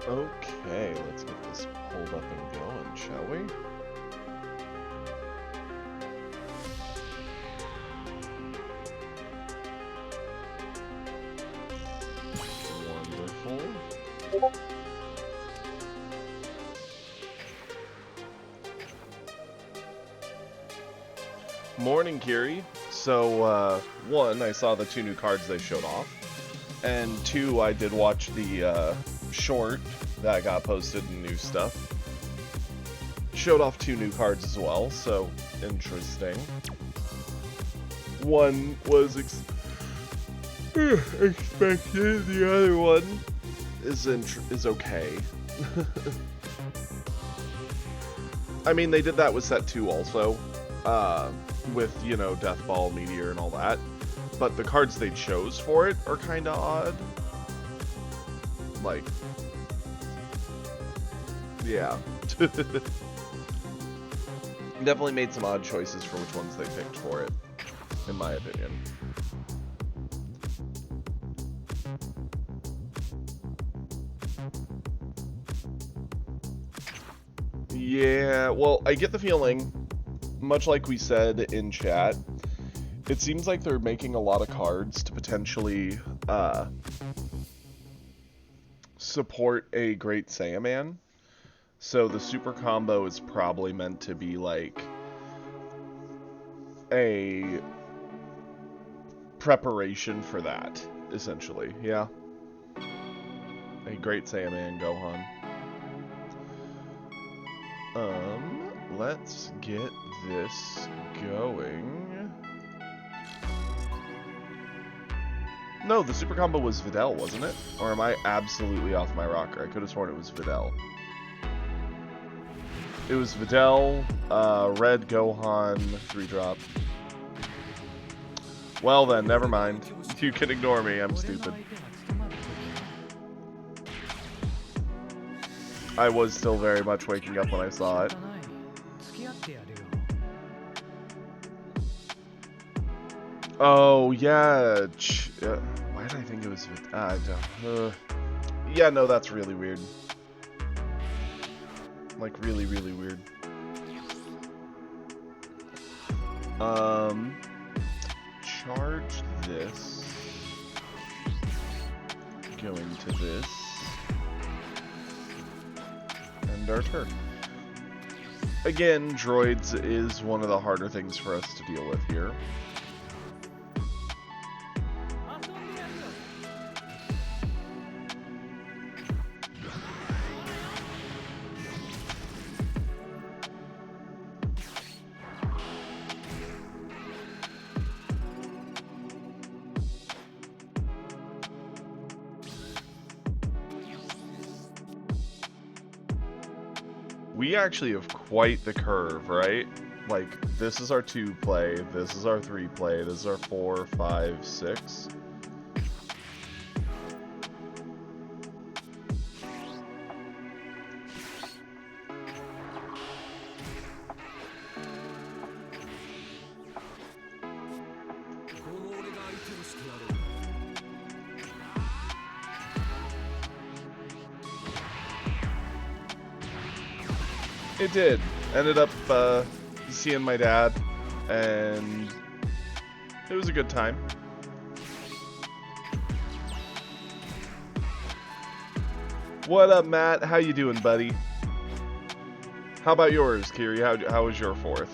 Okay, let's get this pulled up and going, shall we? Wonderful. Morning, Kiri. So, one, I saw the 2 new cards they showed off. And 2, I did watch the short that got posted and new stuff. Showed off 2 new cards as well, so interesting. One was expected, the other one is okay. I mean, they did that with set 2 also, with, you know, Death Ball, Meteor, and all that. But the cards they chose for it are kind of odd. Like, yeah. Definitely made some odd choices for which ones they picked for it, in my opinion. Yeah, well, I get the feeling, much like we said in chat, it seems like they're making a lot of cards to potentially support a Great Saiyaman. So the super combo is probably meant to be like a preparation for that, essentially. Yeah. A Great Saiyaman Gohan. Let's get this going. No, the super combo was Videl, wasn't it? Or am I absolutely off my rocker? I could have sworn it was Videl. It was Videl, Red Gohan, 3-drop. Well then, never mind. You can ignore me, I'm stupid. I was still very much waking up when I saw it. Oh, yeah. Why did I think it was Videl? I don't. Yeah, no, that's really weird. Like, really, really weird. Charge this. Go into this. And our turn. Again, droids is one of the harder things for us to deal with here. We actually have quite the curve, right? Like, this is our 2 play, this is our 3 play, this is our 4, 5, 6. It did. Ended up seeing my dad, and it was a good time. What up, Matt? How you doing, buddy? How about yours, Kiri? How was your 4th?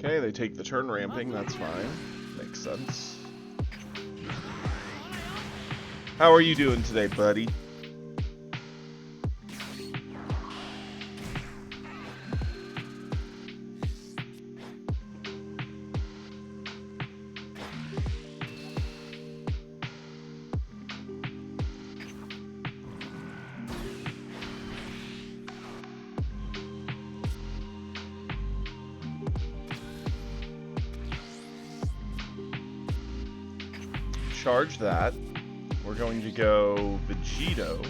Okay, they take the turn ramping, that's fine. Makes sense. How are you doing today, buddy? charge that. We're going to go Vegito.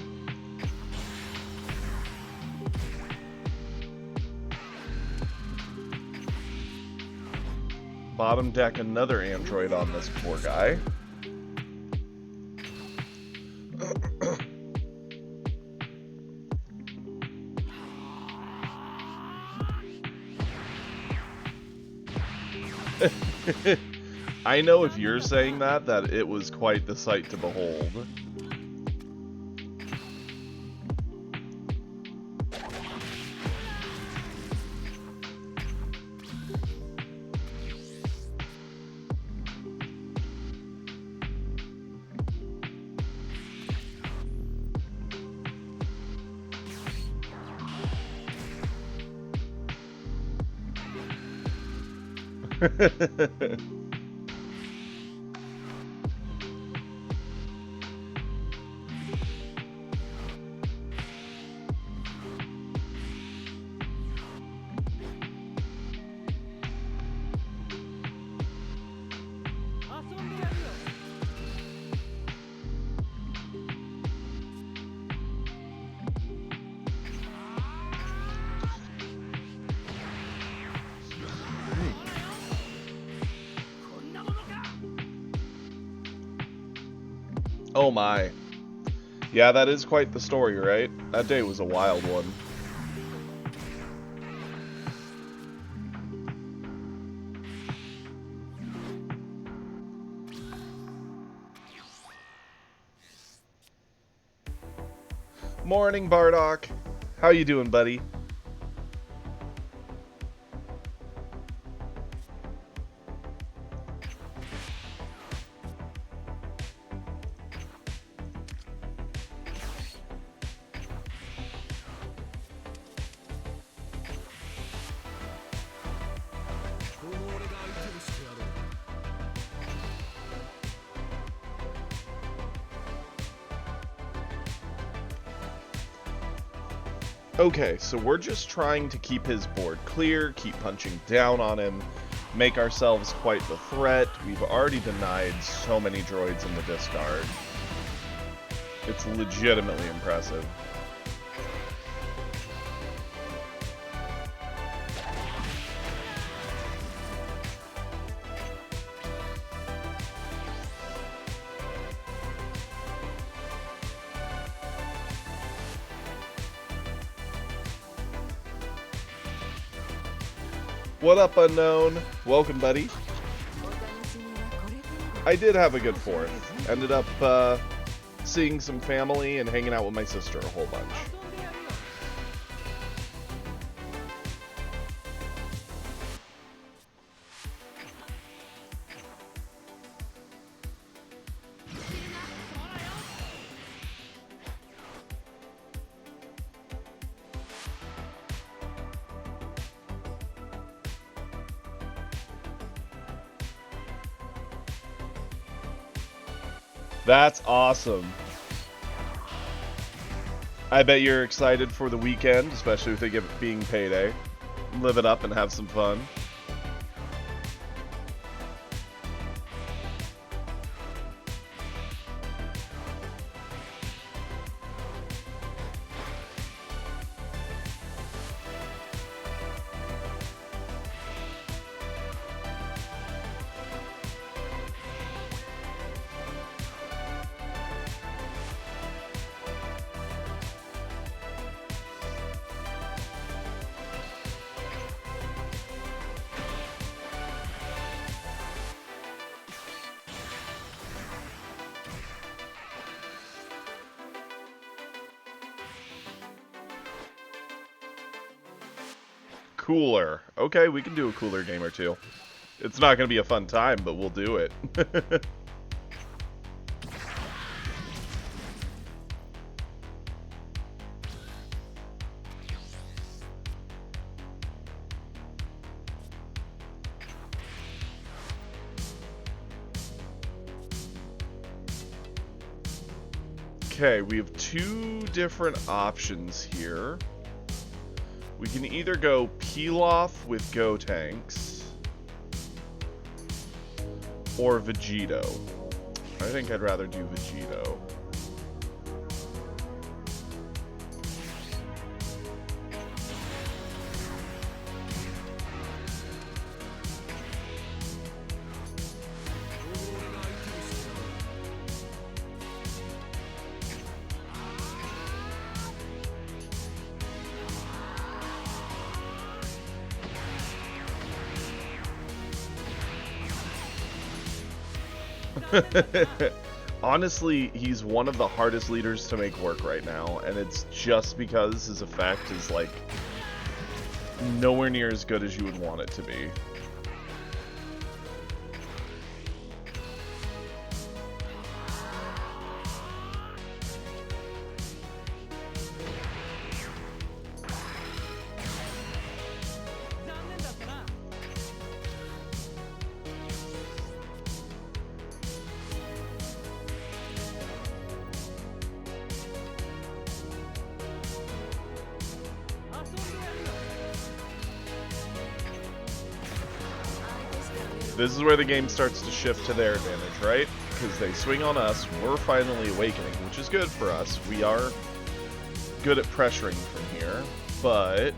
Bottom deck another android on this poor guy. I know if you're saying that it was quite the sight to behold. Oh my. Yeah, that is quite the story, right? That day was a wild one. Morning, Bardock. How you doing, buddy? Okay, so we're just trying to keep his board clear, keep punching down on him, make ourselves quite the threat. We've already denied so many droids in the discard. It's legitimately impressive. What up, Unknown? Welcome, buddy. I did have a good fourth. Ended up seeing some family and hanging out with my sister a whole bunch. That's awesome. I bet you're excited for the weekend, especially with it being payday. Live it up and have some fun. Cooler. Okay, we can do a cooler game or two. It's not going to be a fun time, but we'll do it. Okay, we have two different options here. We can either go Pilaf with Gotenks or Vegito. I think I'd rather do Vegito. Honestly, he's one of the hardest leaders to make work right now, and it's just because his effect is, like, nowhere near as good as you would want it to be. This is where the game starts to shift to their advantage, right? Because they swing on us, we're finally awakening, which is good for us. We are good at pressuring from here, but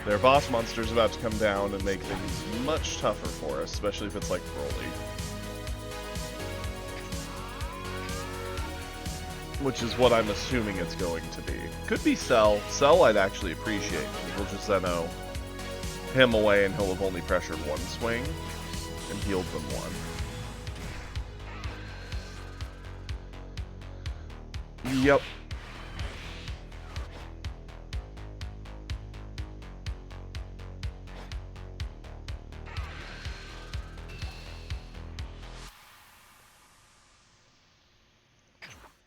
their boss monster's about to come down and make things much tougher for us, especially if it's like Broly. Which is what I'm assuming it's going to be. Could be Cell. Cell I'd actually appreciate, because we'll just Zeno him away and he'll have only pressured one swing and healed them one. Yep.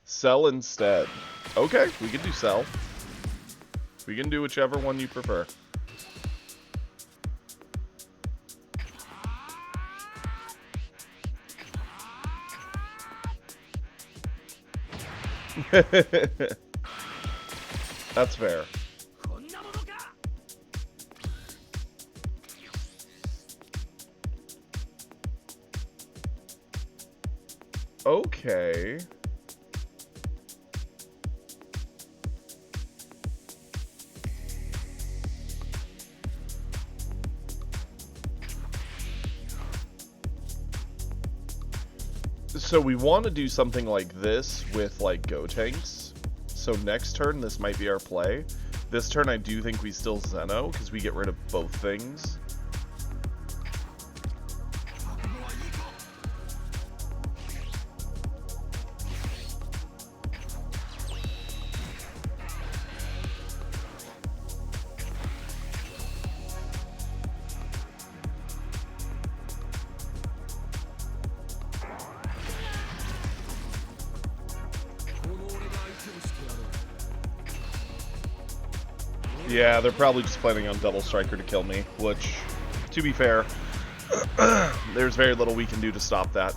Cell instead. Okay, we can do Cell. We can do whichever one you prefer. That's fair. Okay. So we want to do something like this with, like, Gotenks. So next turn, this might be our play. This turn, I do think we still Zeno, because we get rid of both things. Yeah, they're probably just planning on Double Striker to kill me, which, to be fair, there's very little we can do to stop that.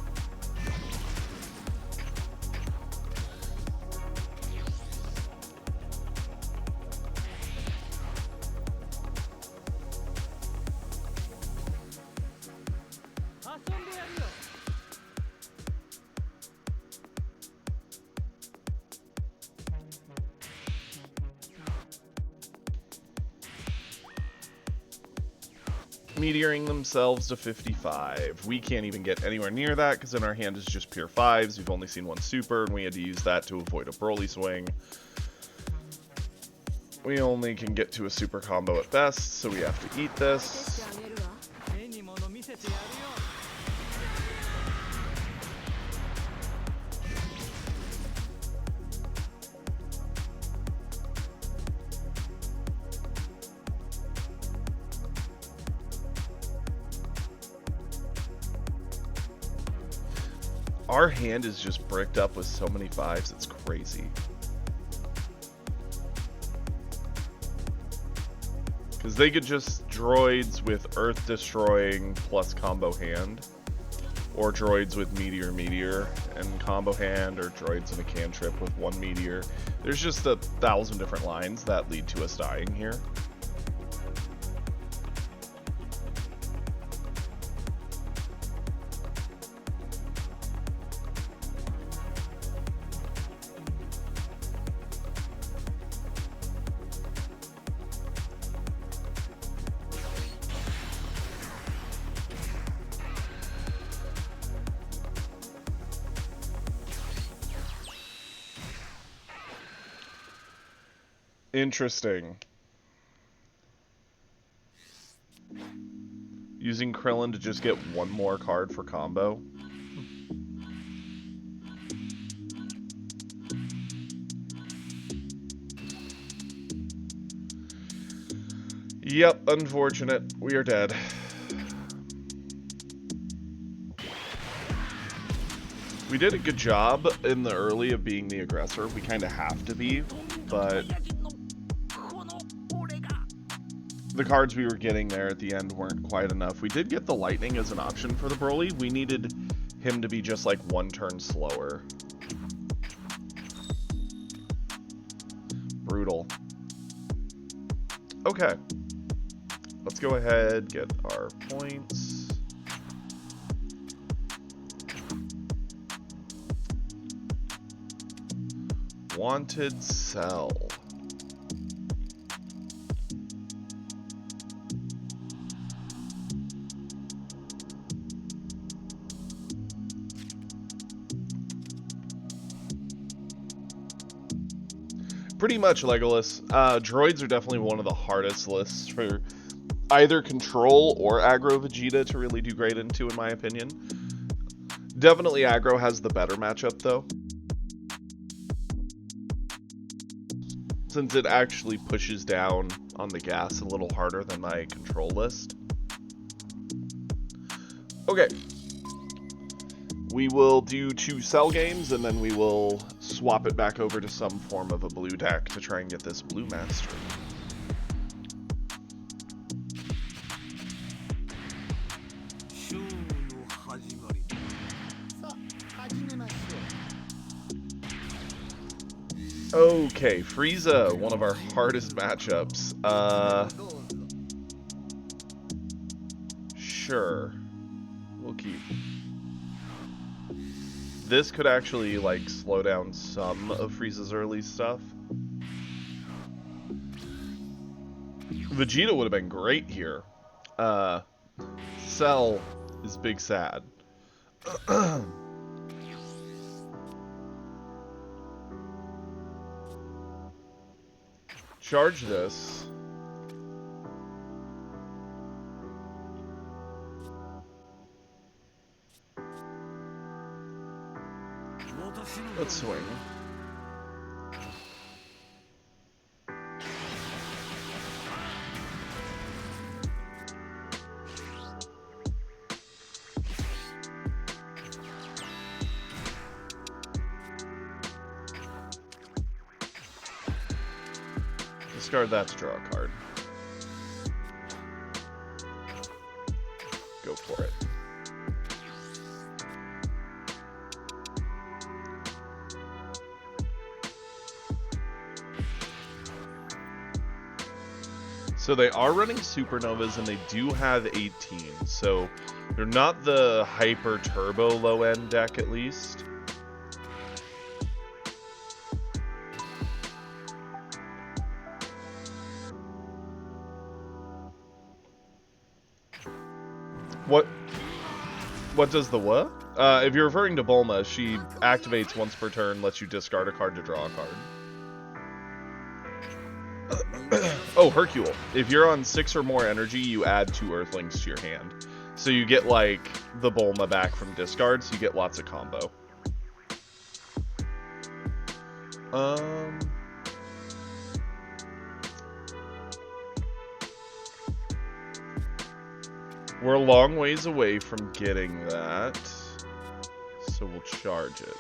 Meteoring themselves to 55. We can't even get anywhere near that because in our hand is just pure 5s. We've only seen one super and we had to use that to avoid a Broly swing. We only can get to a super combo at best, so we have to eat this. Our hand is just bricked up with so many 5s, it's crazy. Because they could just droids with Earth Destroying plus combo hand. Or droids with Meteor and combo hand, or droids in a cantrip with 1 Meteor. There's just 1,000 different lines that lead to us dying here. Interesting. Using Krillin to just get one more card for combo. Yep, unfortunate. We are dead. We did a good job in the early of being the aggressor. We kind of have to be, but the cards we were getting there at the end weren't quite enough. We did get the lightning as an option for the Broly. We needed him to be just like one turn slower. Brutal. Okay. Let's go ahead, get our points. Wanted Cell. Pretty much Legolas. Droids are definitely one of the hardest lists for either control or aggro Vegeta to really do great into, in my opinion. Definitely aggro has the better matchup, though, since it actually pushes down on the gas a little harder than my control list. Okay. We will do 2 Cell games, and then we will swap it back over to some form of a blue deck to try and get this blue mastery. Okay, Frieza, one of our hardest matchups. Sure. We'll keep. This could actually, like, slow down some of Frieza's early stuff. Vegeta would have been great here. Cell is big sad. Charge this. Let's swing. Discard that to draw a card. Go for it. So they are running Supernovas, and they do have 18, so they're not the hyper turbo low-end deck, at least. What does the what? If you're referring to Bulma, she activates once per turn, lets you discard a card to draw a card. Oh, Hercule. If you're on 6 or more energy, you add 2 Earthlings to your hand. So you get, like, the Bulma back from discard, so you get lots of combo. We're a long ways away from getting that, so we'll charge it.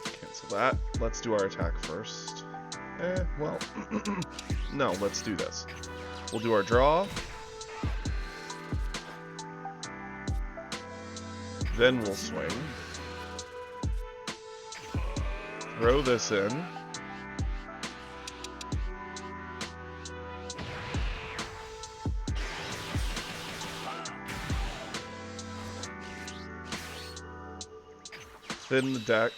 Cancel that. Let's do our attack first. Well, no, let's do this. We'll do our draw. Then we'll swing. Throw this in. Thin the deck.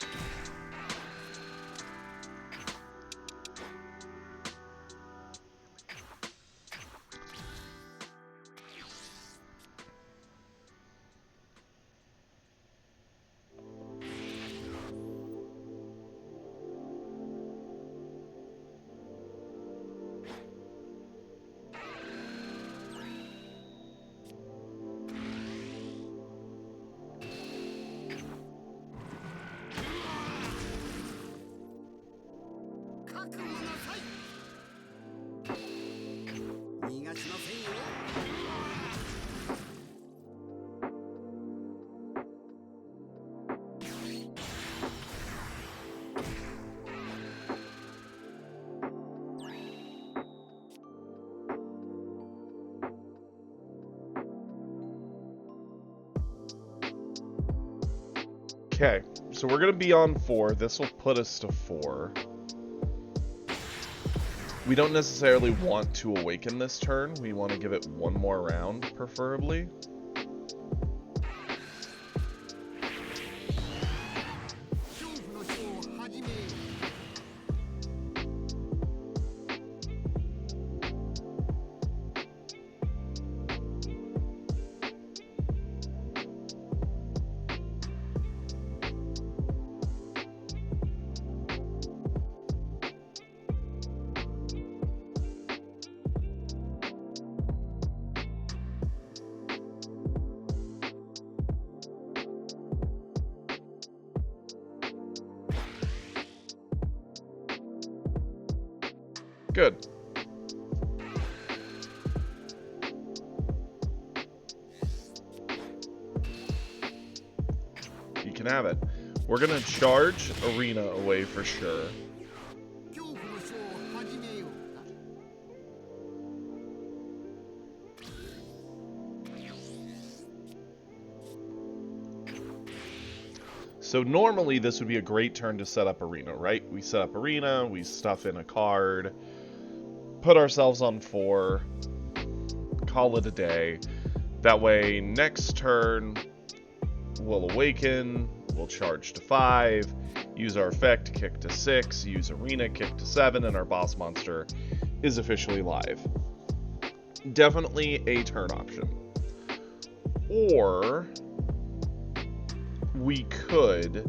Okay, so we're going to be on 4. This will put us to 4. We don't necessarily want to awaken this turn. We want to give it one more round, preferably. Good. You can have it. We're gonna charge Arena away for sure. So normally this would be a great turn to set up Arena, right? We set up Arena, we stuff in a card, put ourselves on 4, call it a day. That way, next turn, we'll awaken, we'll charge to 5, use our effect, kick to 6, use Arena, kick to 7, and our boss monster is officially live. Definitely a turn option. Or we could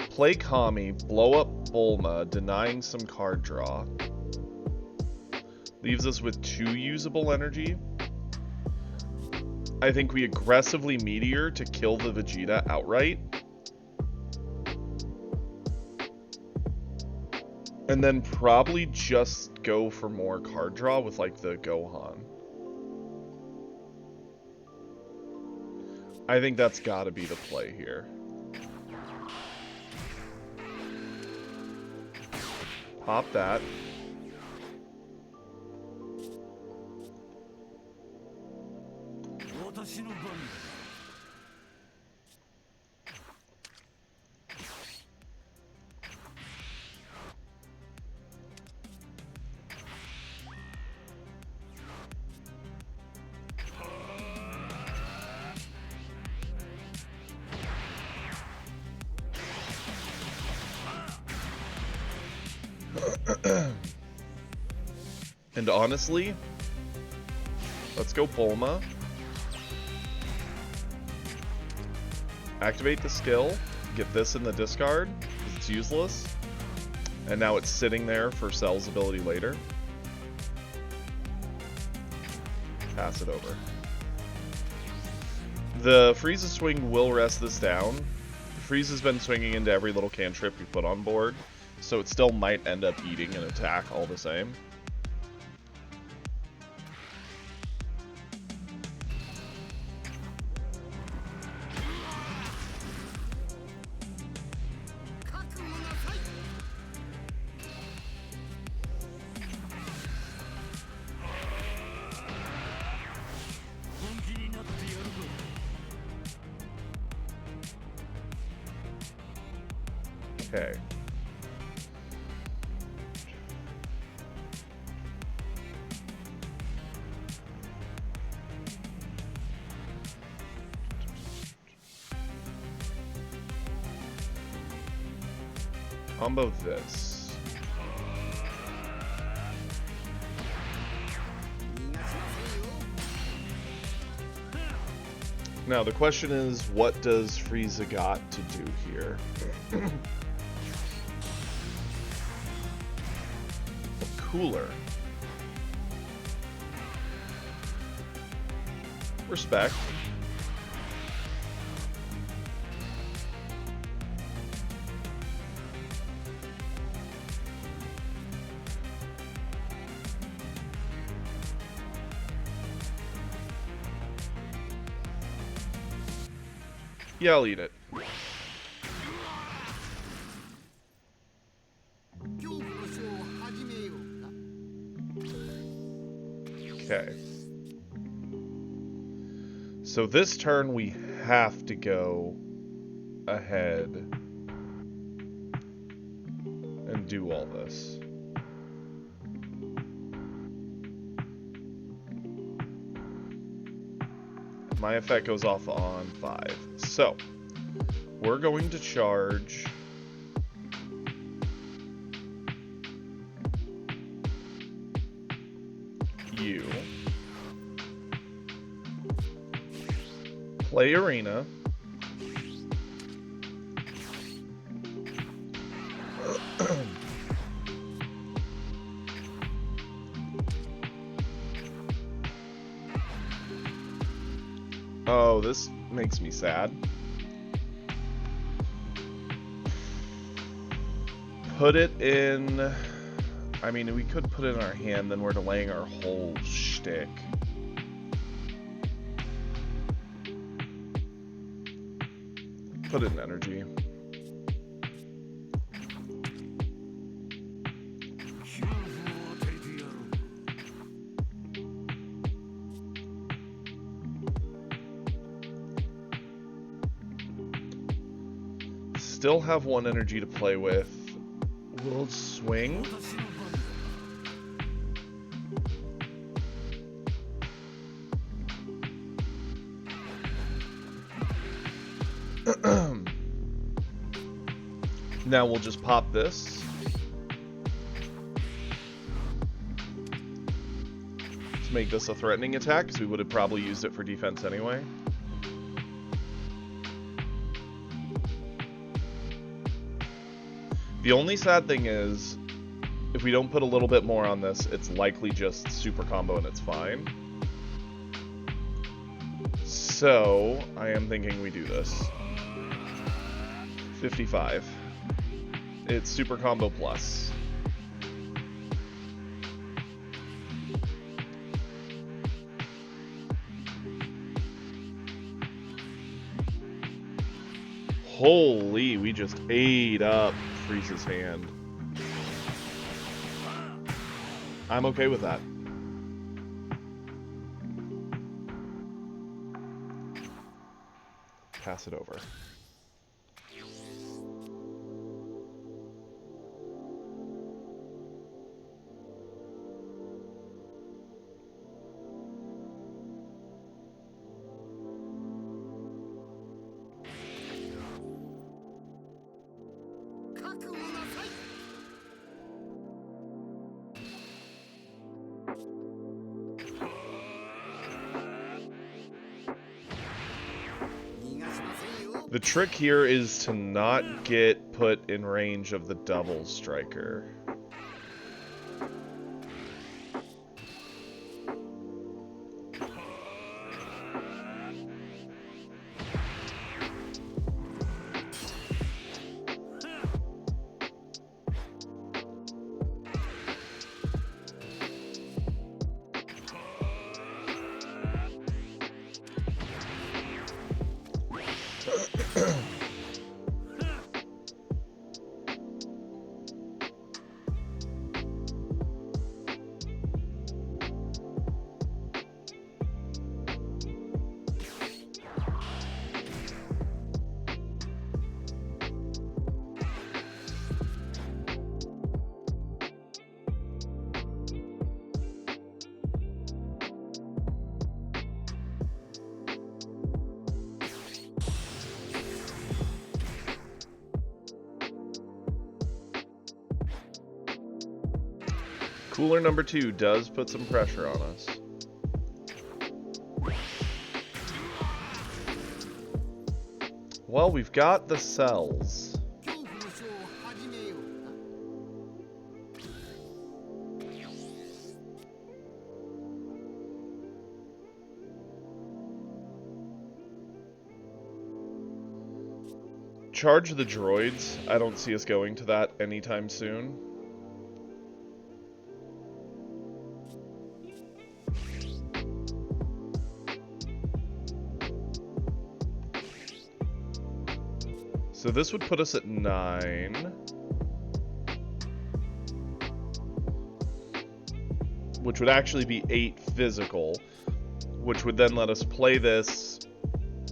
play Kami, blow up Bulma, denying some card draw. Leaves us with 2 usable energy. I think we aggressively Meteor to kill the Vegeta outright. And then probably just go for more card draw with like the Gohan. I think that's gotta be the play here. Pop that. And honestly, let's go Bulma. Activate the skill, get this in the discard, because it's useless. And now it's sitting there for Cell's ability later. Pass it over. The Frieza swing will rest this down. Frieza's been swinging into every little cantrip we put on board, so it still might end up eating an attack all the same. Okay. Combo this. Now the question is, what does Frieza got to do here? Cooler. Respect. Yeah, I'll eat it. Okay. So this turn we have to go ahead and do all this. My effect goes off on 5. So, we're going to charge you. Play Arena. Oh, this makes me sad. Put it in... I mean, we could put it in our hand, then we're delaying our whole shtick. Put it in energy. Still have 1 energy to play with. We'll swing. Now we'll just pop this. To make this a threatening attack, because we would have probably used it for defense anyway. The only sad thing is, if we don't put a little bit more on this, it's likely just super combo and it's fine. So, I am thinking we do this. 55. It's super combo plus. Holy, we just ate up Freeze's hand. I'm okay with that. Pass it over. The trick here is to not get put in range of the double striker. Cooler number 2 does put some pressure on us. Well, we've got the cells. Charge the droids. I don't see us going to that anytime soon. this would put us at 9. Which would actually be 8 physical. Which would then let us play this,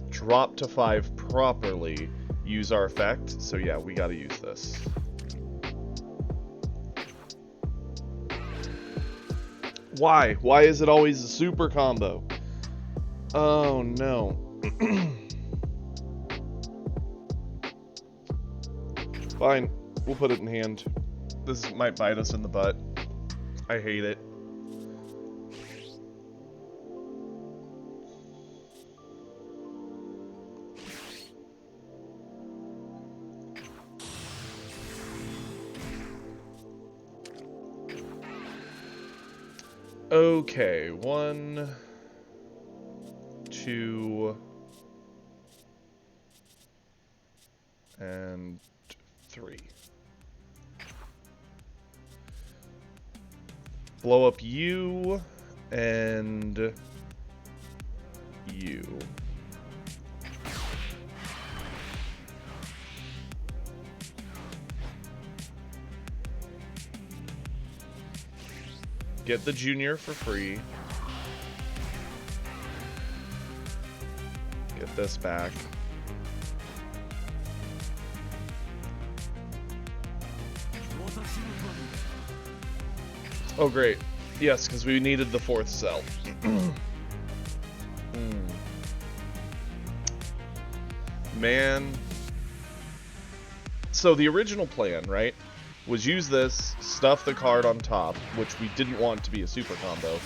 drop to 5 properly, use our effect. So yeah, we gotta use this. Why? Why is it always a super combo? Oh no. Fine, we'll put it in hand. This might bite us in the butt. I hate it. Okay, 1, 2, and 3. Blow up you and you. Get the junior for free. Get this back. Oh great. Yes, because we needed the 4th cell. Man. So the original plan, right, was use this, stuff the card on top, which we didn't want to be a super combo,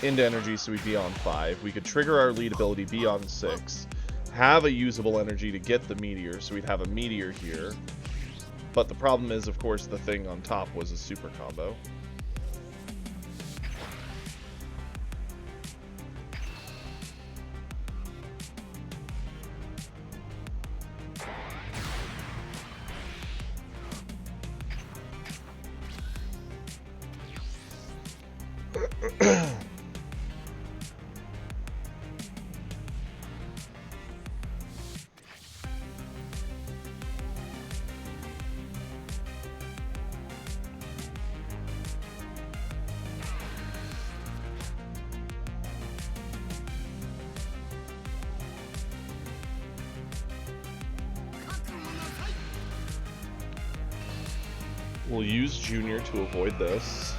into energy so we'd be on 5. We could trigger our lead ability, be on 6, have a usable energy to get the meteor, so we'd have a meteor here. But the problem is, of course, the thing on top was a super combo. We'll use Junior to avoid this.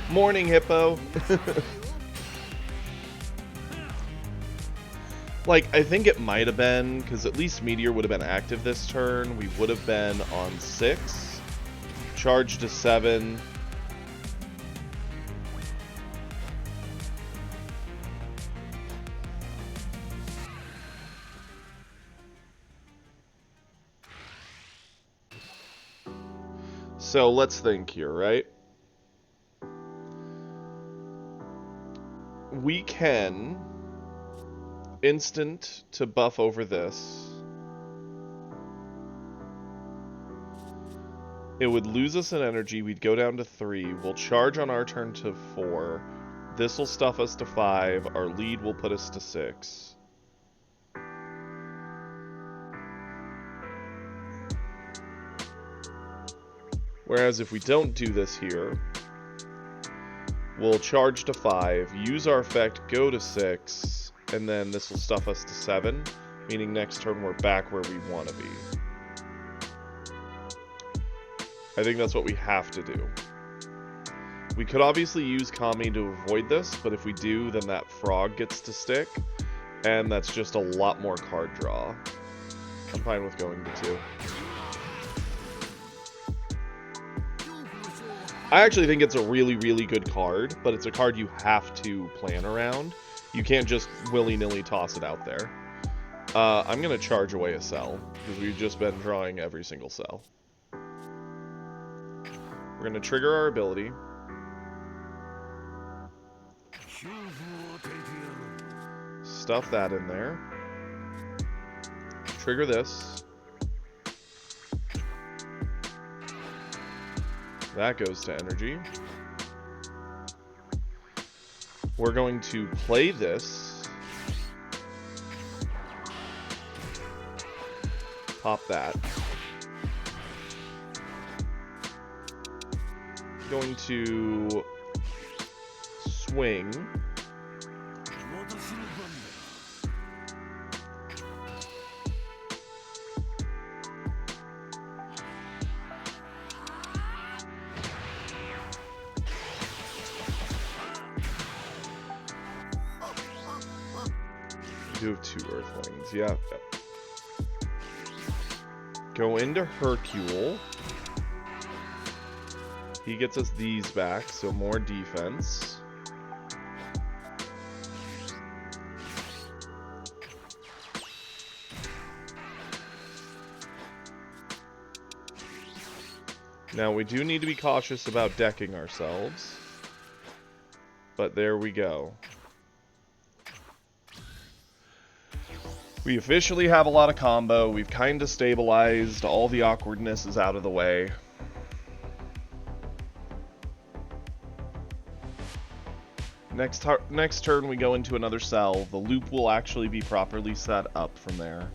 Morning, Hippo! Like, I think it might have been, because at least Meteor would have been active this turn. We would have been on 6. Charge to 7. So let's think here, right? We can instant to buff over this. It would lose us an energy. We'd go down to 3. We'll charge on our turn to 4. This will stuff us to 5. Our lead will put us to 6. Whereas if we don't do this here, we'll charge to 5, use our effect, go to 6, and then this will stuff us to 7, meaning next turn we're back where we want to be. I think that's what we have to do. We could obviously use Kami to avoid this, but if we do, then that frog gets to stick, and that's just a lot more card draw. I'm fine with going to 2. I actually think it's a really, really good card, but it's a card you have to plan around. You can't just willy-nilly toss it out there. I'm going to charge away a cell, because we've just been drawing every single cell. We're going to trigger our ability. Stuff that in there. Trigger this. That goes to energy. We're going to play this. Pop that. Going to swing. You have 2 Earthlings, yeah. Go into Hercule. He gets us these back, so more defense. Now we do need to be cautious about decking ourselves. But there we go. We officially have a lot of combo. We've kind of stabilized. All the awkwardness is out of the way. Next turn we go into another cell. The loop will actually be properly set up from there.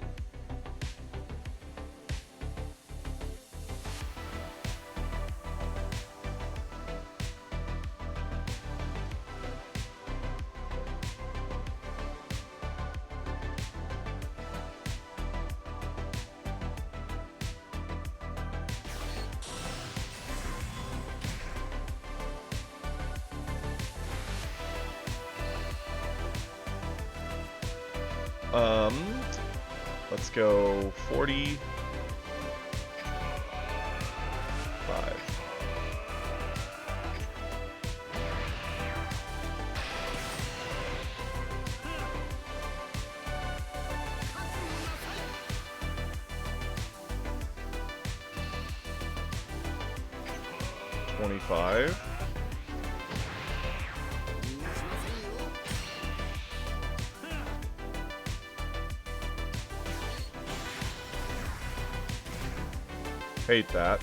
Let's go 45. $25. Hate that.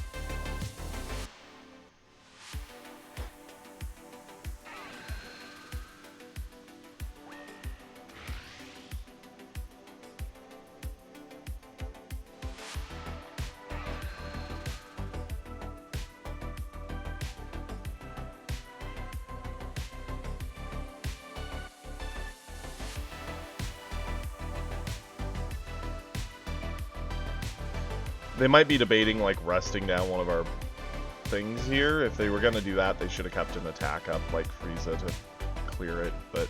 They might be debating, like, resting down one of our things here. If they were going to do that, they should have kept an attack up, like Frieza, to clear it. But,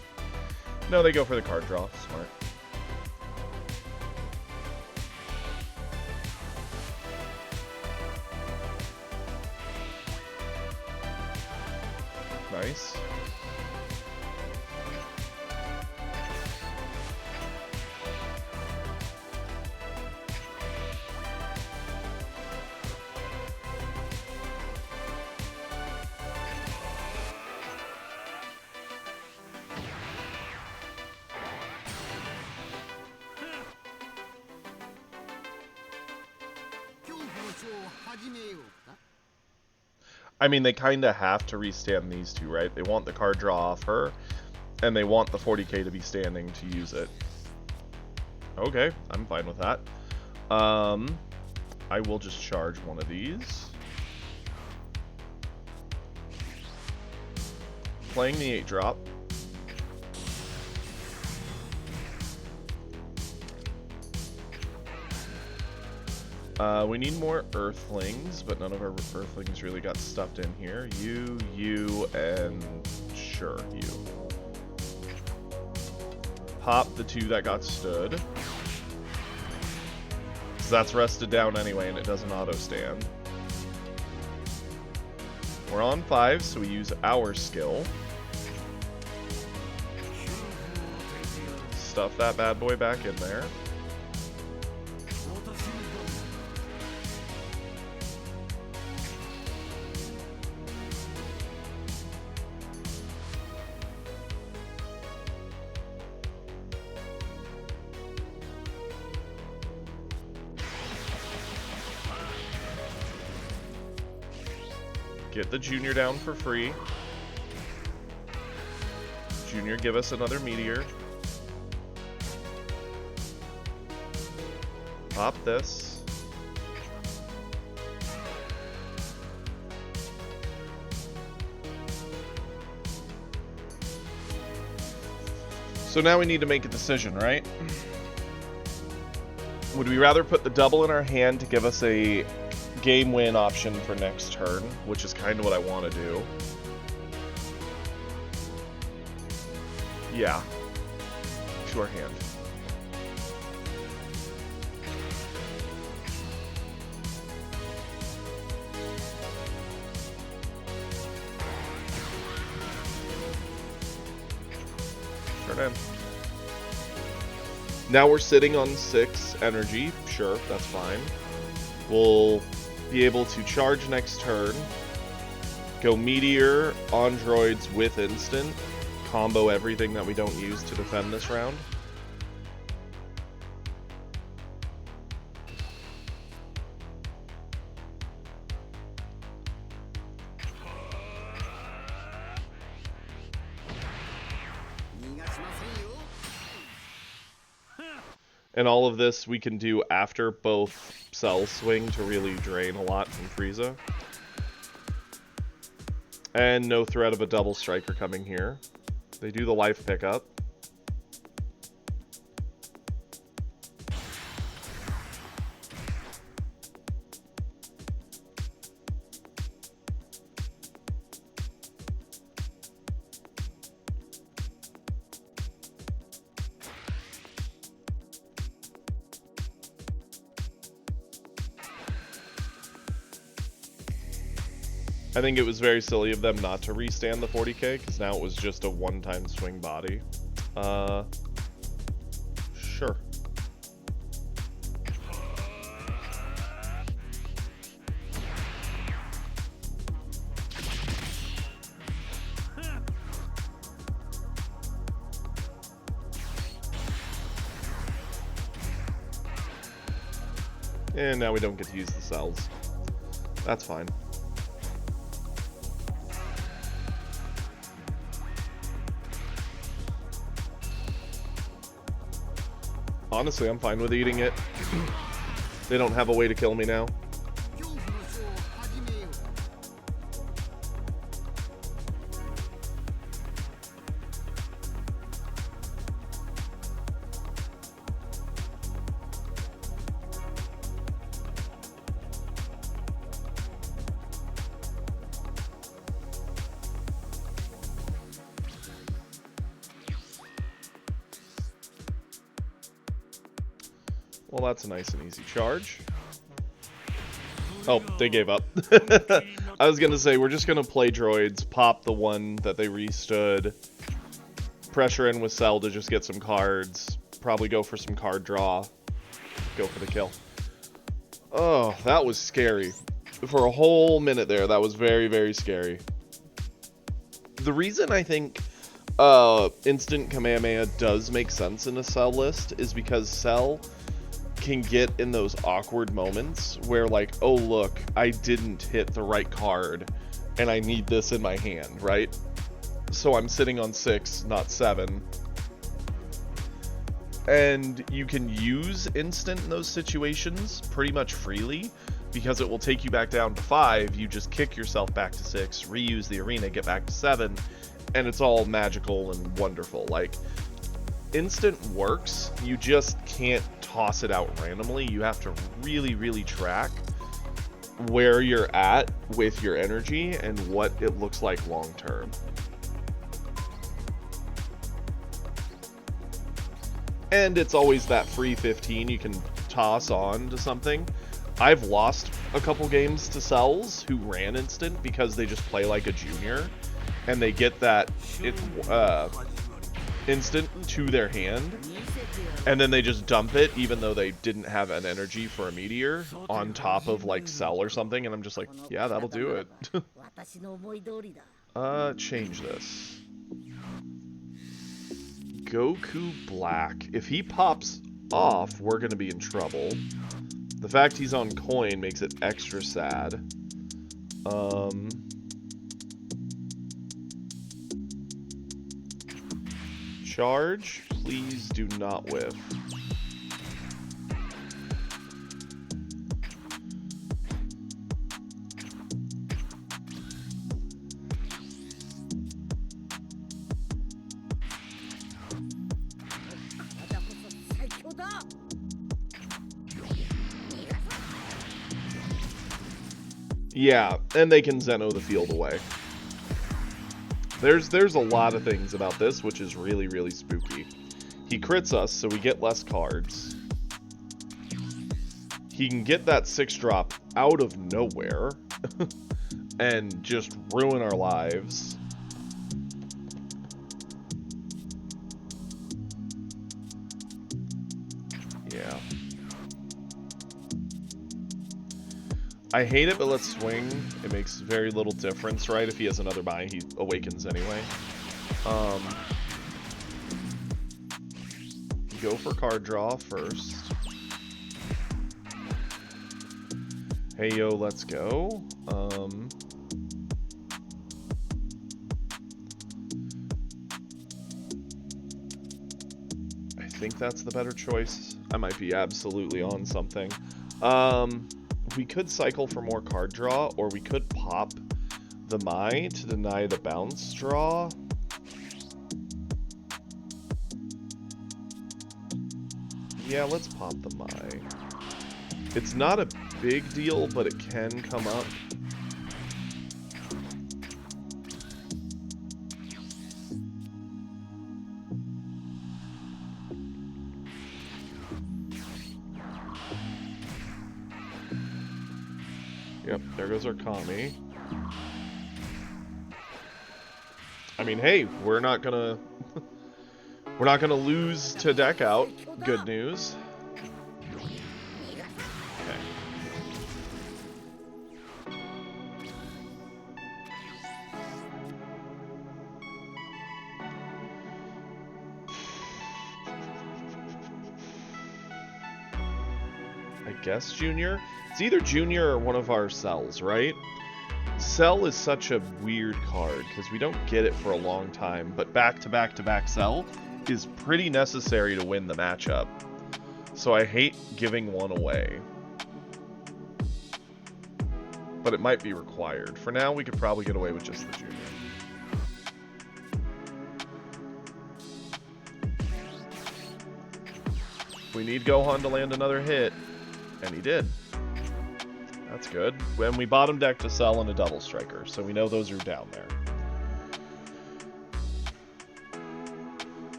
no, they go for the card draw. Smart. Nice. I mean, they kind of have to restand these two, right? They want the card draw off her, and they want the 40k to be standing to use it. Okay, I'm fine with that. I will just charge one of these. Playing the 8-drop. We need more Earthlings, but none of our Earthlings really got stuffed in here. You, and sure, you. Pop the 2 that got stood. Because that's rested down anyway, and it doesn't auto-stand. We're on 5, so we use our skill. Stuff that bad boy back in there. Get the Junior down for free. Junior, give us another meteor. Pop this. So now we need to make a decision, right? Would we rather put the double in our hand to give us a game win option for next turn, which is kind of what I want to do. Yeah. To our hand. Turn in. Now we're sitting on 6 energy. Sure, that's fine. We'll be able to charge next turn. Go Meteor on droids with instant. Combo everything that we don't use to defend this round. And all of this we can do after both cells swing to really drain a lot from Frieza. And no threat of a double striker coming here. They do the life pickup. I think it was very silly of them not to restand the 40k, because now it was just a one-time swing body. Sure. And now we don't get to use the cells. That's fine. Honestly, I'm fine with eating it. They don't have a way to kill me now. Well, that's a nice and easy charge. Oh, they gave up. I was going to say, we're just going to play droids, pop the one that they restood, pressure in with Cell to just get some cards, probably go for some card draw, go for the kill. Oh, that was scary. For a whole minute there, that was very, very scary. The reason I think instant Kamehameha does make sense in a Cell list is because Cell can get in those awkward moments where, like, oh look, I didn't hit the right card and I need this in my hand, right? So I'm sitting on 6, not 7. And you can use instant in those situations pretty much freely because it will take you back down to 5. You just kick yourself back to 6, reuse the arena, get back to 7, and it's all magical and wonderful. Like, instant works, you just can't toss it out randomly. You have to really, really track where you're at with your energy and what it looks like long term. And it's always that free 15 you can toss on to something. I've lost a couple games to Cells who ran instant because they just play like a junior and they get that instant to their hand, and then they just dump it even though they didn't have an energy for a meteor on top of like Cell or something, and I'm just like, yeah, that'll do it. Change this. Goku Black. If he pops off, we're gonna be in trouble. The fact he's on coin makes it extra sad. Charge, please do not whiff. Yeah, and they can Zeno the field away. There's a lot of things about this which is really, really spooky. He crits us, so we get less cards. He can get that 6-drop out of nowhere and just ruin our lives. Yeah. I hate it, but let's swing. It makes very little difference, right? If he has another buy, he awakens anyway. Go for card draw first. Hey yo, let's go. I think that's the better choice. I might be absolutely on something. We could cycle for more card draw, or we could pop the Mai to deny the bounce draw. Yeah, let's pop the Mai. It's not a big deal, but it can come up. Yep, there goes our Kami. I mean, hey, we're not gonna lose to deck out. Good news. Okay. I guess Junior? It's either Junior or one of our cells, right? Cell is such a weird card because we don't get it for a long time, but back-to-back-to-back Cell is pretty necessary to win the matchup. So I hate giving one away. But it might be required. For now, we could probably get away with just the Junior. We need Gohan to land another hit, and he did. That's good. When we bottom deck to Cell and a double striker, so we know those are down there.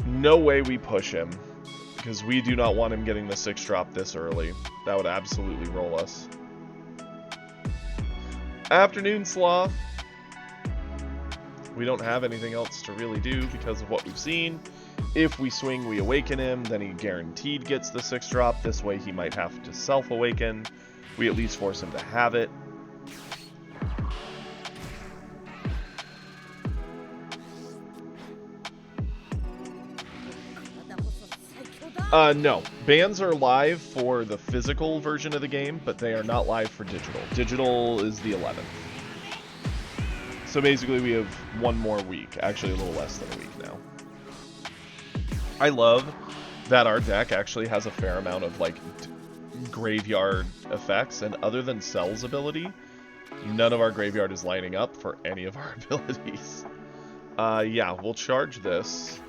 No way we push him, because we do not want him getting the 6-drop this early. That would absolutely roll us. Afternoon, Sloth. We don't have anything else to really do because of what we've seen. If we swing, we awaken him, then he guaranteed gets the 6-drop. This way he might have to self-awaken. We at least force him to have it. No. Bans are live for the physical version of the game, but they are not live for digital. Digital is the 11th. So basically we have one more week. Actually a little less than a week now. I love that our deck actually has a fair amount of, like, graveyard effects, and other than Cell's ability, none of our graveyard is lining up for any of our abilities. Yeah, we'll charge this.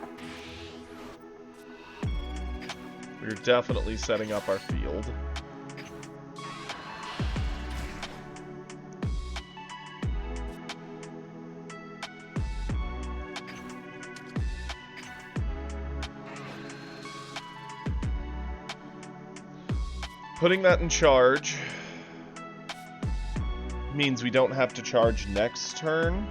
We're definitely setting up our field. Putting that in charge means we don't have to charge next turn.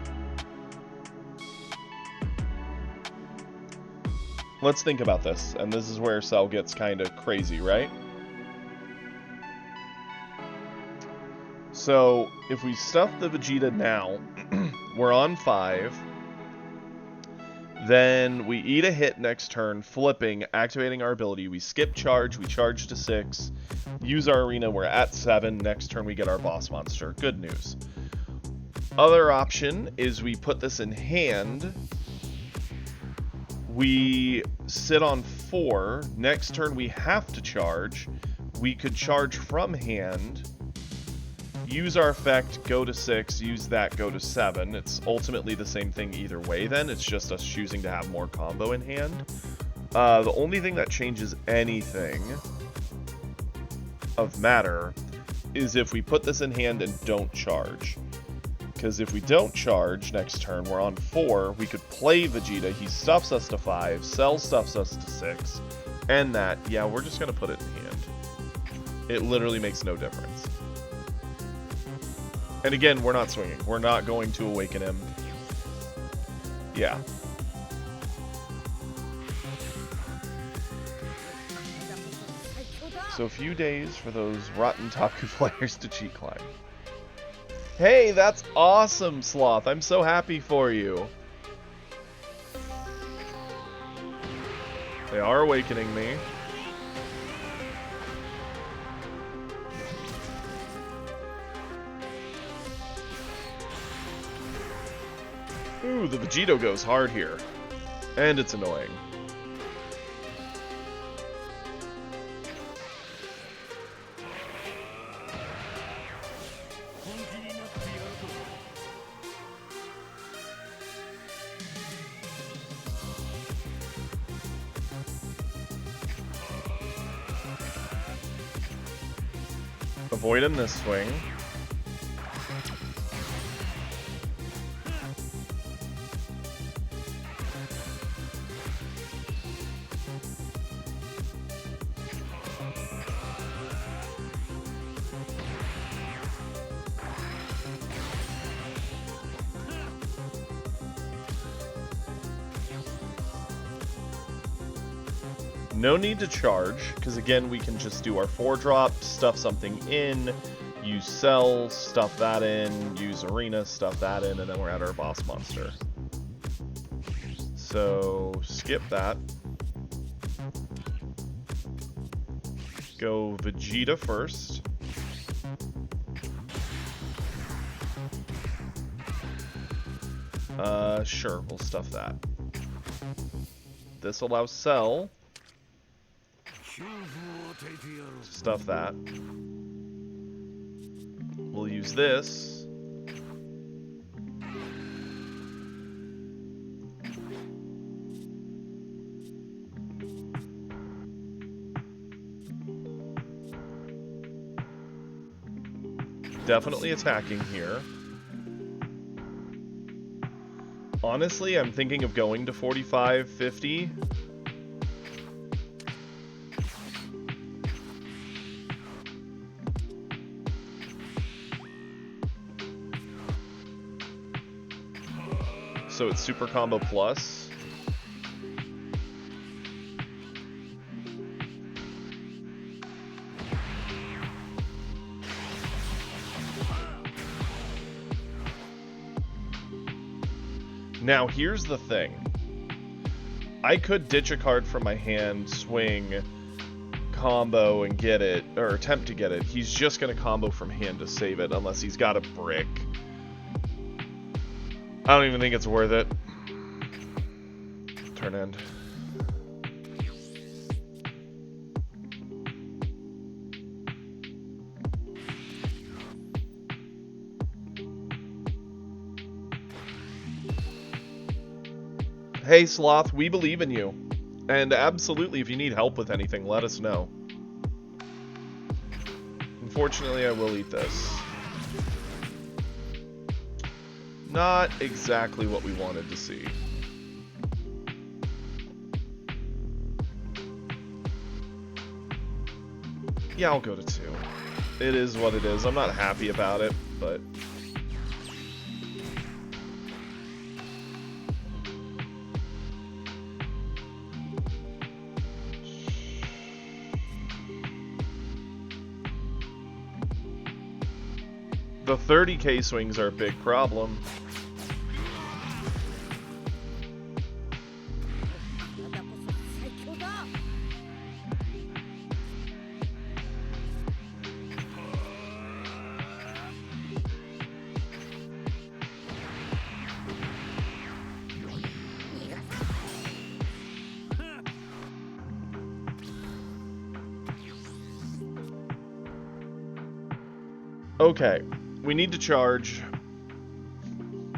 Let's think about this, and this is where Cell gets kind of crazy, right? So, if we stuff the Vegeta now, we're on 5. Then we eat a hit next turn, flipping, activating our ability. We skip charge, we charge to 6, use our arena, we're at 7. Next turn we get our boss monster. Good news. Other option is we put this in hand. We sit on 4. Next turn we have to charge. We could charge from hand. Use our effect, go to 6, use that, go to 7. It's ultimately the same thing either way then. It's just us choosing to have more combo in hand. The only thing that changes anything of matter is if we put this in hand and don't charge. Because if we don't charge next turn, we're on 4, we could play Vegeta, he stuffs us to 5, Cell stuffs us to 6, and that, yeah, we're just going to put it in hand. It literally makes no difference. And again, we're not swinging. We're not going to awaken him. Yeah. So a few days for those rotten Taku players to cheat climb. Hey, that's awesome, Sloth. I'm so happy for you. They are awakening me. Ooh, the Vegito goes hard here. And it's annoying. Avoid him this swing. No need to charge, because again, we can just do our 4-drop, stuff something in, use Cell, stuff that in, use Arena, stuff that in, and then we're at our boss monster. So, skip that. Go Vegeta first. Sure, we'll stuff that. This allows Cell. Stuff that. We'll use this. Definitely attacking here. Honestly, I'm thinking of going to 45, 50. So it's Super Combo Plus. Now here's the thing. I could ditch a card from my hand, swing, combo, and get it, or attempt to get it. He's just going to combo from hand to save it, unless he's got a brick. I don't even think it's worth it. Turn end. Hey Sloth, we believe in you. And absolutely, if you need help with anything, let us know. Unfortunately, I will eat this. Not exactly what we wanted to see. Yeah, I'll go to 2. It is what it is. I'm not happy about it, but... The 30k swings are a big problem. Okay, we need to charge.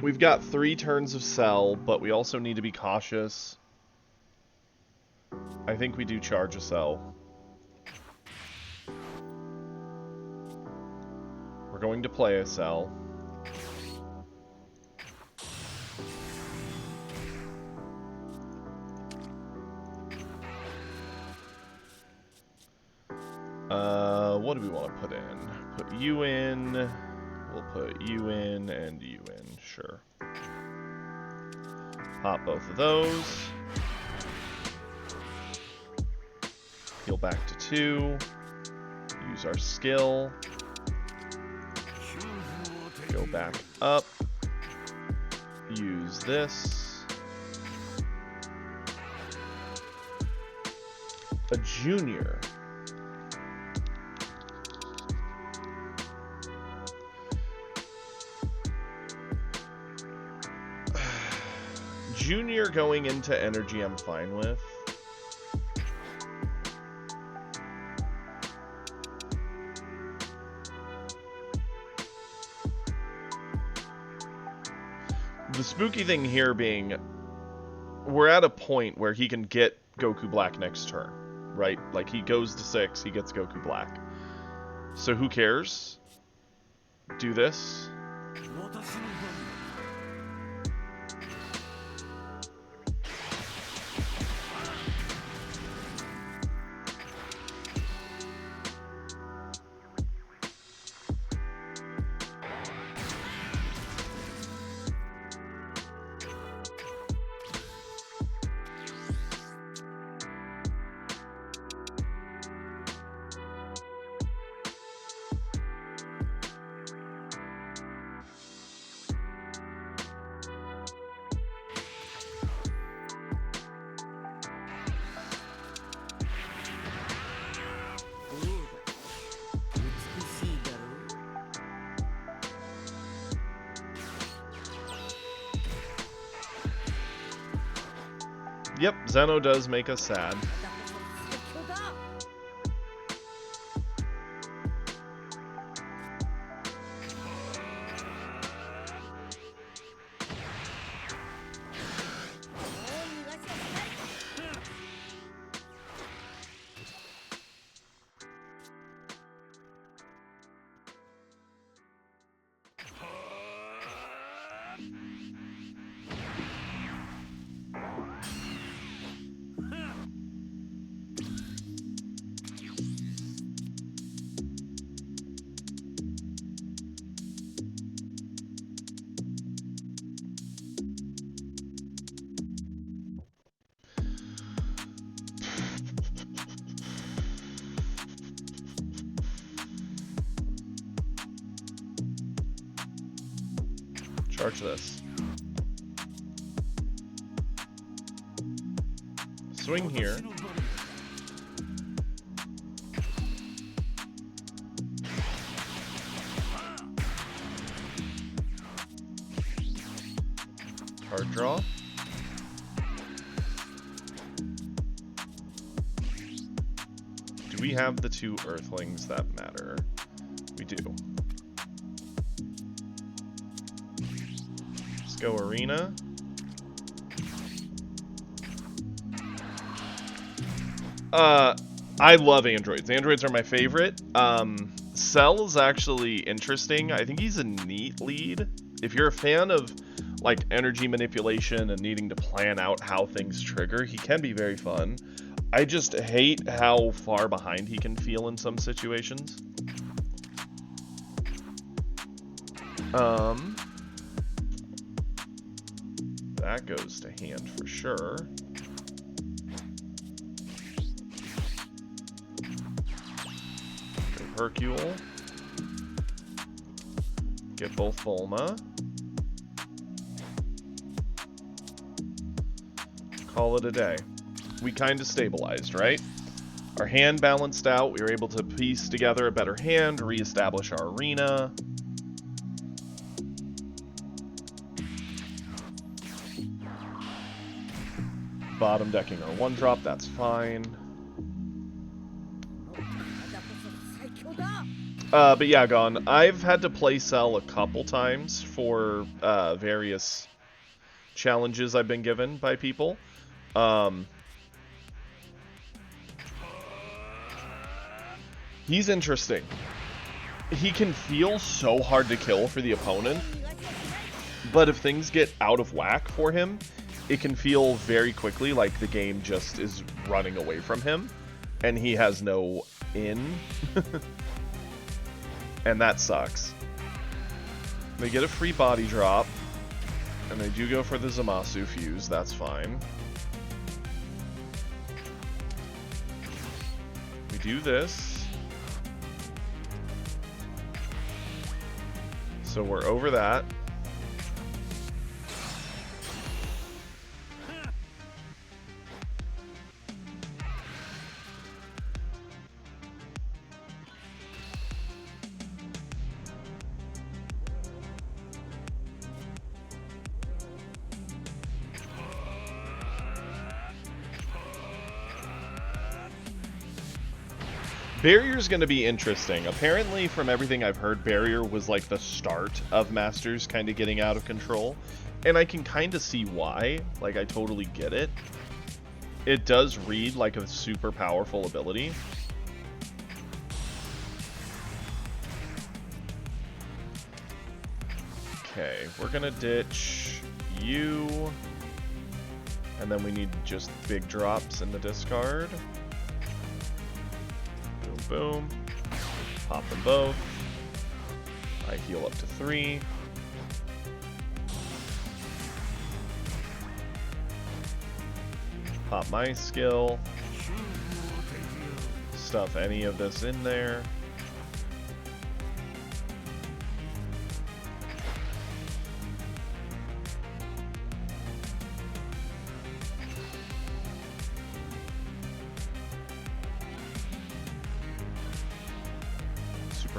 We've got 3 turns of Cell, but we also need to be cautious. I think we do charge a Cell. going to play a Cell. What do we want to put in? Put you in. We'll put you in and you in. Sure. Pop both of those. Heal back to 2. Use our skill. Go back up. Use this. A junior. Junior going into energy I'm fine with. The spooky thing here being, we're at a point where he can get Goku Black next turn, right? Like, he goes to 6, he gets Goku Black. So who cares? Do this. Yep, Zeno does make us sad. Charge this. Swing here. Card draw. Do we have the 2 Earthlings that matter? We do. Let's go Arena. I love androids. Androids are my favorite. Cell is actually interesting. I think he's a neat lead. If you're a fan of like energy manipulation and needing to plan out how things trigger, he can be very fun. I just hate how far behind he can feel in some situations. That goes to hand for sure. Go Hercule. Get both Bulma. Call it a day. We kind of stabilized, right? Our hand balanced out. We were able to piece together a better hand, reestablish our arena. Bottom decking our 1-drop, that's fine. But yeah, Gon, I've had to play Cell a couple times for various challenges I've been given by people. He's interesting. he can feel so hard to kill for the opponent, but if things get out of whack for him, it can feel very quickly like the game just is running away from him, and he has no in. And that sucks. They get a free body drop, and they do go for the Zamasu fuse, that's fine. We do this. So we're over that. Barrier's going to be interesting. Apparently, from everything I've heard, Barrier was like the start of Masters kind of getting out of control. And I can kind of see why. Like, I totally get it. It does read like a super powerful ability. Okay, we're going to ditch you. And then we need just big drops in the discard. Boom. Pop them both. I heal up to 3. Pop my skill. Stuff any of this in there.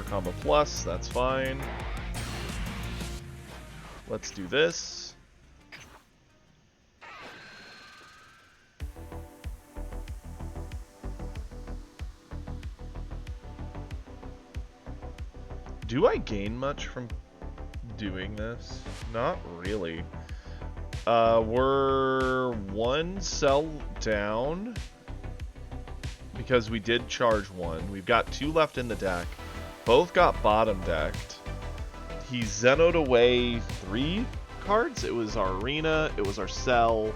Combo plus, that's fine. Let's do this. Do I gain much from doing this? Not really. We're 1 cell down because we did charge 1. We've got 2 left in the deck. Both got bottom decked. He Zeno'd away 3 cards. It was our Arena, it was our Cell,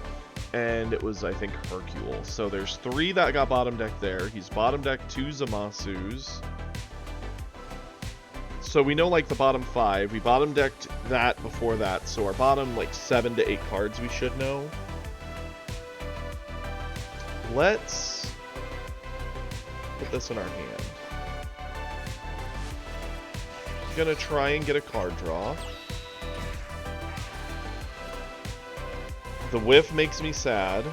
and it was, I think, Hercule. So there's 3 that got bottom decked there. He's bottom decked 2 Zamasus. So we know, like, the bottom 5. We bottom decked that before that. So our bottom, like, 7 to 8 cards we should know. Let's put this in our hand. Gonna try and get a card draw. The whiff makes me sad.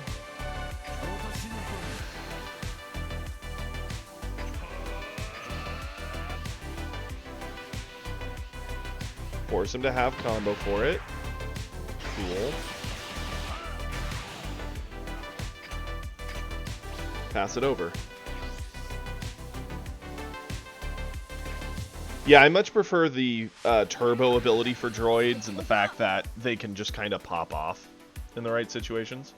Force him to have combo for it. Cool. Pass it over. Yeah, I much prefer the turbo ability for droids and the fact that they can just kind of pop off in the right situations.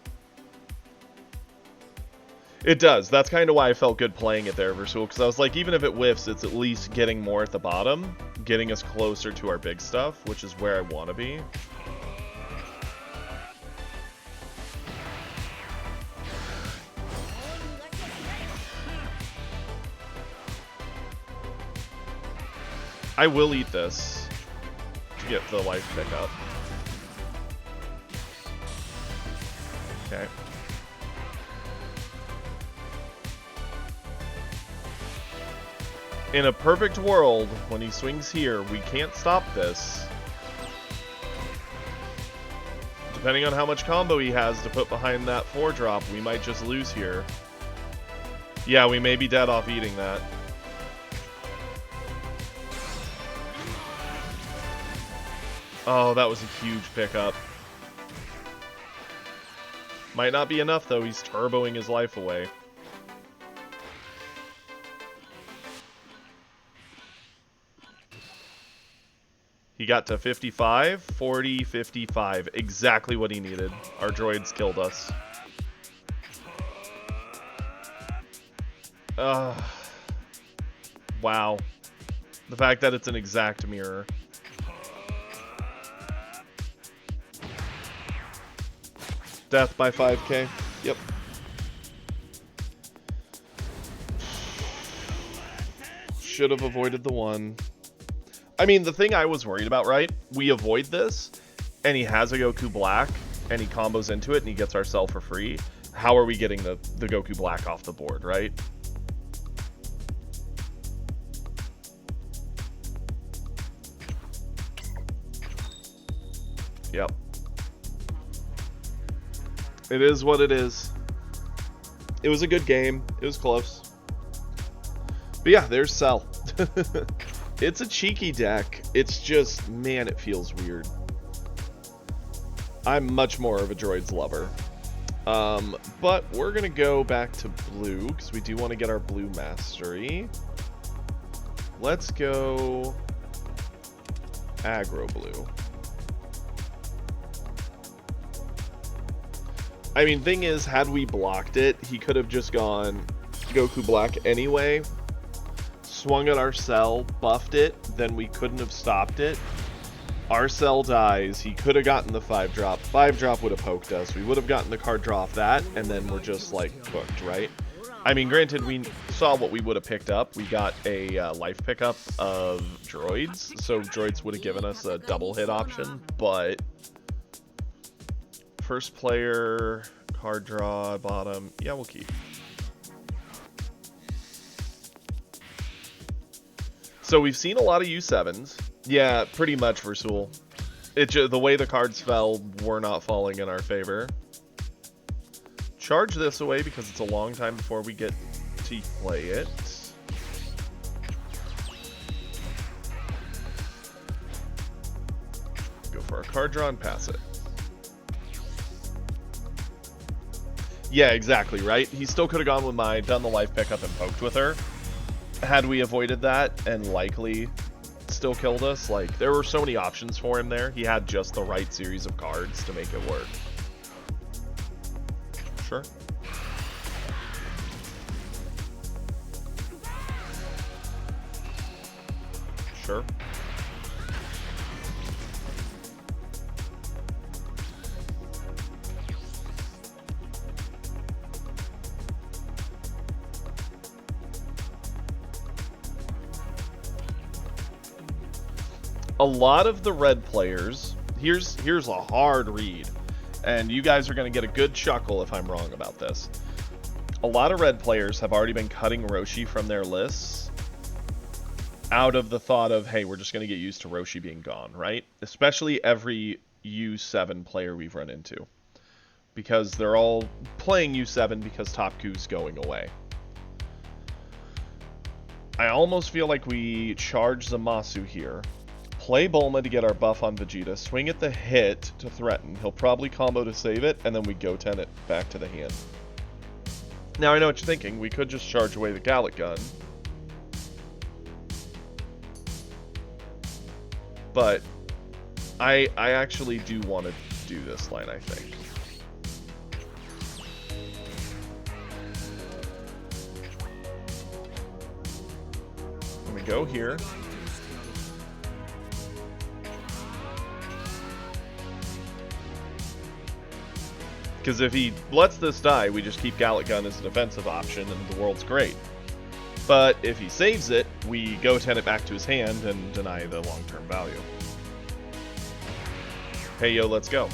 It does. That's kind of why I felt good playing it there, Versul, because I was like, even if it whiffs, it's at least getting more at the bottom, getting us closer to our big stuff, which is where I want to be. I will eat this to get the life pickup. Okay. In a perfect world, when he swings here, we can't stop this. Depending on how much combo he has to put behind that 4-drop, we might just lose here. Yeah, we may be dead off eating that. Oh, that was a huge pickup. Might not be enough, though. He's turboing his life away. He got to 55, 40, 55. Exactly what he needed. Our droids killed us. Wow. The fact that it's an exact mirror. Death by 5k. Yep. Should have avoided the one. I mean, the thing I was worried about, right? We avoid this, and he has a Goku Black, and he combos into it, and he gets our cell for free. How are we getting the Goku Black off the board, right? Yep. It is what it is. It was a good game. It was close. But yeah, there's Cell. It's a cheeky deck. It's just, man, it feels weird. I'm much more of a droids lover. But we're going to go back to blue, because we do want to get our blue mastery. Let's go aggro blue. I mean, thing is, had we blocked it, he could have just gone Goku Black anyway, swung at our cell, buffed it, then we couldn't have stopped it. Our cell dies, he could have gotten the 5-drop. 5-drop would have poked us, we would have gotten the card draw off that, and then we're just, like, cooked, right? I mean, granted, we saw what we would have picked up. We got a life pickup of droids, so droids would have given us a double hit option, but... First player, card draw, bottom. Yeah, we'll keep. So we've seen a lot of U7s. Yeah, pretty much, Versul. The way the cards fell were not falling in our favor. Charge this away because it's a long time before we get to play it. Go for a card draw and pass it. Yeah, exactly, right? He still could have gone with my, done the life pickup and poked with her. Had we avoided that and likely still killed us, like, there were so many options for him there. He had just the right series of cards to make it work. Sure. Sure. A lot of the red players, here's a hard read, and you guys are going to get a good chuckle if I'm wrong about this. A lot of red players have already been cutting Roshi from their lists out of the thought of, hey, we're just going to get used to Roshi being gone, right? Especially every U7 player we've run into. Because they're all playing U7 because Top Q's going away. I almost feel like we charge Zamasu here. Play Bulma to get our buff on Vegeta, swing at the hit to threaten. He'll probably combo to save it, and then we Goten it back to the hand. Now, I know what you're thinking. We could just charge away the Gallic Gun. But I actually do want to do this line, I think. Let me go here. Because if he lets this die, we just keep Gallic Gun as a defensive option, and the world's great. But if he saves it, we Goten it back to his hand and deny the long-term value. Hey, yo, let's go.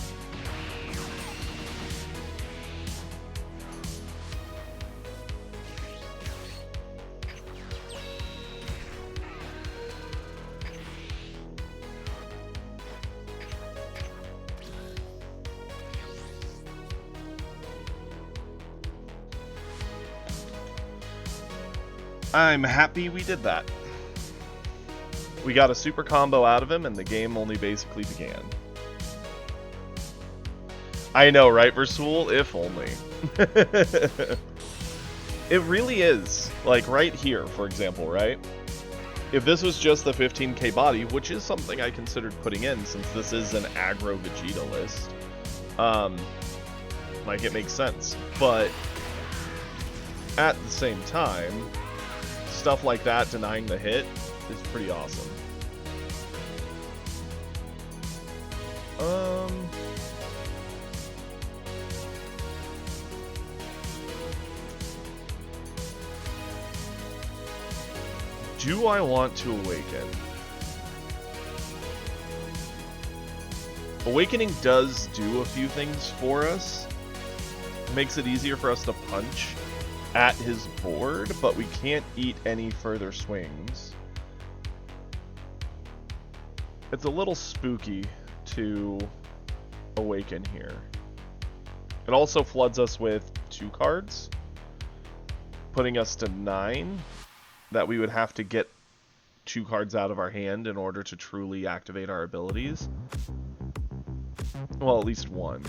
I'm happy we did that. We got a super combo out of him, and the game only basically began. I know, right, Versul? If only. It really is. Like, right here, for example, right? If this was just the 15k body, which is something I considered putting in, since this is an aggro Vegeta list, like, it makes sense. But at the same time, stuff like that denying the hit is pretty awesome. Do I want to awaken? Awakening does do a few things for us. It makes it easier for us to punch at his board, but we can't eat any further swings. It's a little spooky to awaken here. It also floods us with 2 cards, putting us to 9, that we would have to get 2 cards out of our hand in order to truly activate our abilities. Well, at least 1.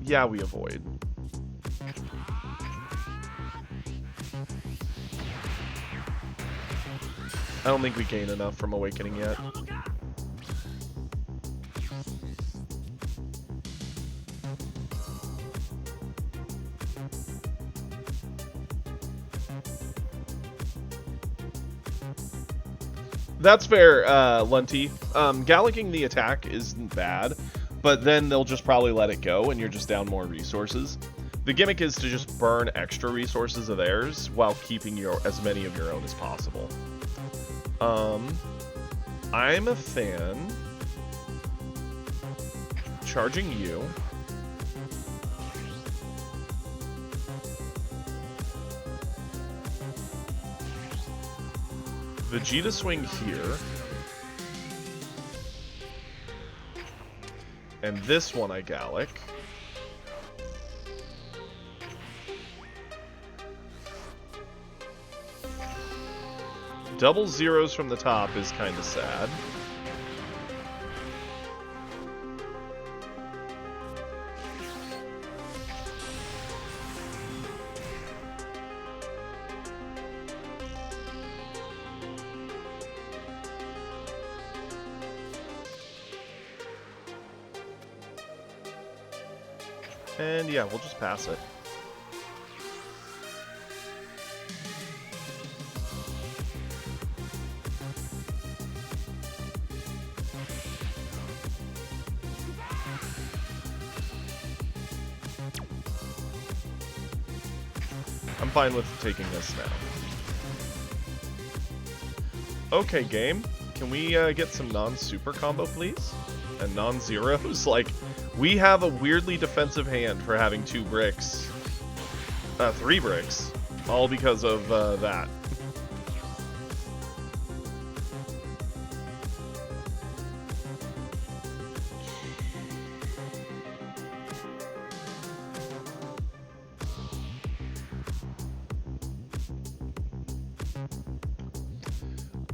Yeah, we avoid. I don't think we gain enough from awakening yet. That's fair, Lunty. Gallicking the attack isn't bad, but then they'll just probably let it go and you're just down more resources. The gimmick is to just burn extra resources of theirs while keeping as many of your own as possible. I'm a fan. Charging you. Vegeta swing here. And this one I Gallic. Double zeros from the top is kind of sad. And yeah, we'll just pass it. I'm fine with taking this now. Okay, game. Can we get some non-super combo, please? And non-zeros? Like, we have a weirdly defensive hand for having 2 bricks. 3 bricks. All because of that.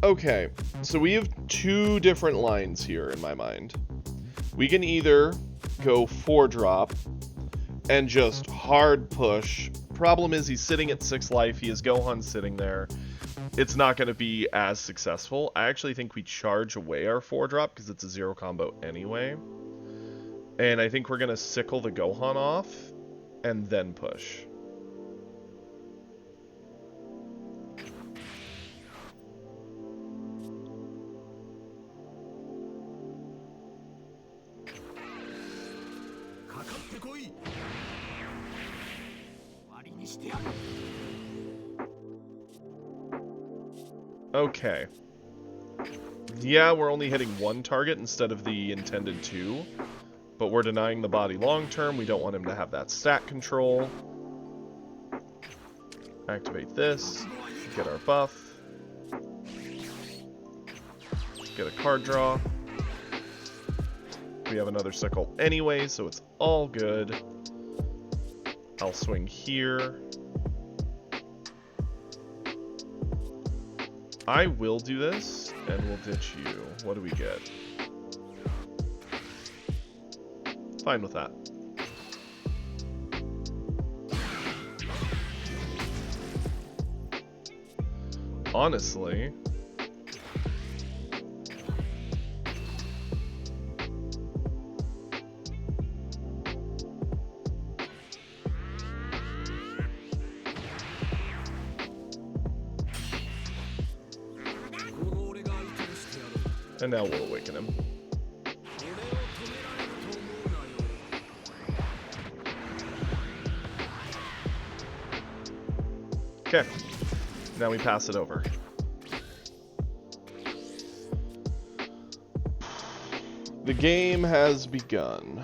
Okay, so we have 2 different lines here in my mind. We can either go 4-drop and just hard push. Problem is he's sitting at 6 life. He has Gohan sitting there. It's not going to be as successful. I actually think we charge away our 4-drop because it's a 0 combo anyway. And I think we're going to sickle the Gohan off and then push. Okay. Yeah, we're only hitting 1 target instead of the intended 2. But we're denying the body long term. We don't want him to have that stat control. Activate this. Get our buff. Get a card draw. We have another sickle anyway, so it's all good. I'll swing here. I will do this, and we'll ditch you. What do we get? Fine with that. Honestly... And now we'll awaken him. Okay. Now we pass it over. The game has begun.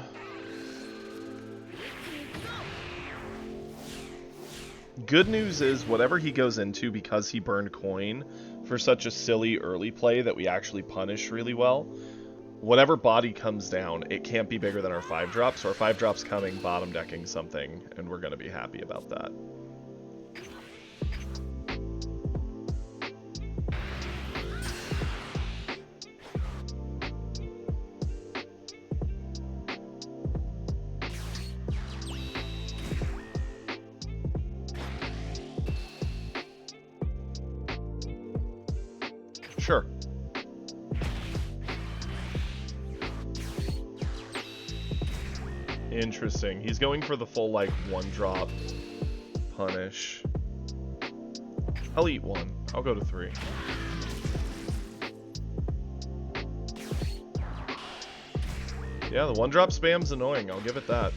Good news is, whatever he goes into, because he burned coin for such a silly early play that we actually punish really well, whatever body comes down, it can't be bigger than our 5-drop, so our 5-drop's coming, bottom decking something, and we're going to be happy about that. Sure. Interesting. He's going for the full, like, 1-drop punish. I'll eat 1. I'll go to 3. Yeah, the 1-drop spam's annoying. I'll give it that.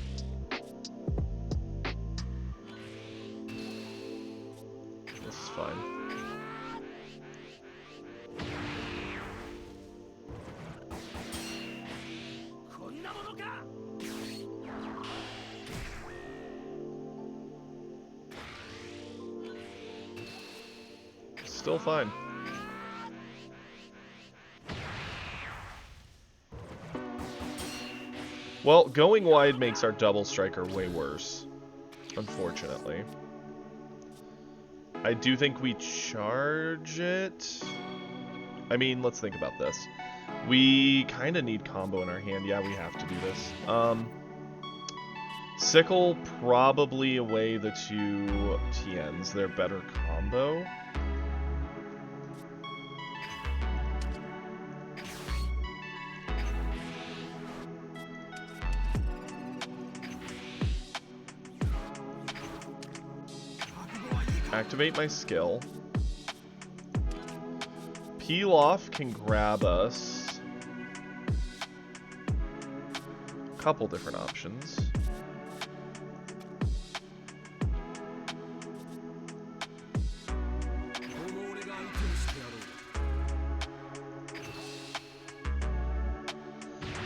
This is fine. Still fine. Well, going wide makes our double striker way worse, unfortunately. I do think we charge it. I mean, let's think about this. We kind of need combo in our hand. Yeah, we have to do this. Sickle, probably away the 2 TNs. They're better combo. Activate my skill. Peel off can grab us. A couple different options.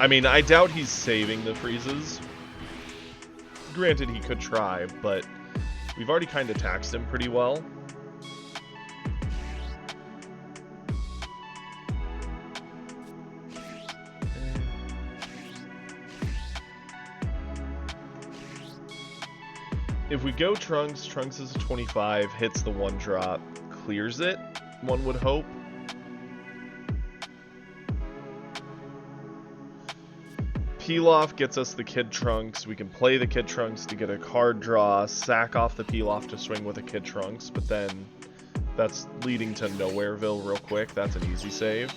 I mean, I doubt he's saving the freezes. Granted, he could try, but we've already kind of taxed him pretty well. If we go Trunks, Trunks is a 25, hits the 1-drop, clears it, one would hope. Peel off gets us the Kid Trunks. We can play the Kid Trunks to get a card draw, sack off the Peel off to swing with a Kid Trunks, but then that's leading to Nowhereville real quick. That's an easy save.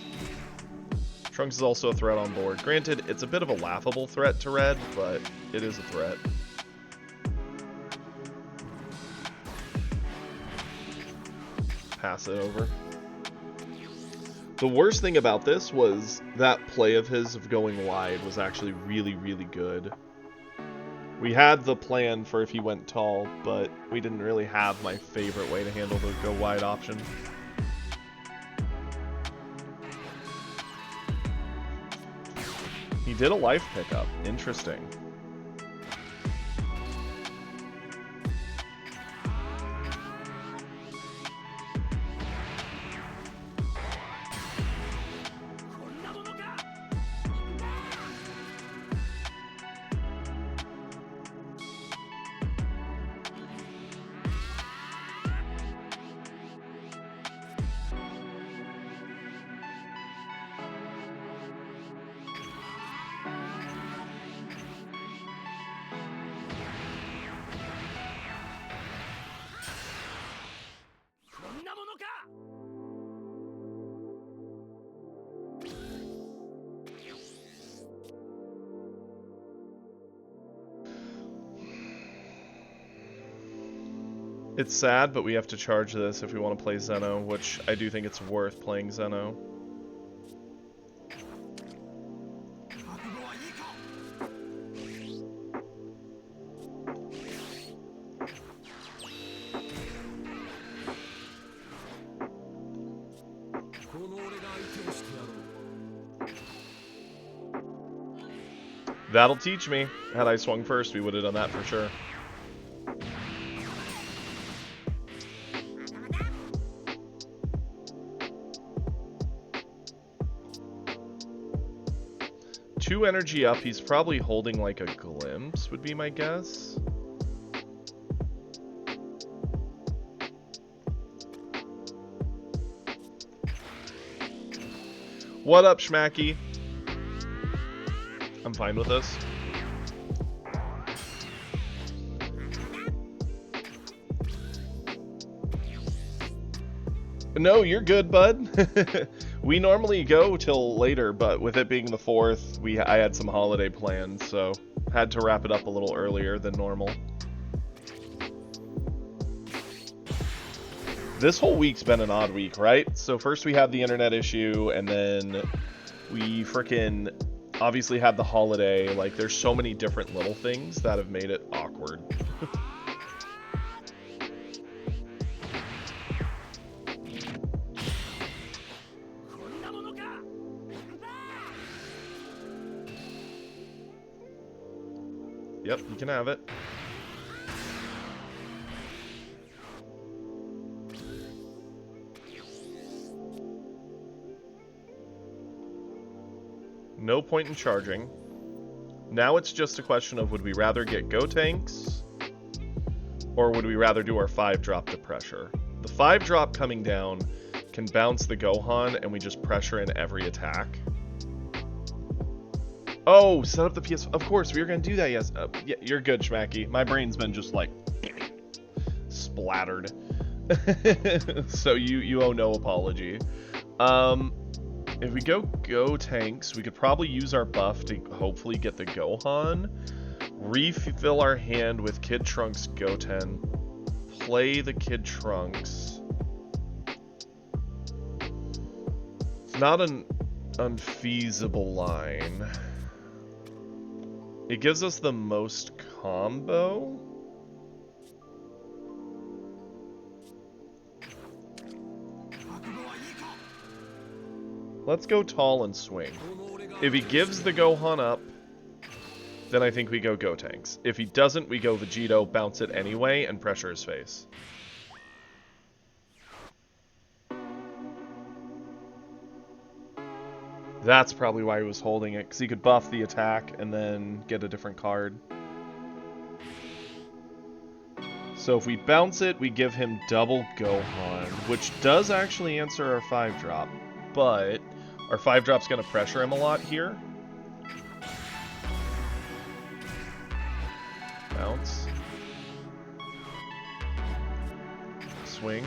Trunks is also a threat on board. Granted, it's a bit of a laughable threat to red, but it is a threat. Pass it over. The worst thing about this was that play of his of going wide was actually really, really good. We had the plan for if he went tall, but we didn't really have my favorite way to handle the go wide option. He did a life pickup. Interesting. It's sad, but we have to charge this if we want to play Zeno, which I do think it's worth playing Zeno. That'll teach me. Had I swung first, we would have done that for sure. Two energy up, he's probably holding like a glimpse, would be my guess. What up, Schmacky? I'm fine with this. No, you're good, bud. We normally go till later, but with it being the 4th, I had some holiday plans, so had to wrap it up a little earlier than normal. This whole week's been an odd week, right? So first we had the internet issue, and then we frickin' obviously had the holiday. Like, there's so many different little things that have made it awkward. Yep, you can have it. No point in charging. Now it's just a question of, would we rather get Gotenks, or would we rather do our 5-drop to pressure? The 5-drop coming down can bounce the Gohan, and we just pressure in every attack. Oh, set up the PS... Of course, we were going to do that, yes. Yeah, you're good, Schmacky. My brain's been just, like, splattered. So you owe no apology. If we go tanks, we could probably use our buff to hopefully get the Gohan. Refill our hand with Kid Trunks Goten. Play the Kid Trunks. It's not an unfeasible line. It gives us the most combo. Let's go tall and swing. If he gives the Gohan up, then I think we go Gotenks. If he doesn't, we go Vegito, bounce it anyway, and pressure his face. That's probably why he was holding it, because he could buff the attack and then get a different card. So if we bounce it, we give him double Gohan, which does actually answer our 5-drop, but our 5-drop's going to pressure him a lot here. Bounce. Swing.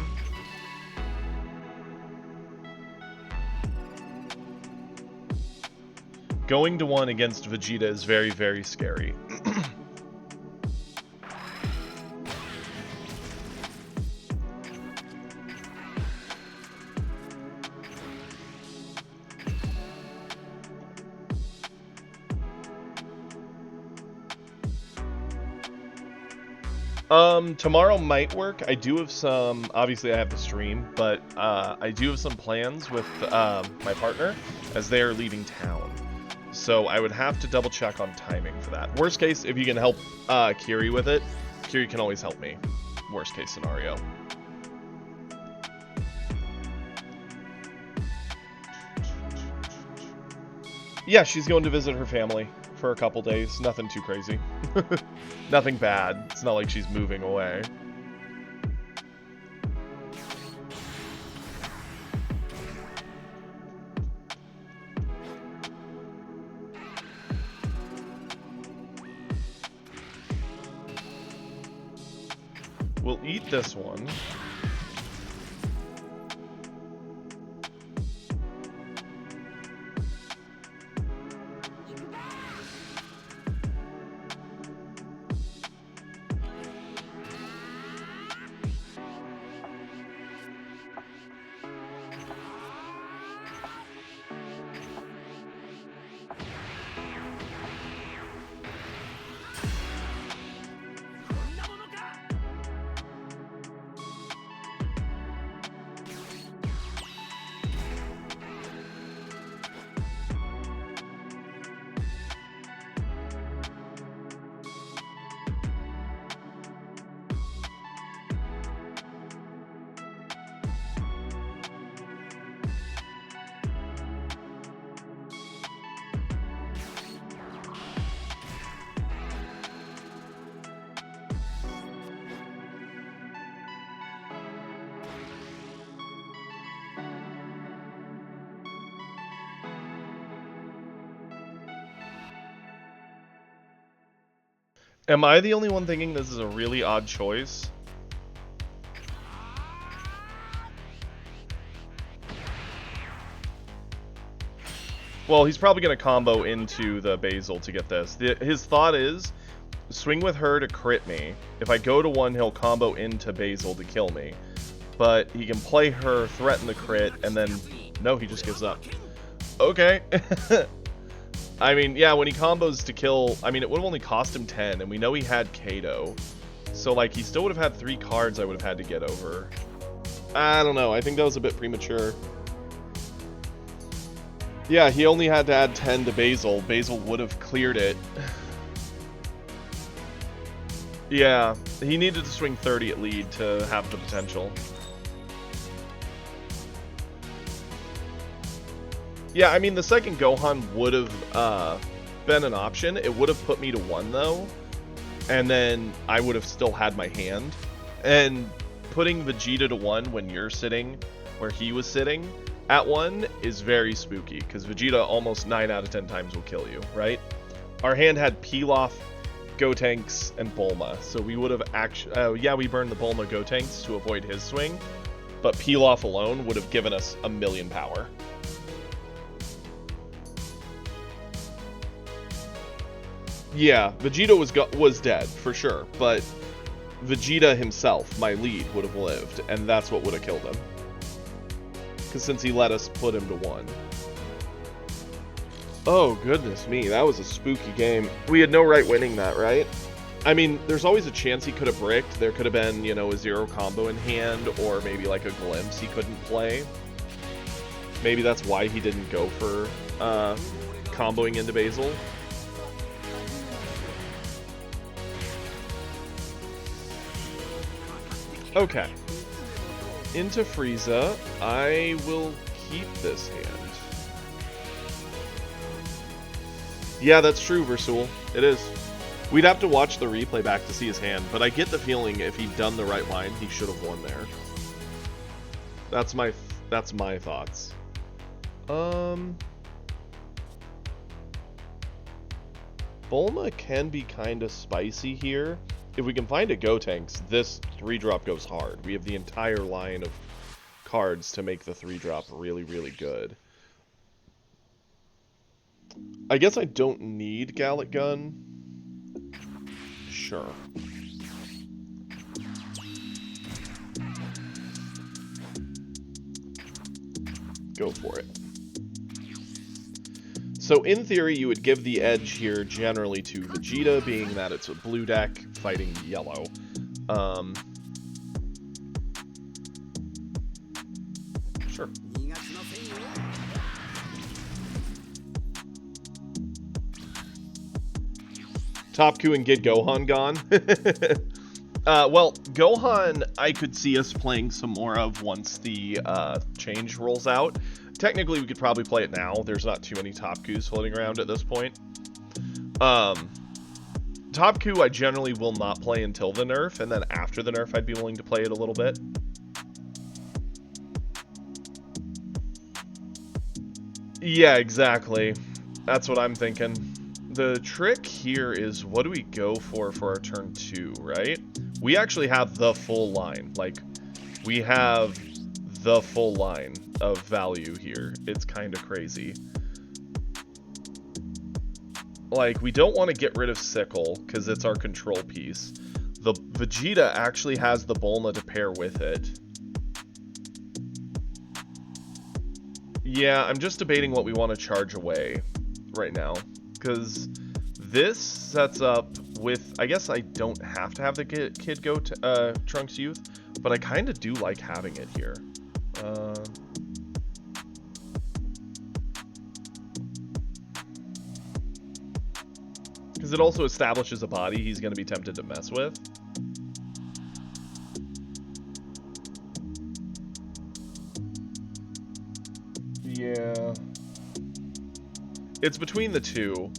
Going to 1 against Vegeta is very, very scary. Tomorrow might work. I do have some, obviously I have the stream, but I do have some plans with my partner as they are leaving town. So I would have to double check on timing for that. Worst case, if you can help Kiri with it, Kiri can always help me. Worst case scenario. Yeah, she's going to visit her family for a couple days. Nothing too crazy. Nothing bad. It's not like she's moving away. We'll eat this one. Am I the only one thinking this is a really odd choice? Well, he's probably going to combo into the Basil to get this. His thought is, swing with her to crit me. If I go to one, he'll combo into Basil to kill me. But he can play her, threaten the crit, and then... No, he just gives up. Okay. I mean, yeah, when he combos to kill... I mean, it would have only cost him 10, and we know he had Kato. So, like, he still would have had 3 cards I would have had to get over. I don't know. I think that was a bit premature. Yeah, he only had to add 10 to Basil. Basil would have cleared it. Yeah, he needed to swing 30 at lead to have the potential. Yeah, I mean, the second Gohan would have been an option. It would have put me to 1, though. And then I would have still had my hand. And putting Vegeta to 1 when you're sitting where he was sitting at 1 is very spooky, because Vegeta almost 9 out of 10 times will kill you, right? Our hand had Pilaf, Gotenks, and Bulma, so we would have actually... yeah, we burned the Bulma Gotenks to avoid his swing, but Pilaf alone would have given us 1,000,000 power. Yeah, Vegeta was dead, for sure, but Vegeta himself, my lead, would have lived, and that's what would have killed him. Because since he let us put him to 1. Oh, goodness me. That was a spooky game. We had no right winning that, right? I mean, there's always a chance he could have bricked. There could have been, you know, a 0 combo in hand, or maybe like a glimpse he couldn't play. Maybe that's why he didn't go for comboing into Basil. Okay. Into Frieza, I will keep this hand. Yeah, that's true, Versul. It is. We'd have to watch the replay back to see his hand, but I get the feeling if he'd done the right line, he should have won there. That's my thoughts. Bulma can be kind of spicy here. If we can find a Gotenks, this 3-drop goes hard. We have the entire line of cards to make the 3-drop really, really good. I guess I don't need Gallic Gun. Sure. Go for it. So in theory, you would give the edge here generally to Vegeta, being that it's a blue deck fighting yellow. Sure. Topku and get Gohan gone. Well, Gohan, I could see us playing some more of once the change rolls out. Technically, we could probably play it now. There's not too many Topkus floating around at this point. Topku, I generally will not play until the nerf, and then after the nerf, I'd be willing to play it a little bit. Yeah, exactly. That's what I'm thinking. The trick here is, what do we go for our turn 2, right? We actually have the full line. Like, we have the full line of value here. It's kind of crazy. Like, we don't want to get rid of Sickle, because it's our control piece. The Vegeta actually has the Bulma to pair with it. Yeah, I'm just debating what we want to charge away right now. Because this sets up with... I guess I don't have to have the kid go to Trunks Youth, but I kind of do like having it here. Because it also establishes a body he's going to be tempted to mess with. Yeah. It's between the two.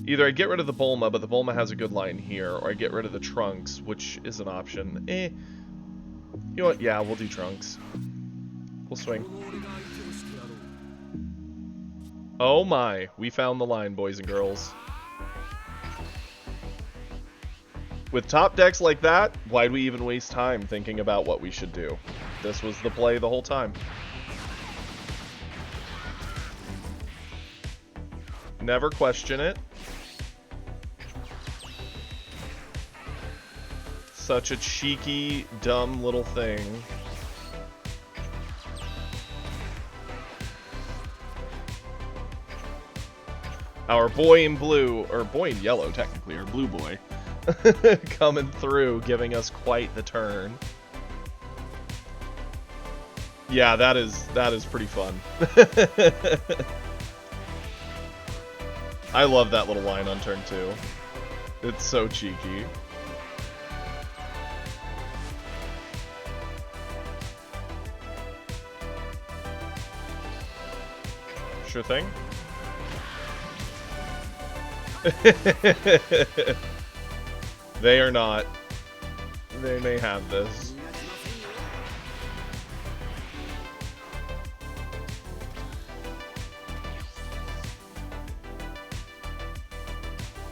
Either I get rid of the Bulma, but the Bulma has a good line here, or I get rid of the Trunks, which is an option. You know what? Yeah, we'll do Trunks. We'll swing. Oh my, we found the line, boys and girls. With top decks like that, why'd we even waste time thinking about what we should do? This was the play the whole time. Never question it. Such a cheeky, dumb little thing. Our boy in blue, or boy in yellow technically, or blue boy, coming through, giving us quite the turn. Yeah, that is pretty fun. I love that little line on turn 2. It's so cheeky. Sure thing. They are not. They may have this.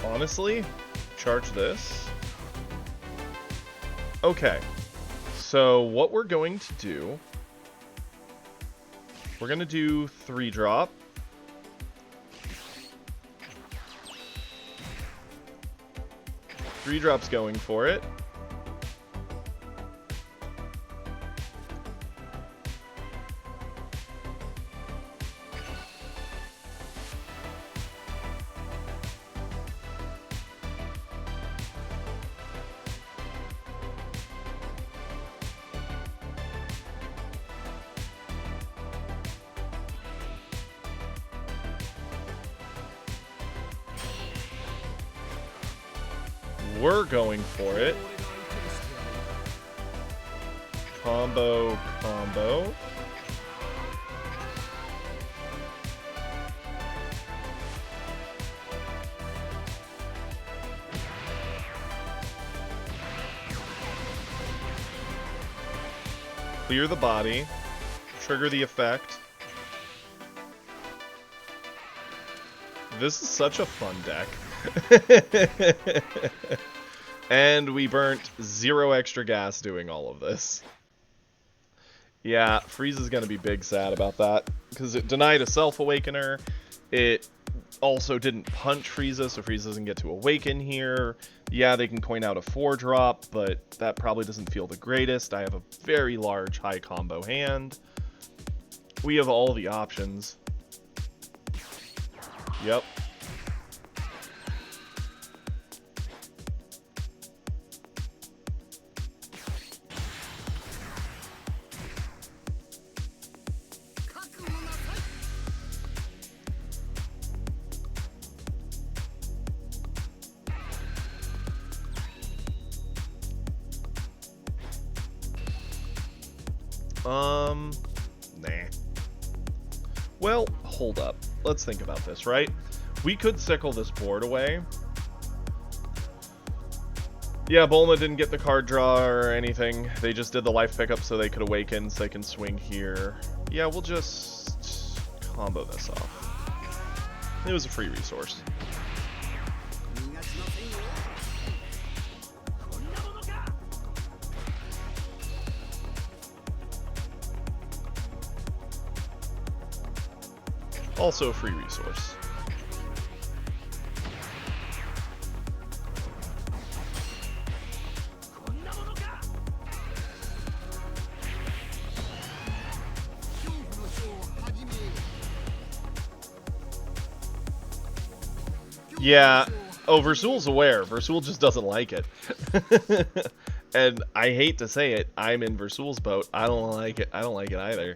Honestly, charge this. Okay. So what we're going to do, we're going to do 3-drop. Three drops going for it. We're going for it. Combo, combo. Clear the body. Trigger the effect. This is such a fun deck. And we burnt 0 extra gas doing all of this. Yeah, Frieza is going to be big sad about that, because it denied a Self-Awakener. It also didn't punch Frieza, so Frieza doesn't get to awaken here. Yeah, they can coin out a 4-drop, but that probably doesn't feel the greatest. I have a very large high combo hand. We have all the options. Yep. Nah. Well, hold up. Let's think about this, right? We could sickle this board away. Yeah, Bulma didn't get the card draw or anything. They just did the life pickup so they could awaken, so they can swing here. Yeah, we'll just combo this off. It was a free resource. Also a free resource. Yeah. Oh, Versul's aware. Versul just doesn't like it. And I hate to say it, I'm in Versul's boat. I don't like it. I don't like it either.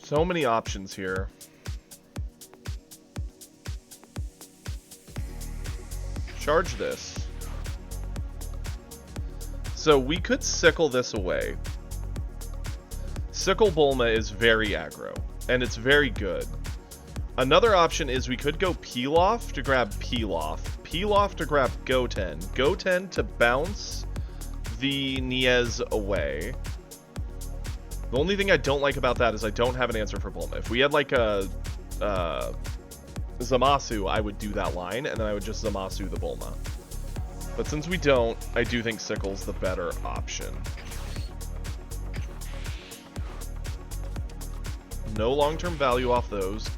So many options here. Charge this. So we could sickle this away. Sickle Bulma is very aggro, and it's very good. Another option is we could go Pilaf to grab Pilaf. peel off to grab Goten. Goten to bounce the Niez away. The only thing I don't like about that is I don't have an answer for Bulma. If we had like a Zamasu, I would do that line, and then I would just Zamasu the Bulma. But since we don't, I do think Sickle's the better option. No long-term value off those.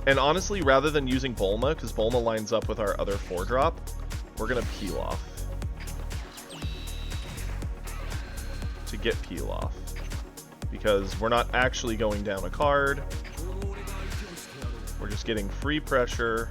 And honestly, rather than using Bulma, because Bulma lines up with our other 4-drop, we're going to peel off. To get peel off. Because we're not actually going down a card. We're just getting free pressure.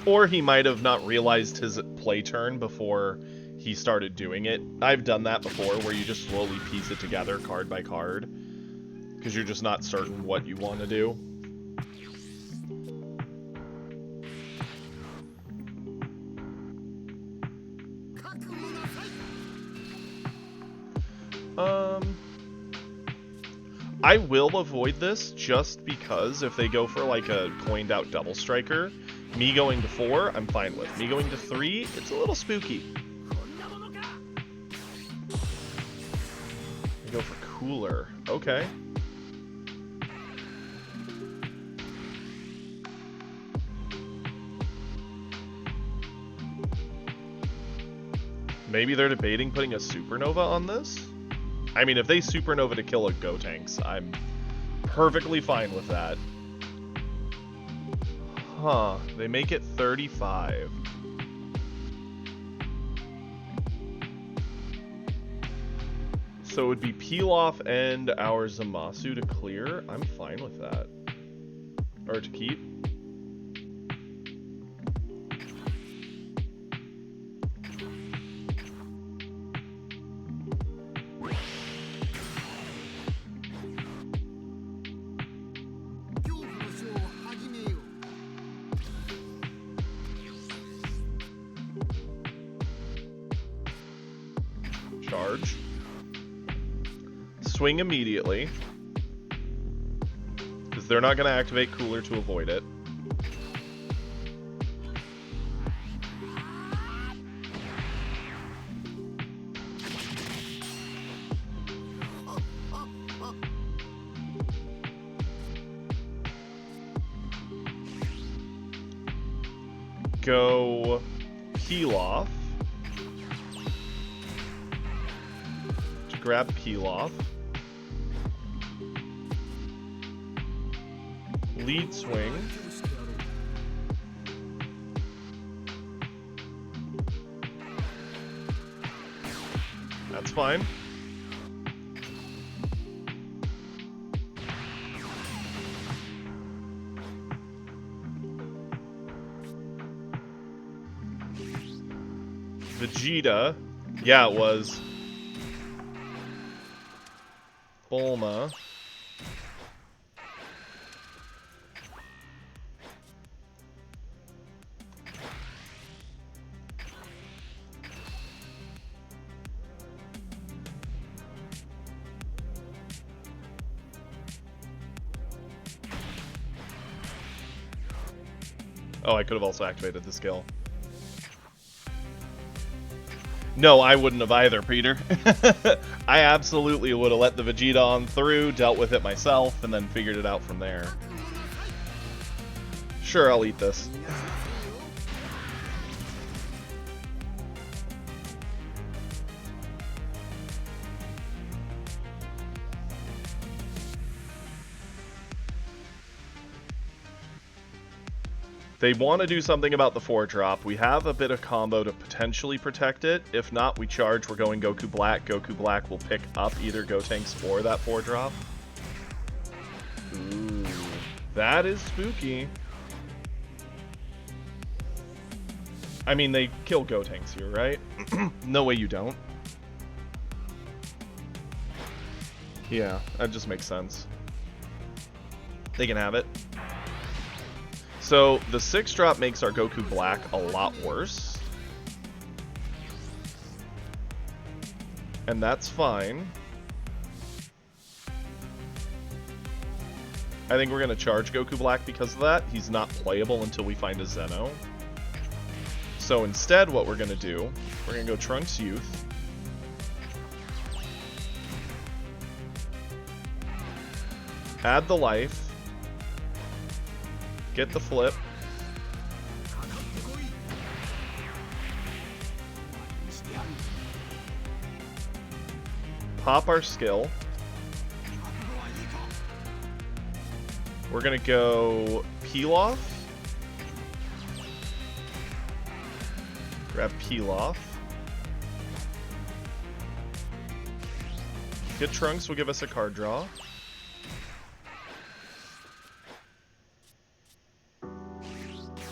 Or he might have not realized his play turn before he started doing it. I've done that before, where you just slowly piece it together card by card, because you're just not certain what you want to do. I will avoid this just because if they go for like a coined out double striker, me going to 4, I'm fine with. Me going to 3, it's a little spooky. They go for cooler. Okay. Maybe they're debating putting a supernova on this? I mean, if they supernova to kill a Gotenks, I'm perfectly fine with that. Huh, they make it 35. So it would be peel off and our Zamasu to clear. I'm fine with that. Or to keep. Charge. Swing immediately. Because they're not going to activate Cooler to avoid it. Go peel off. Grab peel off. Lead swing. That's fine. Vegeta. Yeah, it was. Bulma. Oh, I could have also activated the skill. No, I wouldn't have either, Peter. I absolutely would have let the Vegeta on through, dealt with it myself, and then figured it out from there. Sure, I'll eat this. They want to do something about the 4-drop. We have a bit of combo to potentially protect it. If not, we charge. We're going Goku Black. Goku Black will pick up either Gotenks or that 4-drop. Ooh, that is spooky. I mean, they kill Gotenks here, right? No way you don't. Yeah, that just makes sense. They can have it. So, the 6-drop makes our Goku Black a lot worse. And that's fine. I think we're going to charge Goku Black because of that. He's not playable until we find a Zeno. So instead, what we're going to do, we're going to go Trunks Youth. Add the life. Get the flip. Pop our skill. We're gonna go Pilaf. Grab Pilaf. Get Trunks will give us a card draw.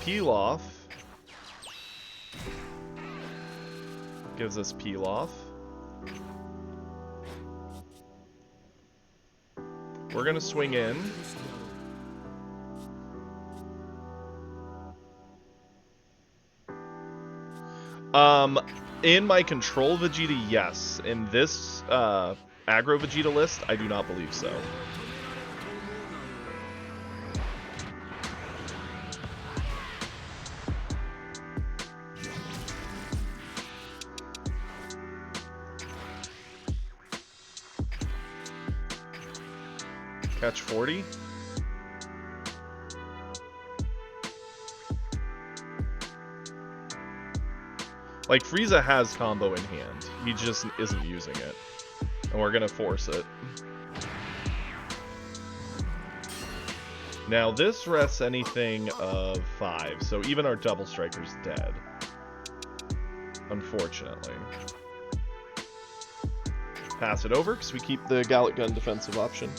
Pilaf gives us Pilaf. We're gonna swing in. In my Control Vegeta, yes. In this aggro Vegeta list, I do not believe so. Catch 40. Like, Frieza has combo in hand. He just isn't using it. And we're gonna force it. Now, this rests anything of 5, so even our Double Striker's dead. Unfortunately. Pass it over, because we keep the Gallic Gun defensive option.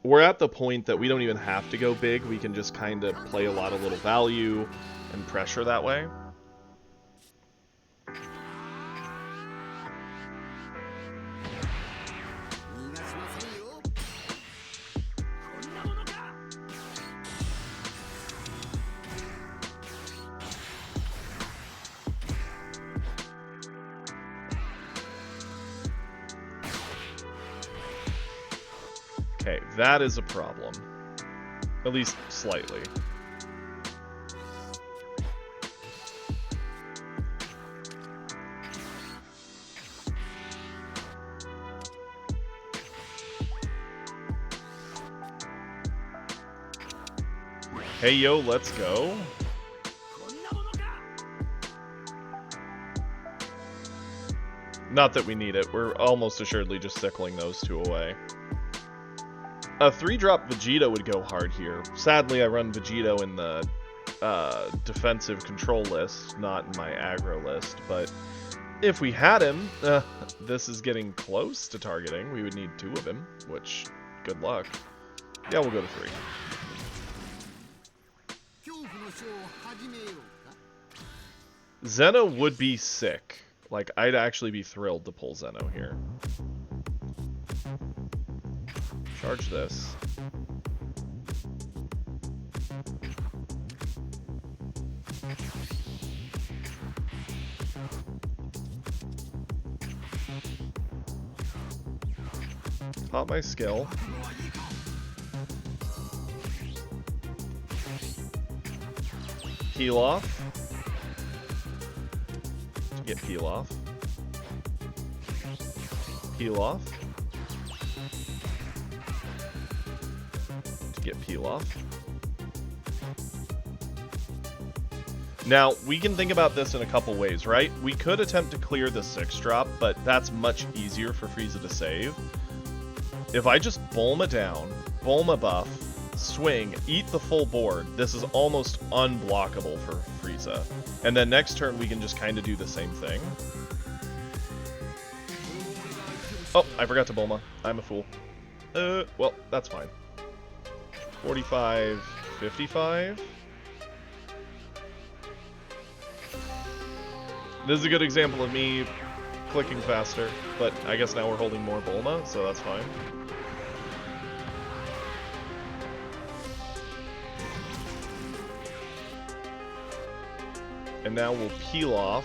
We're at the point that we don't even have to go big. We can just kind of play a lot of little value and pressure that way. Okay, that is a problem. At least slightly. Hey yo, let's go. Not that we need it. We're almost assuredly just sickling those two away. A 3-drop Vegeta would go hard here. Sadly, I run Vegito in the defensive control list, not in my aggro list. But if we had him, this is getting close to targeting. We would need 2 of him, which, good luck. Yeah, we'll go to 3. Zeno would be sick. Like, I'd actually be thrilled to pull Zeno here. Charge this. Pop my skill. Peel off. Get peel off. Peel off. To get peel off. Now, we can think about this in a couple ways, right? We could attempt to clear the 6-drop, but that's much easier for Frieza to save. If I just Bulma down, Bulma buff, swing, eat the full board, this is almost unblockable for Frieza. And then next turn we can just kind of do the same thing. Oh, I forgot to Bulma. I'm a fool. Well, that's fine. 45, 55. This is a good example of me clicking faster, but I guess now we're holding more Bulma, so that's fine. And now we'll peel off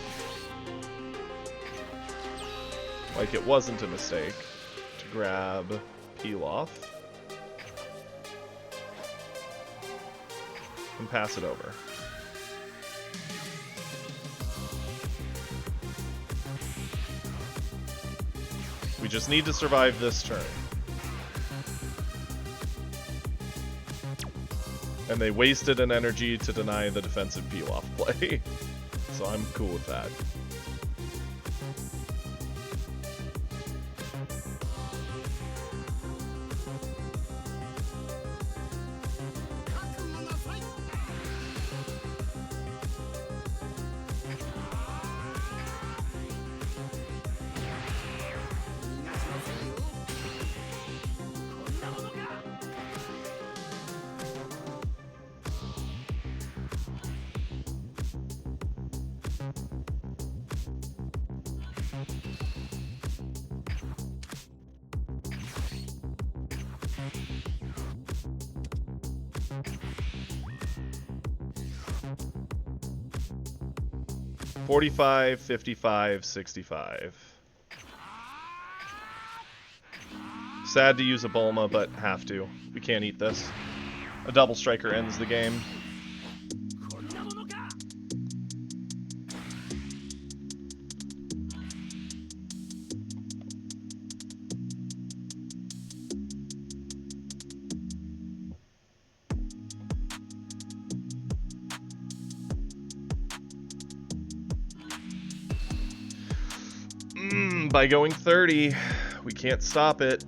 like it wasn't a mistake to grab Pilaf and pass it over. We just need to survive this turn. And they wasted an energy to deny the defensive Pilaf play. So I'm cool with that. $45, $55, $65. Sad to use a Bulma, but have to. We can't eat this. A double striker ends the game. By going 30, we can't stop it.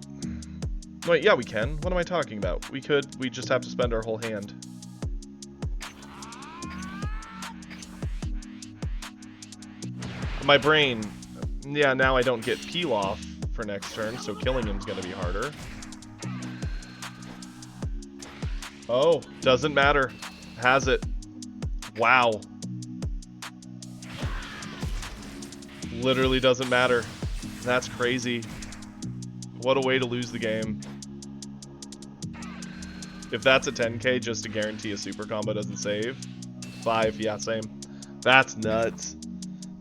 Wait, yeah, we can. What am I talking about? We just have to spend our whole hand. My brain, yeah, now I don't get Pilaf for next turn, so killing him's gonna be harder. Oh, doesn't matter. Has it. Wow. Literally doesn't matter. That's crazy. What a way to lose the game. If that's a 10k just to guarantee a super combo doesn't save. 5, yeah, same. That's nuts.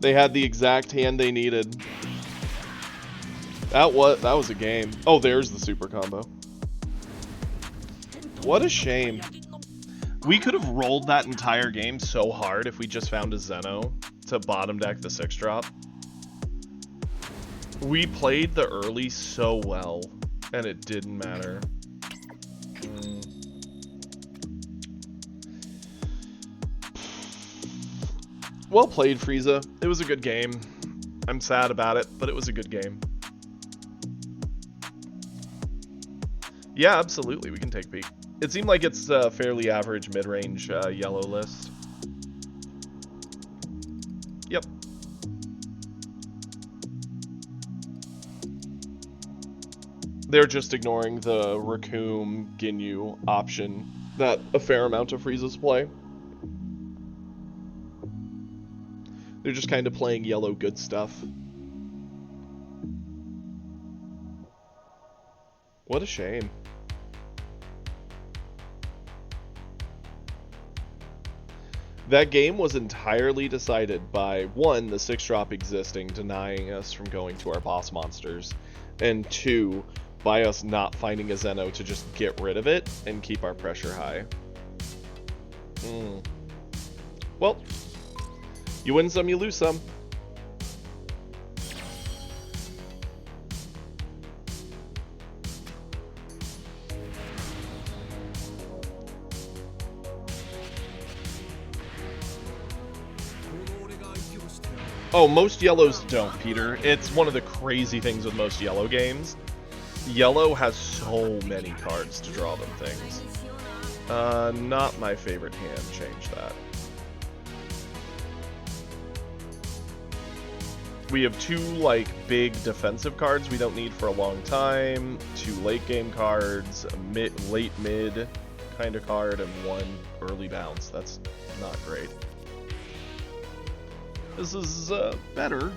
They had the exact hand they needed. That was a game. Oh, there's the super combo. What a shame. We could have rolled that entire game so hard if we just found a Zeno to bottom deck the 6-drop. We played the early so well, and it didn't matter. Well played, Frieza. It was a good game. I'm sad about it, but it was a good game. Yeah, absolutely. We can take a peek. It seemed like it's a fairly average mid-range yellow list. Yep. They're just ignoring the Raccoon Ginyu option that a fair amount of Friezas play. They're just kind of playing yellow good stuff. What a shame. That game was entirely decided by, 1, the 6-drop existing, denying us from going to our boss monsters, and 2, by us not finding a Zeno to just get rid of it and keep our pressure high. Well, you win some, you lose some. Oh, most yellows don't, Peter. It's one of the crazy things with most yellow games. Yellow has so many cards to draw them things. Not my favorite hand. Change that. We have 2, like, big defensive cards we don't need for a long time, 2 late game cards, a late mid kind of card, and 1 early bounce. That's not great. This is better.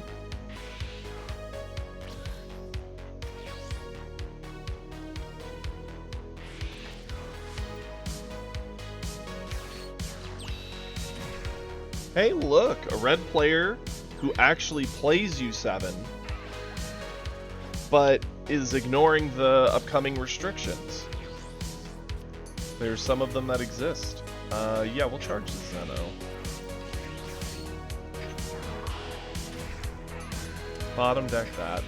Hey, look, a red player who actually plays U7 but is ignoring the upcoming restrictions. There's some of them that exist. Yeah, we'll charge the Zeno. Bottom deck that.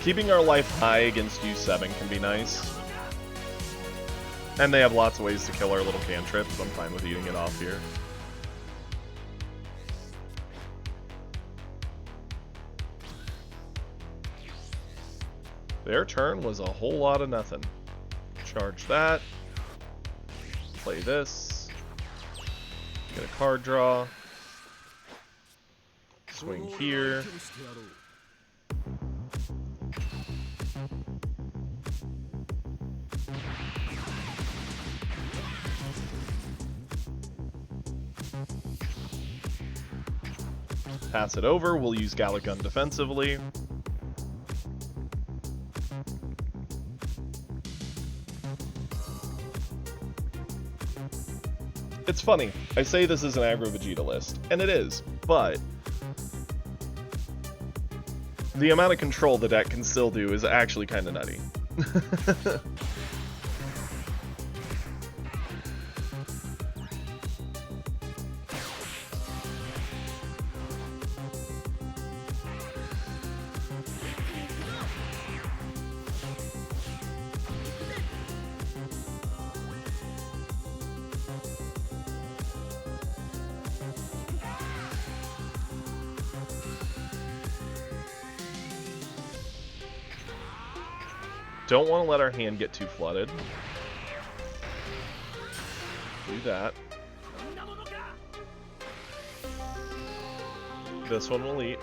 Keeping our life high against U7 can be nice. And they have lots of ways to kill our little cantrips. I'm fine with eating it off here. Their turn was a whole lot of nothing. Charge that. Play this. Get a card draw. Swing here. Pass it over. We'll use Gallic Gun defensively. It's funny. I say this is an aggro Vegeta list, and it is, but the amount of control the deck can still do is actually kind of nutty. Don't want to let our hand get too flooded. Do that. This one will eat.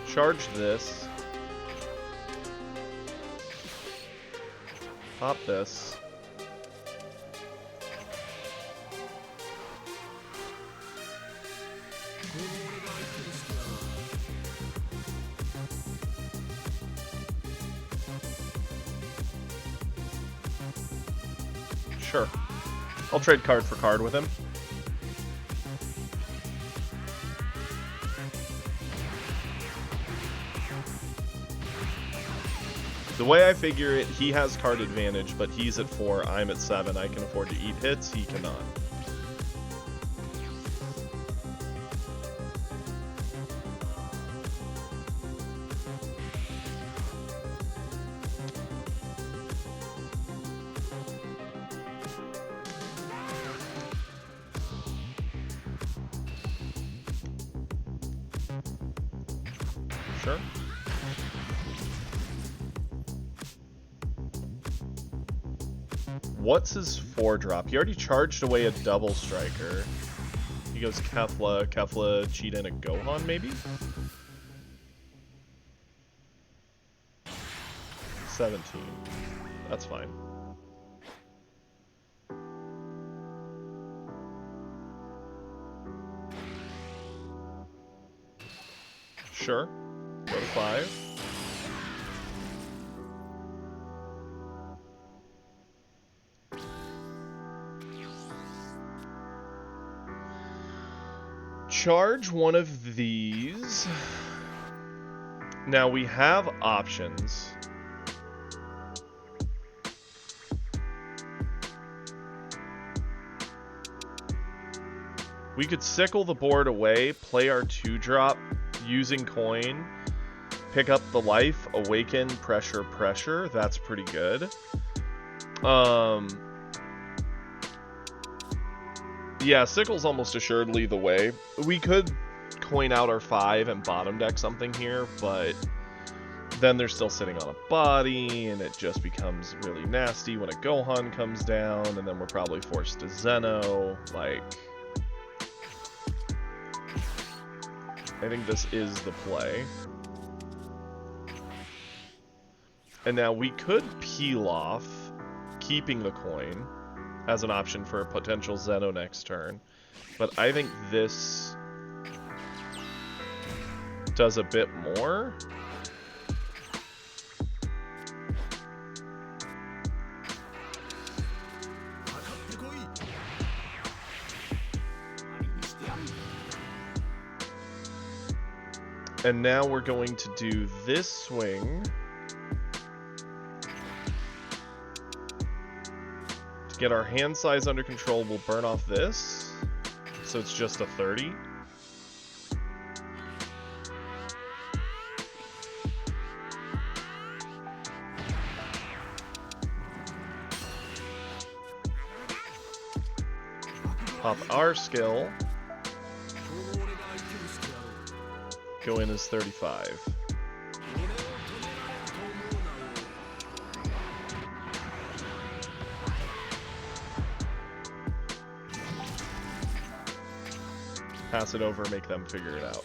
Charge this. Pop this. Sure. I'll trade card for card with him. The way I figure it, he has card advantage, but he's at 4, I'm at 7. I can afford to eat hits, he cannot. Sure. What's his 4-drop? He already charged away a double striker. He goes Kefla, Cheetah, and a Gohan, maybe? 17. That's fine. Sure. Go to 5. Charge one of these. Now we have options. We could sickle the board away, play our 2-drop using coin, pick up the life, awaken, pressure, pressure. That's pretty good. Yeah, Sickle's almost assuredly the way. We could coin out our 5 and bottom deck something here, but then they're still sitting on a body, and it just becomes really nasty when a Gohan comes down, and then we're probably forced to Zeno. Like, I think this is the play. And now we could peel off keeping the coin as an option for a potential Zeno next turn, but I think this does a bit more. And now we're going to do this swing to get our hand size under control. We'll burn off this, so it's just a 30. Pop our skill. Go in as 35. Pass it over, make them figure it out.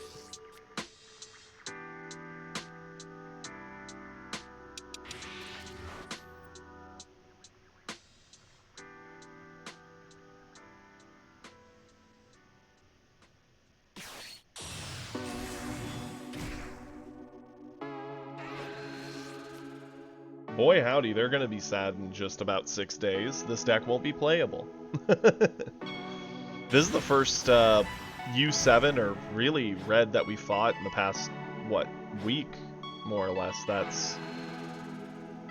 Boy howdy, they're gonna be sad in just about 6 days. This deck won't be playable. This is the first U7 or really red that we fought in the past, what, week, more or less, that's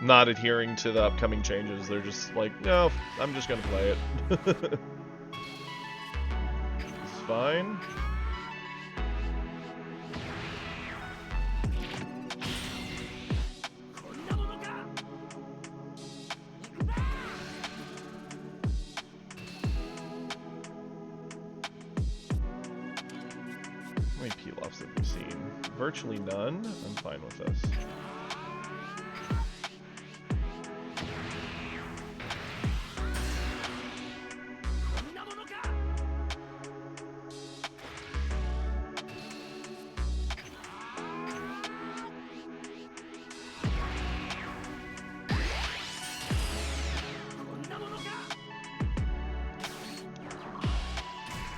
not adhering to the upcoming changes. They're just like, no, I'm just gonna play it. It's fine. How many peel-offs have we seen? Virtually none. I'm fine with this.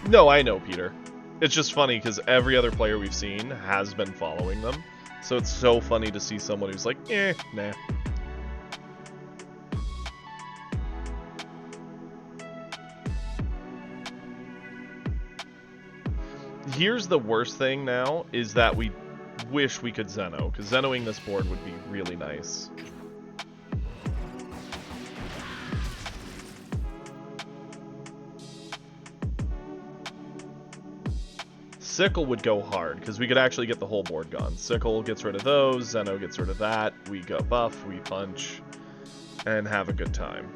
No, I know, Peter. It's just funny because every other player we've seen has been following them. So it's so funny to see someone who's like, nah. Here's the worst thing now, is that we wish we could Zeno, because Zenoing this board would be really nice. Sickle would go hard, because we could actually get the whole board gone. Sickle gets rid of those, Zeno gets rid of that, we go buff, we punch, and have a good time.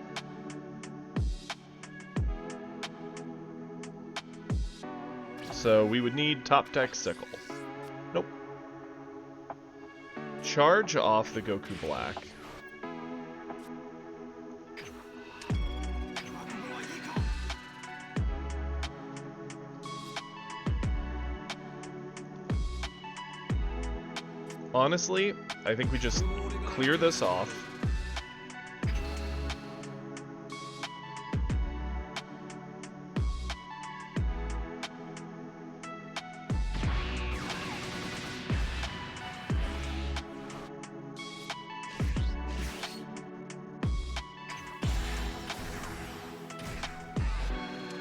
So we would need top deck Sickle. Nope. Charge off the Goku Black. Honestly, I think we just clear this off.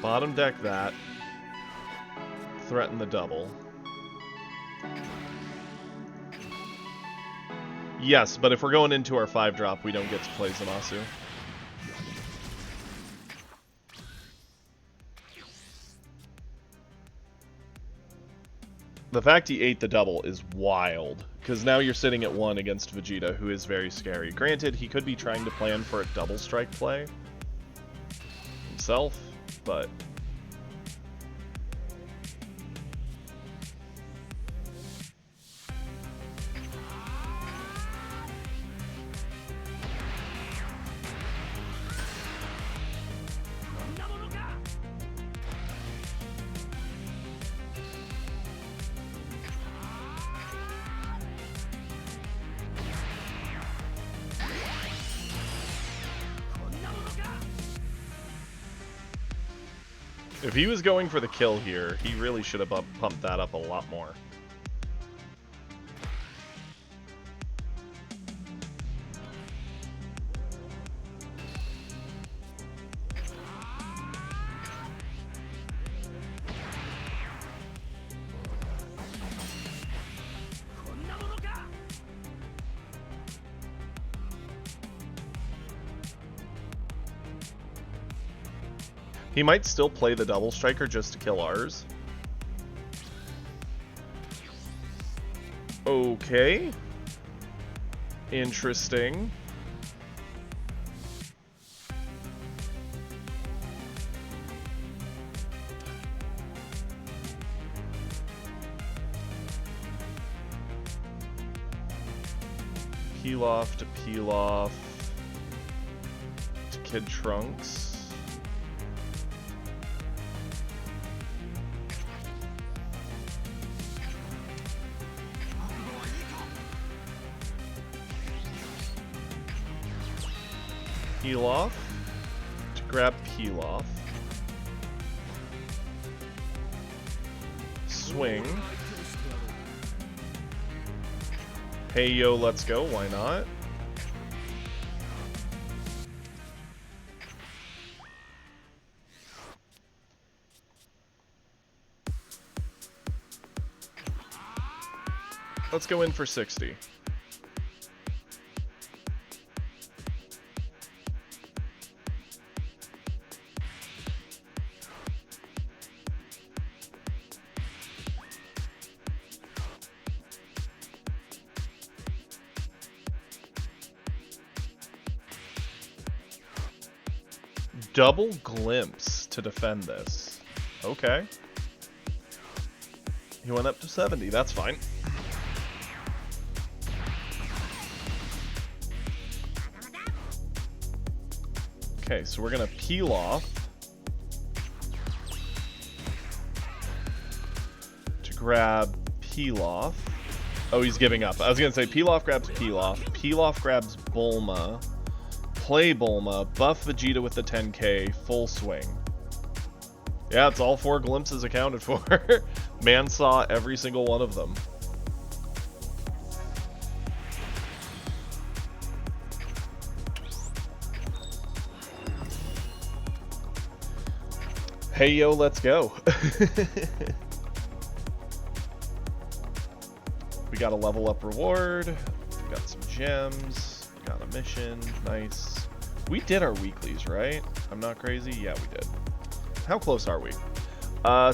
Bottom deck that. Threaten the double. Yes, but if we're going into our 5-drop, we don't get to play Zamasu. The fact he ate the double is wild, because now you're sitting at 1 against Vegeta, who is very scary. Granted, he could be trying to plan for a double strike play himself, but... If he was going for the kill here, he really should have pumped that up a lot more. He might still play the double striker just to kill ours. Okay. Interesting. Pilaf to Pilaf to Kid Trunks. Pilaf to grab Pilaf. Swing. Hey yo, let's go, why not? Let's go in for 60. Double glimpse to defend this. Okay. He went up to 70, that's fine. Okay, so we're gonna peel off to grab Pilaf. Oh, he's giving up. I was gonna say Pilaf grabs Pilaf. Pilaf grabs Bulma. Play Bulma, buff Vegeta with the 10k, full swing. Yeah, it's all 4 glimpses accounted for. Man saw every single one of them. Hey yo, let's go. We got a level up reward, we got some gems, we got a mission, nice. We did our weeklies, right? I'm not crazy? Yeah, we did. How close are we?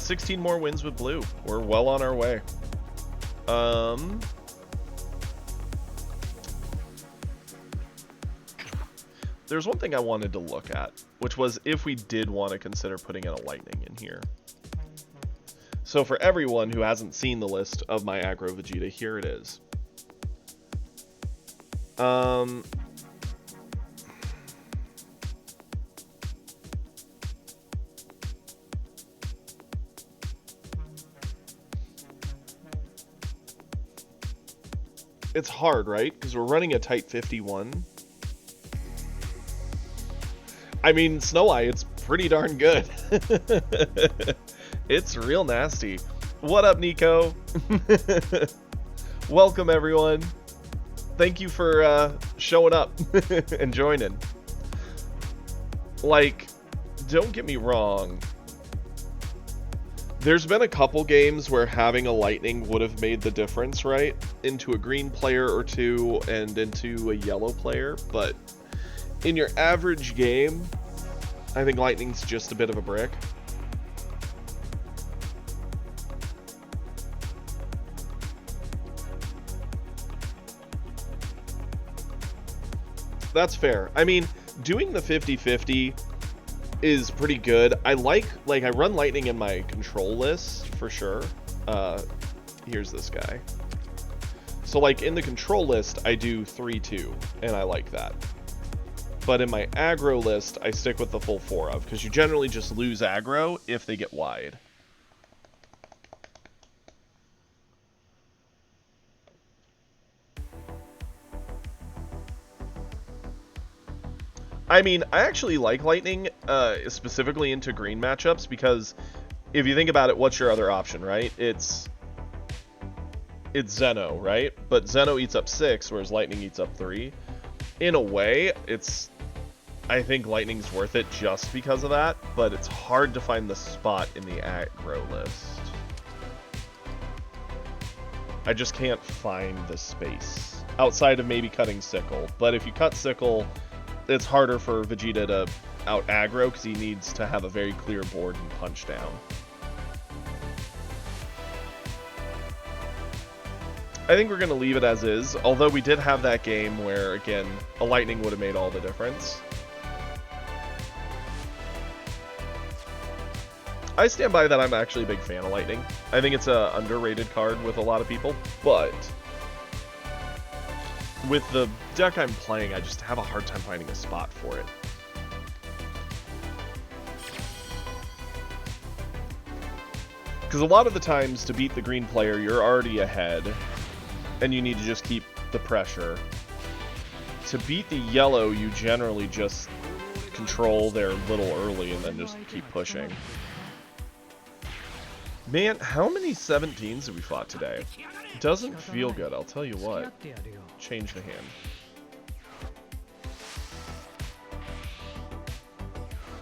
16 more wins with blue. We're well on our way. There's one thing I wanted to look at, which was if we did want to consider putting in a lightning in here. So for everyone who hasn't seen the list of my aggro Vegeta, here it is. It's hard, right? Because we're running a tight 51. I mean, Snow Eye, it's pretty darn good. It's real nasty. What up, Nico? Welcome, everyone. Thank you for showing up and joining. Like, don't get me wrong. There's been a couple games where having a lightning would have made the difference, right? Into a green player or two and into a yellow player, but in your average game, I think lightning's just a bit of a brick. That's fair. I mean, doing the 50-50 is pretty good. I I run lightning in my control list for sure. Here's this guy. So like in the control list, I do 3-2 and I like that. But in my aggro list, I stick with the full 4 of, because you generally just lose aggro if they get wide. I mean, I actually like Lightning, specifically into green matchups, because if you think about it, what's your other option, right? It's Zeno, right? But Zeno eats up 6, whereas Lightning eats up 3. In a way, I think Lightning's worth it just because of that, but it's hard to find the spot in the aggro list. I just can't find the space, outside of maybe cutting Sickle. But if you cut Sickle, it's harder for Vegeta to out-aggro, because he needs to have a very clear board and punch down. I think we're going to leave it as is, although we did have that game where, again, a Lightning would have made all the difference. I stand by that I'm actually a big fan of Lightning. I think it's an underrated card with a lot of people, but with the deck I'm playing, I just have a hard time finding a spot for it. Because a lot of the times, to beat the green player, you're already ahead, and you need to just keep the pressure. To beat the yellow, you generally just control their little early and then just keep pushing. Man, how many 17s have we fought today? Doesn't feel good, I'll tell you what. Change the hand.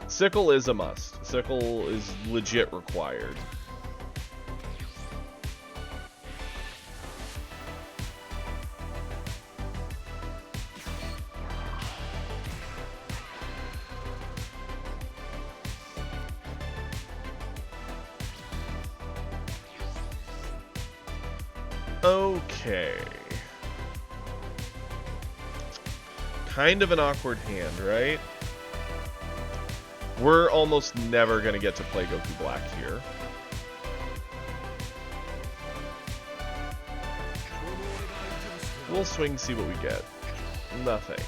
Sickle is a must. Sickle is legit required. Okay. Kind of an awkward hand, right? We're almost never going to get to play Goku Black here. We'll swing, see what we get. Nothing.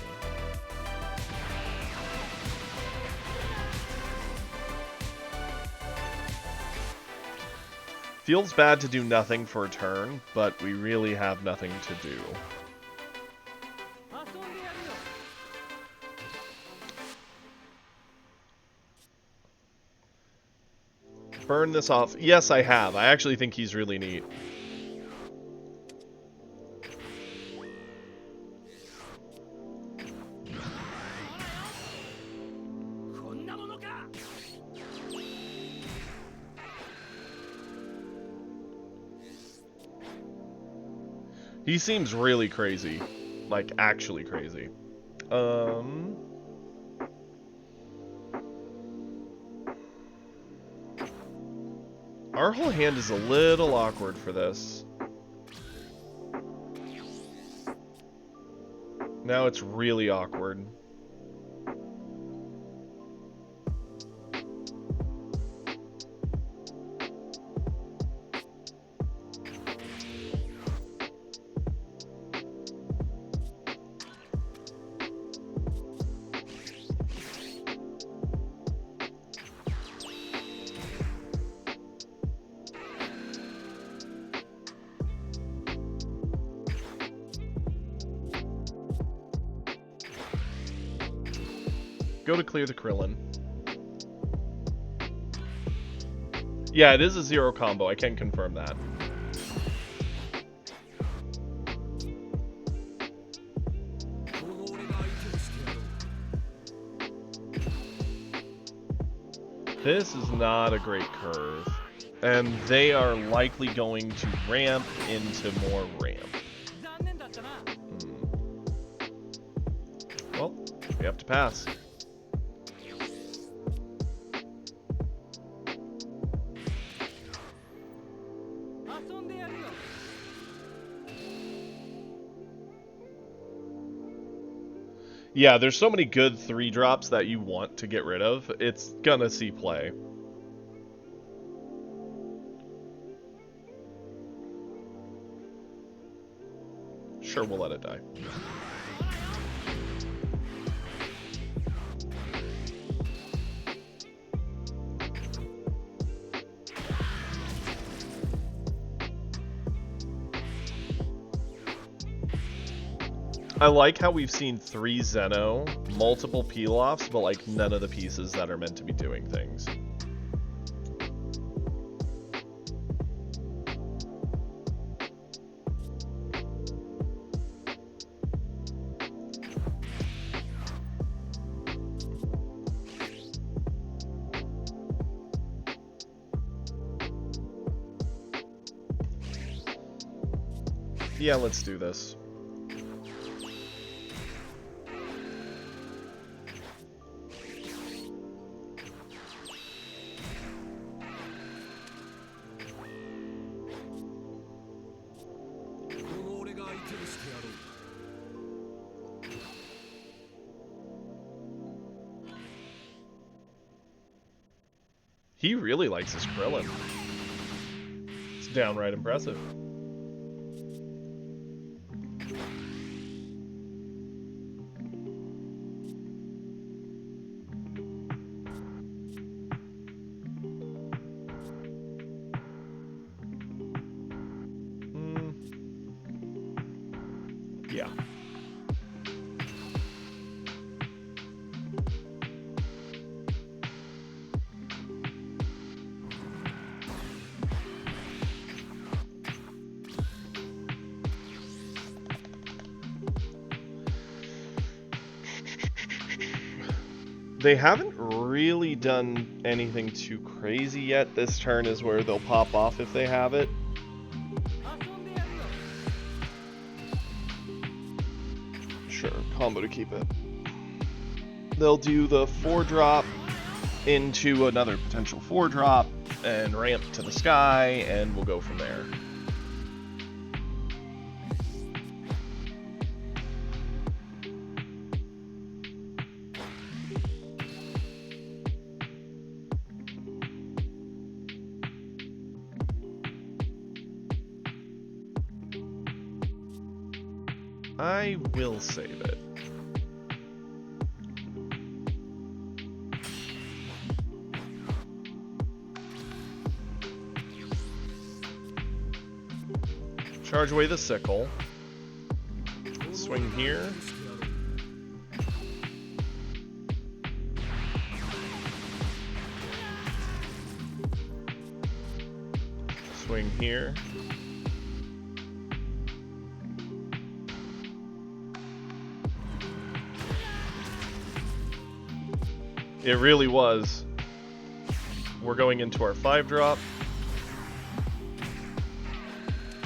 Feels bad to do nothing for a turn, but we really have nothing to do. Burn this off. Yes, I have. I actually think he's really neat. He seems really crazy. Like, actually crazy. Our whole hand is a little awkward for this. Now it's really awkward. Go to clear the Krillin. Yeah, it is a 0 combo. I can confirm that. This is not a great curve. And they are likely going to ramp into more ramp. Well, we have to pass. Yeah, there's so many good 3-drops that you want to get rid of. It's gonna see play. Sure, we'll let it die. I like how we've seen 3 Zeno, multiple peel-offs, but like none of the pieces that are meant to be doing things. Yeah, let's do this. He really likes his Krillin. It's downright impressive. Yeah. They haven't really done anything too crazy yet. This turn is where they'll pop off if they have it. Sure, combo to keep it. They'll do the 4-drop into another potential 4-drop and ramp to the sky, and we'll go from there. I will save it. Charge away the sickle. Swing here. Swing here. It really was. We're going into our 5-drop.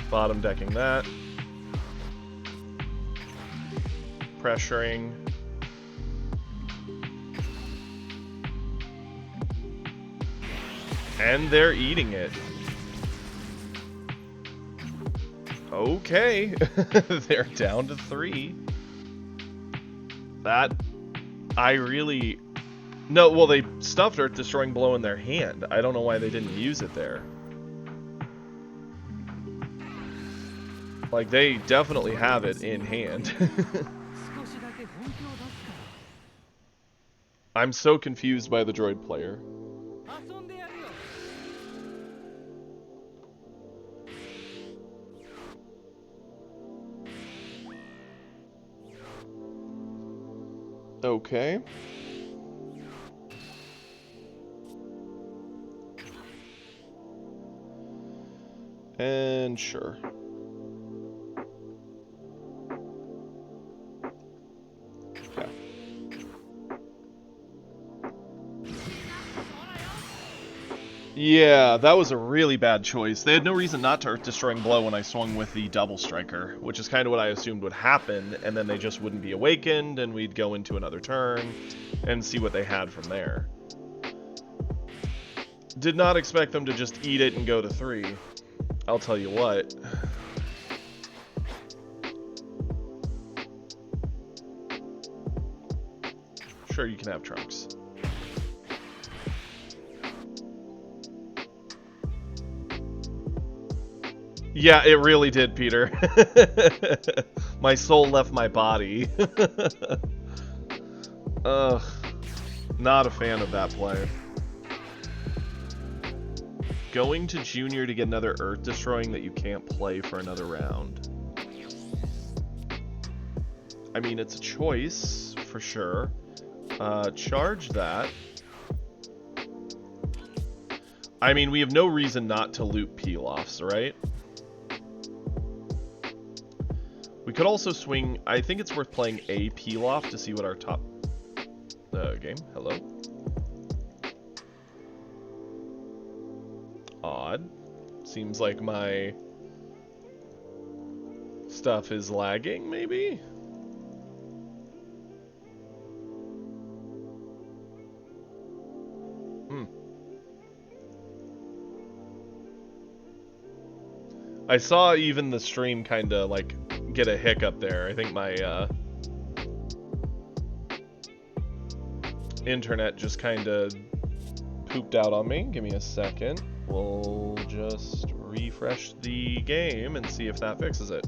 Bottom decking that. Pressuring. And they're eating it. Okay. They're down to 3. That... I really... No, well, they stuffed Earth Destroying Blow in their hand. I don't know why they didn't use it there. Like, they definitely have it in hand. I'm so confused by the droid player. Okay. And sure. Okay. Yeah, that was a really bad choice. They had no reason not to Earth Destroying Blow when I swung with the Double Striker, which is kind of what I assumed would happen, and then they just wouldn't be awakened, and we'd go into another turn and see what they had from there. Did not expect them to just eat it and go to 3. I'll tell you what. Sure, you can have Trunks. Yeah, it really did, Peter. My soul left my body. Ugh. Not a fan of that play. Going to Junior to get another Earth Destroying that you can't play for another round. I mean, it's a choice, for sure. Charge that. I mean, we have no reason not to loot peel-offs, right? We could also swing... I think it's worth playing a peel-off to see what our top... game. Hello? Odd. Seems like my... stuff is lagging, maybe? I saw even the stream kind of like get a hiccup there. I think my internet just kind of pooped out on me. Give me a second. We'll just refresh the game and see if that fixes it.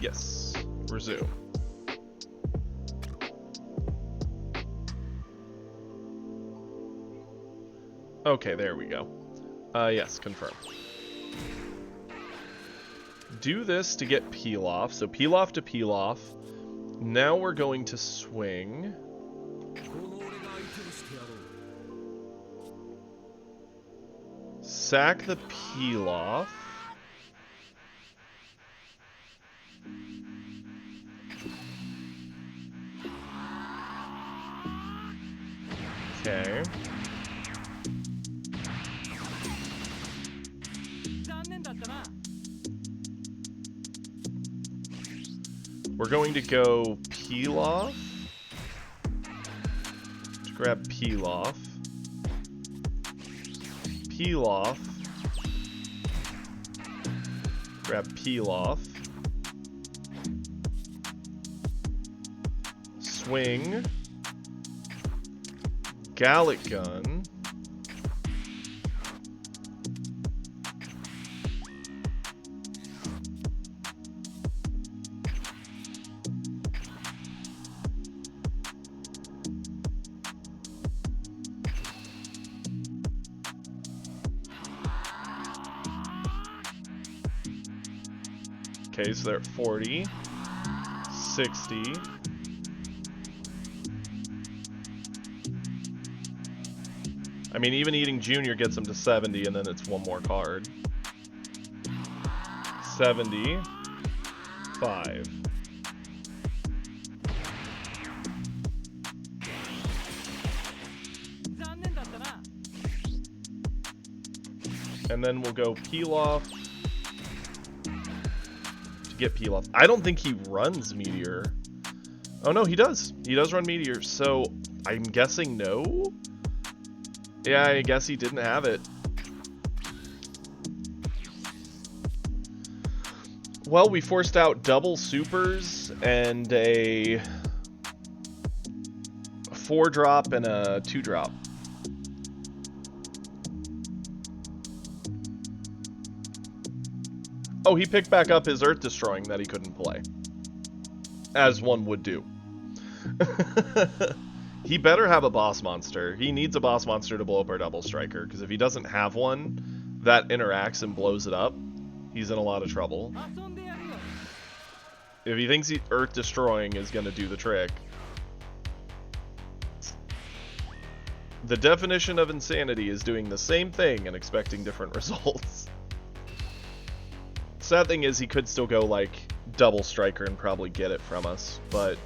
Yes. Resume. Okay, there we go. Yes, confirm. Do this to get peel off. So peel off to peel off. Now we're going to swing. Sack the peel off. Okay. We're going to go peel off. Let's grab peel off. Peel off. Grab peel off. Swing. Gallic gun. Okay, so they're at 40, 60. I mean, even eating Junior gets them to 70, and then it's one more card. 75. And then we'll go peel off to get peel off. I don't think he runs Meteor. Oh no, he does. He does run Meteor, so I'm guessing no? Yeah, I guess he didn't have it. Well, we forced out double supers and a 4-drop and a 2-drop. Oh, he picked back up his Earth Destroying that he couldn't play. As one would do. He better have a boss monster. He needs a boss monster to blow up our double striker, because if he doesn't have one that interacts and blows it up, he's in a lot of trouble. If he thinks Earth Destroying is going to do the trick. The definition of insanity is doing the same thing and expecting different results. Sad thing is he could still go like double striker and probably get it from us, but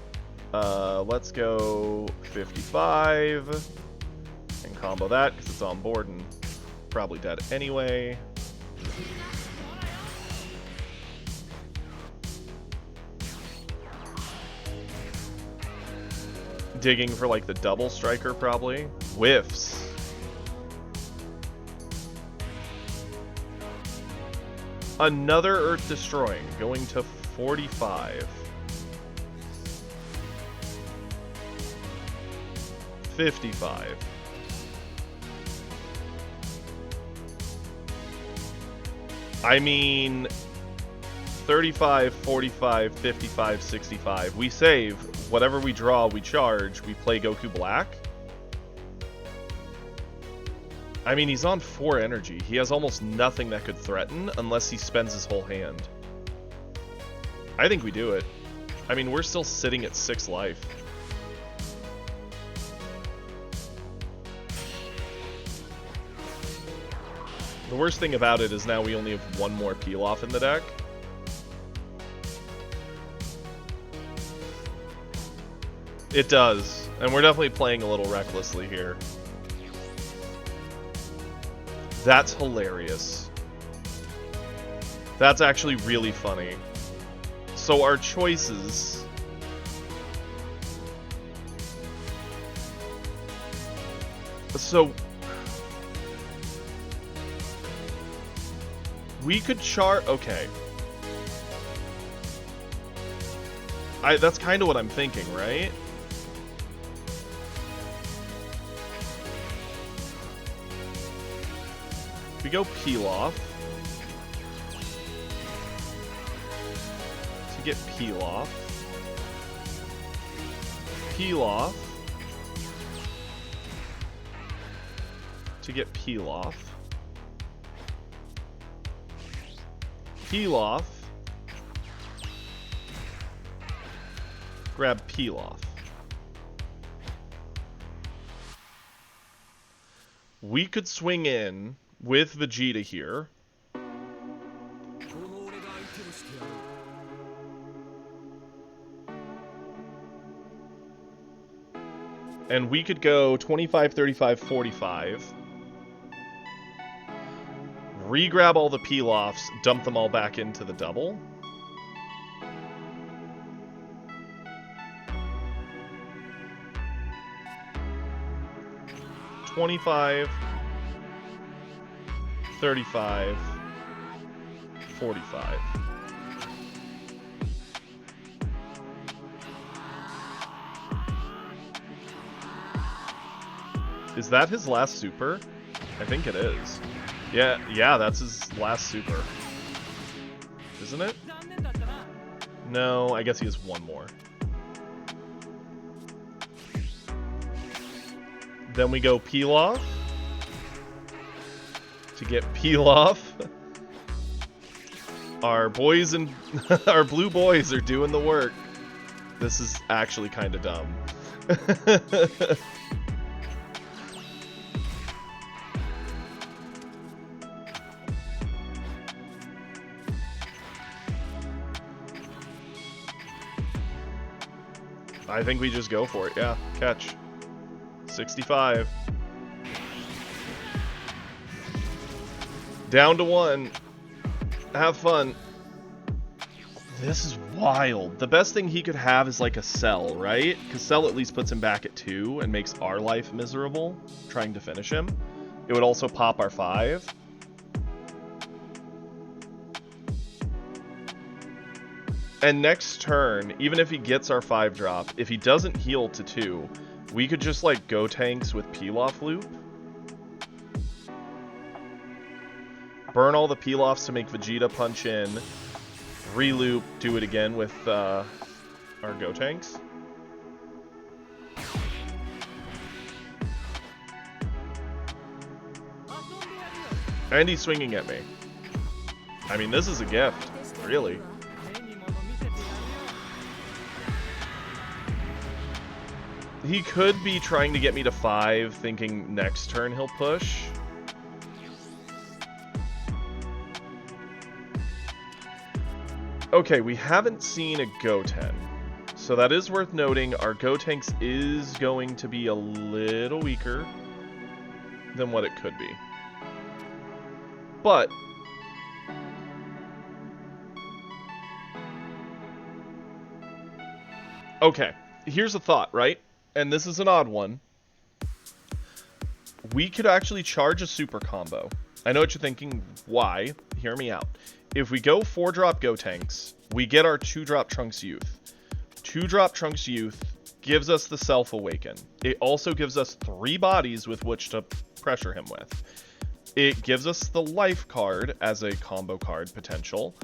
let's go 55 and combo that because it's on board and probably dead anyway. Digging for like the double striker probably. Whiffs. Another Earth Destroying, going to 45. 55. I mean, 35, 45, 55, 65. We save. Whatever we draw, we charge. We play Goku Black. I mean, he's on 4 energy. He has almost nothing that could threaten unless he spends his whole hand. I think we do it. I mean, we're still sitting at 6 life. The worst thing about it is now we only have 1 more peel off in the deck. It does, and we're definitely playing a little recklessly here. That's hilarious. That's actually really funny. So our choices... So... we could chart... Okay. That's kind of what I'm thinking, right? We go peel off to get peel off, peel off to get peel off, peel off, grab peel off. We could swing in with Vegeta here. And we could go 25, 35, 45. Re-grab all the peel-offs, dump them all back into the double. $25, 35, 45. Is that his last super? I think it is. Yeah, that's his last super. Isn't it? No, I guess he has 1 more. Then we go peel off to get peel off. Our boys and our blue boys are doing the work. This is actually kind of dumb. I think we just go for it. Yeah, catch. 65. Down to 1. Have fun. This is wild. The best thing he could have is like a Cell, right? Because Cell at least puts him back at 2 and makes our life miserable trying to finish him. It would also pop our 5. And next turn, even if he gets our 5 drop, if he doesn't heal to 2, we could just like go tanks with peel off loop. Burn all the peel offs to make Vegeta punch in. Re-loop, do it again with our go tanks. And he's swinging at me. I mean, this is a gift, really. He could be trying to get me to 5, thinking next turn he'll push. Okay, we haven't seen a Goten. So that is worth noting. Our Gotenks is going to be a little weaker than what it could be. But okay, here's a thought, right? And this is an odd one. We could actually charge a super combo. I know what you're thinking. Why? Hear me out. If we go 4-drop Gotenks, we get our 2-drop Trunks Youth. 2-drop Trunks Youth gives us the Self Awaken. It also gives us 3 bodies with which to pressure him with. it gives us the life card as a combo card potential.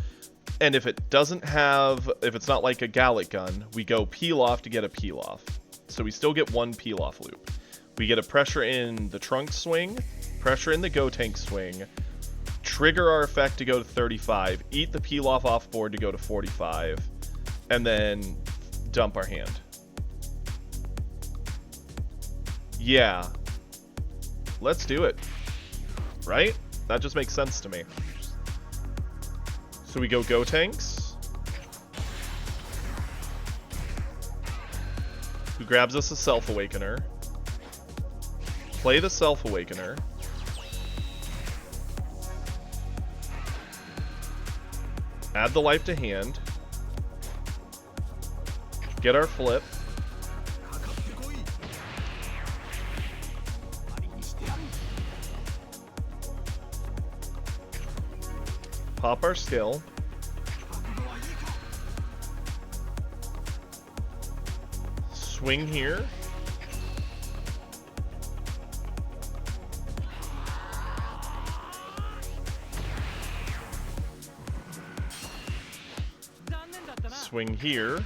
And if it doesn't have, if it's not like a Gallic gun, we go peel off to get a peel off. So we still get one peel off loop. We get a pressure in the trunk swing, pressure in the Gotenk swing, trigger our effect to go to 35, eat the peel off board to go to 45, and then dump our hand. Yeah. Let's do it. Right? That just makes sense to me. So we go Gotenks. Who grabs us a Self Awakener. Play the Self Awakener. Add the life to hand. Get our flip. Pop our skill. Swing here. Swing here.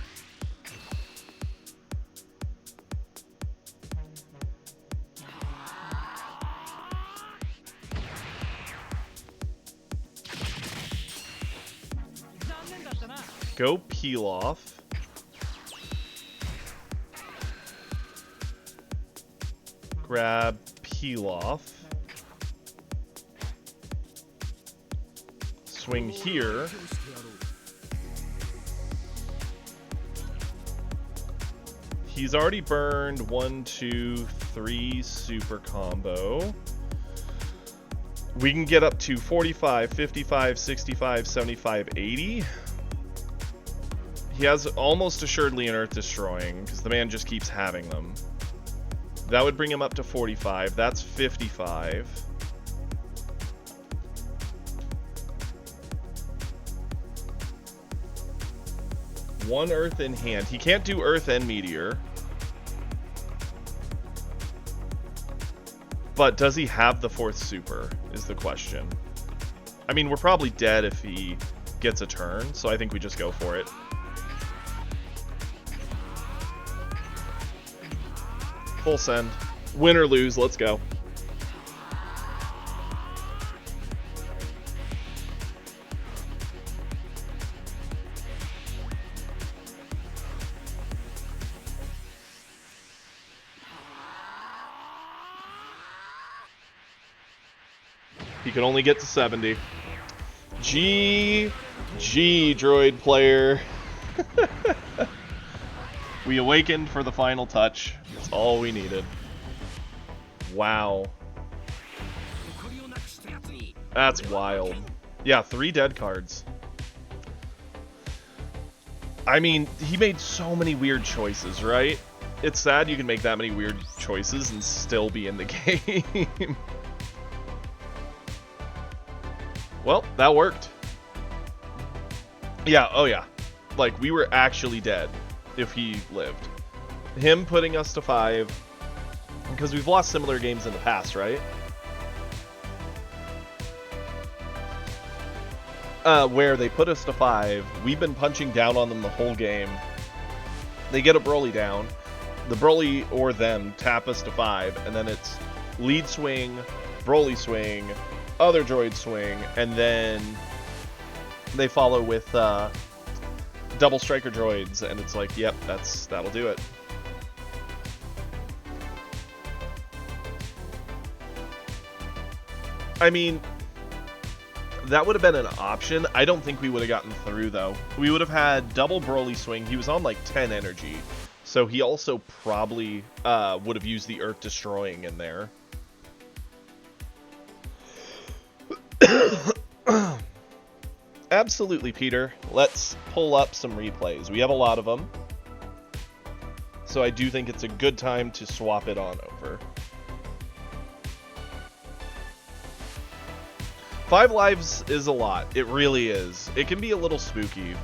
Go peel off. Grab peel off. Swing here. He's already burned 1, 2, 3 super combo. We can get up to 45, 55, 65, 75, 80. He has almost assuredly an Earth Destroying, because the man just keeps having them. That would bring him up to 45. That's 55. One Earth in hand. He can't do Earth and Meteor. But does he have the 4th super, is the question. I mean, we're probably dead if he gets a turn, so I think we just go for it. Full send. Win or lose, let's go. He can only get to 70. GG, droid player. We awakened for the final touch. That's all we needed. Wow. That's wild. Yeah, 3 dead cards. I mean, he made so many weird choices, right? It's sad you can make that many weird choices and still be in the game. Well, that worked. Yeah, oh yeah. Like, we were actually dead if he lived. Him putting us to 5, because we've lost similar games in the past, right? Where they put us to 5, we've been punching down on them the whole game. They get a Broly down. The Broly or them tap us to 5, and then it's lead swing, Broly swing, other droid swing, and then they follow with double striker droids, and it's like, yep, that'll do it. I mean, that would have been an option. I don't think we would have gotten through, though. We would have had double Broly swing. He was on like 10 energy, so he also probably would have used the Earth Destroying in there. Absolutely, Peter. Let's pull up some replays. We have a lot of them, so I do think it's a good time to swap it on over. 5 lives is a lot. It really is. It can be a little spooky.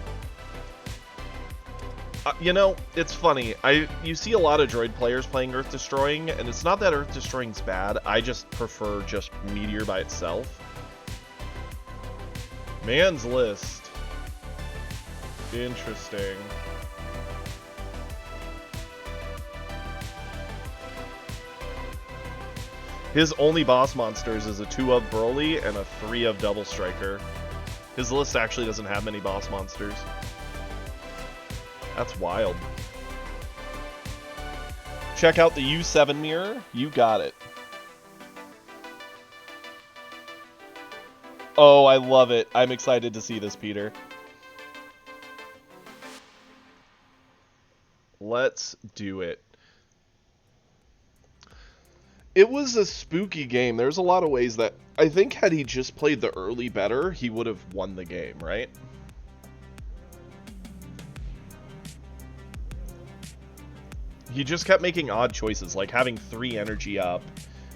You know, it's funny. You see a lot of droid players playing Earth Destroying, and it's not that Earth Destroying's bad. I just prefer just Meteor by itself. Man's List. Interesting. His only boss monsters is a 2 of Broly and a 3 of Double Striker. His list actually doesn't have many boss monsters. That's wild. Check out the U7 mirror. You got it. Oh, I love it. I'm excited to see this, Peter. Let's do it. It was a spooky game. There's a lot of ways that I think had he just played the early better, he would have won the game, right? He just kept making odd choices, like having 3 energy up,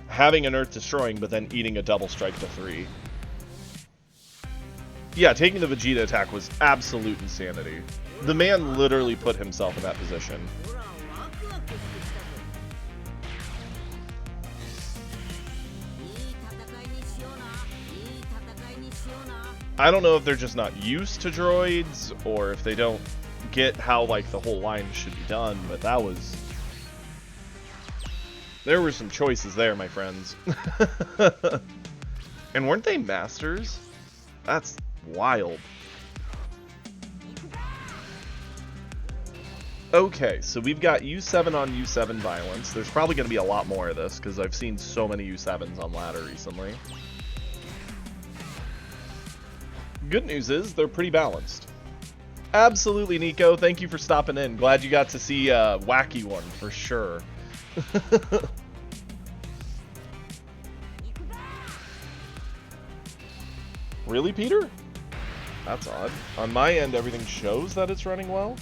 having an Earth Destroying, but then eating a double strike to 3. Yeah, taking the Vegeta attack was absolute insanity. The man literally put himself in that position. I don't know if they're just not used to droids, or if they don't get how, like, the whole line should be done, but that was... There were some choices there, my friends. And weren't they masters? That's wild. Okay, so we've got U7 on U7 violence. There's probably going to be a lot more of this, because I've seen so many U7s on ladder recently. Good news is, they're pretty balanced. Absolutely, Nico. Thank you for stopping in. Glad you got to see a wacky one, for sure. Really, Peter? That's odd. On my end, everything shows that it's running well.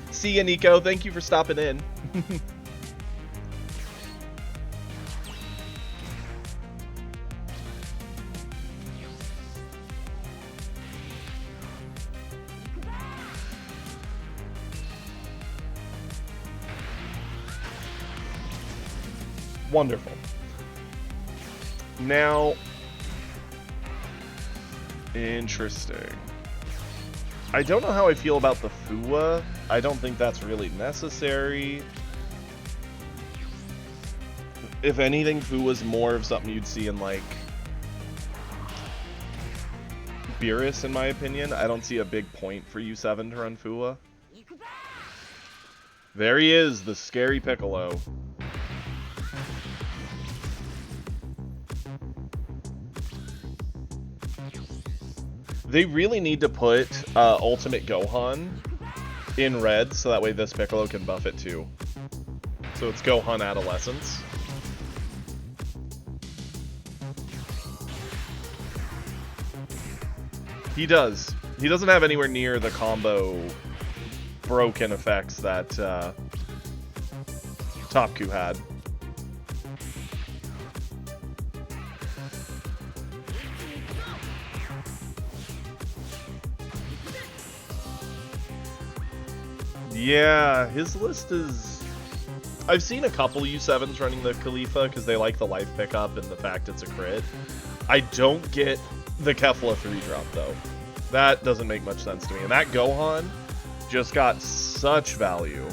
See ya, Nico. Thank you for stopping in. Wonderful. Now, interesting. I don't know how I feel about the Fuwa. I don't think that's really necessary. If anything, Fuwa's more of something you'd see in, like, Beerus, in my opinion. I don't see a big point for U7 to run Fuwa. There he is, the scary Piccolo. They really need to put Ultimate Gohan in red, so that way this Piccolo can buff it too. So it's Gohan Adolescence. He does. He doesn't have anywhere near the combo broken effects that Topku had. Yeah, his list is... I've seen a couple U7s running the Khalifa because they like the life pickup and the fact it's a crit. I don't get the Kefla 3-drop, though. That doesn't make much sense to me. And that Gohan just got such value.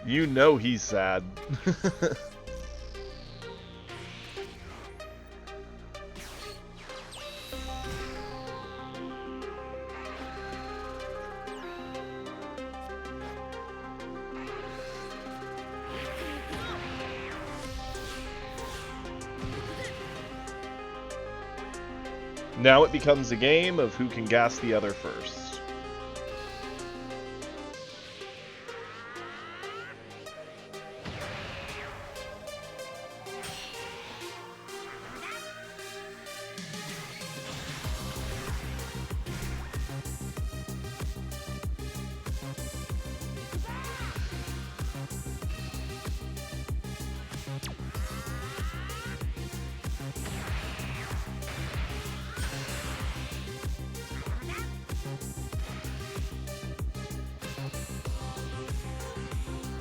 You know he's sad. Now it becomes a game of who can gas the other first.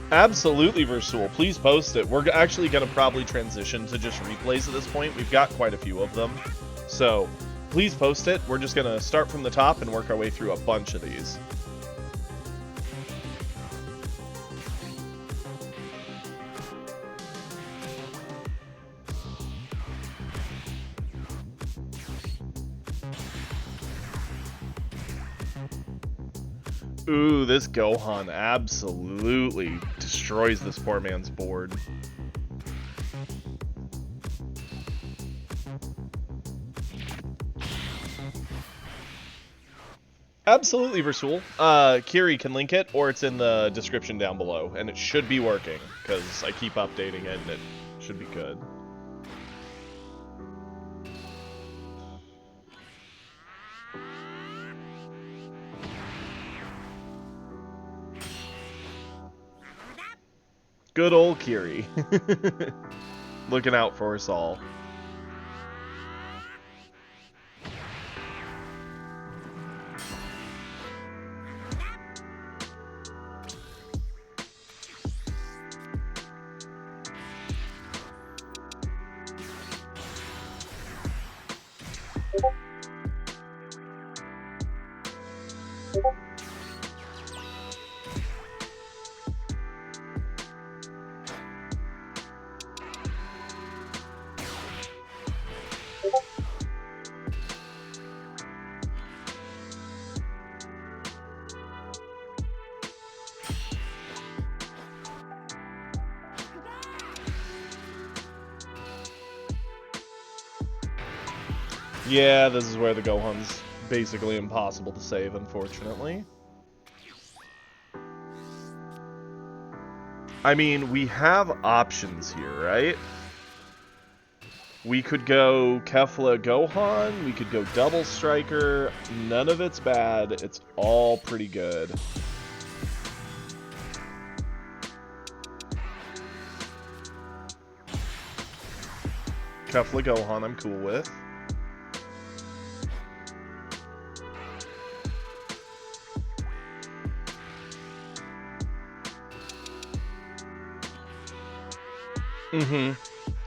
Absolutely, Versul. Please post it. We're actually going to probably transition to just replays at this point. We've got quite a few of them. So please post it. We're just going to start from the top and work our way through a bunch of these. Ooh, this Gohan absolutely destroys this poor man's board. Absolutely, Versul. Kiri can link it, or it's in the description down below, and it should be working, because I keep updating it, and it should be good. Good old Kiri. Looking out for us all. Yeah, this is where the Gohan's basically impossible to save, unfortunately. I mean, we have options here, right? We could go Kefla Gohan, we could go Double Striker. None of it's bad, it's all pretty good. Kefla Gohan I'm cool with.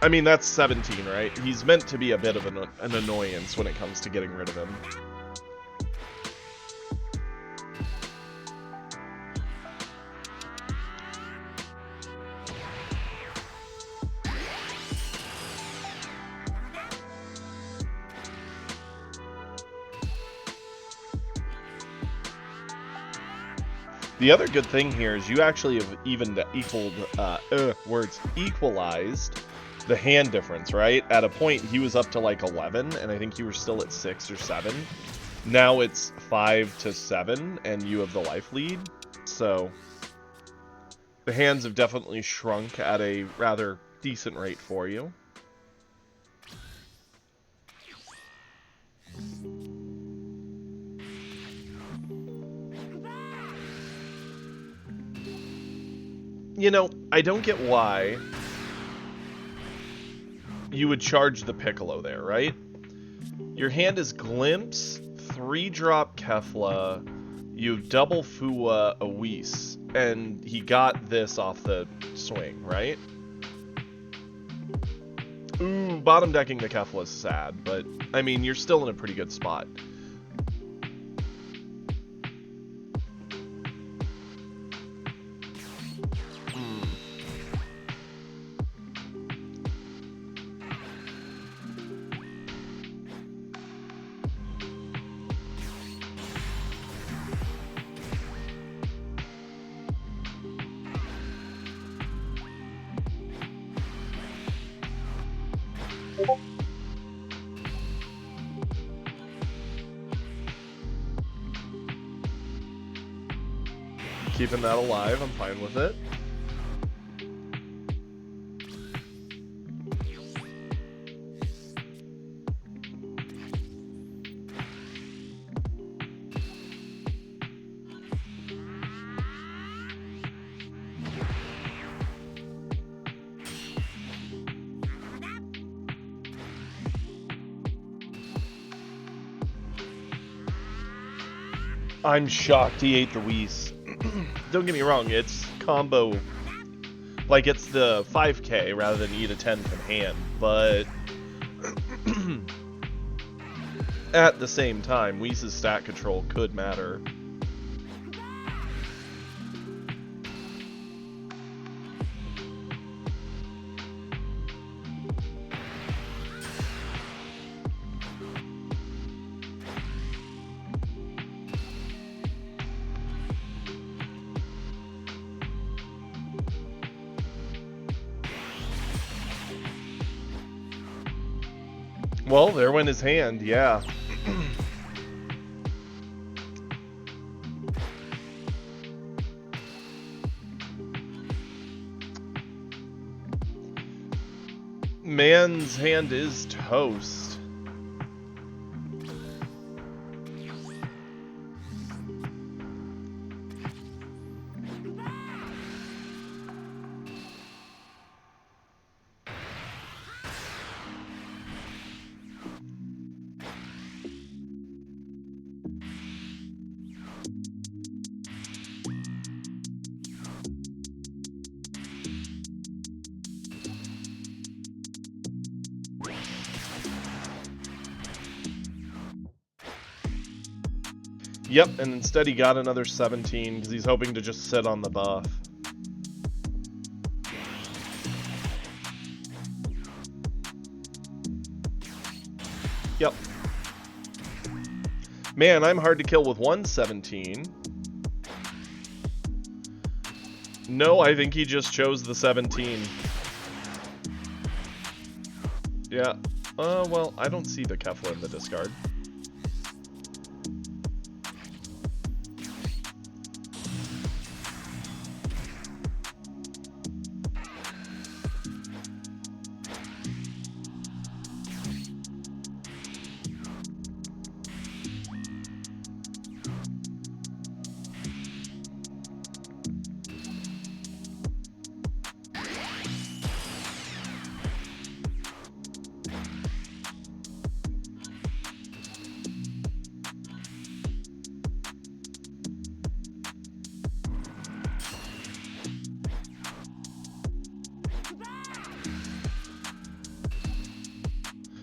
I mean, that's 17, right? He's meant to be a bit of an annoyance when it comes to getting rid of him. The other good thing here is you actually have equalized the hand difference, right? At a point, he was up to like 11, and I think you were still at 6 or 7. Now it's 5 to 7, and you have the life lead. So the hands have definitely shrunk at a rather decent rate for you. You know, I don't get why you would charge the Piccolo there, right? Your hand is Glimpse, 3-drop Kefla, you double Fua Whis, and he got this off the swing, right? Ooh, bottom decking the Kefla is sad, but, I mean, you're still in a pretty good spot. Keeping that alive, I'm fine with it. I'm shocked he ate the Whis. Don't get me wrong, it's combo Like, it's the 5k rather than eat a 10 from hand, but at the same time, Whis' stat control could matter. Well, there went his hand, yeah. Man's hand is toast. Yep, and instead he got another 17 because he's hoping to just sit on the buff. Yep. Man, I'm hard to kill with 117. No, I think he just chose the 17. Yeah. Well, I don't see the Kefla in the discard.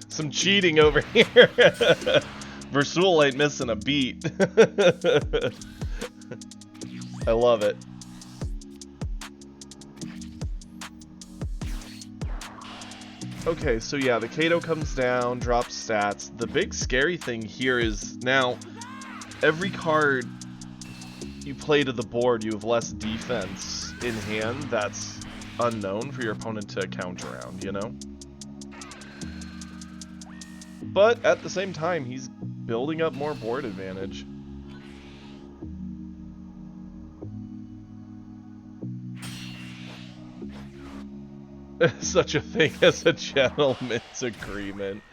Some cheating over here. Versul ain't missing a beat. I love it. Okay, so yeah, the Kato comes down, drops stats. The big scary thing here is now every card you play to the board, you have less defense in hand that's unknown for your opponent to counter around, you know? But at the same time, he's building up more board advantage. Such a thing as a gentleman's agreement.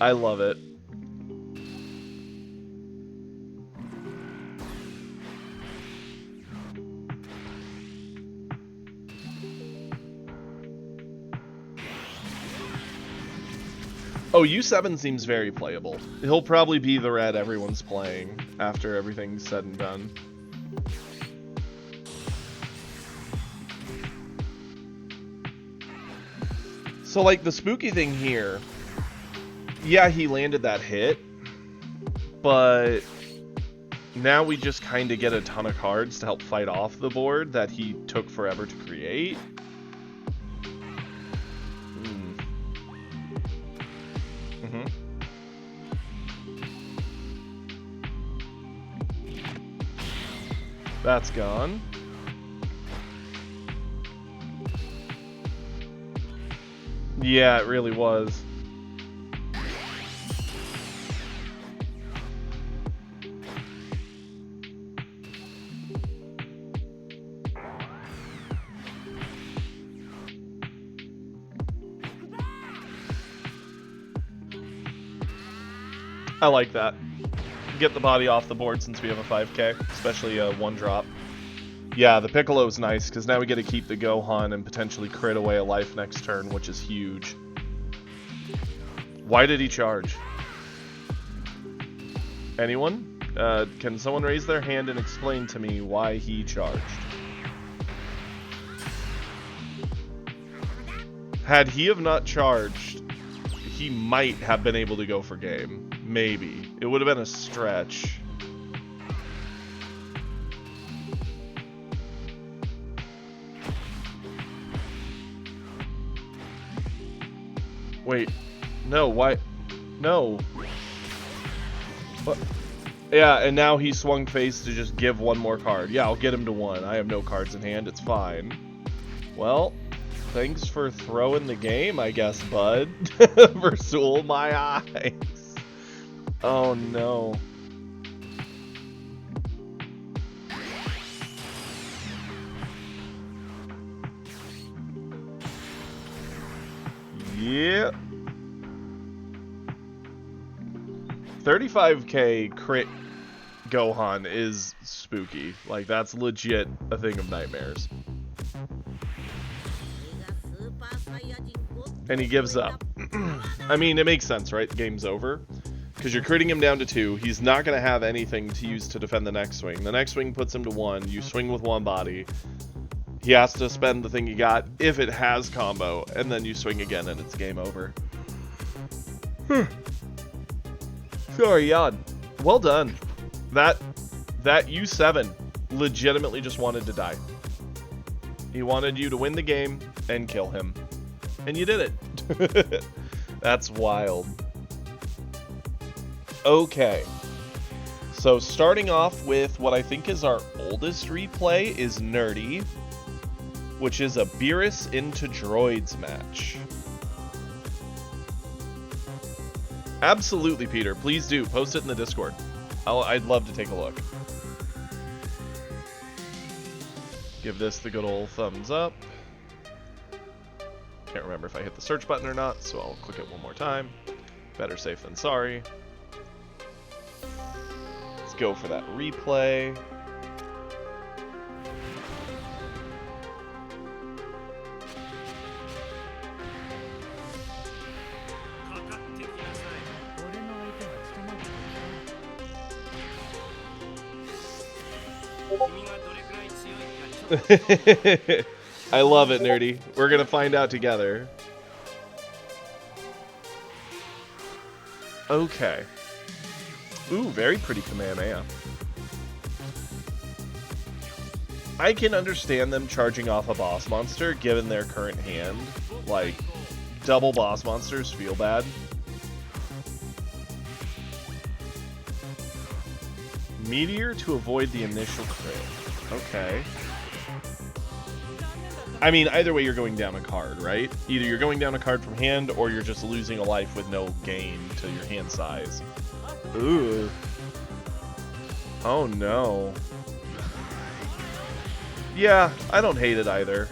I love it. Oh, U7 seems very playable. He'll probably be the red everyone's playing after everything's said and done. So, like, the spooky thing here, yeah, he landed that hit, but now we just kind of get a ton of cards to help fight off the board that he took forever to create. That's gone. Yeah, it really was. I like that. Get the body off the board since we have a 5k, especially a 1-drop. Yeah, the Piccolo's nice, because now we get to keep the Gohan and potentially crit away a life next turn, which is huge. Why did he charge? Anyone? Can someone raise their hand and explain to me why he charged? Had he have not charged, he might have been able to go for game. Maybe. It would have been a stretch. Wait. No, why? No. What? Yeah, and now he swung face to just give one more card. Yeah, I'll get him to 1. I have no cards in hand. It's fine. Well, thanks for throwing the game, I guess, bud. Versul, my eyes. Oh, no. Yeah. 35k crit Gohan is spooky. Like, that's legit a thing of nightmares. And he gives up. I mean, it makes sense, right? Game's over. Because you're critting him down to 2. He's not going to have anything to use to defend the next swing. The next swing puts him to 1. You swing with 1 body. He has to spend the thing he got if it has combo. And then you swing again and it's game over. Sorry, Yad. Well done. That U7 legitimately just wanted to die. He wanted you to win the game and kill him. And you did it. That's wild. Okay. So starting off with what I think is our oldest replay is Nerdy, which is a Beerus into Droids match. Absolutely, Peter. Please do. Post it in the Discord. I'd love to take a look. Give this the good old thumbs up. Can't remember if I hit the search button or not, so I'll click it one more time. Better safe than sorry. Let's go for that replay. I love it, Nerdy. We're gonna find out together. Okay. Ooh, very pretty Kamehameha. I can understand them charging off a boss monster given their current hand. Like, double boss monsters feel bad. Meteor to avoid the initial crit. Okay. I mean, either way, you're going down a card, right? Either you're going down a card from hand, or you're just losing a life with no gain to your hand size. Ooh. Oh, no. Yeah, I don't hate it either.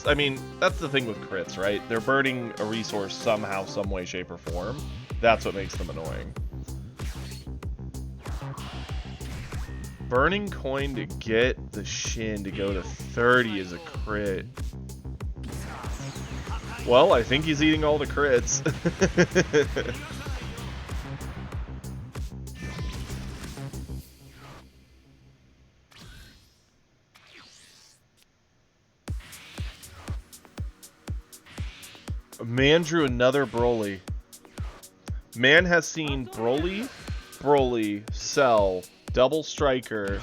I mean, that's the thing with crits, right? They're burning a resource somehow, some way, shape, or form. That's what makes them annoying. Burning coin to get the Shin to go to 30 is a crit. Well, I think he's eating all the crits. Man drew another Broly. Man has seen Broly, Cell, Double Striker,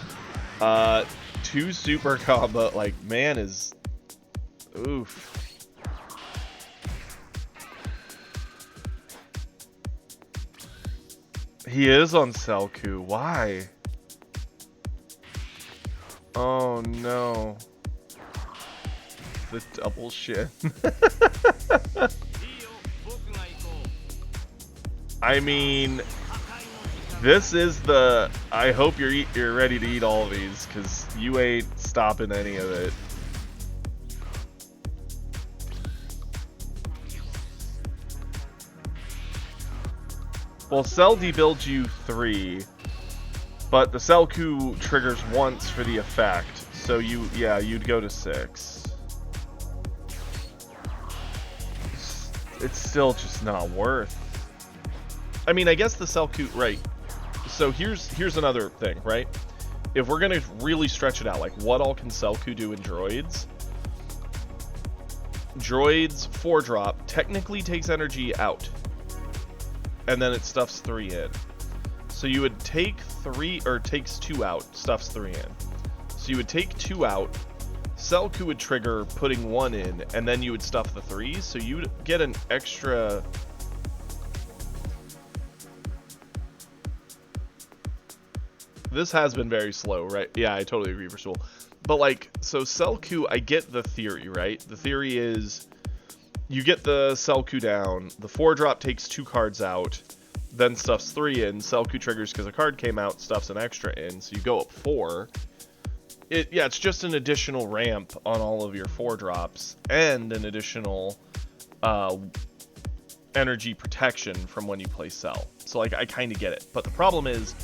2 super combo. Like, man is... Oof. He is on Selku. Why? Oh, no. The double shit. I mean, this is the... I hope you're ready to eat all of these, because you ain't stopping any of it. Well, Cell debuilds you 3, but the Selku triggers once for the effect, so you'd go to 6. It's still just not worth. I mean, I guess the Selku, right, So here's another thing, right? If we're gonna really stretch it out, like what all can Selku do in droids? Droids 4-drop technically takes energy out, and then it stuffs 3 in. So you would take 3, or takes 2 out, stuffs 3 in. So you would take 2 out, Selku would trigger putting 1 in, and then you would stuff the 3, so you'd get an extra... This has been very slow, right? Yeah, I totally agree, Versul. But like, so Selku, I get the theory, right? The theory is you get the Selku down, the 4-drop takes 2 cards out, then stuffs 3 in, Selku triggers because a card came out, stuffs an extra in, so you go up 4. Yeah, it's just an additional ramp on all of your 4-drops, and an additional energy protection from when you play Cell. So like, I kind of get it. But the problem is,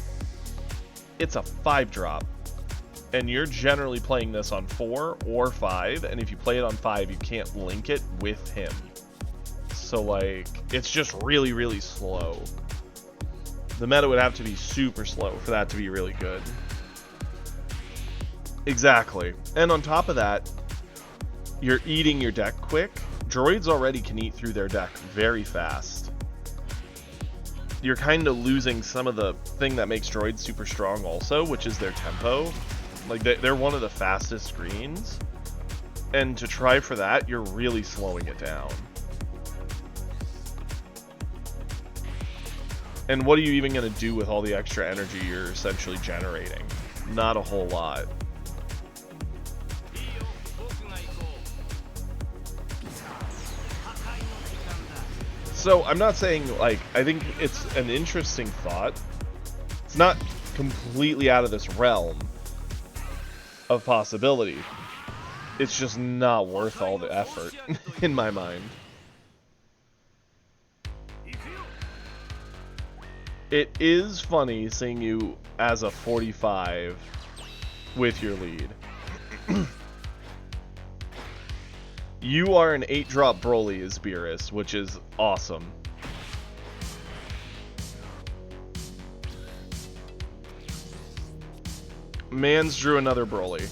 it's a 5-drop, and you're generally playing this on 4 or 5, and if you play it on 5, you can't link it with him. So like, it's just really, really slow. The meta would have to be super slow for that to be really good. Exactly. And on top of that, you're eating your deck quick. Droids already can eat through their deck very fast. You're kind of losing some of the thing that makes droids super strong also, which is their tempo. Like, they're one of the fastest screens. And to try for that, you're really slowing it down. And what are you even going to do with all the extra energy you're essentially generating? Not a whole lot. So, I'm not saying, like, I think it's an interesting thought. It's not completely out of this realm of possibility. It's just not worth all the effort, in my mind. It is funny seeing you as a 45 with your lead. You are an 8-drop Broly as Beerus, which is awesome. Mans drew another Broly.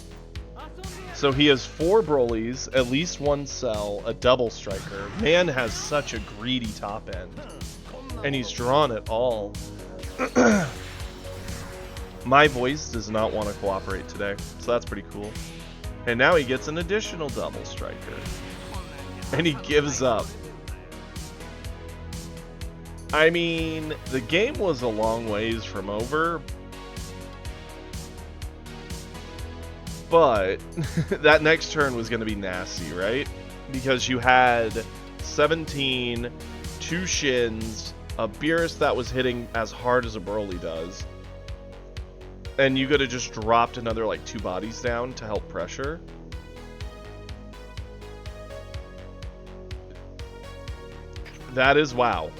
So he has 4 Brolys, at least 1 Cell, a double striker. Man has such a greedy top end. And he's drawn it all. My voice does not want to cooperate today, so that's pretty cool. And now he gets an additional double striker. And he gives up. I mean, the game was a long ways from over. But that next turn was going to be nasty, right? Because you had 17, 2 Shins, a Beerus that was hitting as hard as a Broly does. And you could have just dropped another, like, 2 bodies down to help pressure. That is wow.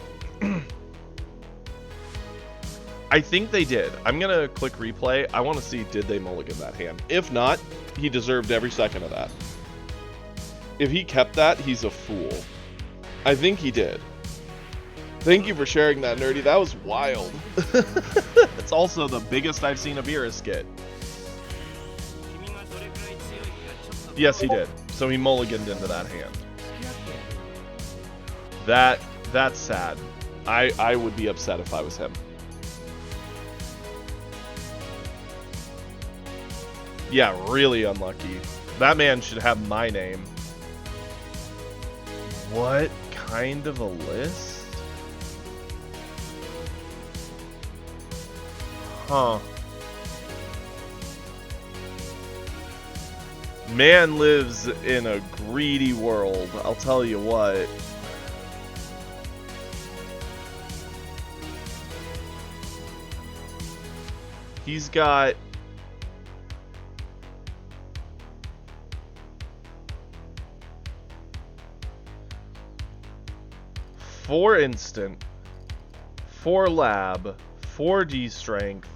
I think they did. I'm going to click replay. I want to see, did they mulligan that hand? If not, he deserved every second of that. If he kept that, he's a fool. I think he did. Thank you for sharing that, Nerdy. That was wild. It's also the biggest I've seen a Beerus get. Yes, he did. So he mulliganed into that hand. That's sad. I would be upset if I was him. Yeah, really unlucky. That man should have my name. What kind of a list? Huh. Man lives in a greedy world, I'll tell you what. He's got... four instant, 4 lab, 4 D strength,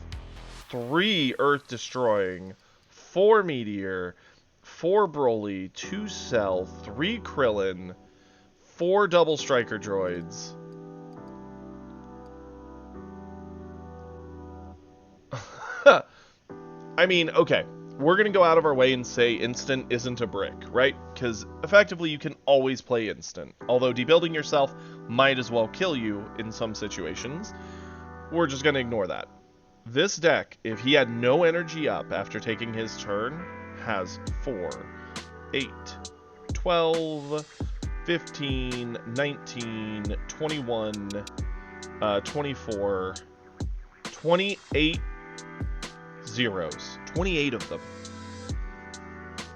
3 earth destroying, 4 meteor, 4 Broly, 2 Cell, 3 Krillin, 4 double striker droids. I mean, okay, we're going to go out of our way and say instant isn't a brick, right? Because effectively you can always play instant. Although debuilding yourself might as well kill you in some situations. We're just going to ignore that. This deck, if he had no energy up after taking his turn, has 4, 8, 12, 15, 19, 21, 24, 28 zeros. 28 of them.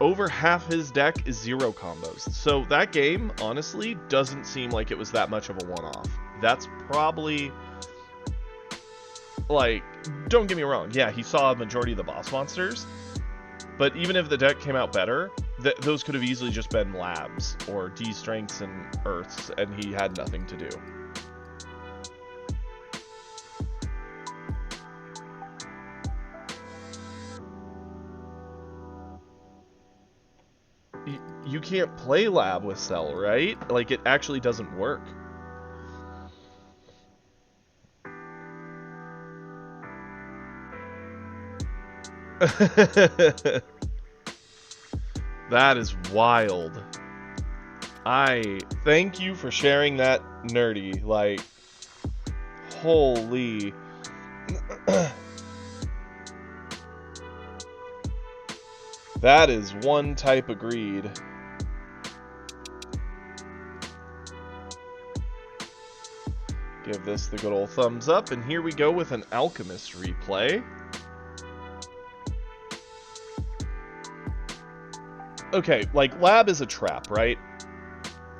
Over half his deck is 0 combos. So that game, honestly, doesn't seem like it was that much of a one-off. That's probably... Like, don't get me wrong, yeah, he saw a majority of the boss monsters, but even if the deck came out better, those could have easily just been labs, or D-strengths and earths, and he had nothing to do. You can't play lab with Cell, right? Like, it actually doesn't work. That is wild. I thank you for sharing that, nerdy. Like, holy. That is one type of greed. Give this the good old thumbs up, and here we go with an Alchemist replay. Okay, like, lab is a trap, right?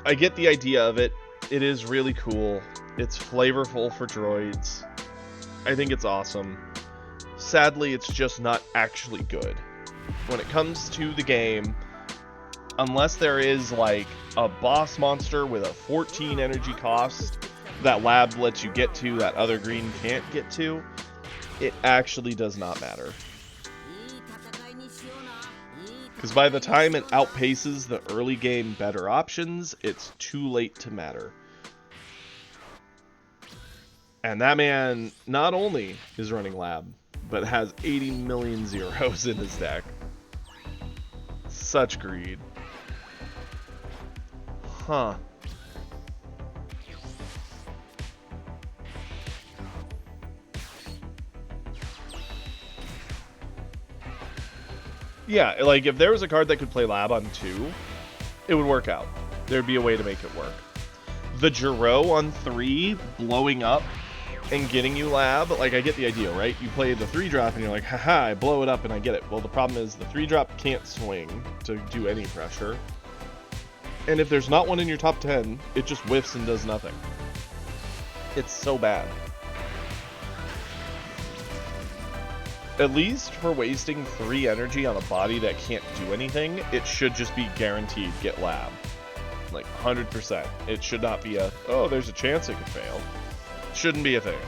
I get the idea of it. It is really cool. It's flavorful for droids. I think it's awesome. Sadly, it's just not actually good. When it comes to the game, unless there is, like, a boss monster with a 14 energy cost that lab lets you get to that other green can't get to, it actually does not matter. Because by the time it outpaces the early game better options, it's too late to matter. And that man not only is running lab, but has 80 million zeros in his deck. Such greed. Huh. Yeah, like, if there was a card that could play lab on 2, it would work out. There'd be a way to make it work. The Jiro on 3, blowing up and getting you lab, like, I get the idea, right? You play the 3-drop and you're like, haha, I blow it up and I get it. Well, the problem is the 3-drop can't swing to do any pressure. And if there's not one in your top 10, it just whiffs and does nothing. It's so bad. At least for wasting 3 energy on a body that can't do anything, it should just be guaranteed get lab. Like, 100%. It should not be a, oh, there's a chance it could fail. It shouldn't be a thing.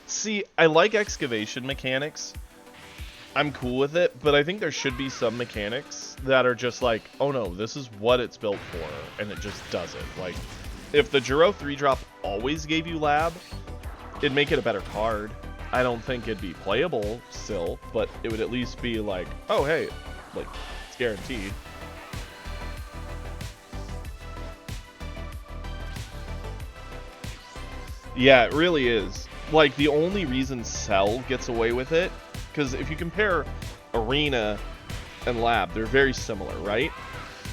See, I like excavation mechanics. I'm cool with it, but I think there should be some mechanics that are just like, oh no, this is what it's built for, and it just does it. Like, if the Jiro 3-drop always gave you lab, it'd make it a better card. I don't think it'd be playable still, but it would at least be like, oh hey, like, it's guaranteed. Yeah, it really is. Like, the only reason Cell gets away with it, because if you compare Arena and Lab, they're very similar, right?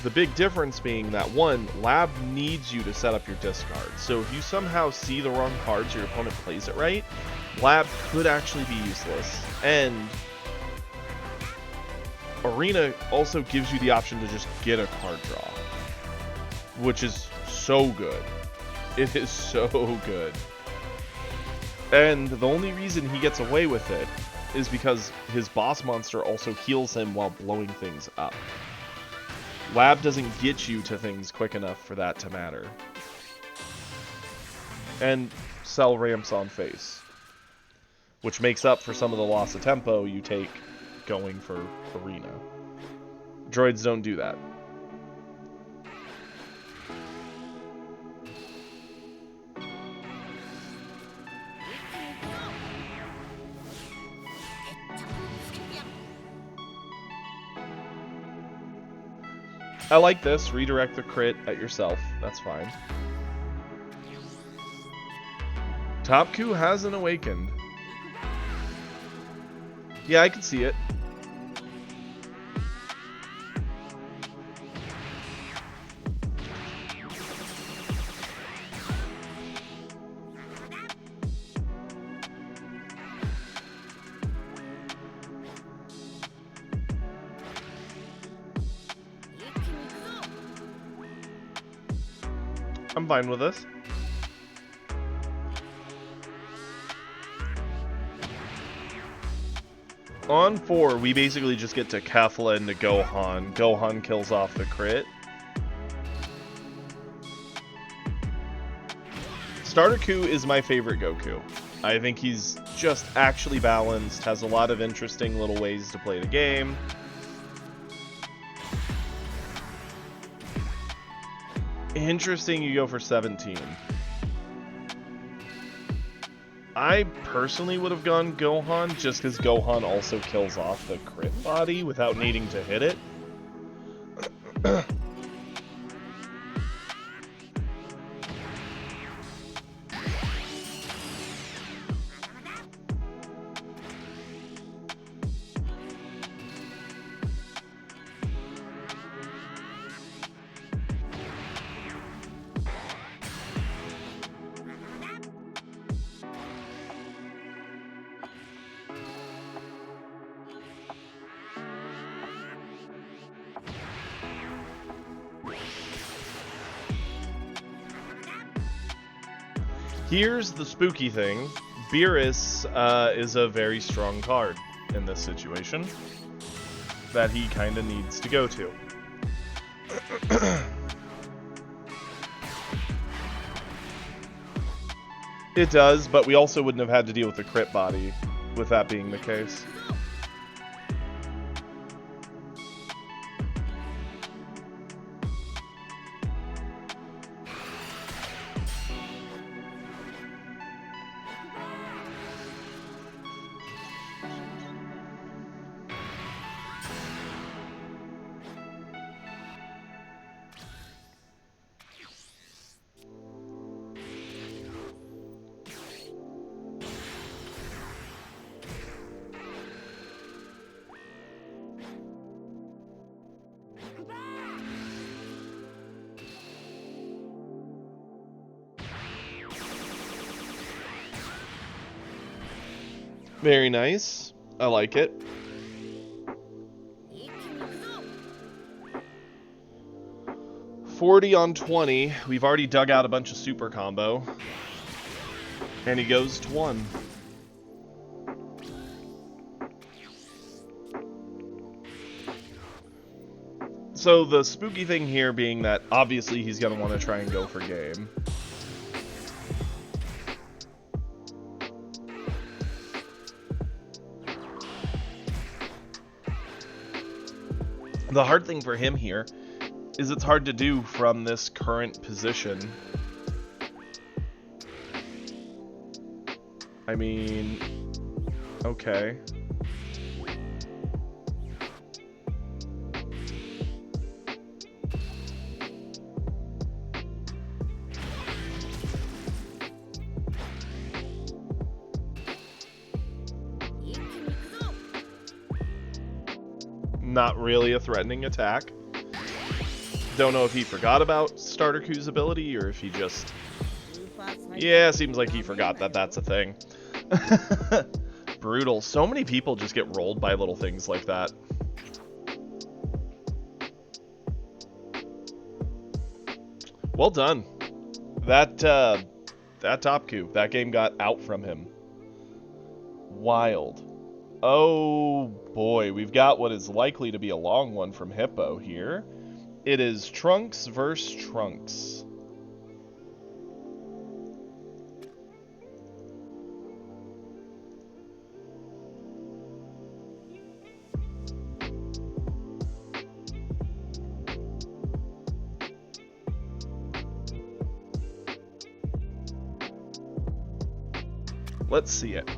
The big difference being that, one, Lab needs you to set up your discard. So if you somehow see the wrong cards, your opponent plays it right, Lab could actually be useless. And Arena also gives you the option to just get a card draw, which is so good. It is so good. And the only reason he gets away with it is because his boss monster also heals him while blowing things up. Lab doesn't get you to things quick enough for that to matter. And Cell ramps on face, which makes up for some of the loss of tempo you take going for Arena. Droids don't do that. I like this. Redirect the crit at yourself. That's fine. Topku hasn't awakened. Yeah, I can see it. I'm fine with this. On 4, we basically just get to Kefla into Gohan. Gohan kills off the crit. Starter Ku is my favorite Goku. I think he's just actually balanced, has a lot of interesting little ways to play the game. Interesting you go for 17. I personally would have gone Gohan just because Gohan also kills off the crit body without needing to hit it. Here's the spooky thing. Beerus is a very strong card in this situation that he kind of needs to go to. It does, but we also wouldn't have had to deal with the crit body with that being the case. Very nice. I like it. $40 on 20. We've already dug out a bunch of super combo. And he goes to 1. So the spooky thing here being that obviously he's going to want to try and go for game. The hard thing for him here is it's hard to do from this current position. I mean, okay. Not really a threatening attack. Don't know if he forgot about Starter Ku's ability or if he just... Yeah, seems like he forgot that that's a thing. Brutal. So many people just get rolled by little things like that. Well done. That Topku, that game got out from him. Wild. Oh boy, we've got what is likely to be a long one from Hippo here. It is Trunks versus Trunks. Let's see it.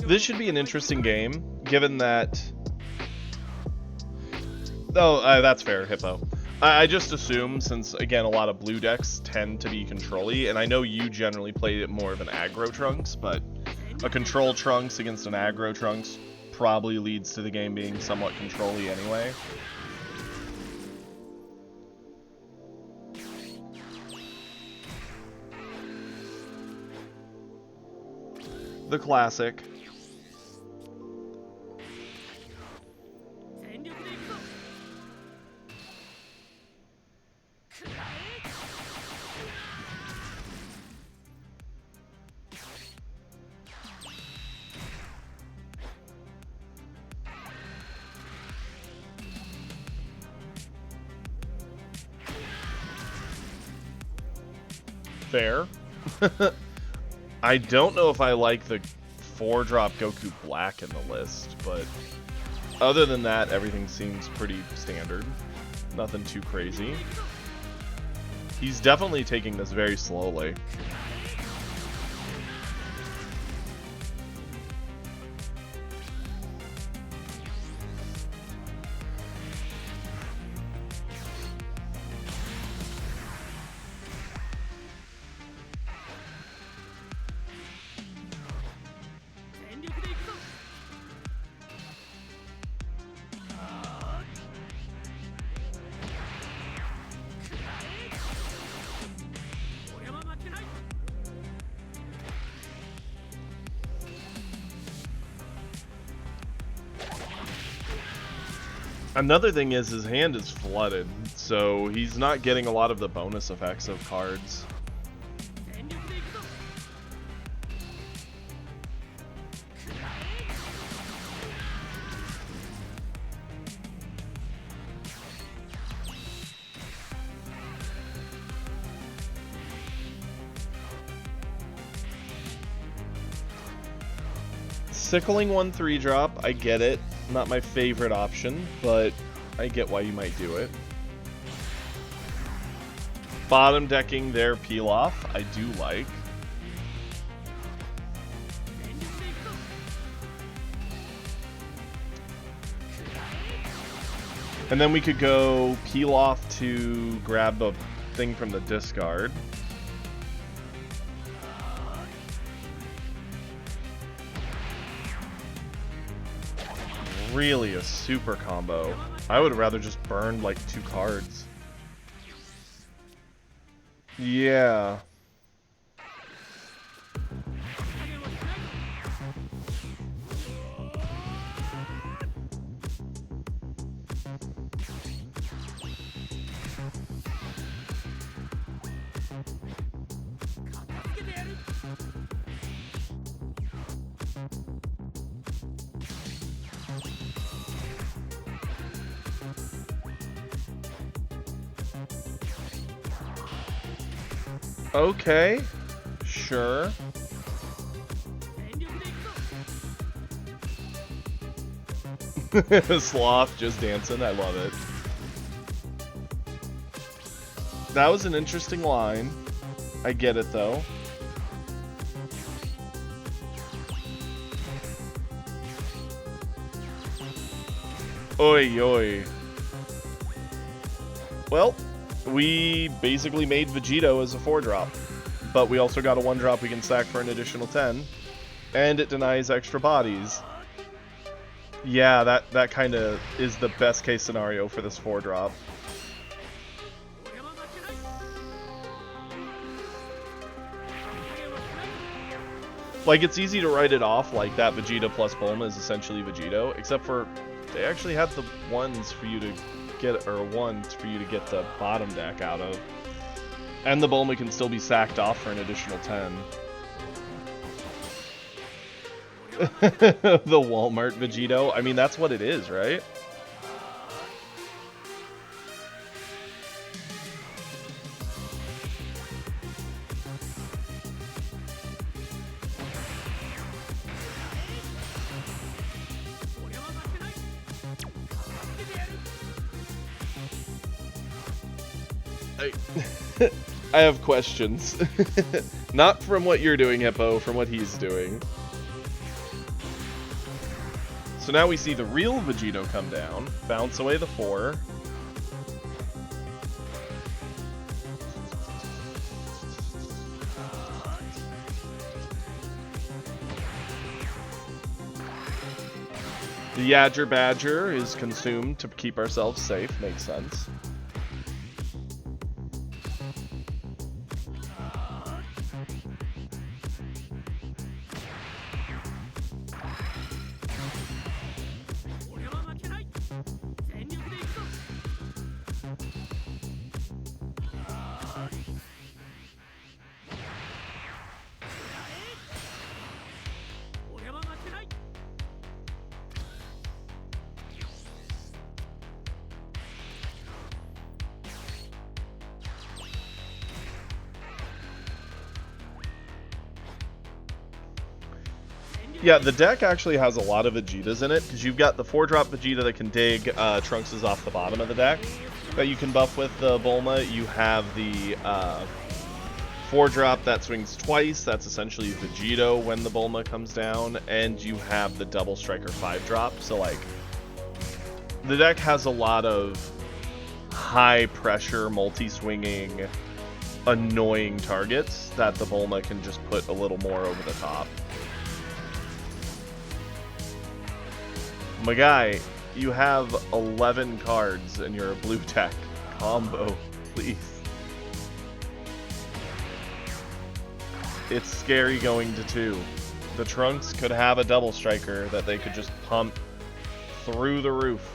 This should be an interesting game, given that... Oh, that's fair, Hippo. I just assume, since, again, a lot of blue decks tend to be control-y, and I know you generally play it more of an aggro Trunks, but a control Trunks against an aggro Trunks probably leads to the game being somewhat control-y anyway. The classic. Fair. I don't know if I like the 4-drop Goku Black in the list, but other than that, everything seems pretty standard. Nothing too crazy. He's definitely taking this very slowly. Another thing is his hand is flooded, so he's not getting a lot of the bonus effects of cards. Sickling 1 3-drop, I get it. Not my favorite option, but I get why you might do it. Bottom decking their peel off, I do like. And then we could go peel off to grab a thing from the discard. Really a super combo. I would rather just burn like 2 cards. Yeah. Okay, sure. Sloth just dancing, I love it. That was an interesting line. I get it though. Oi, oi. Well, we basically made Vegito as a 4-drop, but we also got a 1-drop we can stack for an additional 10, and it denies extra bodies. Yeah, that kind of is the best case scenario for this 4-drop. Like, it's easy to write it off like that Vegeta plus Bulma is essentially Vegito, except for they actually have the ones for you to get, or 1 for you to get the bottom deck out of. And the Bulma can still be sacked off for an additional 10. The Walmart Vegito? I mean, that's what it is, right? I have questions. Not from what you're doing, Hippo, from what he's doing. So now we see the real Vegito come down, bounce away the 4. The Yadger Badger is consumed to keep ourselves safe, makes sense. Yeah, the deck actually has a lot of Vegetas in it, because you've got the 4-drop Vegeta that can dig Trunks' off the bottom of the deck that you can buff with the Bulma. You have the 4-drop that swings twice, that's essentially Vegito when the Bulma comes down, and you have the Double Striker 5-drop, so like, the deck has a lot of high-pressure, multi-swinging, annoying targets that the Bulma can just put a little more over the top. My guy, you have 11 cards and you're a blue deck. Combo, please. It's scary going to 2. The Trunks could have a Double Striker that they could just pump through the roof.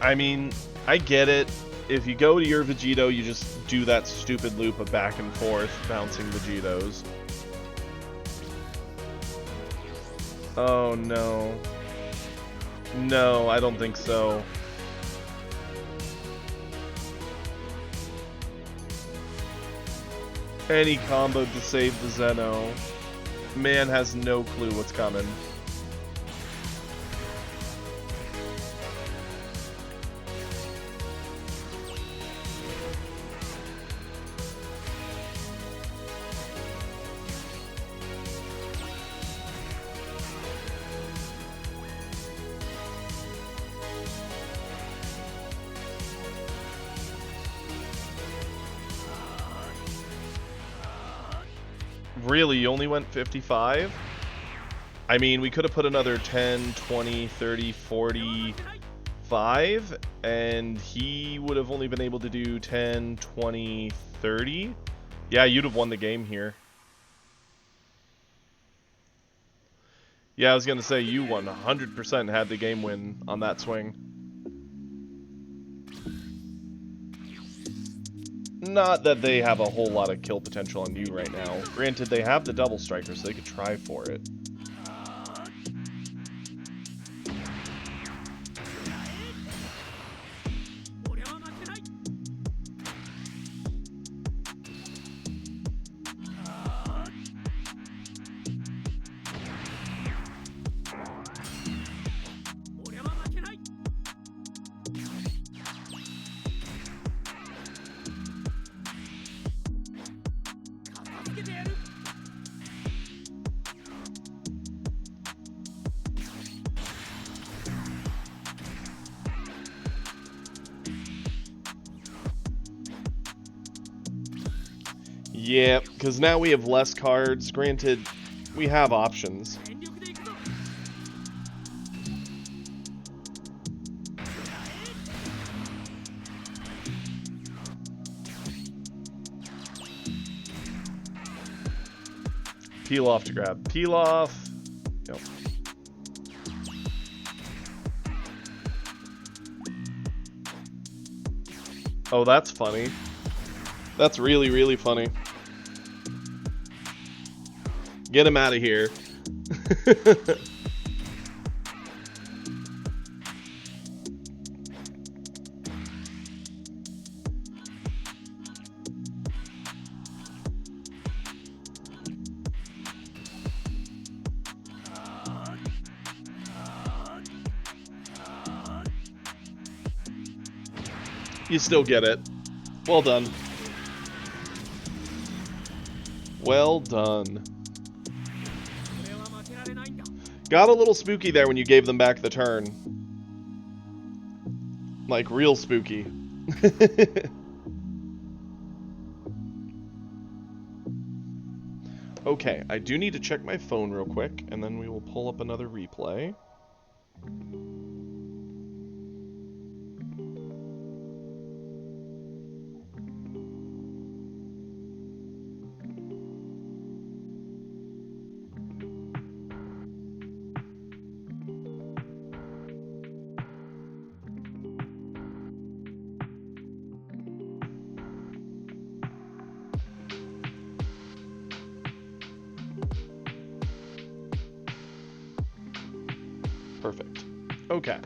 I mean, I get it. If you go to your Vegito, you just do that stupid loop of back and forth, bouncing Vegetos. Oh, no. No, I don't think so. Any combo to save the Zeno. Man has no clue what's coming. Really, you only went 55? I mean, we could have put another 10, 20, 30, 45, and he would have only been able to do 10, 20, 30. Yeah, you'd have won the game here. Yeah, I was going to say, you 100% had the game win on that swing. Not that they have a whole lot of kill potential on you right now. Granted, they have the Double Striker, so they could try for it. Yeah, because now we have less cards. Granted, we have options. Peel off to grab. Peel off. Yep. Oh, that's funny. That's really, really funny. Get him out of here. You still get it. Well done. Well done. Got a little spooky there when you gave them back the turn. Like, real spooky. Okay, I do need to check my phone real quick, and then we will pull up another replay. Perfect. Okay.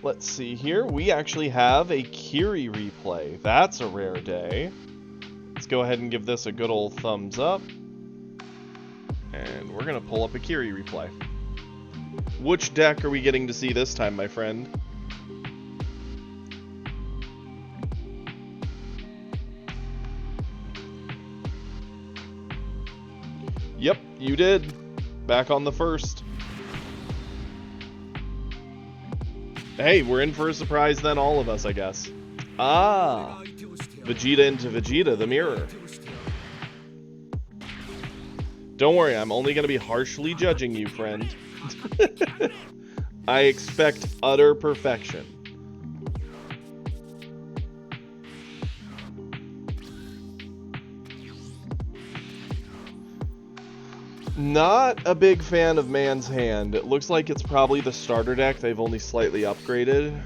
Let's see here. We actually have a Kiri replay. That's a rare day. Let's go ahead and give this a good old thumbs up. And we're going to pull up a Kiri replay. Which deck are we getting to see this time, my friend? Yep, you did. Back on the first. Hey, we're in for a surprise then, all of us, I guess. Ah! Vegeta into Vegeta, the mirror. Don't worry, I'm only going to be harshly judging you, friend. I expect utter perfection. Not a big fan of Man's Hand. It looks like it's probably the starter deck they've only slightly upgraded.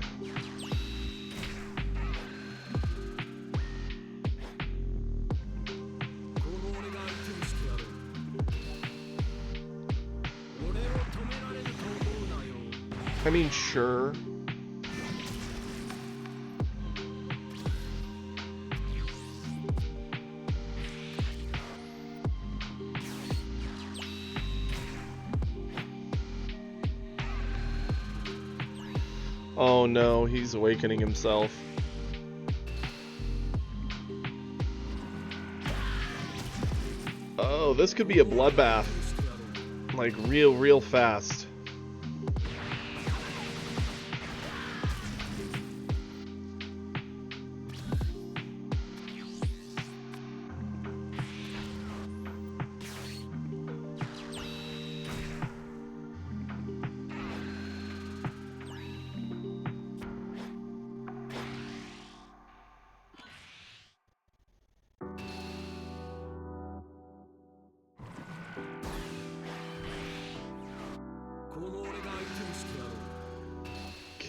I mean, sure. Oh no, he's awakening himself. Oh, this could be a bloodbath. Like, real fast.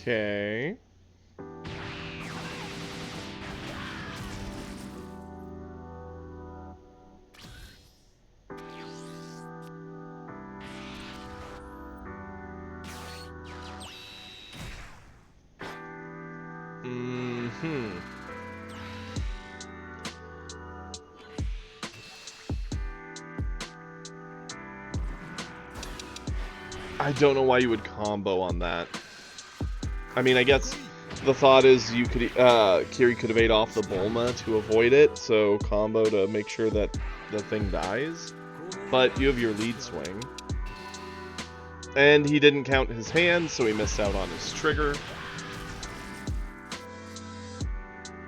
Okay. I don't know why you would combo on that. I mean, I guess the thought is you could, Kiri could evade off the Bulma to avoid it, so combo to make sure that the thing dies. But you have your lead swing. And he didn't count his hand, so he missed out on his trigger.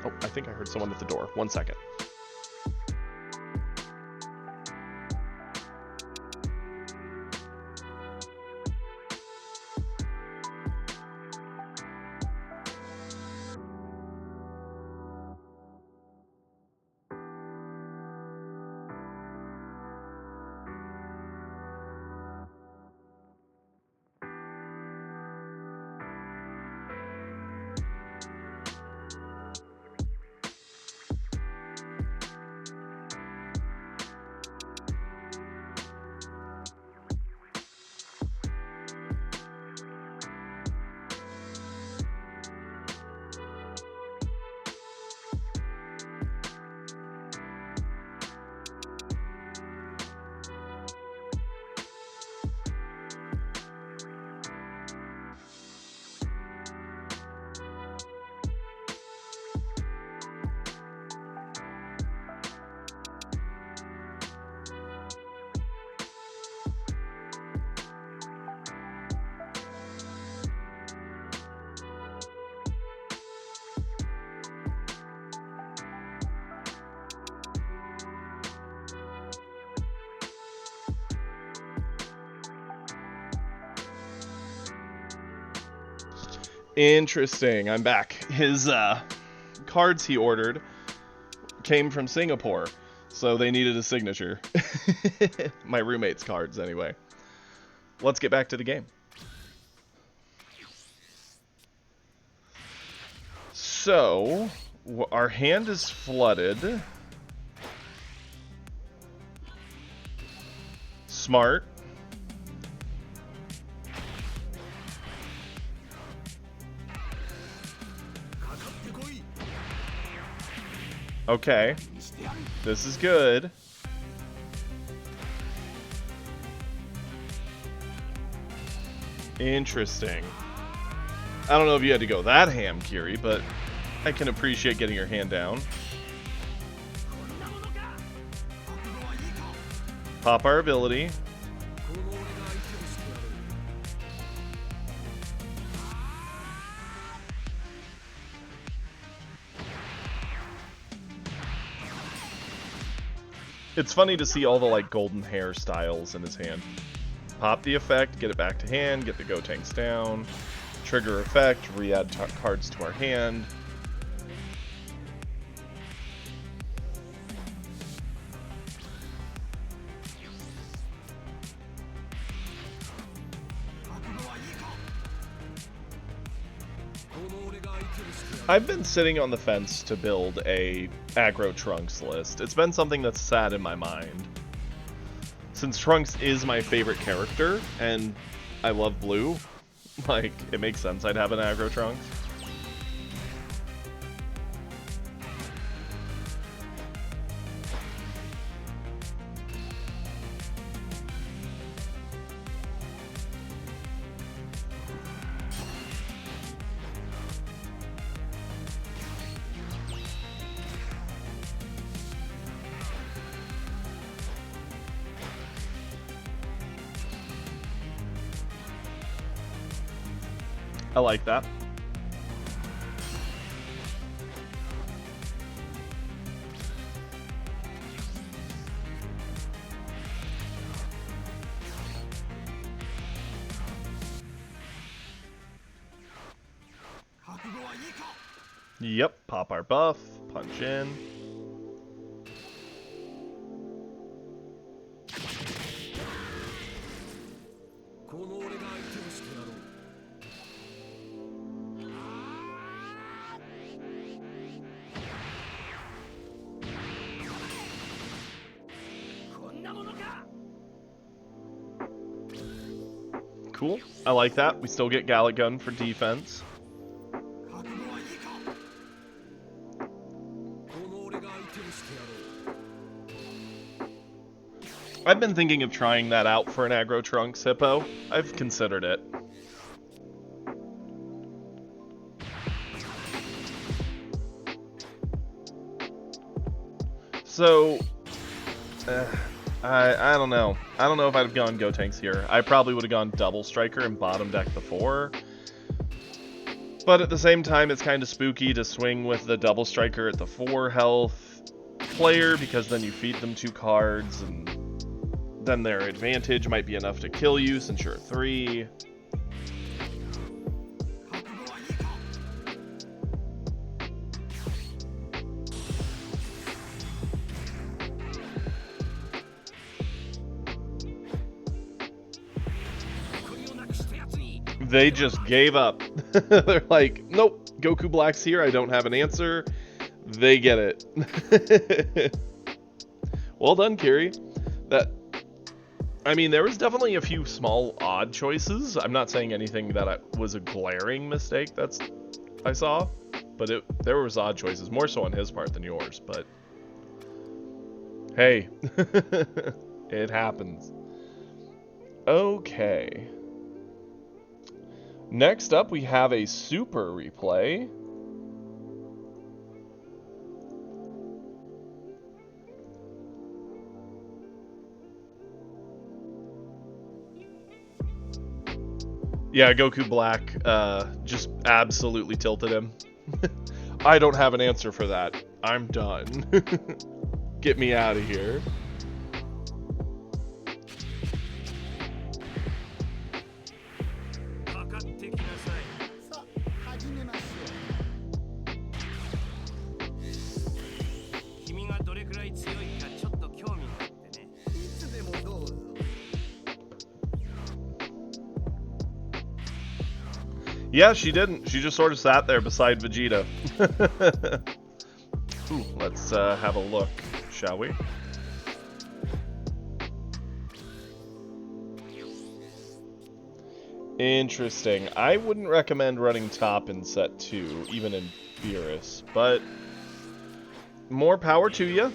Oh, I think I heard someone at the door. 1 second. Interesting. I'm back. His cards he ordered came from Singapore, so they needed a signature. My roommate's cards, anyway. Let's get back to the game. So, our hand is flooded. Smart. Okay. This is good. Interesting. I don't know if you had to go that ham, Kiri, but I can appreciate getting your hand down. Pop our ability. It's funny to see all the, like, golden hairstyles in his hand. Pop the effect, get it back to hand, get the Gotenks down. Trigger effect, re-add cards to our hand. I've been sitting on the fence to build a aggro Trunks list. It's been something that's sat in my mind. Since Trunks is my favorite character, and I love blue, like, it makes sense I'd have an aggro Trunks. I like that. Yep, pop our buff, punch in. Cool. I like that. We still get Gallic Gun for defense. I've been thinking of trying that out for an aggro Trunks Hippo. I've considered it. So, I don't know. I don't know if I'd have gone Gotenks here. I probably would have gone Double Striker and bottom deck the 4. But at the same time, it's kind of spooky to swing with the double striker at the 4 health player, because then you feed them 2 cards, and then their advantage might be enough to kill you since you're 3. They just gave up. They're like, nope, Goku Black's here, I don't have an answer. They get it. Well done, Kiri. I mean, there was definitely a few small odd choices. I'm not saying anything that was a glaring mistake I saw, but there was odd choices, more so on his part than yours, but hey, it happens. Okay. Next up, we have a super replay. Yeah, Goku Black just absolutely tilted him. I don't have an answer for that. I'm done. Get me out of here. Yeah, she didn't. She just sort of sat there beside Vegeta. Ooh, let's have a look, shall we? Interesting. I wouldn't recommend running top in set 2, even in Beerus, but more power to you.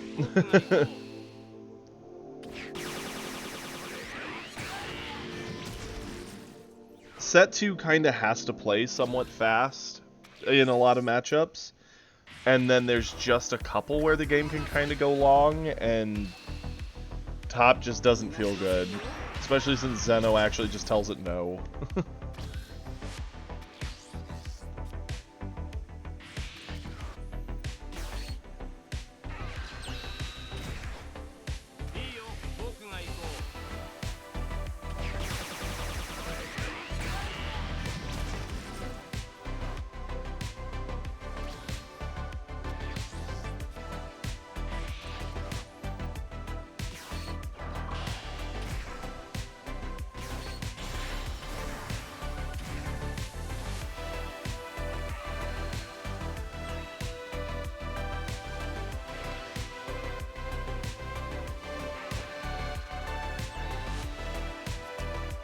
Set 2 kind of has to play somewhat fast in a lot of matchups, and then there's just a couple where the game can kind of go long, and top just doesn't feel good, especially since Zeno actually just tells it no.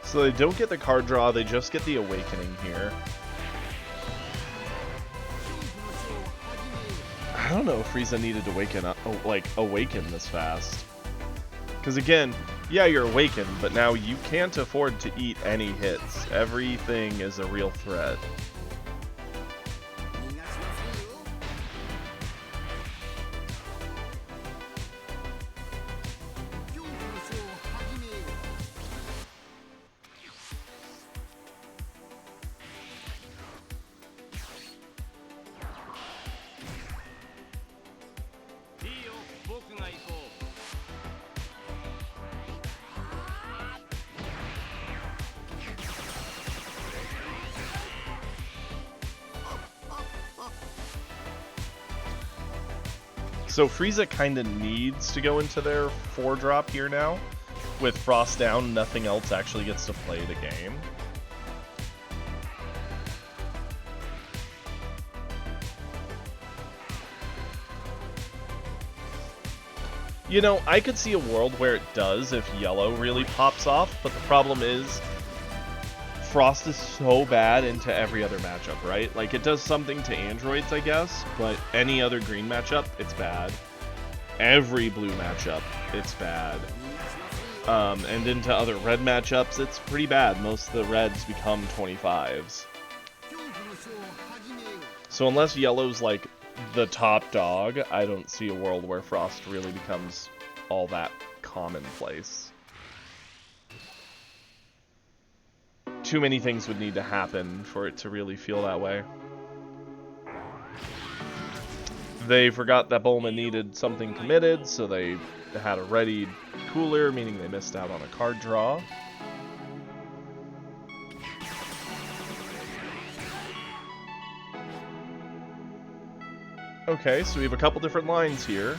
So they don't get the card draw, they just get the awakening here. I don't know if Frieza needed to awaken this fast. Because again, yeah, you're awakened, but now you can't afford to eat any hits. Everything is a real threat. So Frieza kind of needs to go into their 4-drop here now. With Frost down, nothing else actually gets to play the game. You know, I could see a world where it does if Yellow really pops off, but the problem is Frost is so bad into every other matchup, right? Like, it does something to androids, I guess, but any other green matchup, it's bad. Every blue matchup, it's bad. And into other red matchups, it's pretty bad. Most of the reds become 25s. So unless Yellow's, like, the top dog, I don't see a world where Frost really becomes all that commonplace. Too many things would need to happen for it to really feel that way. They forgot that Bulma needed something committed, so they had a ready cooler, meaning they missed out on a card draw. Okay, so we have a couple different lines here.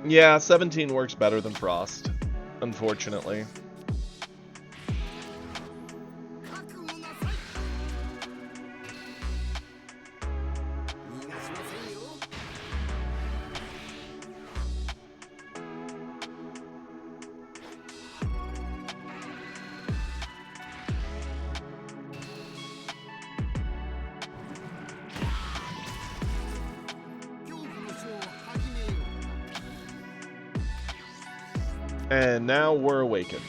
Yeah, 17 works better than Frost, unfortunately. And now we're awakened.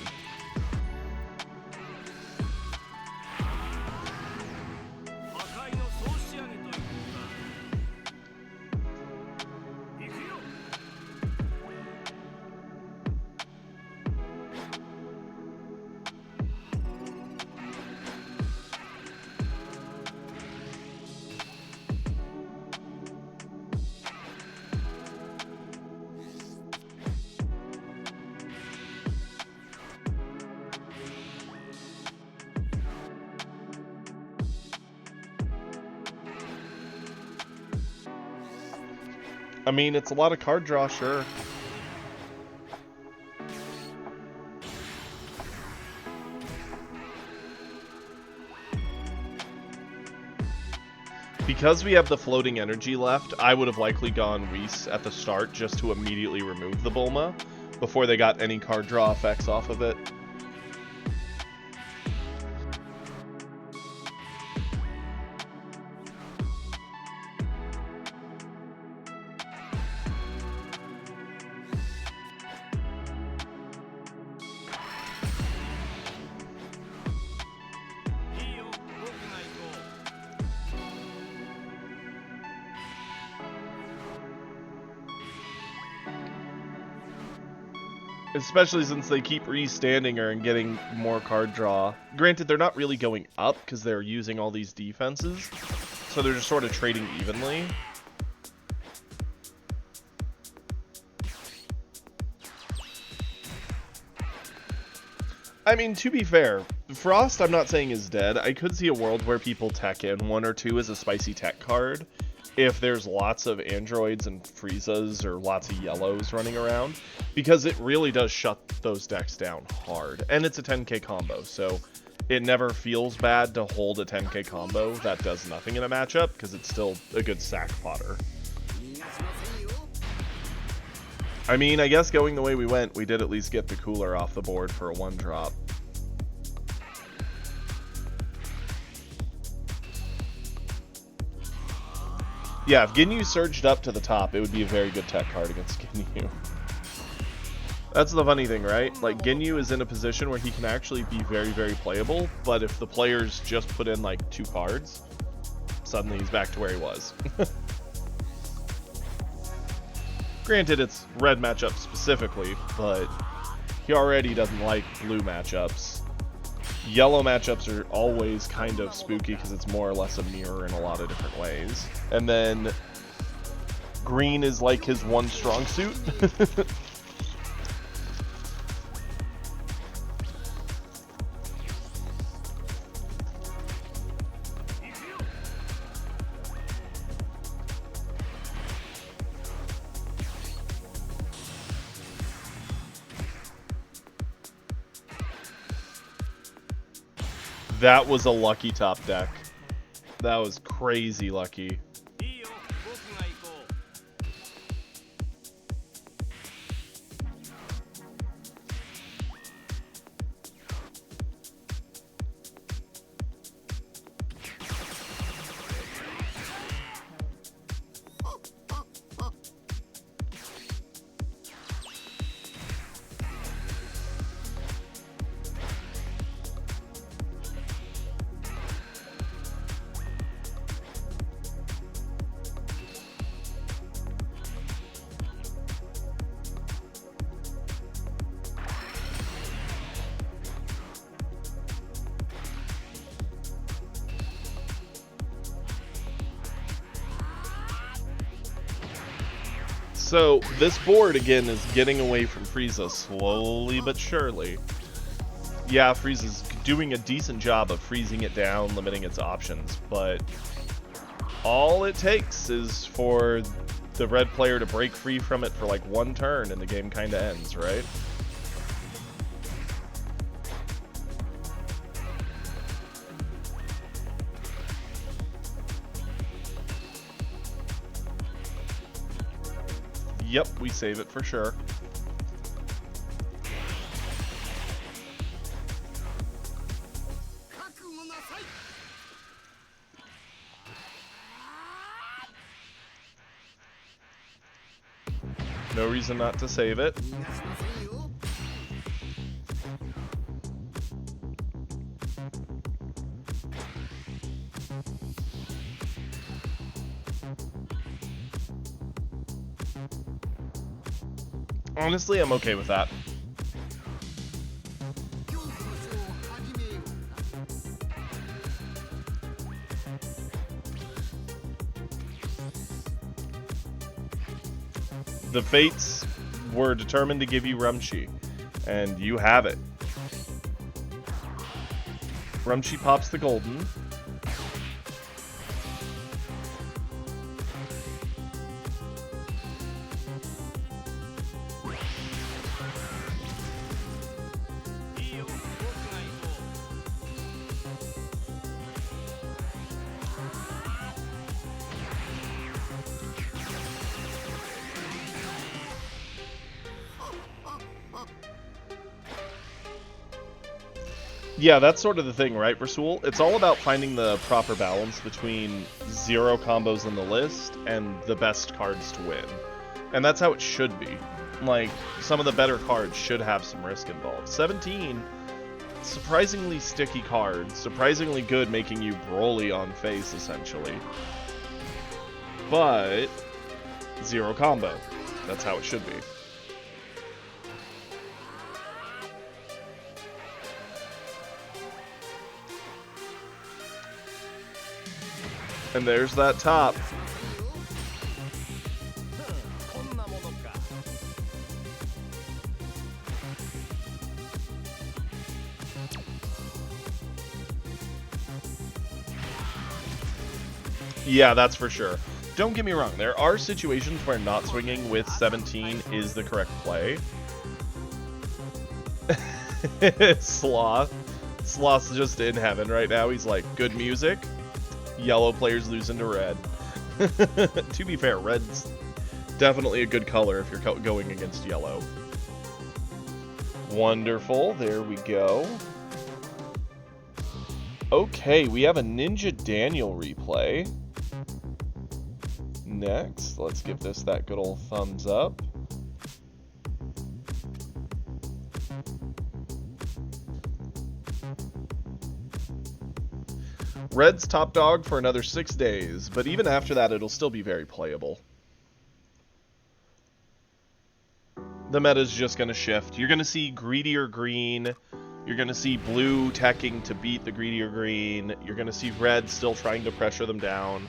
I mean, it's a lot of card draw, sure. Because we have the floating energy left, I would have likely gone Whis at the start just to immediately remove the Bulma before they got any card draw effects off of it. Especially since they keep re-standing her and getting more card draw. Granted, they're not really going up because they're using all these defenses, so they're just sort of trading evenly. I mean, to be fair, Frost I'm not saying is dead. I could see a world where people tech in 1 or 2 as a spicy tech card if there's lots of androids and Friezas or lots of yellows running around, because it really does shut those decks down hard. And it's a 10k combo, so it never feels bad to hold a 10k combo that does nothing in a matchup, because it's still a good sack fodder. I mean, I guess going the way we went, we did at least get the cooler off the board for a 1-drop. Yeah, if Ginyu surged up to the top, it would be a very good tech card against Ginyu. That's the funny thing, right? Like, Ginyu is in a position where he can actually be very, very playable, but if the players just put in, like, 2 cards, suddenly he's back to where he was. Granted, it's red matchup specifically, but he already doesn't like blue matchups. Yellow matchups are always kind of spooky because it's more or less a mirror in a lot of different ways. And then green is like his one strong suit. That was a lucky top deck. That was crazy lucky. So, this board, again, is getting away from Frieza slowly but surely. Yeah, Frieza's doing a decent job of freezing it down, limiting its options, but all it takes is for the red player to break free from it for like one turn and the game kind of ends, right? Yep, we save it for sure. No reason not to save it. Honestly, I'm okay with that. The Fates were determined to give you Rumshi, and you have it. Rumshi pops the golden. Yeah, that's sort of the thing, right, Rasul? It's all about finding the proper balance between 0 combos in the list and the best cards to win. And that's how it should be. Like, some of the better cards should have some risk involved. 17, surprisingly sticky card, surprisingly good making you Broly on face, essentially. But 0 combo. That's how it should be. And there's that top. Yeah, that's for sure. Don't get me wrong, there are situations where not swinging with 17 is the correct play. Sloth. Sloth's just in heaven right now. He's like, good music. Yellow players losing to red. To be fair, red's definitely a good color if you're going against yellow. Wonderful. There we go. Okay, we have a Ninja Daniel replay. Next, let's give this that good old thumbs up. Red's top dog for another 6 days, but even after that, it'll still be very playable. The meta's just going to shift. You're going to see greedier green. You're going to see blue teching to beat the greedier green. You're going to see red still trying to pressure them down.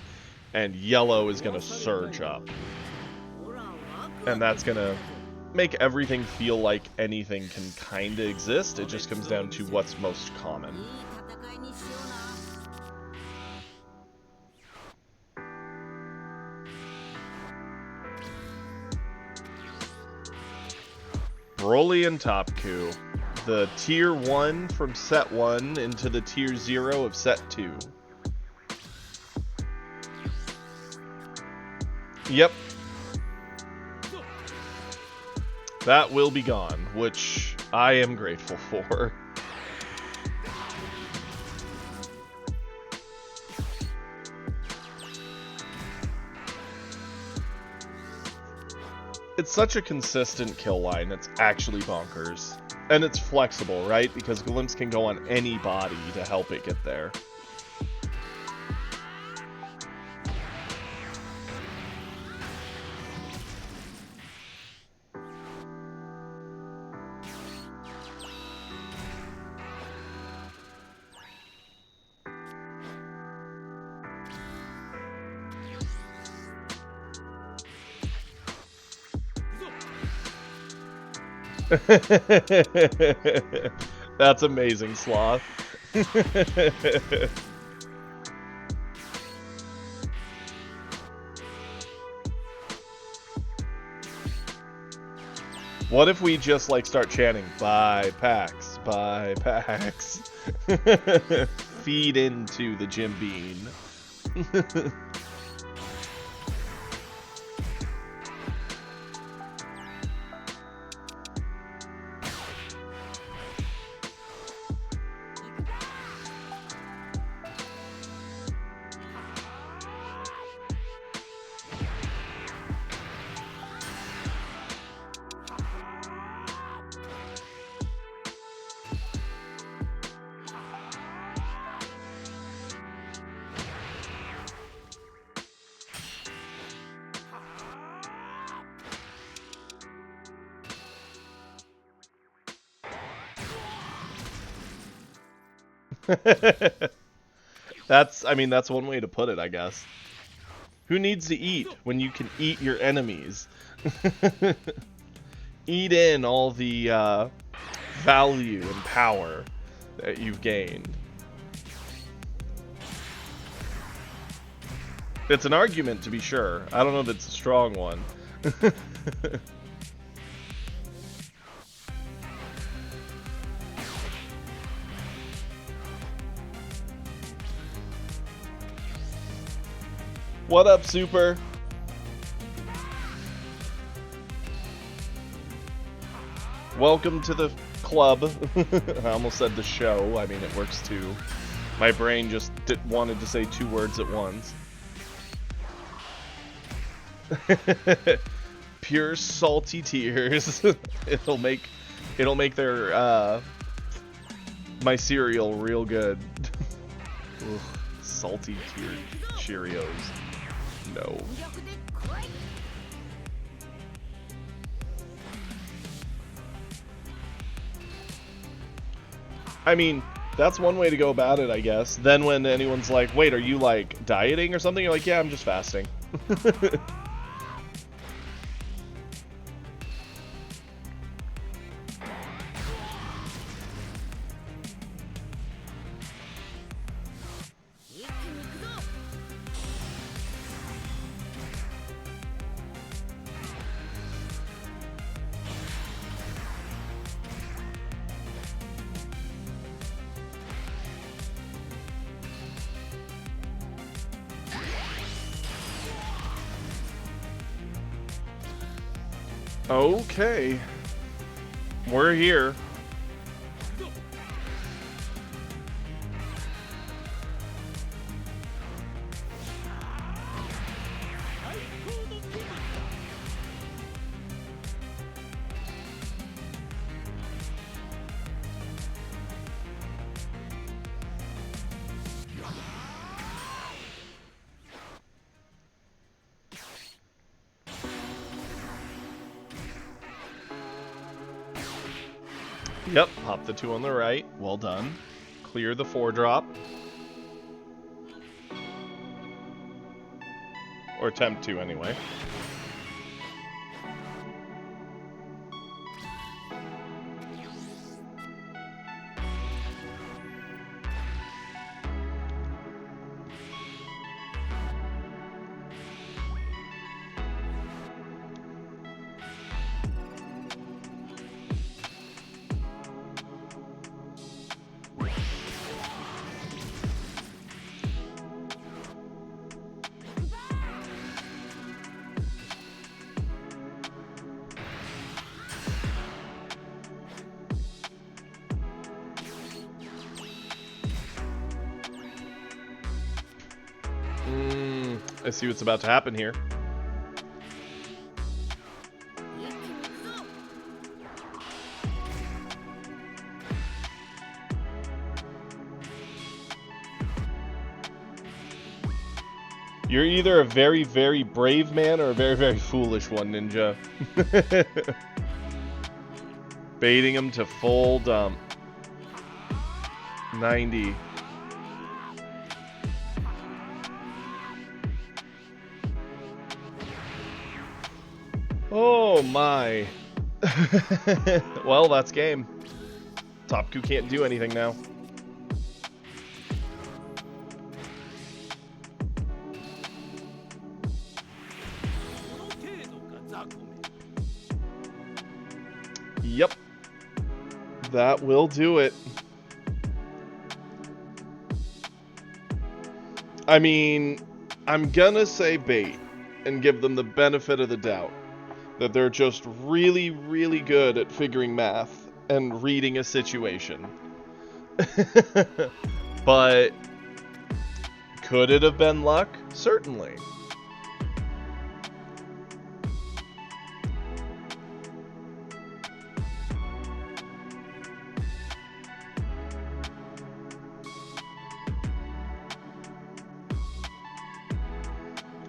And yellow is going to surge up. And that's going to make everything feel like anything can kind of exist. It just comes down to what's most common. Broly and Topku. The tier 1 from set 1 into the tier 0 of set 2. Yep. That will be gone, which I am grateful for. It's such a consistent kill line, it's actually bonkers. And it's flexible, right? Because Glimpse can go on any body to help it get there. That's amazing, Sloth. What if we just like start chanting buy packs, buy packs? Feed into the Jim Bean. That's one way to put it, I guess. Who needs to eat when you can eat your enemies? Eat in all the value and power that you've gained. It's an argument, to be sure. I don't know if it's a strong one. What up, Super? Welcome to the club. I almost said the show. I mean, it works too. My brain just wanted to say two words at once. Pure salty tears. it'll make their my cereal real good. Ugh, salty Cheerios. No. I mean, that's one way to go about it, I guess. Then when anyone's like, wait, are you like dieting or something? You're like, yeah, I'm just fasting. Okay. We're here. Yep, pop the 2 on the right. Well done. Clear the 4-drop. Or attempt to, anyway. I see what's about to happen here. You're either a very, very brave man or a very, very foolish one, Ninja. Baiting him to full dump. 90. Oh my. Well, that's game. Topku can't do anything now. Yep. That will do it. I mean, I'm gonna say bait and give them the benefit of the doubt that they're just really, really good at figuring math and reading a situation. But could it have been luck? Certainly.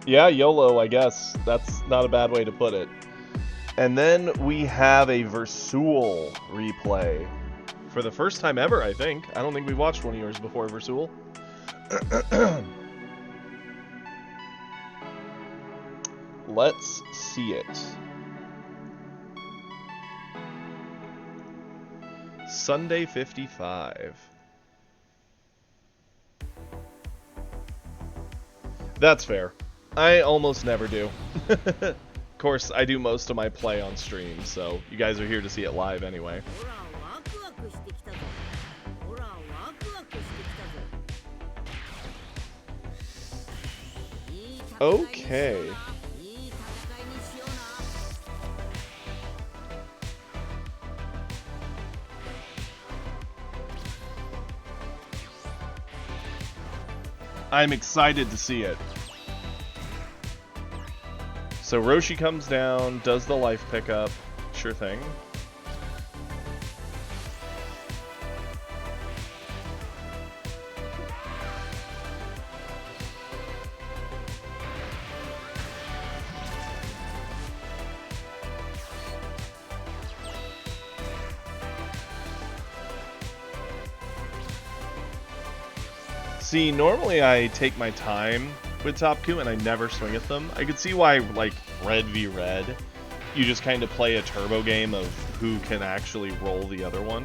Yeah, YOLO, I guess. That's not a bad way to put it. And then we have a Versul replay. For the first time ever, I think. I don't think we watched one of yours before, Versul. Let's see it. Sunday 55. That's fair. I almost never do. Of course, I do most of my play on stream, so you guys are here to see it live anyway. Okay. I'm excited to see it. So Roshi comes down, does the life pickup. Sure thing. See, normally I take my time with Topku and I never swing at them. I could see why, like, red v red, you just kind of play a turbo game of who can actually roll the other one.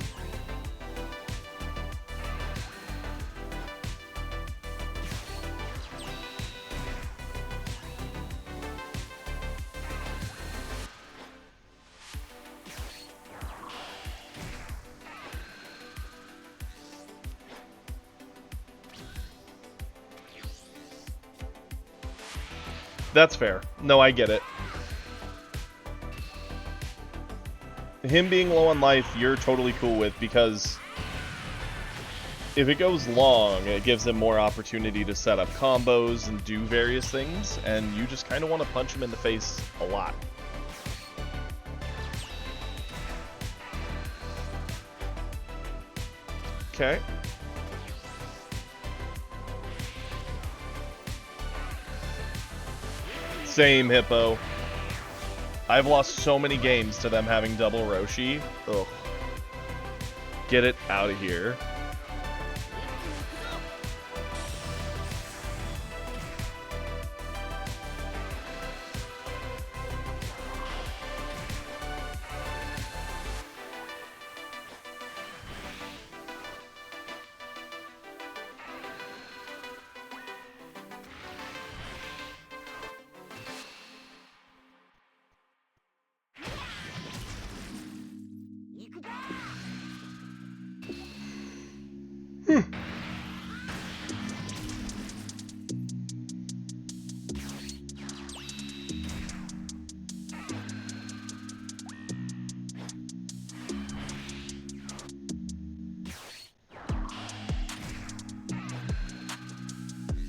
That's fair. No, I get it. Him being low on life, you're totally cool with, because if it goes long, it gives him more opportunity to set up combos and do various things, and you just kind of want to punch him in the face a lot. Okay. Same, Hippo. I've lost so many games to them having double Roshi. Ugh. Get it out of here.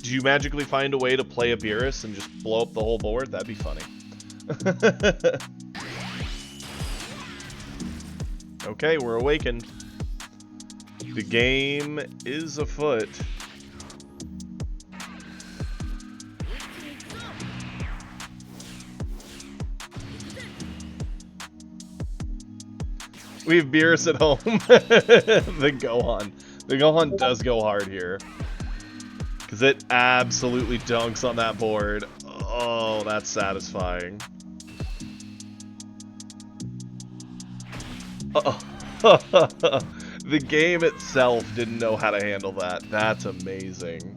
Did you magically find a way to play a Beerus and just blow up the whole board? That'd be funny. Okay, we're awakened. The game is afoot. We have Beerus at home. The Gohan. The Gohan does go hard here. Because it absolutely dunks on that board. Oh, that's satisfying. The game itself didn't know how to handle that. That's amazing.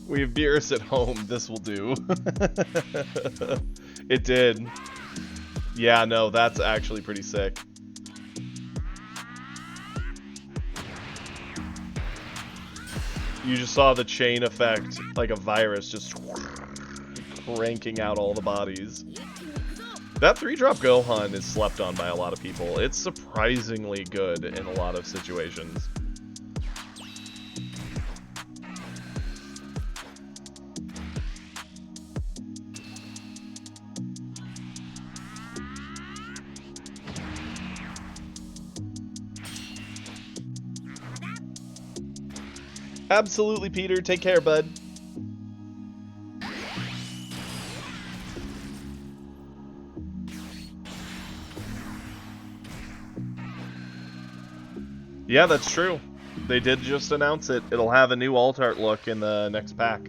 We have Beerus at home. This will do. It did. Yeah, no, that's actually pretty sick. You just saw the chain effect, like a virus, just cranking out all the bodies. That 3-drop Gohan is slept on by a lot of people. It's surprisingly good in a lot of situations. Absolutely, Peter. Take care, bud. Yeah, that's true. They did just announce it. It'll have a new alt art look in the next pack.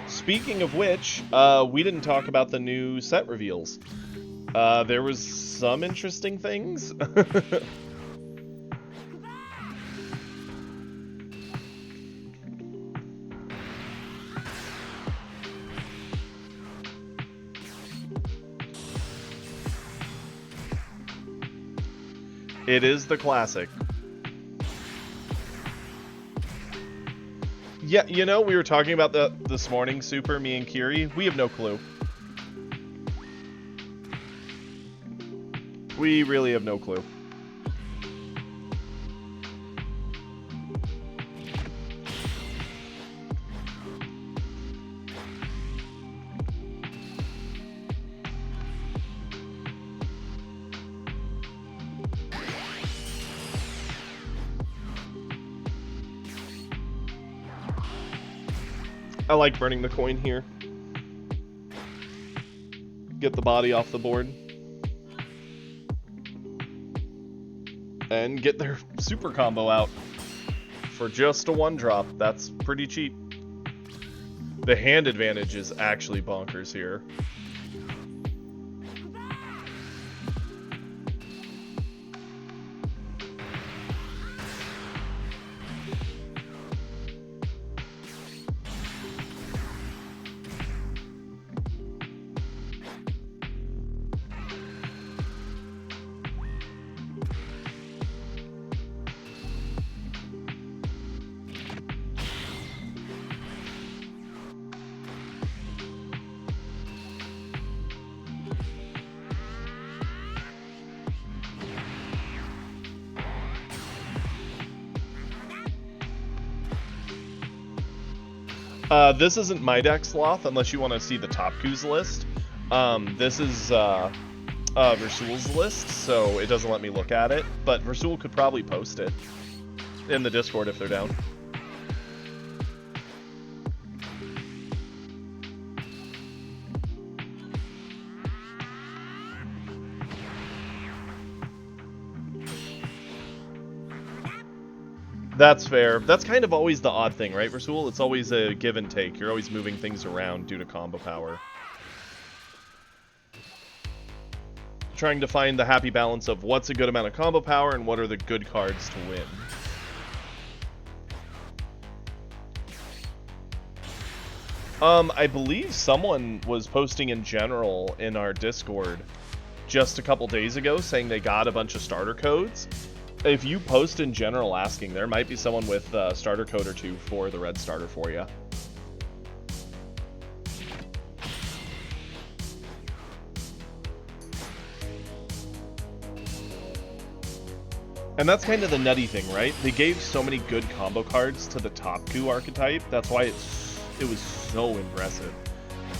Speaking of which, we didn't talk about the new set reveals. There was some interesting things. It is the classic. Yeah, you know, we were talking about this morning, Super, me and Kiri. We have no clue. We really have no clue. I like burning the coin here. Get the body off the board. And get their super combo out. For just a 1-drop, that's pretty cheap. The hand advantage is actually bonkers here. This isn't my deck, Sloth, unless you want to see the Topku's list. This is Versul's list, so it doesn't let me look at it, but Versul could probably post it in the Discord if they're down. That's fair. That's kind of always the odd thing, right, Versul? It's always a give and take. You're always moving things around due to combo power. Trying to find the happy balance of what's a good amount of combo power and what are the good cards to win. I believe someone was posting in general in our Discord just a couple days ago saying they got a bunch of starter codes. If you post in general asking, there might be someone with a starter code or two for the red starter for you. And that's kind of the nutty thing, right? They gave so many good combo cards to the Topku archetype. That's why it was so impressive.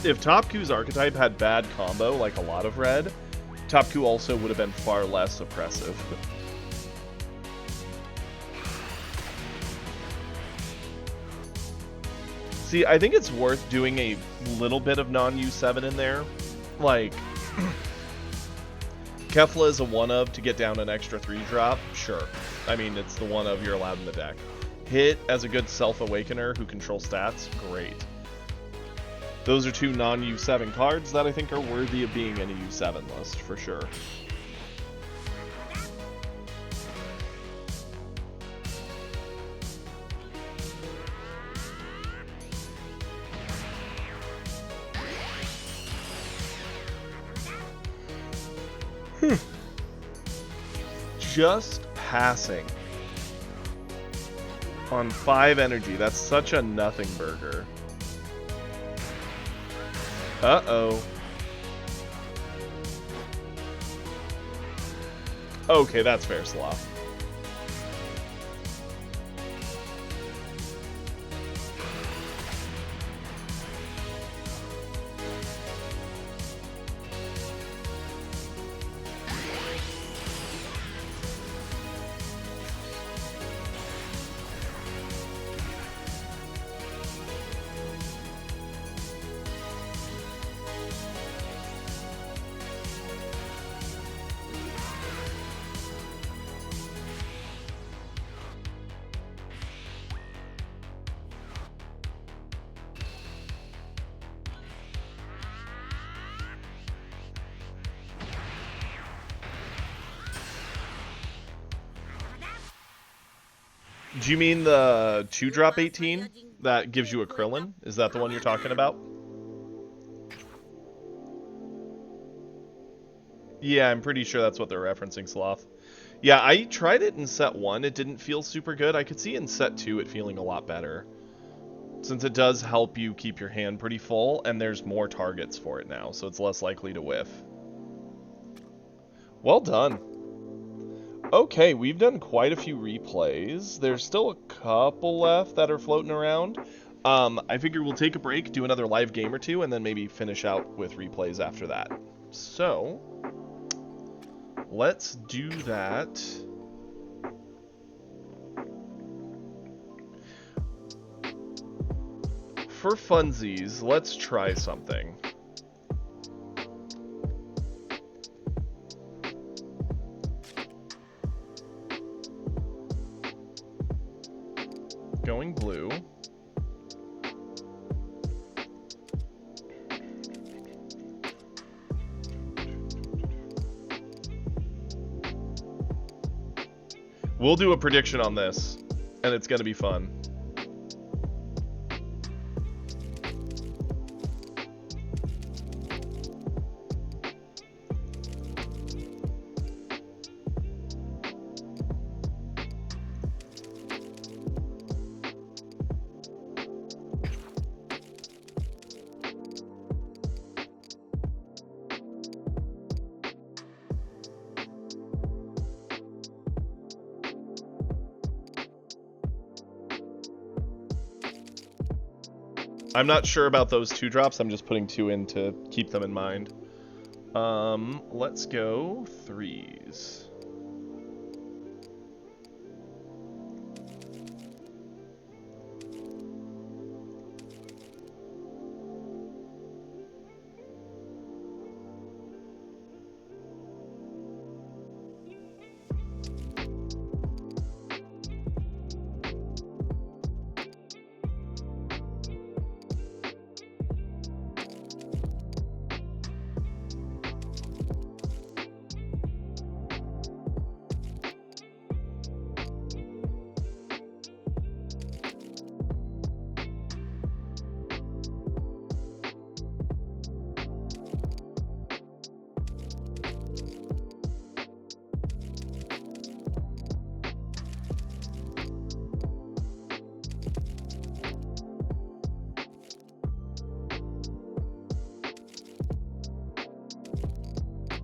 If Topku's archetype had bad combo, like a lot of red, Topku also would have been far less oppressive. See, I think it's worth doing a little bit of non-U7 in there. Like, Kefla is a 1-of to get down an extra 3-drop? Sure. I mean, it's the 1-of you're allowed in the deck. Hit as a good Self-Awakener who controls stats? Great. Those are 2 non-U7 cards that I think are worthy of being in a U7 list, for sure. Just passing on 5 energy. That's such a nothing burger. Uh-oh. Okay, that's fair, Sloth. Do you mean the 2-drop 18 that gives you a Krillin? Is that the one you're talking about? Yeah, I'm pretty sure that's what they're referencing, Sloth. Yeah, I tried it in set 1. It didn't feel super good. I could see in set 2 it feeling a lot better, since it does help you keep your hand pretty full, and there's more targets for it now, so it's less likely to whiff. Well done. Okay, we've done quite a few replays. There's still a couple left that are floating around. I figure we'll take a break, do another live game or 2, and then maybe finish out with replays after that. So, let's do that. For funsies, let's try something. Going blue. We'll do a prediction on this, and it's going to be fun. I'm not sure about those 2-drops. I'm just putting 2 in to keep them in mind. Let's go 3s.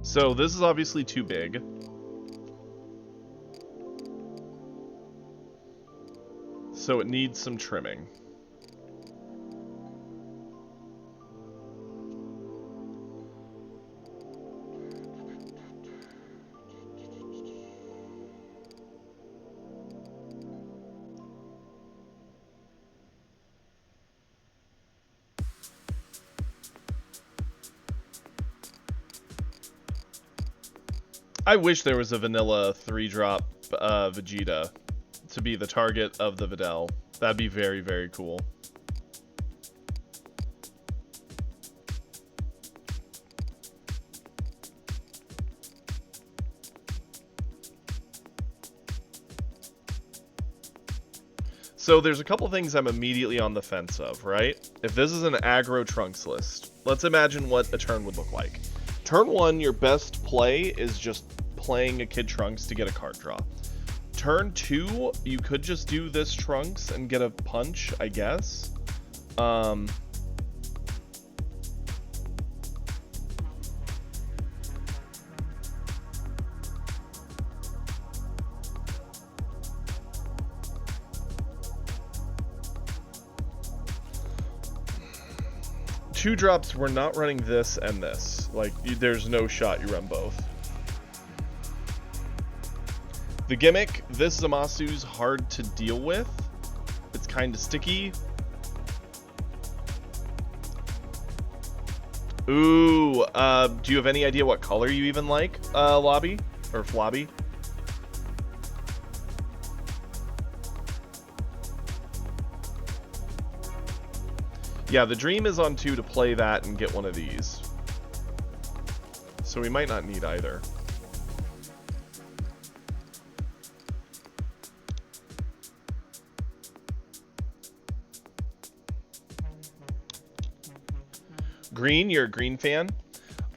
So this is obviously too big. So it needs some trimming. I wish there was a vanilla 3-drop Vegeta to be the target of the Videl. That'd be very, very cool. So there's a couple things I'm immediately on the fence of, right? If this is an aggro Trunks list, let's imagine what a turn would look like. Turn 1, your best play is just playing a Kid Trunks to get a card draw. Turn 2, you could just do this Trunks and get a punch, I guess. Two drops, we're not running this and this. Like, there's no shot you run both. The gimmick, this Zamasu's hard to deal with. It's kind of sticky. Ooh, do you have any idea what color you even like, Lobby? Or Flobby? Yeah, the dream is on 2 to play that and get one of these. So we might not need either. Green, you're a Green fan?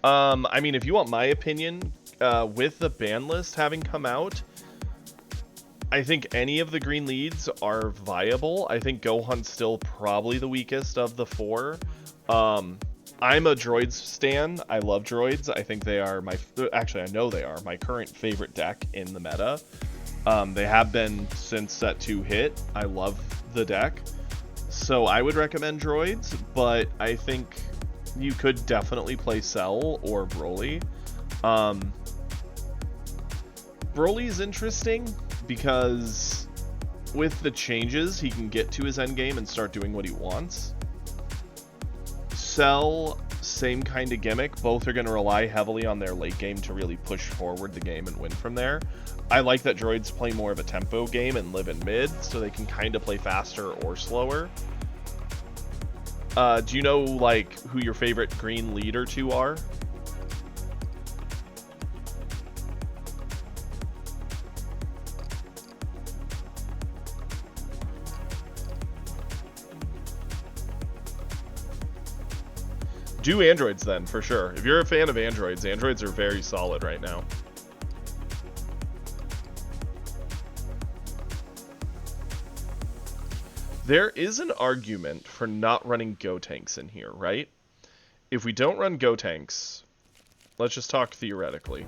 I mean, if you want my opinion, with the ban list having come out, I think any of the green leads are viable. I think Gohan's still probably the weakest of the 4. I'm a Droids stan. I love Droids. I think they are actually, I know they are my current favorite deck in the meta. They have been since Set 2 hit. I love the deck. So I would recommend Droids, but I think you could definitely play Cell or Broly. Broly's interesting because with the changes, he can get to his endgame and start doing what he wants. Cell, same kind of gimmick. Both are going to rely heavily on their late game to really push forward the game and win from there. I like that Droids play more of a tempo game and live in mid, so they can kind of play faster or slower. Do you know, like, who your favorite green lead or 2 are? Do androids then, for sure. If you're a fan of androids, androids are very solid right now. There is an argument for not running Gotenks in here, right? If we don't run Gotenks, let's just talk theoretically.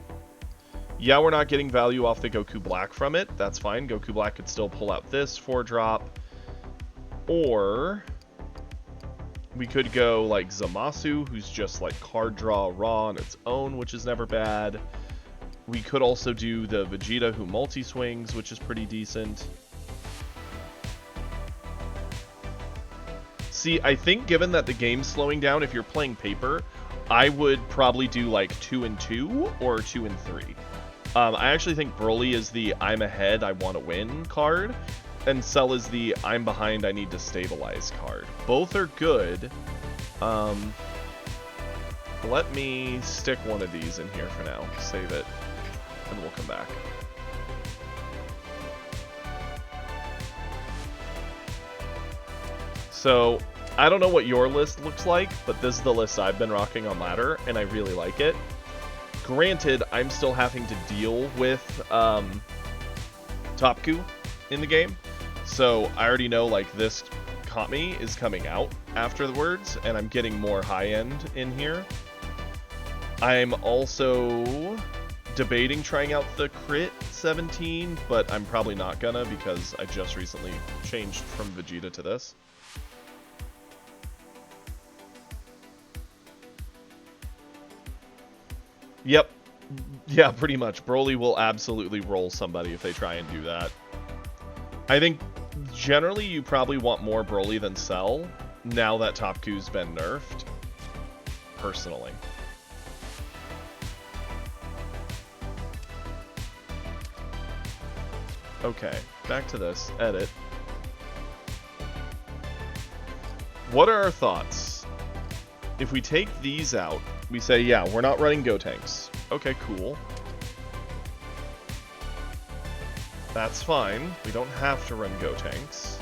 Yeah, we're not getting value off the Goku Black from it. That's fine. Goku Black could still pull out this 4-drop. Or we could go like Zamasu, who's just like card draw raw on its own, which is never bad. We could also do the Vegeta who multi-swings, which is pretty decent. See, I think given that the game's slowing down, if you're playing paper, I would probably do like 2 and 2 or 2 and 3. I actually think Broly is the I'm ahead, I want to win card, and Cell is the I'm behind, I need to stabilize card. Both are good. Let me stick one of these in here for now. Save it, and we'll come back. So, I don't know what your list looks like, but this is the list I've been rocking on ladder, and I really like it. Granted, I'm still having to deal with Topku in the game, so I already know like this Kami is coming out afterwards, and I'm getting more high-end in here. I'm also debating trying out the Crit 17, but I'm probably not gonna because I just recently changed from Vegeta to this. Yep. Yeah, pretty much. Broly will absolutely roll somebody if they try and do that. I think generally you probably want more Broly than Cell now that Topku's been nerfed. Personally. Okay, back to this. Edit. What are our thoughts? If we take these out, we say, yeah, we're not running Gotenks. Okay, cool. That's fine. We don't have to run Gotenks.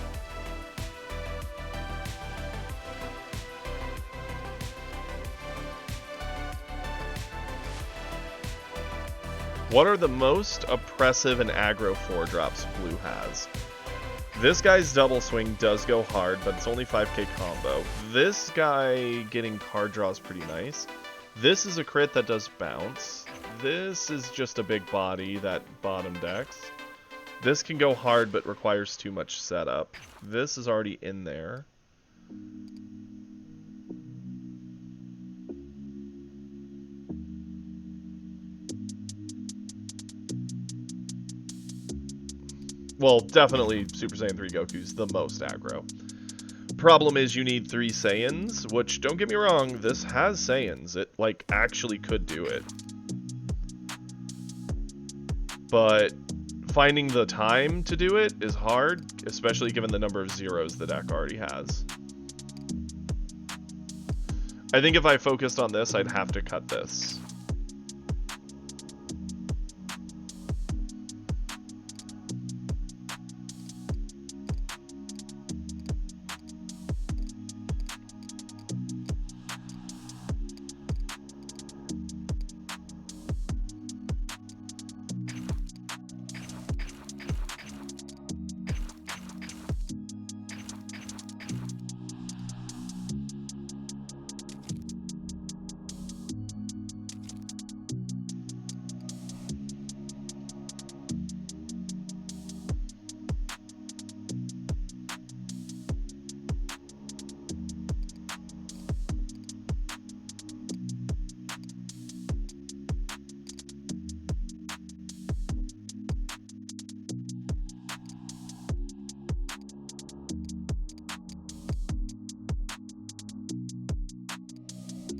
What are the most oppressive and aggro 4-drops Blue has? This guy's double swing does go hard, but it's only 5k combo. This guy getting card draw is pretty nice. This is a crit that does bounce. This is just a big body that bottom decks. This can go hard, but requires too much setup. This is already in there. Well, definitely Super Saiyan 3 Goku's the most aggro. Problem is you need 3 Saiyans, which, don't get me wrong, this has Saiyans. It, like, actually could do it. But finding the time to do it is hard, especially given the number of zeros the deck already has. I think if I focused on this, I'd have to cut this.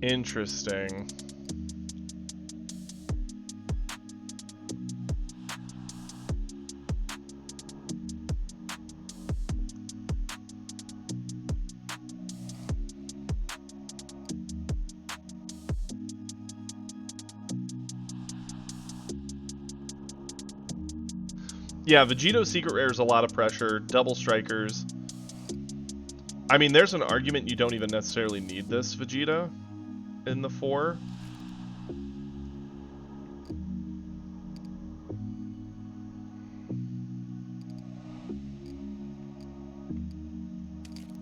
Interesting. Yeah, Vegito's Secret Rare is a lot of pressure, double strikers. I mean, there's an argument you don't even necessarily need this Vegeta in the 4.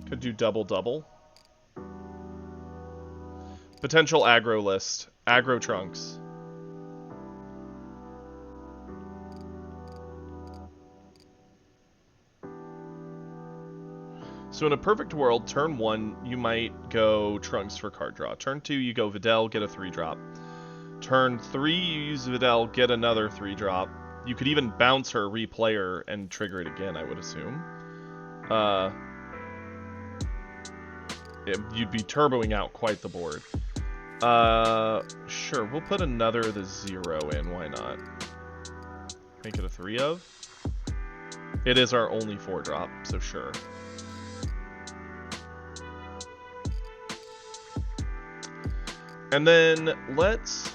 Could do double-double. Potential aggro list. Aggro Trunks. So in a perfect world, turn 1, you might go Trunks for card draw. Turn 2, you go Videl, get a 3-drop. Turn 3, you use Videl, get another 3-drop. You could even bounce her, replay her, and trigger it again, I would assume. You'd be turboing out quite the board. Sure, we'll put another the 0 in, why not? Make it a 3 of? It is our only 4-drop, so sure. And then let's...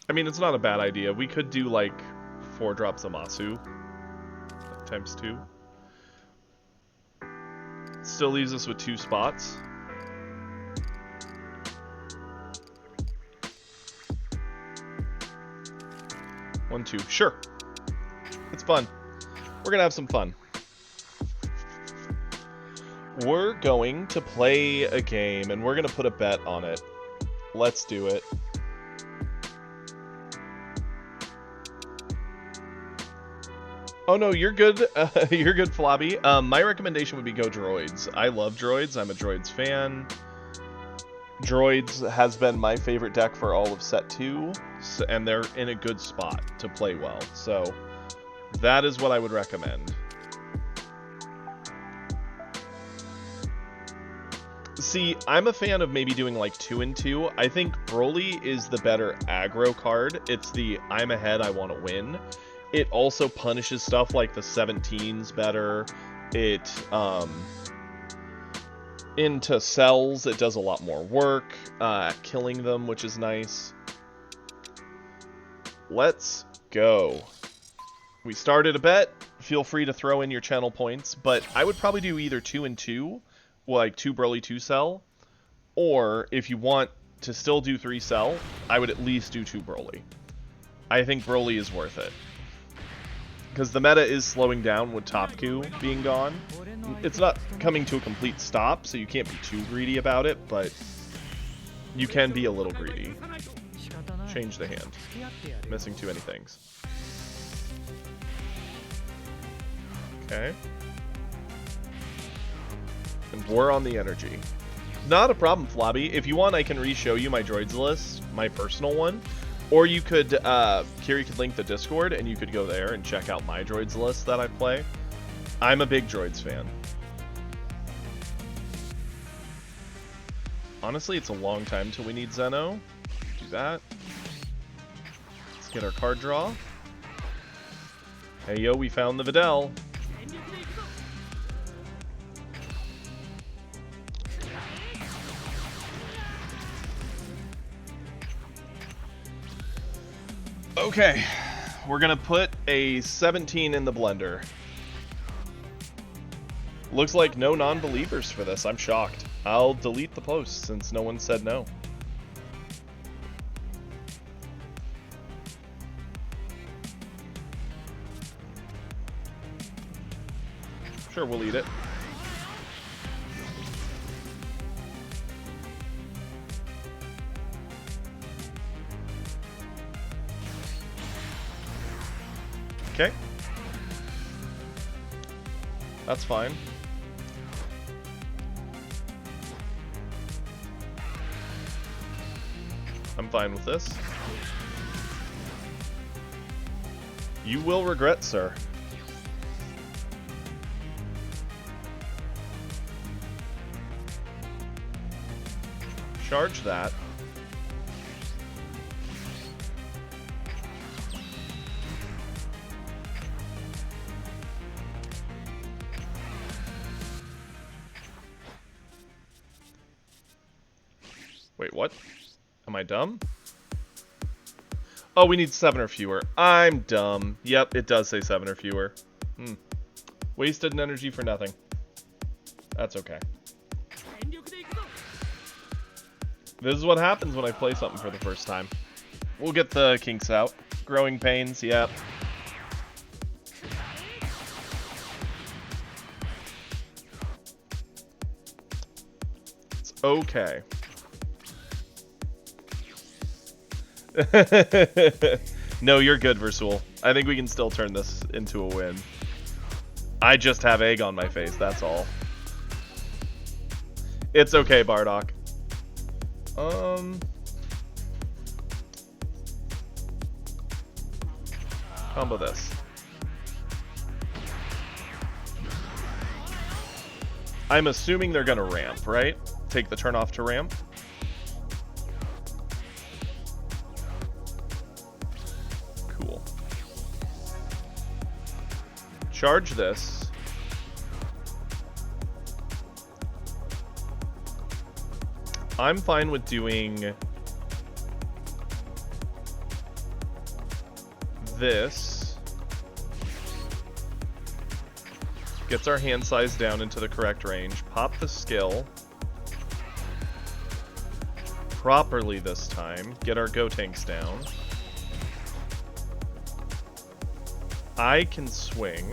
I mean, it's not a bad idea. We could do, like, 4-drop Zamasu times 2. Still leaves us with 2 spots. One, 2. Sure. It's fun. We're gonna have some fun. We're going to play a game, and we're gonna put a bet on it. Let's do it. Oh no, you're good. You're good, Flobby. My recommendation would be go droids. I love droids. I'm a droids fan. Droids has been my favorite deck for all of set 2, and they're in a good spot to play well. So that is what I would recommend. See, I'm a fan of maybe doing like 2 and 2. I think Broly is the better aggro card. It's the I'm ahead, I want to win. It also punishes stuff like the 17s better. It, into cells, it does a lot more work at killing them, which is nice. Let's go. We started a bet. Feel free to throw in your channel points, but I would probably do either 2 and 2, like 2 Broly, 2 Cell, or if you want to still do 3 Cell, I would at least do 2 Broly. I think Broly is worth it. Because the meta is slowing down with Topku being gone. It's not coming to a complete stop, so you can't be too greedy about it, but you can be a little greedy. Change the hand. Missing too many things. Okay. And we're on the energy. Not a problem, Flobby. If you want, I can re-show you my droids list, my personal one. Or you could, Kiri could link the Discord, and you could go there and check out my droids list that I play. I'm a big droids fan. Honestly, it's a long time till we need Zeno. Do that. Let's get our card draw. Hey yo, we found the Videl. Okay, we're gonna put a 17 in the blender. Looks like no non-believers for this. I'm shocked. I'll delete the post since no one said no. Sure, we'll eat it. Okay. That's fine. I'm fine with this. You will regret, sir. Charge that. Wait, what? Am I dumb? Oh, we need 7 or fewer. I'm dumb. Yep, it does say 7 or fewer. Wasted an energy for nothing. That's okay. This is what happens when I play something for the first time. We'll get the kinks out. Growing pains, yep. It's okay. No, you're good, Versul. I think we can still turn this into a win. I just have egg on my face, that's all. It's okay, Bardock. Combo this. I'm assuming they're gonna ramp, right? Take the turn off to ramp. Cool. Charge this. I'm fine with doing this. Gets our hand size down into the correct range. Pop the skill. Properly this time. Get our Gotenks down. I can swing.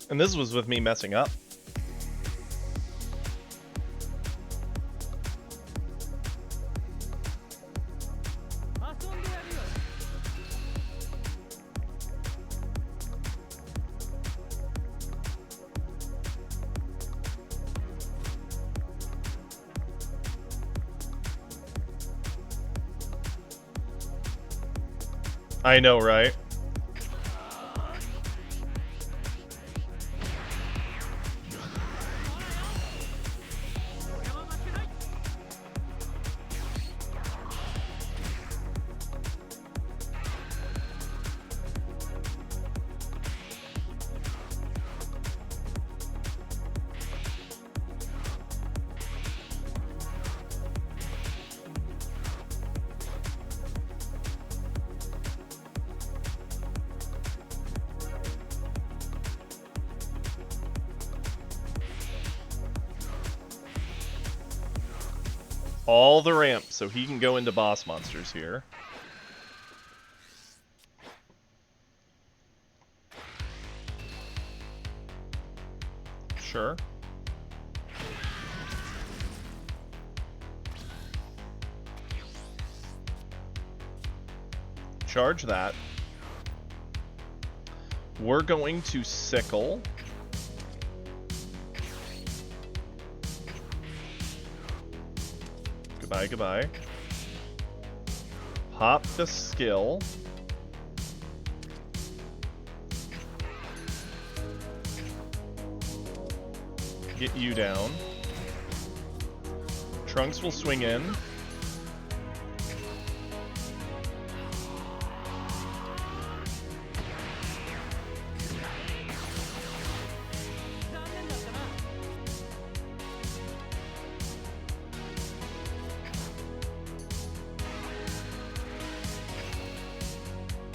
And this was with me messing up. I know, right? All the ramps, so he can go into boss monsters here. Sure. Charge that. We're going to sickle. Goodbye, goodbye. Pop the skill. Get you down. Trunks will swing in.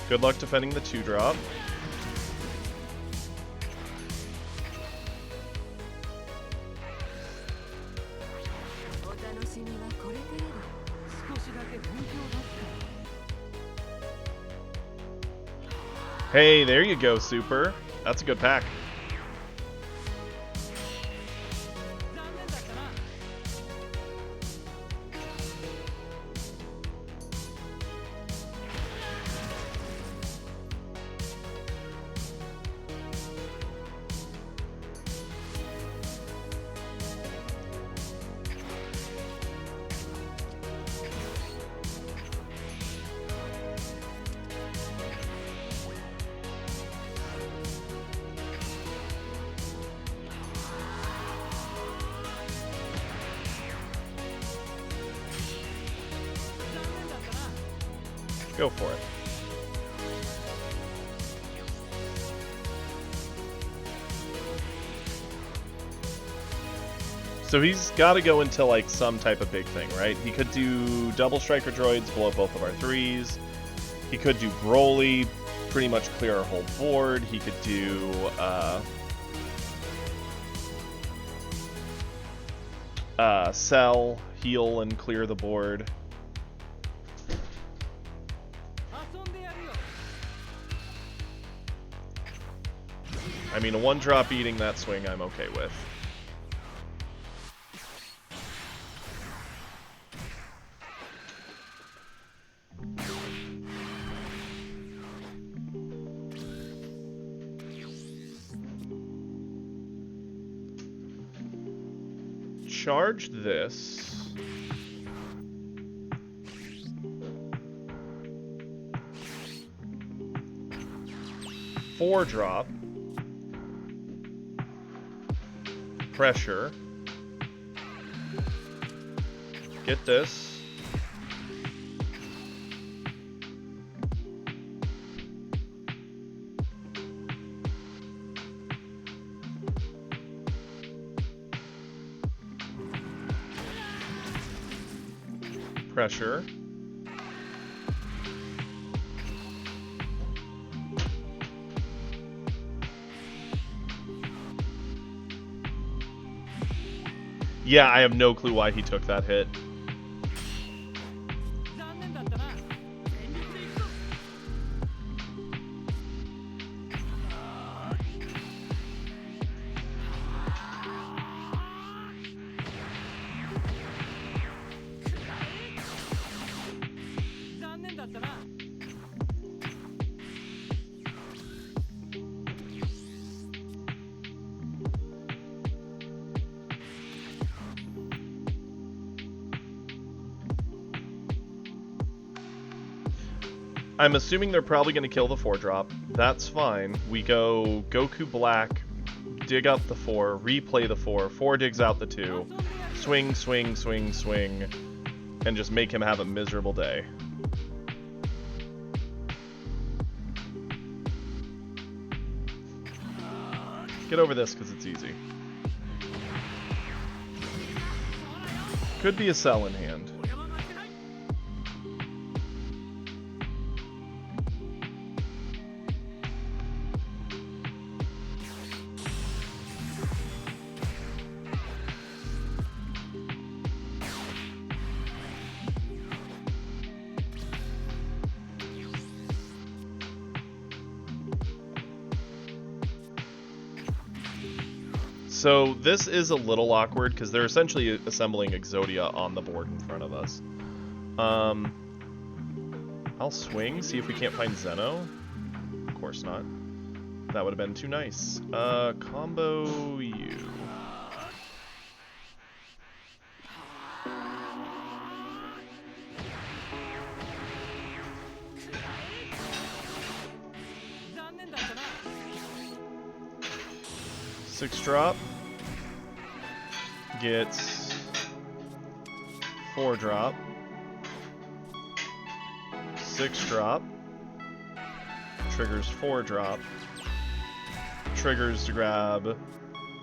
Good luck defending the 2-drop. Hey, there you go, Super. That's a good pack. Go for it. So he's got to go into like some type of big thing, right? He could do double striker droids, blow up both of our 3s. He could do Broly, pretty much clear our whole board. He could do Cell, heal and clear the board. I mean, a 1-drop eating that swing I'm okay with. Charge this. Four-drop. Pressure. Get this. Pressure. Yeah, I have no clue why he took that hit. I'm assuming they're probably going to kill the 4-drop. That's fine. We go Goku Black, dig up the 4, replay the 4, 4 digs out the 2, swing, swing, swing, swing, and just make him have a miserable day. Get over this because it's easy. Could be a Cell in hand. So this is a little awkward because they're essentially assembling Exodia on the board in front of us. I'll swing, see if we can't find Zeno. Of course not. That would have been too nice. Combo you. Six drop. Gets 4 drop. 6 drop. Triggers 4 drop. Triggers to grab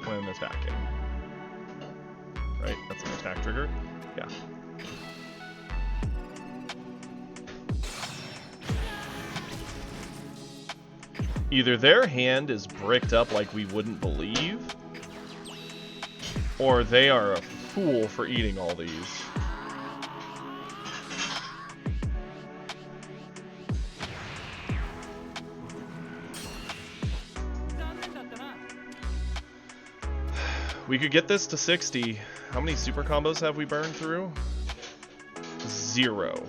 when attacking. Right? That's an attack trigger? Yeah. Either their hand is bricked up like we wouldn't believe, or they are a fool for eating all these. We could get this to 60. How many super combos have we burned through? 0.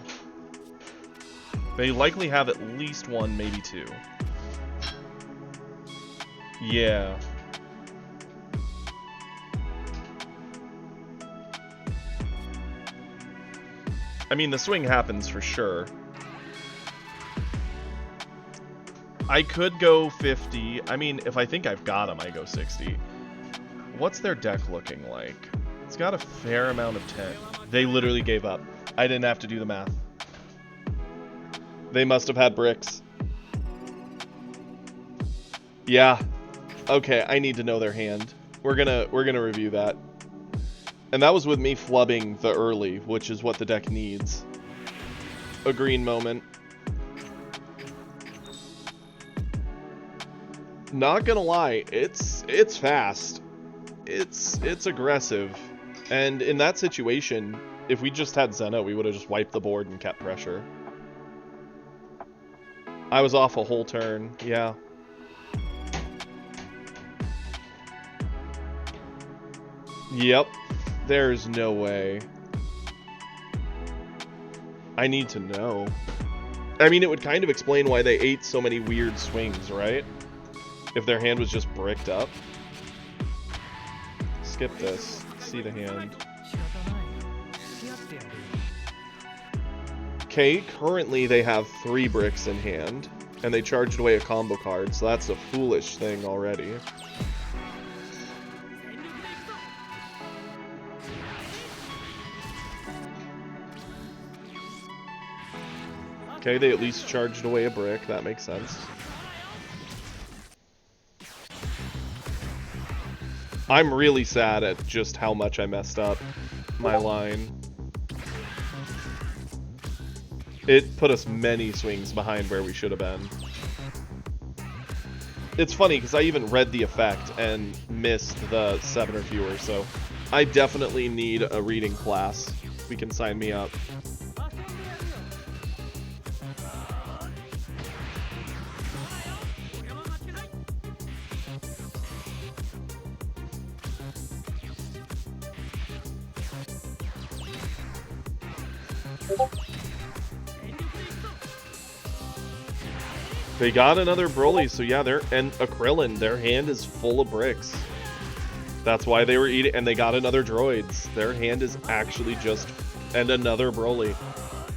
They likely have at least 1, maybe 2. Yeah. I mean, the swing happens for sure. I could go 50. I mean, if I think I've got them, I go 60. What's their deck looking like? It's got a fair amount of 10. They literally gave up. I didn't have to do the math. They must have had bricks. Yeah. Okay, I need to know their hand. We're gonna review that. And that was with me flubbing the early, which is what the deck needs. A green moment. Not gonna lie, it's fast. It's aggressive. And in that situation, if we just had Zeno, we would have just wiped the board and kept pressure. I was off a whole turn, yeah. Yep. There's no way. I need to know. I mean, it would kind of explain why they ate so many weird swings, right? If their hand was just bricked up. Skip this. See the hand. Okay, currently they have 3 bricks in hand, and they charged away a combo card, so that's a foolish thing already. Okay, they at least charged away a brick. That makes sense. I'm really sad at just how much I messed up my line. It put us many swings behind where we should have been. It's funny, because I even read the effect and missed the 7 or fewer, so I definitely need a reading class. We can sign me up. They got another Broly, so yeah, and a Krillin, their hand is full of bricks. That's why they were eating, and they got another Droids. Their hand is actually just, and another Broly.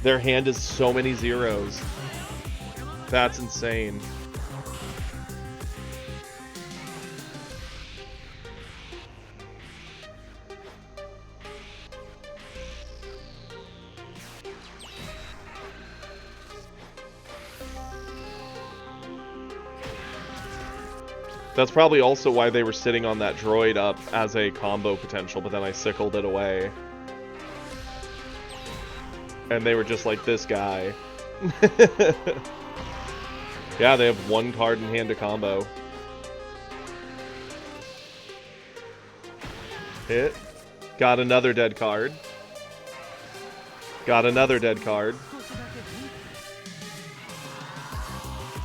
Their hand is so many zeros. That's insane. That's probably also why they were sitting on that droid up as a combo potential, but then I sickled it away. And they were just like, this guy. Yeah, they have one card in hand to combo. Hit. Got another dead card. Got another dead card.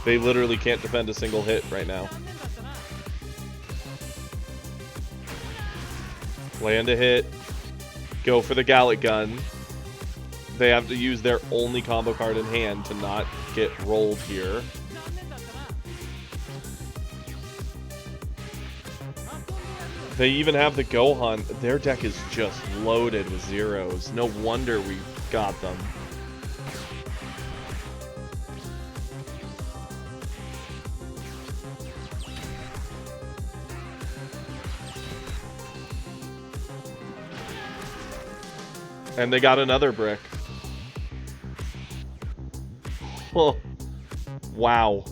They literally can't defend a single hit right now. Land a hit. Go for the Gallic Gun. They have to use their only combo card in hand to not get rolled here. They even have the Gohan. Their deck is just loaded with zeros. No wonder we got them. And they got another brick. Oh, wow.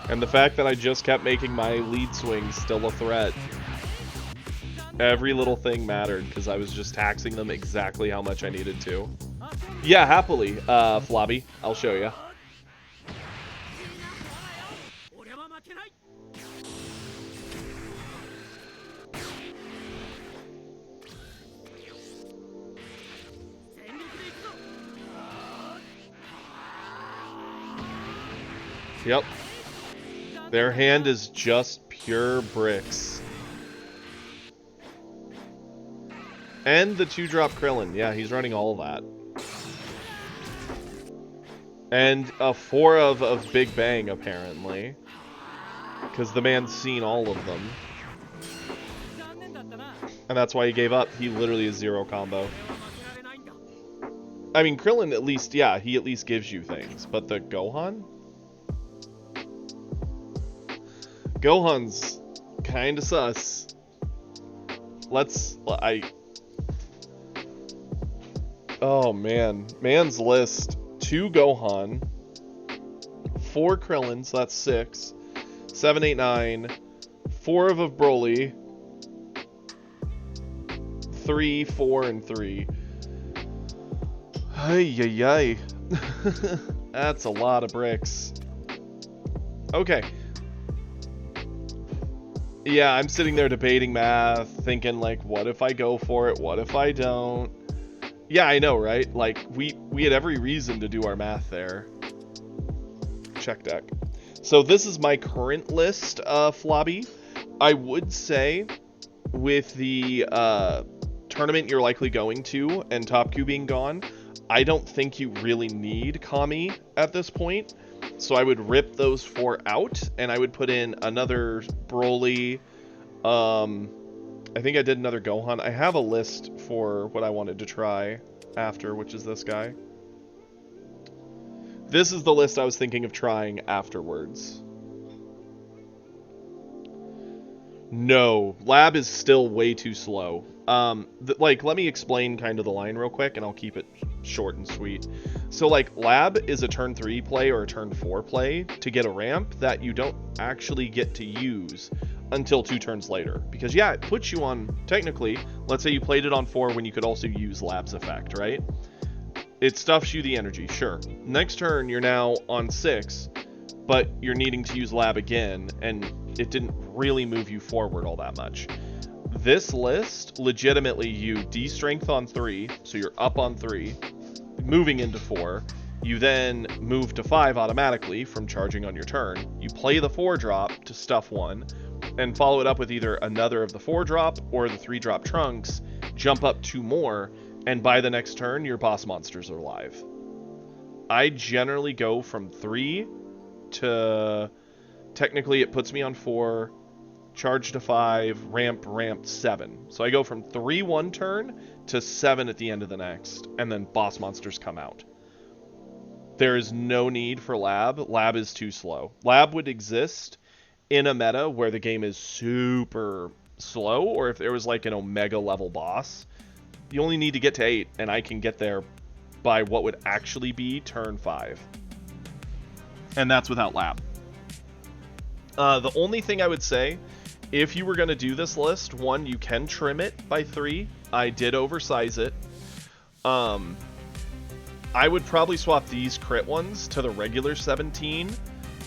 And the fact that I just kept making my lead swing still a threat. Every little thing mattered because I was just taxing them exactly how much I needed to. Yeah, happily, Flobby. I'll show you. Yep. Their hand is just pure bricks. And the 2-drop Krillin. Yeah, he's running all that. And a 4 of Big Bang, apparently. Because the man's seen all of them. And that's why he gave up. He literally is 0 combo. I mean, Krillin at least, yeah, he at least gives you things. But the Gohan? Gohan's kinda sus. Oh man. Man's list. 2 Gohan. 4 Krillin, so that's 6. 7, 8, 9. 4 of Broly. 3, 4, and 3. Ay. That's a lot of bricks. Okay. Yeah, I'm sitting there debating math, thinking like, what if I go for it? What if I don't? Yeah, I know, right? Like, we had every reason to do our math there. Check deck. So this is my current list, Flobby. I would say, with the tournament you're likely going to and Top Q being gone, I don't think you really need Kami at this point. So I would rip those 4 out, and I would put in another Broly. I think I did another Gohan. I have a list for what I wanted to try after, which is this guy. This is the list I was thinking of trying afterwards. No, Lab is still way too slow. Like, let me explain kind of the line real quick, and I'll keep it short and sweet. So, like, Lab is a turn 3 play or a turn 4 play to get a ramp that you don't actually get to use until 2 turns later. Because, yeah, it puts you on, technically, let's say you played it on 4 when you could also use Lab's effect, right? It stuffs you the energy, sure. Next turn, you're now on 6, but you're needing to use Lab again, and it didn't really move you forward all that much. This list, legitimately, you D-strength on 3, so you're up on 3, moving into 4. You then move to 5 automatically from charging on your turn. You play the 4-drop to stuff 1, and follow it up with either another of the 4-drop or the 3-drop Trunks, jump up 2 more, and by the next turn, your boss monsters are alive. I generally go from 3 to... Technically, it puts me on 4, charge to 5, ramp 7. So I go from 3 one turn to 7 at the end of the next, and then boss monsters come out. There is no need for Lab. Lab is too slow. Lab would exist in a meta where the game is super slow, or if there was like an Omega level boss. You only need to get to 8, and I can get there by what would actually be turn 5. And that's without Lab. The only thing I would say, if you were going to do this list, one, you can trim it by 3. I did oversize it. I would probably swap these crit ones to the regular 17.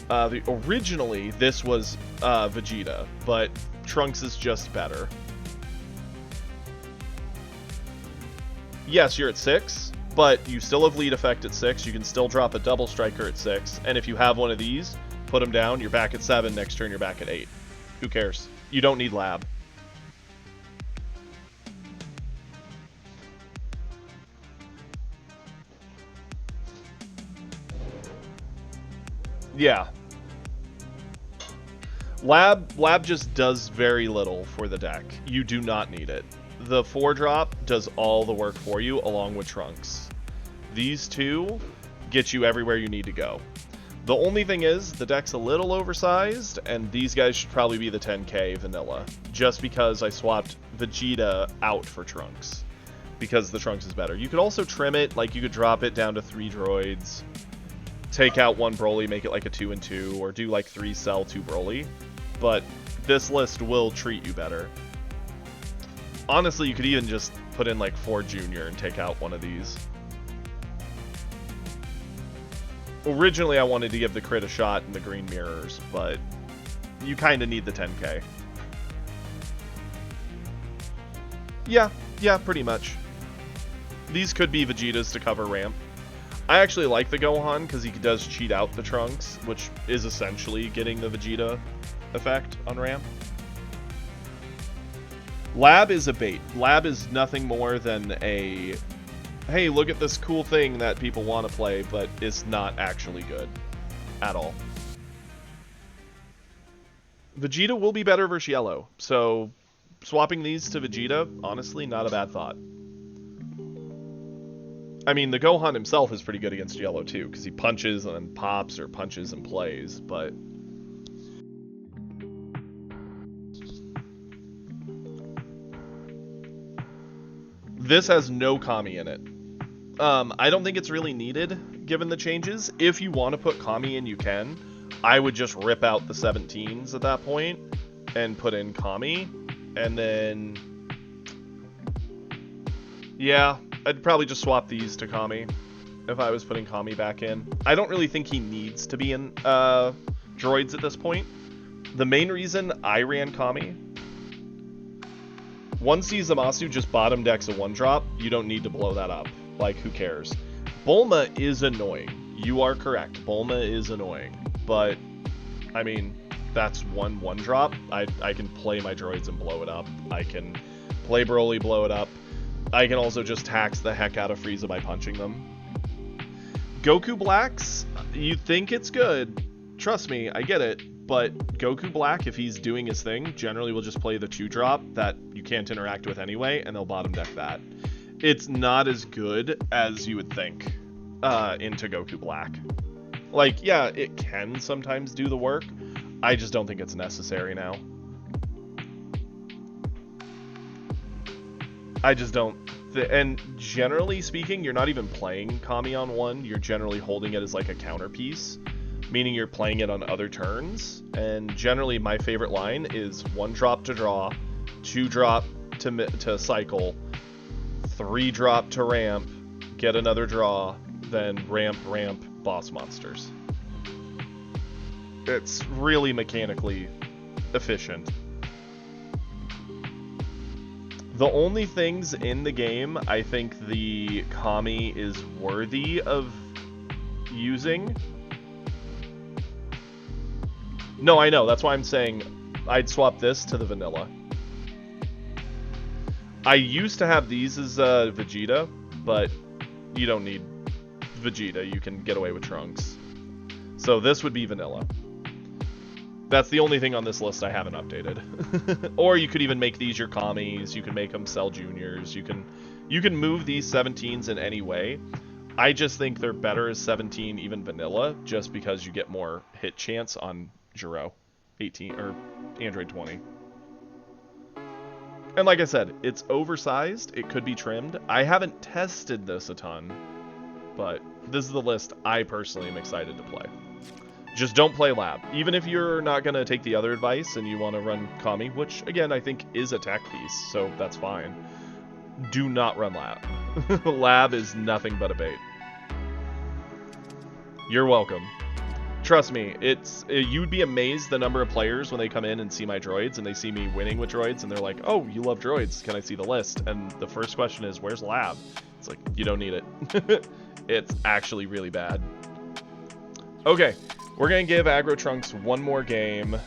Originally, this was Vegeta, but Trunks is just better. Yes, you're at 6, but you still have lead effect at 6. You can still drop a double striker at 6, and if you have one of these, put them down, you're back at 7, next turn you're back at 8. Who cares? You don't need Lab. Yeah. Lab just does very little for the deck. You do not need it. The 4-drop does all the work for you, along with Trunks. These two get you everywhere you need to go. The only thing is, the deck's a little oversized, and these guys should probably be the 10k vanilla, just because I swapped Vegeta out for Trunks, because the Trunks is better. You could also trim it, like you could drop it down to 3 droids, take out 1 Broly, make it like a 2 and 2, or do like 3 Cell, 2 Broly, but this list will treat you better. Honestly, you could even just put in like 4 Junior and take out one of these. Originally, I wanted to give the crit a shot in the green mirrors, but you kind of need the 10k. Yeah, pretty much. These could be Vegetas to cover ramp. I actually like the Gohan because he does cheat out the Trunks, which is essentially getting the Vegeta effect on ramp. Lab is a bait. Lab is nothing more than a, hey, look at this cool thing that people want to play, but it's not actually good at all. Vegeta will be better versus Yellow, so swapping these to Vegeta, honestly, not a bad thought. I mean, the Gohan himself is pretty good against Yellow too, because he punches and then pops, or punches and plays, but this has no Kami in it. I don't think it's really needed, given the changes. If you want to put Kami in, you can. I would just rip out the 17s at that point and put in Kami. And then, yeah, I'd probably just swap these to Kami if I was putting Kami back in. I don't really think he needs to be in droids at this point. The main reason I ran Kami, once Zamasu just bottom decks a 1-drop, you don't need to blow that up. Like, who cares? Bulma is annoying. You are correct. Bulma is annoying. But, I mean, that's 1-drop. I can play my droids and blow it up. I can play Broly, blow it up. I can also just tax the heck out of Frieza by punching them. Goku Blacks, you think it's good. Trust me, I get it. But Goku Black, if he's doing his thing, generally will just play the 2-drop that you can't interact with anyway, and they'll bottom deck that. It's not as good as you would think into Goku Black. Like, yeah, it can sometimes do the work. I just don't think it's necessary now. I just don't. And generally speaking, you're not even playing Kami on 1. You're generally holding it as like a counterpiece, meaning you're playing it on other turns. And generally, my favorite line is 1-drop to draw, 2-drop to cycle, 3-drop to ramp, get another draw, then ramp, boss monsters. It's really mechanically efficient. The only things in the game I think the Kami is worthy of using. No, I know, that's why I'm saying I'd swap this to the vanilla. I used to have these as Vegeta, but you don't need Vegeta. You can get away with Trunks. So this would be vanilla. That's the only thing on this list I haven't updated. Or you could even make these your Kamis. You can make them Cell Juniors. You can move these 17s in any way. I just think they're better as 17, even vanilla, just because you get more hit chance on Juro 18 or Android 20. And like I said, it's oversized. It could be trimmed. I haven't tested this a ton, but this is the list I personally am excited to play. Just don't play lab. Even if you're not going to take the other advice and you want to run Kami, which, again, I think is a tech piece, so that's fine. Do not run lab. Lab is nothing but a bait. You're welcome. Trust me, you'd be amazed the number of players when they come in and see my droids and they see me winning with droids and they're like, oh, you love droids, can I see the list? And the first question is, where's lab? It's like, you don't need it. It's actually really bad. Okay, we're going to give Aggro Trunks one more game.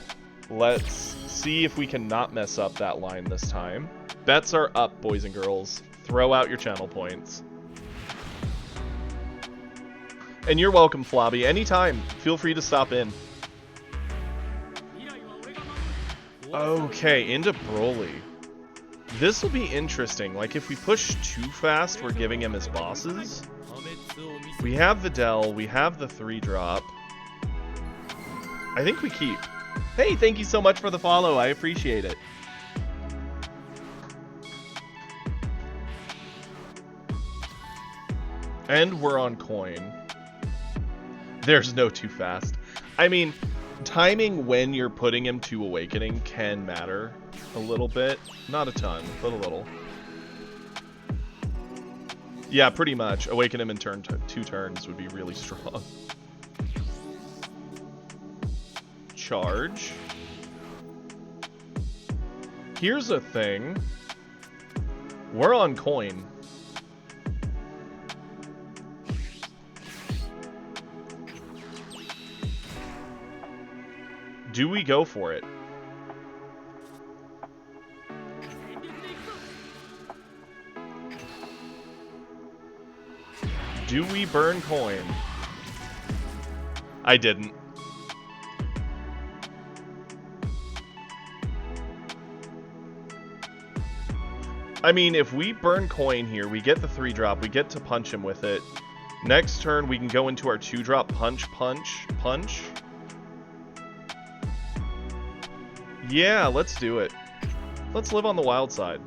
Let's see if we can not mess up that line this time. Bets are up, boys and girls. Throw out your channel points. And you're welcome, Flobby. Anytime. Feel free to stop in. Okay, into Broly. This will be interesting. Like, if we push too fast, we're giving him his bosses. We have Videl. We have the 3-drop. I think we keep. Hey, thank you so much for the follow. I appreciate it. And we're on coin. There's no too fast. I mean, timing when you're putting him to Awakening can matter a little bit. Not a ton, but a little. Yeah, pretty much. Awaken him in turn 2 turns would be really strong. Charge. Here's a thing. We're on coin. Do we go for it? Do we burn coin? I didn't. I mean, if we burn coin here, we get the 3-drop, we get to punch him with it. Next turn, we can go into our 2-drop punch. Yeah, let's do it. Let's live on the wild side.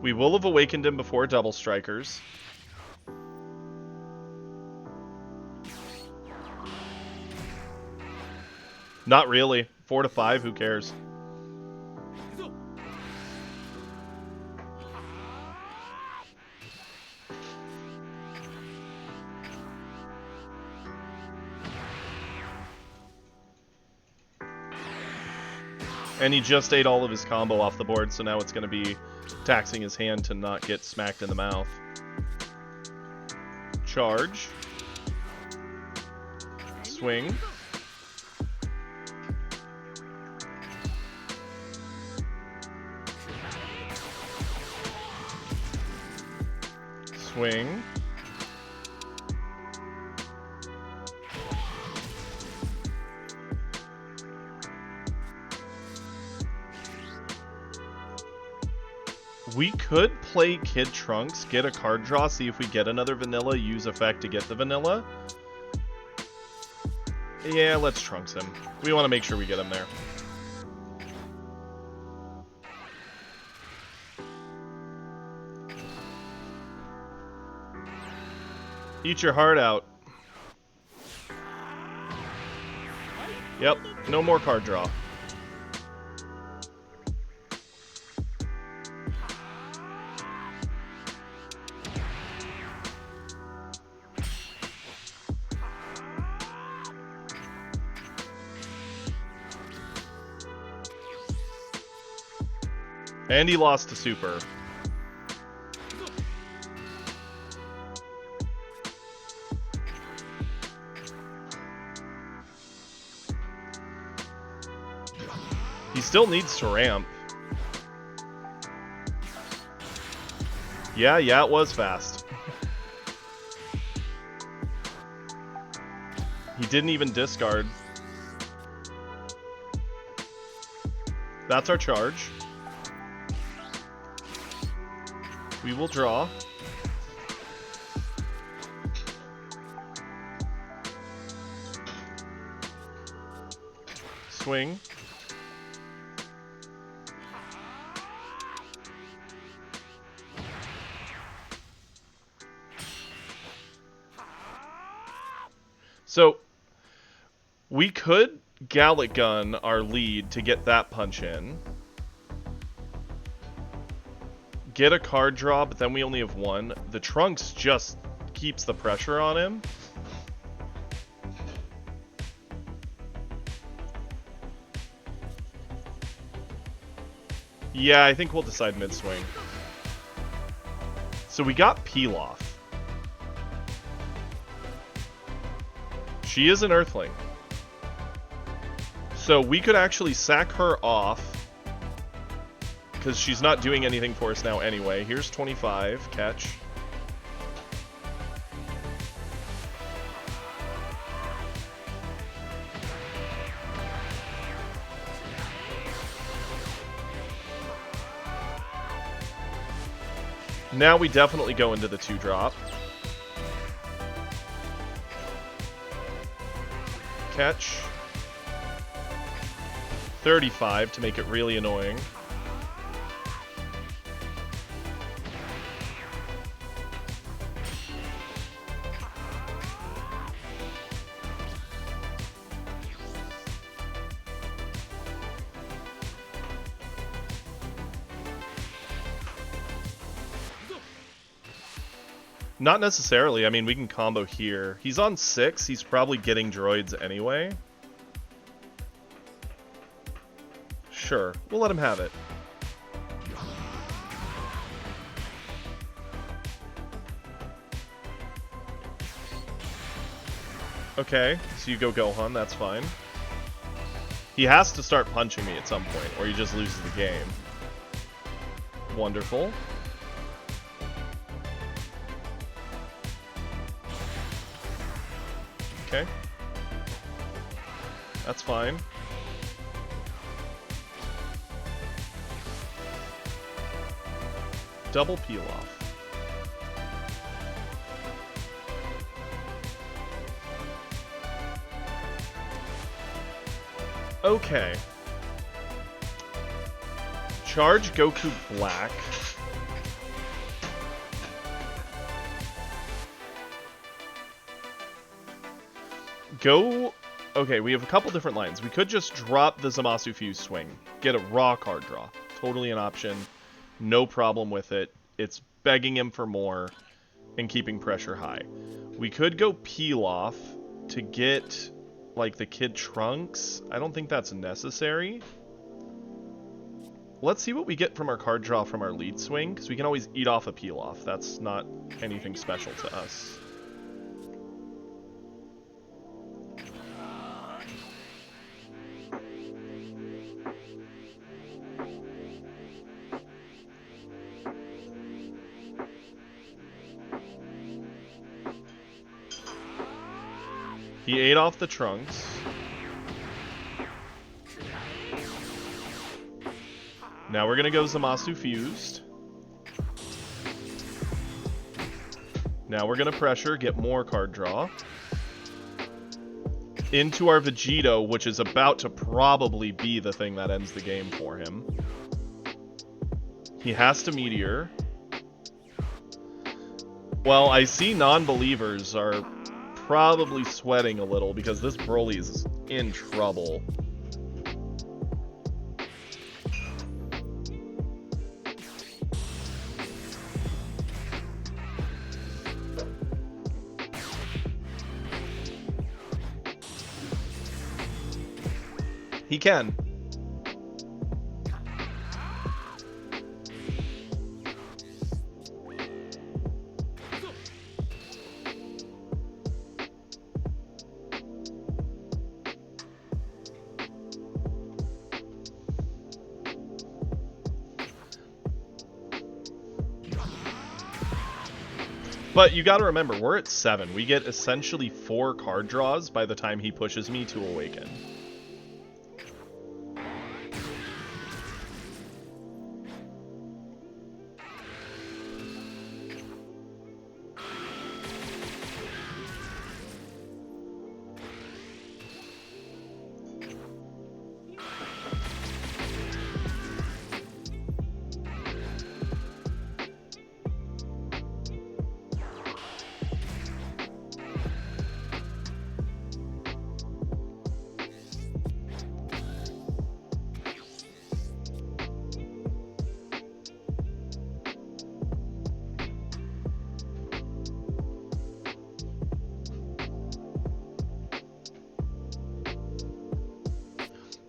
We will have awakened him before double strikers. Not really. 4 to 5, who cares? And he just ate all of his combo off the board, so now it's going to be taxing his hand to not get smacked in the mouth. Charge. Swing. Swing. We could play Kid Trunks, get a card draw, see if we get another vanilla, use effect to get the vanilla. Yeah, let's Trunks him. We want to make sure we get him there. Eat your heart out. Yep, no more card draw. And he lost to Super. He still needs to ramp. Yeah, it was fast. He didn't even discard. That's our charge. We will draw. Swing. So, we could Gallic Gun our lead to get that punch in. Get a card draw, but then we only have one. The Trunks just keeps the pressure on him. Yeah, I think we'll decide mid-swing. So we got Pilaf. She is an Earthling. So we could actually sack her off, because she's not doing anything for us now anyway. Here's 25, catch. Now we definitely go into the 2-drop. Catch. 35 to make it really annoying. Not necessarily. I mean, we can combo here. He's on 6. He's probably getting droids anyway. Sure. We'll let him have it. Okay, so you go Gohan. That's fine. He has to start punching me at some point, or he just loses the game. Wonderful. Okay. That's fine. Double peel off. Okay. Charge Goku Black. Go... Okay, we have a couple different lines. We could just drop the Zamasu Fuse swing. Get a raw card draw. Totally an option. No problem with it. It's begging him for more and keeping pressure high. We could go Pilaf to get, like, the Kid Trunks. I don't think that's necessary. Let's see what we get from our card draw from our lead swing, because we can always eat off a Pilaf. That's not anything special to us. He ate off the Trunks. Now we're gonna go Zamasu Fused. Now we're gonna pressure, get more card draw. Into our Vegito, which is about to probably be the thing that ends the game for him. He has to Meteor. Well, I see non-believers are probably sweating a little because this Broly's in trouble. He can. But you gotta remember, we're at 7. We get essentially 4 card draws by the time he pushes me to Awaken.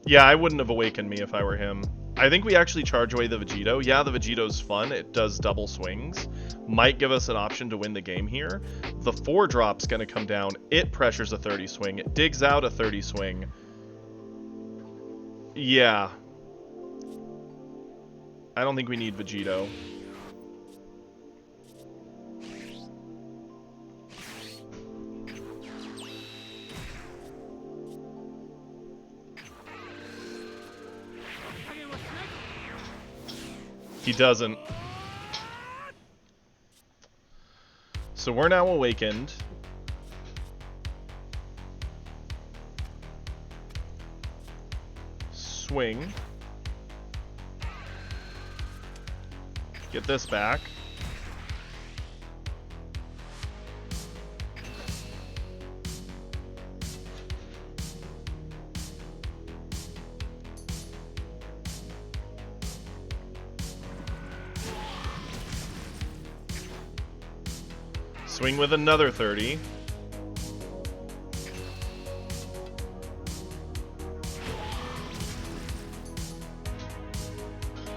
Yeah, I wouldn't have awakened me if I were him. I think we actually charge away the Vegito. Yeah, the Vegito's fun. It does double swings. Might give us an option to win the game here. The 4-drop's going to come down. It pressures a 30 swing. It digs out a 30 swing. Yeah. I don't think we need Vegito. He doesn't. So we're now awakened. Swing. Get this back. Swing with another 30.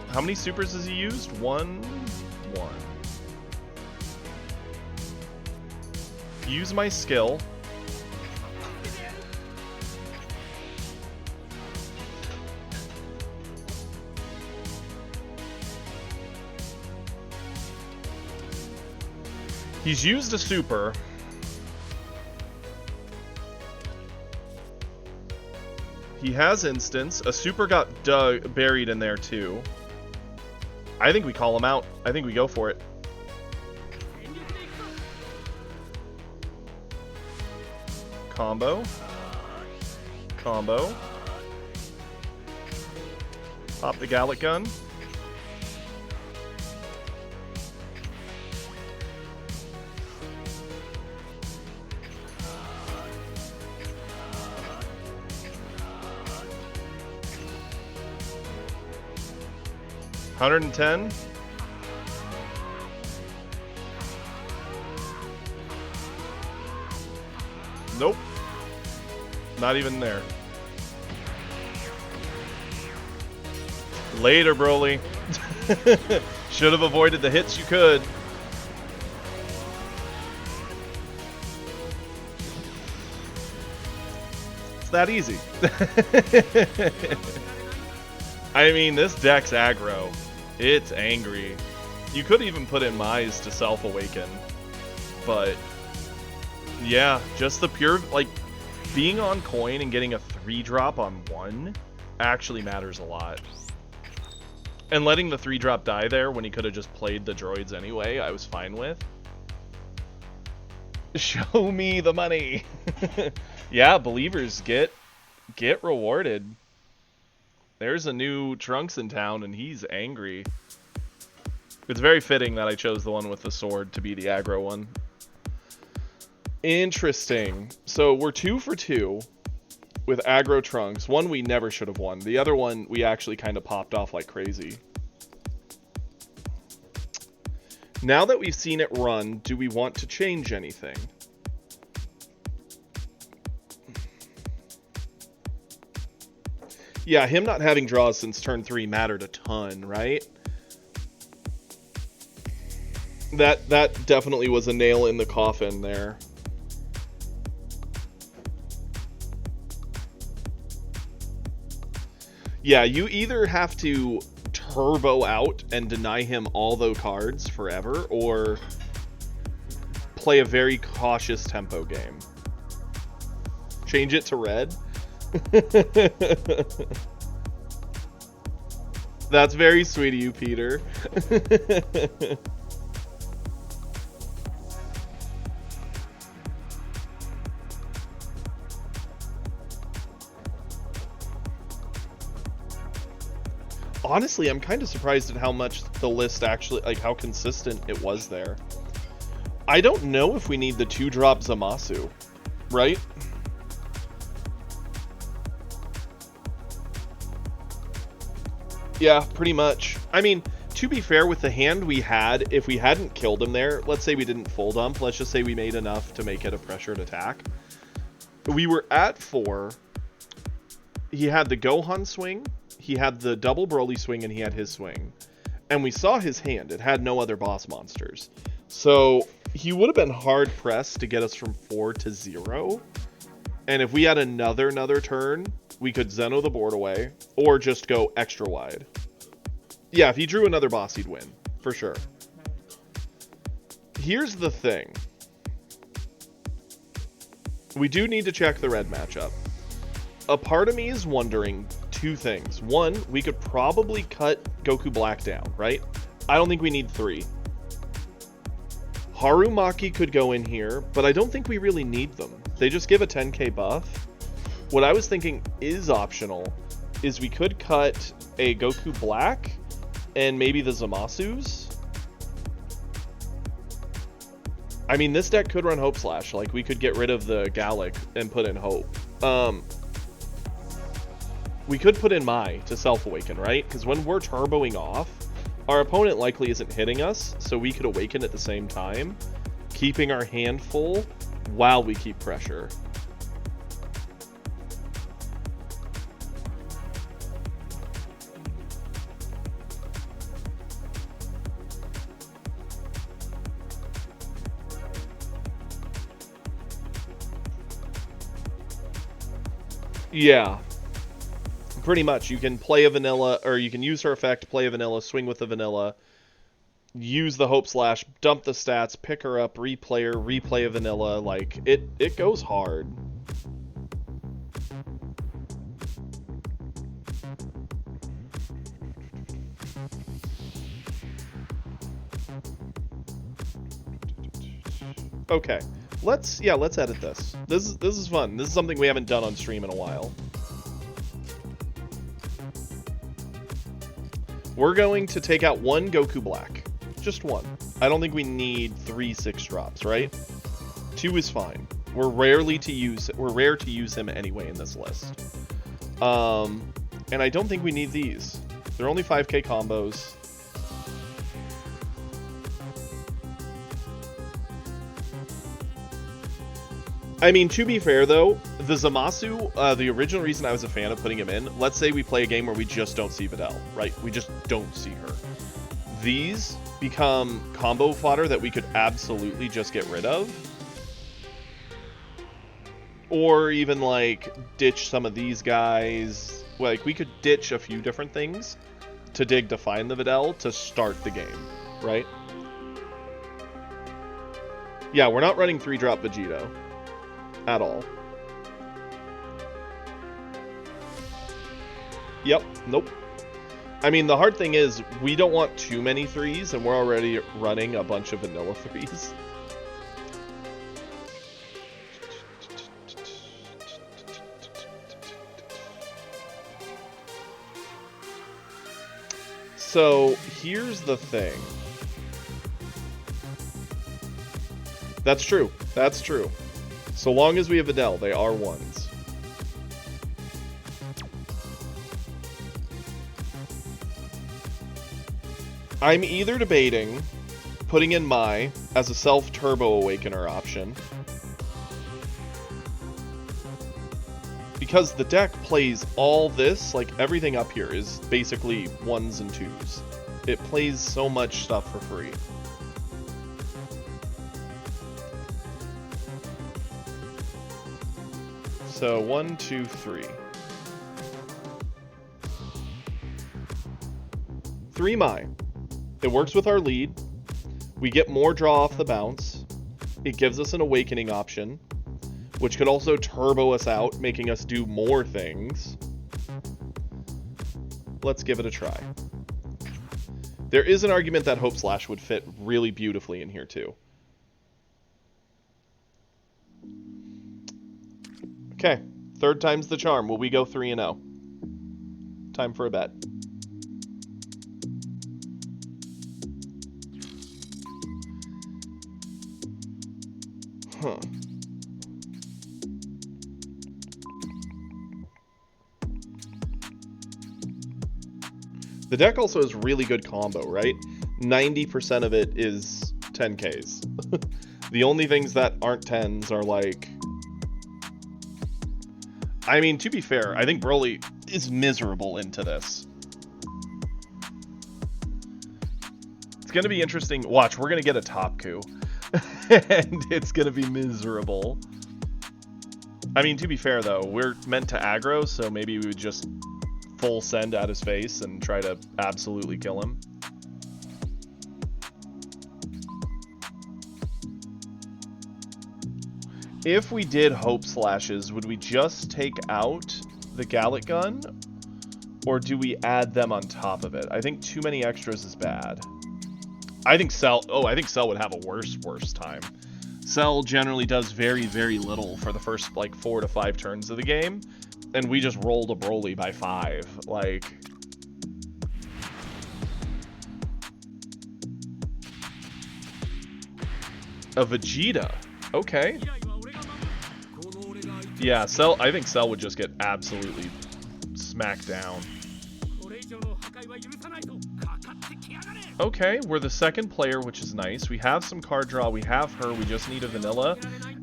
How many supers has he used? One. Use my skill. He's used a super. He has instance. A super got buried in there too. I think we call him out. I think we go for it. Combo. Combo. Pop the Gallic Gun. $110. Nope. Not even there. Later, Broly. Should have avoided the hits you could. It's that easy. I mean, this deck's aggro. It's angry. You could even put in Mize to self-awaken. But, yeah, just the pure, like, being on coin and getting a 3-drop on 1 actually matters a lot. And letting the 3-drop die there when he could have just played the droids anyway, I was fine with. Show me the money! Yeah, believers get rewarded. There's a new Trunks in town, and he's angry. It's very fitting that I chose the one with the sword to be the aggro one. Interesting. So we're 2 for 2 with aggro Trunks. One we never should have won. The other one we actually kind of popped off like crazy. Now that we've seen it run, do we want to change anything? Yeah, him not having draws since turn 3 mattered a ton, right? That definitely was a nail in the coffin there. Yeah, you either have to turbo out and deny him all those cards forever, or play a very cautious tempo game. Change it to red. That's very sweet of you, Peter. Honestly, I'm kind of surprised at how much the list actually, like how consistent it was there. I don't know if we need the 2-drop Zamasu, right? Yeah, pretty much. I mean, to be fair, with the hand we had, if we hadn't killed him there, let's say we didn't full dump, let's just say we made enough to make it a pressured attack. We were at 4. He had the Gohan swing, he had the double Broly swing, and he had his swing. And we saw his hand. It had no other boss monsters. So he would have been hard pressed to get us from 4 to 0. And if we had another turn, we could Zeno the board away or just go extra wide. Yeah, if he drew another boss, he'd win for sure. Here's the thing. We do need to check the red matchup. A part of me is wondering 2 things. 1, we could probably cut Goku Black down, right? I don't think we need 3. Harumaki could go in here, but I don't think we really need them. They just give a 10k buff. What I was thinking is optional is we could cut a Goku Black and maybe the Zamasus. I mean, this deck could run Hope Slash. Like, we could get rid of the Gallic and put in Hope. We could put in Mai to Self-Awaken, right? Because when we're turboing off, our opponent likely isn't hitting us, so we could awaken at the same time, keeping our hand full while we keep pressure. Yeah. Pretty much. You can play a vanilla, or you can use her effect, play a vanilla, swing with the vanilla, use the Hope Slash, dump the stats, pick her up, replay her, replay a vanilla. Like, it goes hard. Okay. Let's edit this. This is fun. This is something we haven't done on stream in a while. We're going to take out 1 Goku Black. Just 1. I don't think we need 3 6-drops, right? 2 is fine. We're rare to use him anyway in this list. And I don't think we need these. They're only 5k combos. I mean, to be fair, though, the Zamasu, the original reason I was a fan of putting him in, let's say we play a game where we just don't see Videl, right? We just don't see her. These become combo fodder that we could absolutely just get rid of. Or even, like, ditch some of these guys. Like, we could ditch a few different things to dig to find the Videl to start the game, right? Yeah, we're not running 3-drop Vegito. At all. Yep, nope. I mean, the hard thing is, we don't want too many 3s, and we're already running a bunch of vanilla 3s. So, here's the thing. That's true. That's true. So long as we have Videl, they are 1s. I'm either debating putting in Mai as a self-turbo awakener option, because the deck plays all this, like everything up here is basically 1s and 2s. It plays so much stuff for free. So 1, 2, 3. 3 Mai. It works with our lead. We get more draw off the bounce. It gives us an awakening option, which could also turbo us out, making us do more things. Let's give it a try. There is an argument that Hope Slash would fit really beautifully in here too. Okay, third time's the charm. Will we go 3-0? Time for a bet. Huh. The deck also has really good combo, right? 90% of it is 10Ks. The only things that aren't 10s are like... I mean, to be fair, I think Broly is miserable into this. It's going to be interesting. Watch, we're going to get a top coup. And it's going to be miserable. I mean, to be fair, though, we're meant to aggro, so maybe we would just full send at his face and try to absolutely kill him. If we did Hope Slashes, would we just take out the Gallic Gun? Or do we add them on top of it? I think too many extras is bad. I think Cell... Oh, I think Cell would have a worse time. Cell generally does very, very little for the first, like, 4 to 5 turns of the game. And we just rolled a Broly by 5. Like... A Vegeta. Okay. Yeah, Cell... I think Cell would just get absolutely smacked down. Okay, we're the second player, which is nice. We have some card draw. We have her. We just need a vanilla.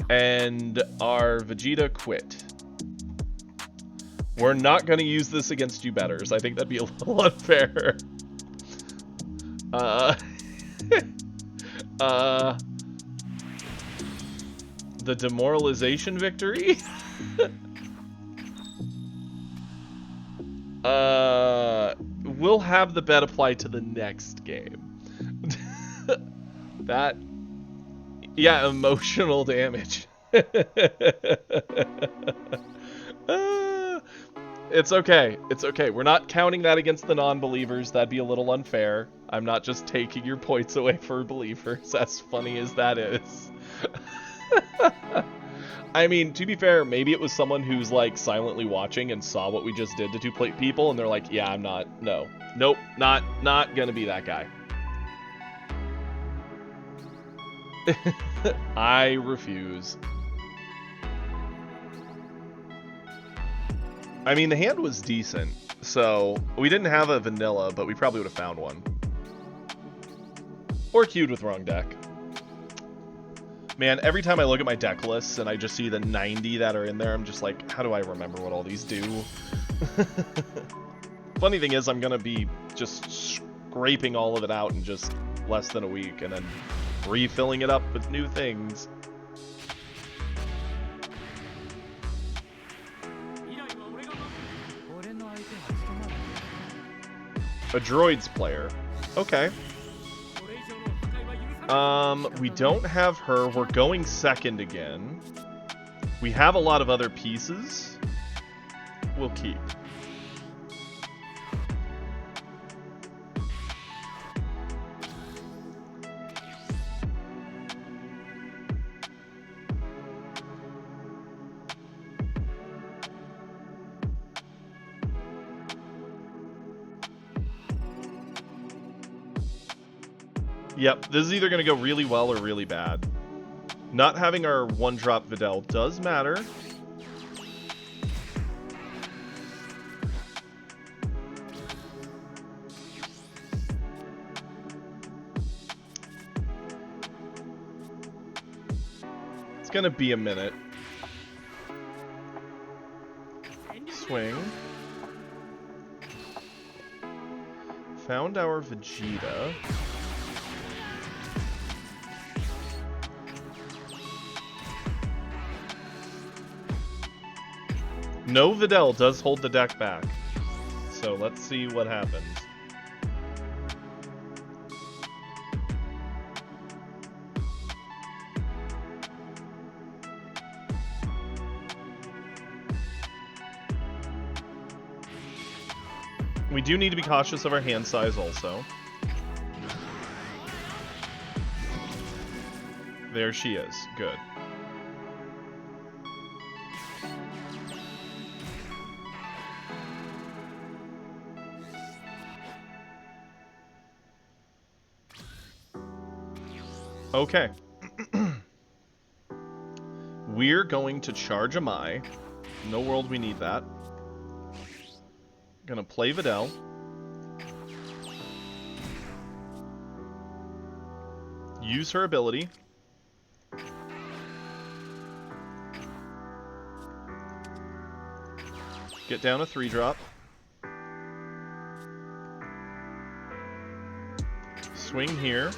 And our Vegeta quit. We're not going to use this against you betters. I think that'd be a little unfair. The demoralization victory? We'll have the bet apply to the next game. That... Yeah, emotional damage. It's okay. It's okay. We're not counting that against the non-believers. That'd be a little unfair. I'm not just taking your points away for believers, as funny as that is. I mean, to be fair, maybe it was someone who's, like, silently watching and saw what we just did to two people, and they're like, yeah, I'm not, no. Nope, not gonna be that guy. I refuse. I mean, the hand was decent, so we didn't have a vanilla, but we probably would have found one. Or queued with wrong deck. Man, every time I look at my deck lists and I just see the 90 that are in there, I'm just like, how do I remember what all these do? Funny thing is, I'm going to be just scraping all of it out in just less than a week and then refilling it up with new things. A droids player. Okay. We don't have her. We're going second again. We have a lot of other pieces. We'll keep. Yep, this is either going to go really well or really bad. Not having our one-drop Videl does matter. It's going to be a minute. Swing. Found our Vegeta. No Videl does hold the deck back. So let's see what happens. We do need to be cautious of our hand size also. There she is. Good. Okay. We're going to charge a Mai. No world we need that. Gonna play Videl. Use her ability. Get down a 3-drop. Swing here.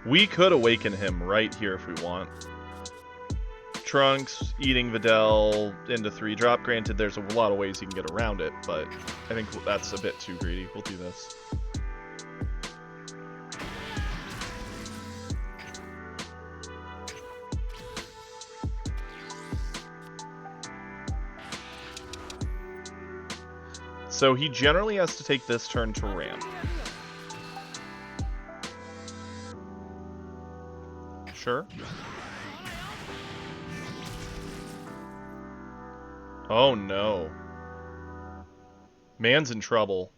We could awaken him right here if we want. Trunks, eating Videl into 3-drop. Granted, there's a lot of ways you can get around it, but I think that's a bit too greedy. We'll do this. So he generally has to take this turn to ramp. Sure. Oh no. Man's in trouble.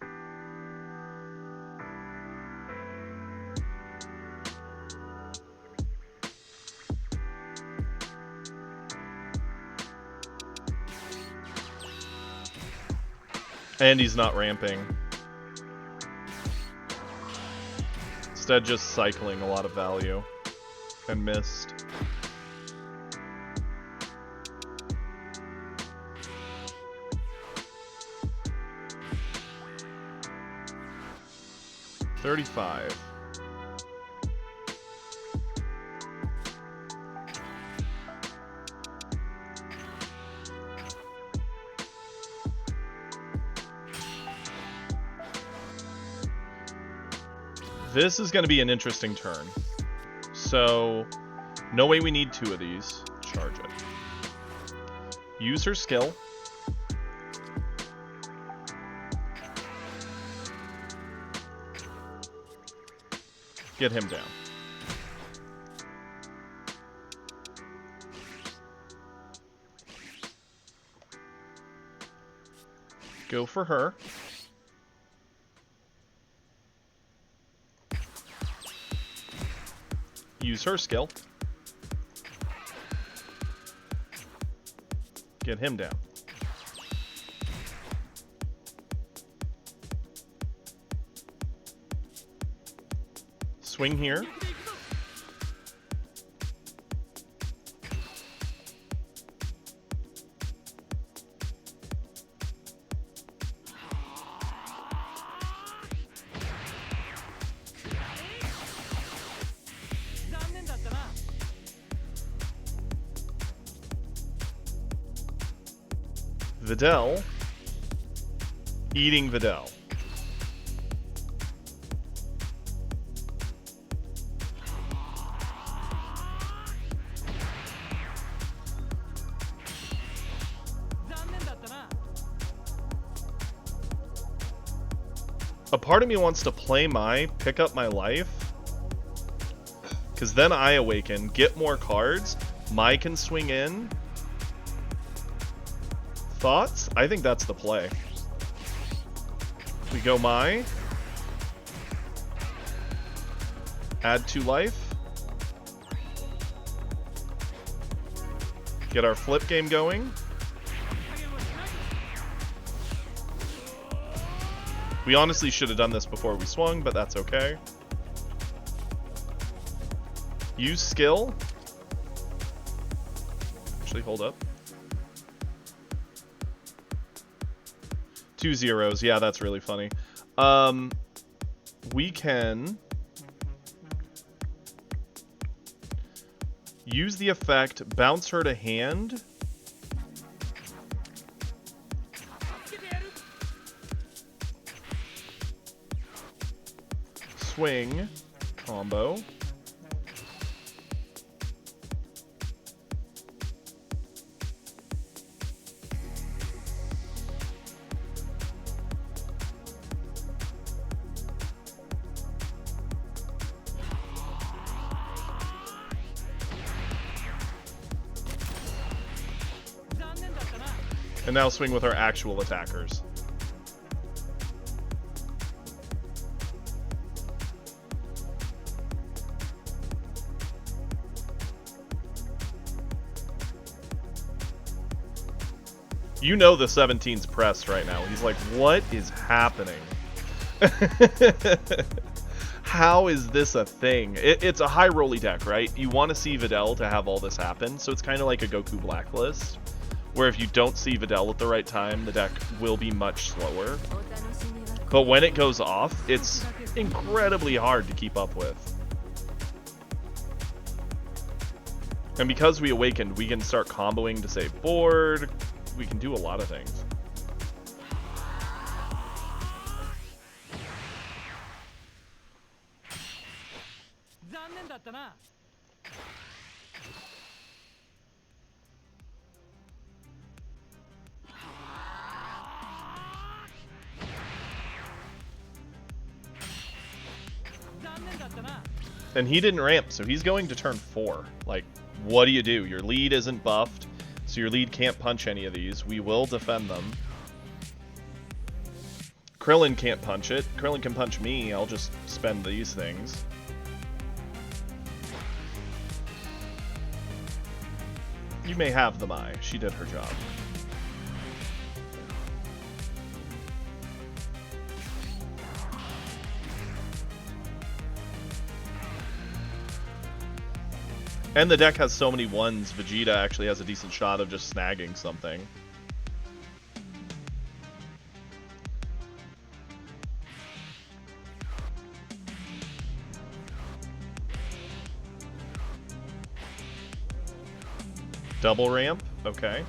And he's not ramping. Instead, just cycling a lot of value. And missed. $35. This is going to be an interesting turn. So, no way we need 2 of these. Charge it. Use her skill. Get him down. Go for her. Use her skill. Get him down. Swing here. Videl. Eating Videl. A part of me wants to play Mai, pick up my life, because then I awaken, get more cards, Mai can swing in. Thoughts? I think that's the play. We go Mai. Add 2 life. Get our flip game going. We honestly should have done this before we swung, but that's okay. Use skill. Actually, hold up. 2 zeros. Yeah, that's really funny. We can use the effect, bounce her to hand. Swing. Combo. And now swing with our actual attackers. You know the 17's pressed right now. He's like, what is happening? How is this a thing? It's a high rolly deck, right? You want to see Videl to have all this happen, so it's kind of like a Goku Blacklist, where if you don't see Videl at the right time, the deck will be much slower. But when it goes off, it's incredibly hard to keep up with. And because we awakened, we can start comboing to save board. We can do a lot of things. And he didn't ramp, so he's going to turn 4. Like, what do? Your lead isn't buffed, so your lead can't punch any of these. We will defend them. Krillin can't punch it. Krillin can punch me. I'll just spend these things. You may have the Mai. She did her job. And the deck has so many ones, Vegeta actually has a decent shot of just snagging something. Double ramp, okay.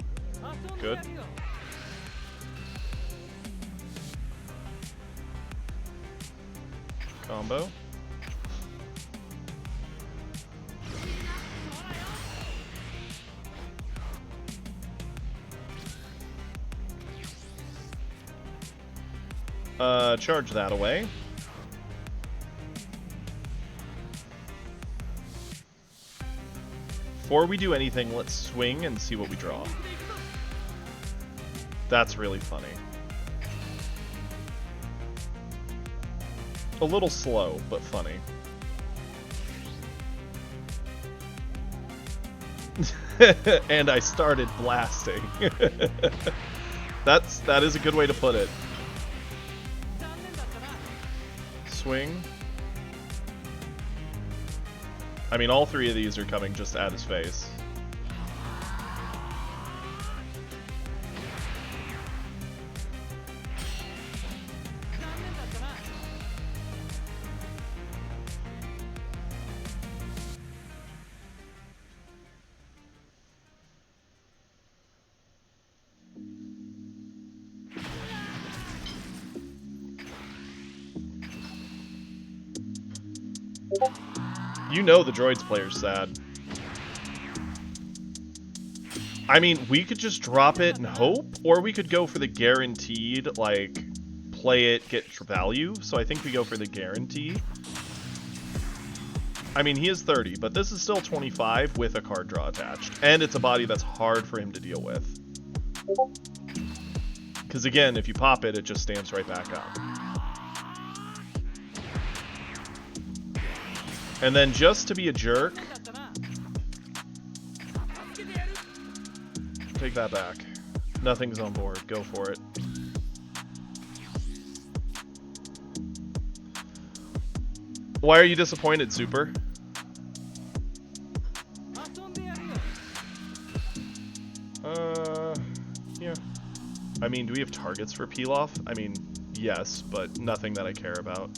Good. Combo. Charge that away. Before we do anything, let's swing and see what we draw. That's really funny. A little slow, but funny. And I started blasting. That is a good way to put it. Swing. I mean, all three of these are coming just at his face. You know the droids player's sad. I mean, we could just drop it and hope, or we could go for the guaranteed, like, play it, get value. So I think we go for the guarantee. I mean, he is 30, but this is still 25 with a card draw attached. And it's a body that's hard for him to deal with. Because again, if you pop it, it just stands right back up. And then just to be a jerk, take that back. Nothing's on board. Go for it. Why are you disappointed, Super? Yeah. I mean, do we have targets for Pilaf? I mean, yes, but nothing that I care about.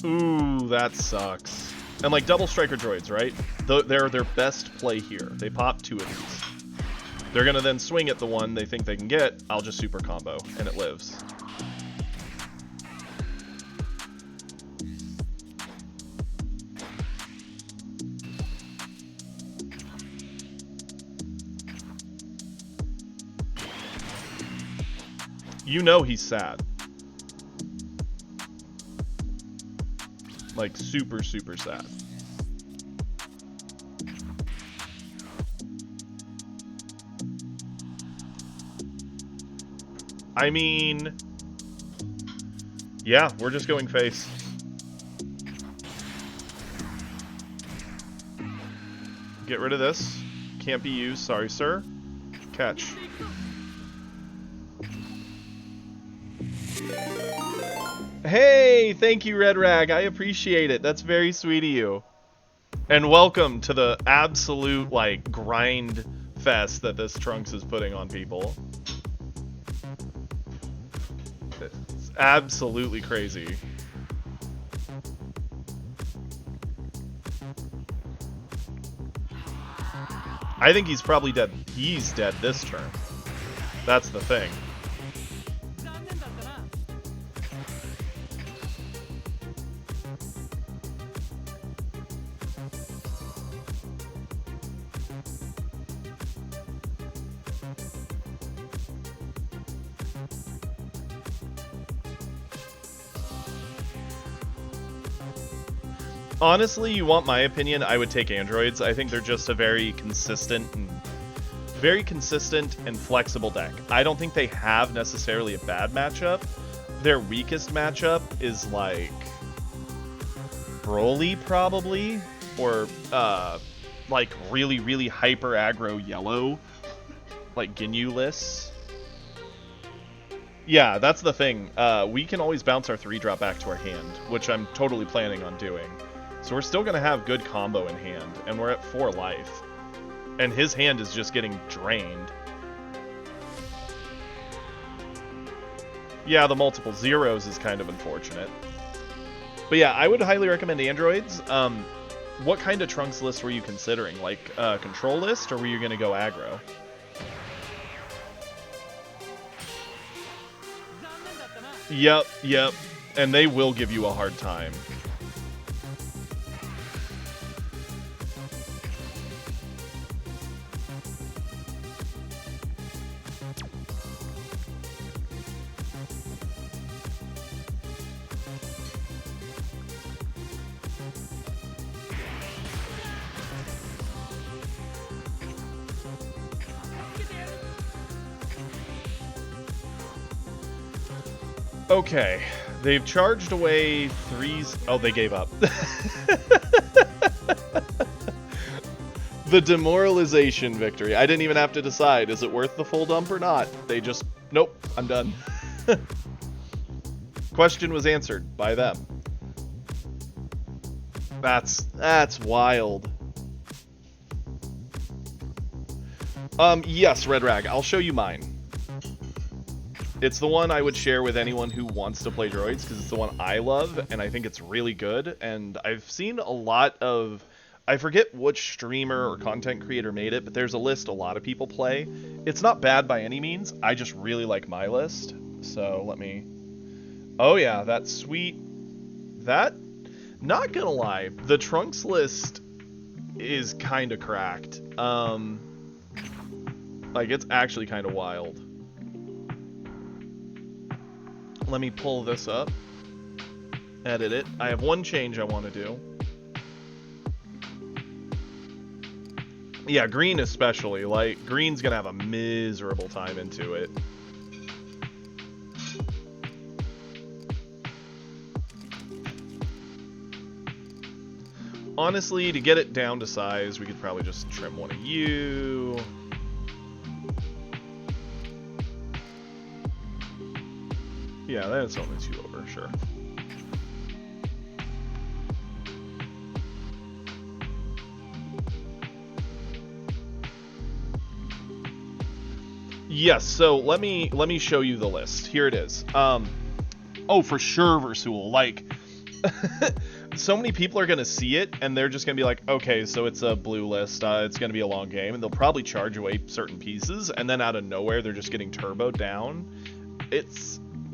Ooh, that sucks. And like double striker droids, right? They're their best play here. They pop 2 of these. They're going to then swing at the one they think they can get. I'll just super combo, and it lives. You know he's sad. Like, super, super sad. I mean... yeah, we're just going face. Get rid of this. Can't be used. Sorry, sir. Catch. Hey, thank you, Red Rag. I appreciate it. That's very sweet of you. And welcome to the absolute, like, grind fest that this Trunks is putting on people. It's absolutely crazy. I think he's probably dead. He's dead this turn. That's the thing. Honestly, you want my opinion, I would take androids. I think they're just a very consistent and flexible deck. I don't think they have necessarily a bad matchup. Their weakest matchup is like Broly probably, or like really, really hyper aggro yellow, like Ginyu lists. Yeah, that's the thing. We can always bounce our 3-drop back to our hand, which I'm totally planning on doing. So we're still going to have good combo in hand, and we're at 4 life. And his hand is just getting drained. Yeah, the multiple zeros is kind of unfortunate. But yeah, I would highly recommend androids. What kind of Trunks list were you considering? Like a control list, or were you going to go aggro? Yep. And they will give you a hard time. Okay, they've charged away 3s. Oh, they gave up. The demoralization victory. I didn't even have to decide, is it worth the full dump or not? They just, nope, I'm done. Question was answered by them. That's wild. Yes, Red Rag, I'll show you mine. It's the one I would share with anyone who wants to play droids, because it's the one I love, and I think it's really good. And I've seen a lot of... I forget which streamer or content creator made it, but there's a list a lot of people play. It's not bad by any means. I just really like my list. So let me... Oh yeah, that's sweet. That... Not gonna lie, the Trunks list is kind of cracked. Like, it's actually kind of wild. Let me pull this up, edit it. I have one change I want to do. Yeah, green especially. Like, green's gonna have a miserable time into it. Honestly, to get it down to size, we could probably just trim one of you. Yeah, that's only 2 over, sure. Yes, so let me show you the list. Here it is. Oh, for sure, Versul. Like, so many people are going to see it, and they're just going to be like, okay, so it's a blue list, it's going to be a long game, and they'll probably charge away certain pieces, and then out of nowhere, they're just getting turbo down.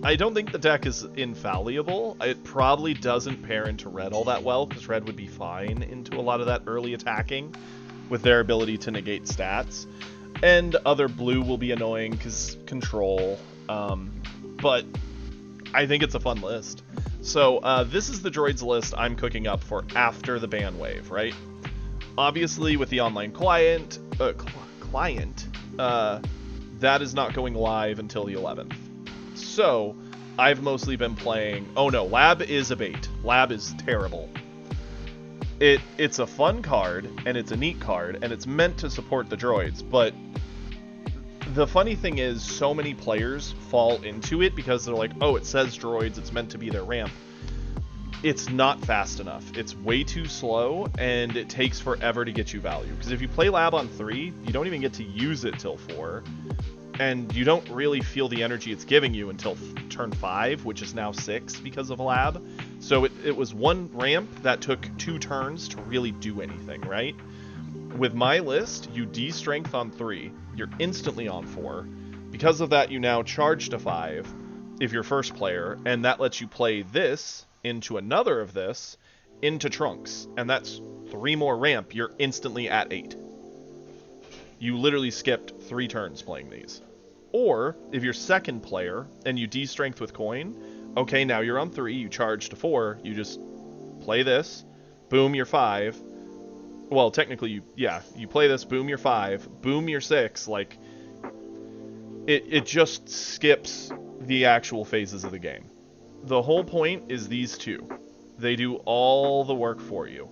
I don't think the deck is infallible. It probably doesn't pair into red all that well, because red would be fine into a lot of that early attacking with their ability to negate stats. And other blue will be annoying because control, but I think it's a fun list. So this is the droids list I'm cooking up for after the ban wave, right? Obviously, with the online client, that is not going live until the 11th. So I've mostly been playing... Oh no, Lab is a bait. Lab is terrible. It's a fun card, and it's a neat card, and it's meant to support the droids, but the funny thing is so many players fall into it because they're like, oh, it says droids, it's meant to be their ramp. It's not fast enough. It's way too slow, and it takes forever to get you value. Because if you play Lab on 3, you don't even get to use it till 4, and you don't really feel the energy it's giving you until turn 5, which is now 6 because of Lab. So it was one ramp that took 2 turns to really do anything, right? With my list, you D-strength on 3, you're instantly on 4. Because of that, you now charge to 5 if you're first player, and that lets you play this into another of this into Trunks, and that's 3 more ramp, you're instantly at 8. You literally skipped 3 turns playing these. Or, if you're second player, and you D-strength with coin, okay, now you're on 3, you charge to 4, you just play this, boom, you're 5. Well, technically, you play this, boom, you're 5, boom, you're 6, like, it just skips the actual phases of the game. The whole point is these two. They do all the work for you.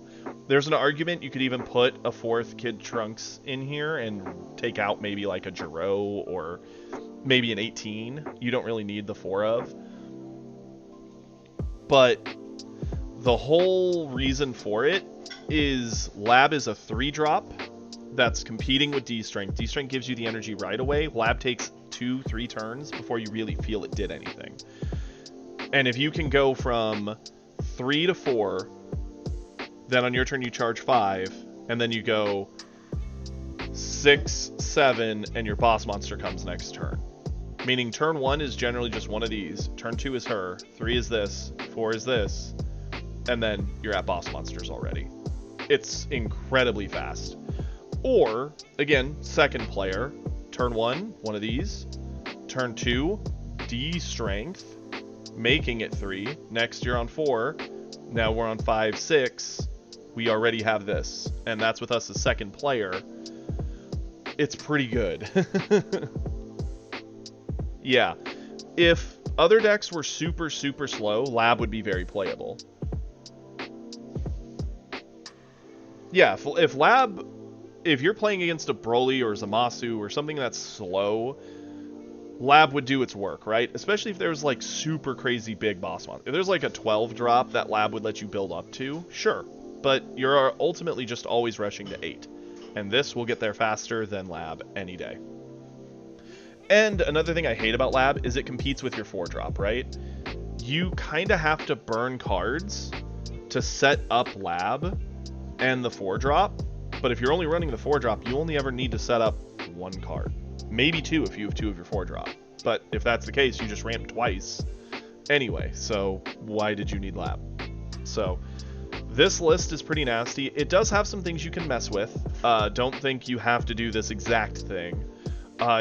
There's an argument you could even put a 4th Kid Trunks in here and take out maybe like a Jiro or maybe an 18. You don't really need the 4 of. But the whole reason for it is Lab is a 3-drop that's competing with D-Strength. D-Strength gives you the energy right away. Lab takes 2-3 turns before you really feel it did anything. And if you can go from 3 to 4, then on your turn you charge 5, and then you go 6, 7, and your boss monster comes next turn. Meaning turn 1 is generally just one of these, turn 2 is her, 3 is this, 4 is this, and then you're at boss monsters already. It's incredibly fast. Or, again, second player, turn 1, one of these, turn 2, D-Strength, making it 3, next you're on 4, now we're on 5, 6, we already have this, and that's with us as second player. It's pretty good. Yeah, if other decks were super, super slow, Lab would be very playable. Yeah, if Lab, if you're playing against a Broly or Zamasu or something that's slow, Lab would do its work, right? Especially if there's like super crazy big boss monster. If there's like a 12 drop that Lab would let you build up to, sure. But you're ultimately just always rushing to 8. And this will get there faster than Lab any day. And another thing I hate about Lab is it competes with your 4 drop, right? You kind of have to burn cards to set up Lab and the 4 drop. But if you're only running the 4 drop, you only ever need to set up 1 card. Maybe 2 if you have 2 of your 4 drop. But if that's the case, you just ramp twice. Anyway, so why did you need Lab? So this list is pretty nasty. It does have some things you can mess with. Don't think you have to do this exact thing.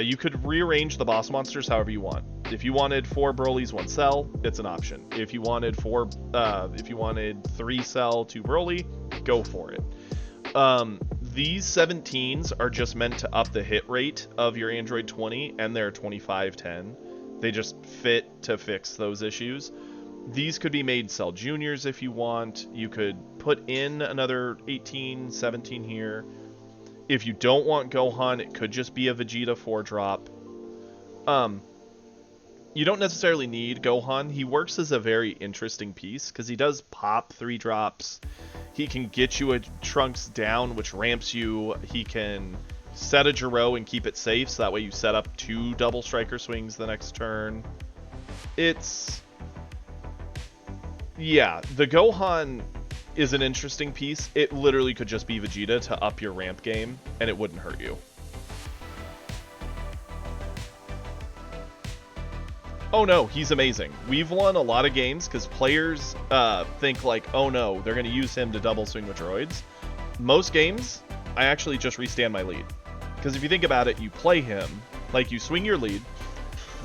You could rearrange the boss monsters however you want. If you wanted 4 Brolys, 1 Cell, it's an option. If you wanted 3 Cell, 2 Broly, go for it. These 17s are just meant to up the hit rate of your Android 20 and their 2510. They just fit to fix those issues. These could be made Cell Juniors if you want. You could put in another 18, 17 here. If you don't want Gohan, it could just be a Vegeta 4-drop. You don't necessarily need Gohan. He works as a very interesting piece because he does pop 3 drops. He can get you a Trunks down, which ramps you. He can set a Jiro and keep it safe, so that way you set up 2 double striker swings the next turn. Yeah, the Gohan is an interesting piece. It literally could just be Vegeta to up your ramp game, and it wouldn't hurt you. Oh no, he's amazing. We've won a lot of games because players think like, oh no, they're going to use him to double swing with droids. Most games, I actually just restand my lead. Because if you think about it, you play him, like you swing your lead,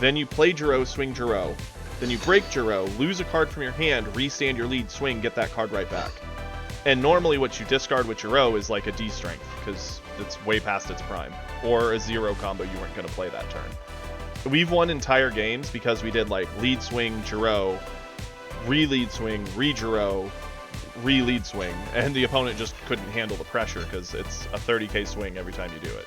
then you play Jiro, swing Jiro, then you break Jiro, lose a card from your hand, restand your lead, swing, get that card right back. And normally what you discard with Jiro is like a D strength, because it's way past its prime. Or a 0 combo you weren't going to play that turn. We've won entire games because we did like lead swing, Jiro, re-lead swing, re-Jiro, re-lead swing, and the opponent just couldn't handle the pressure because it's a 30k swing every time you do it.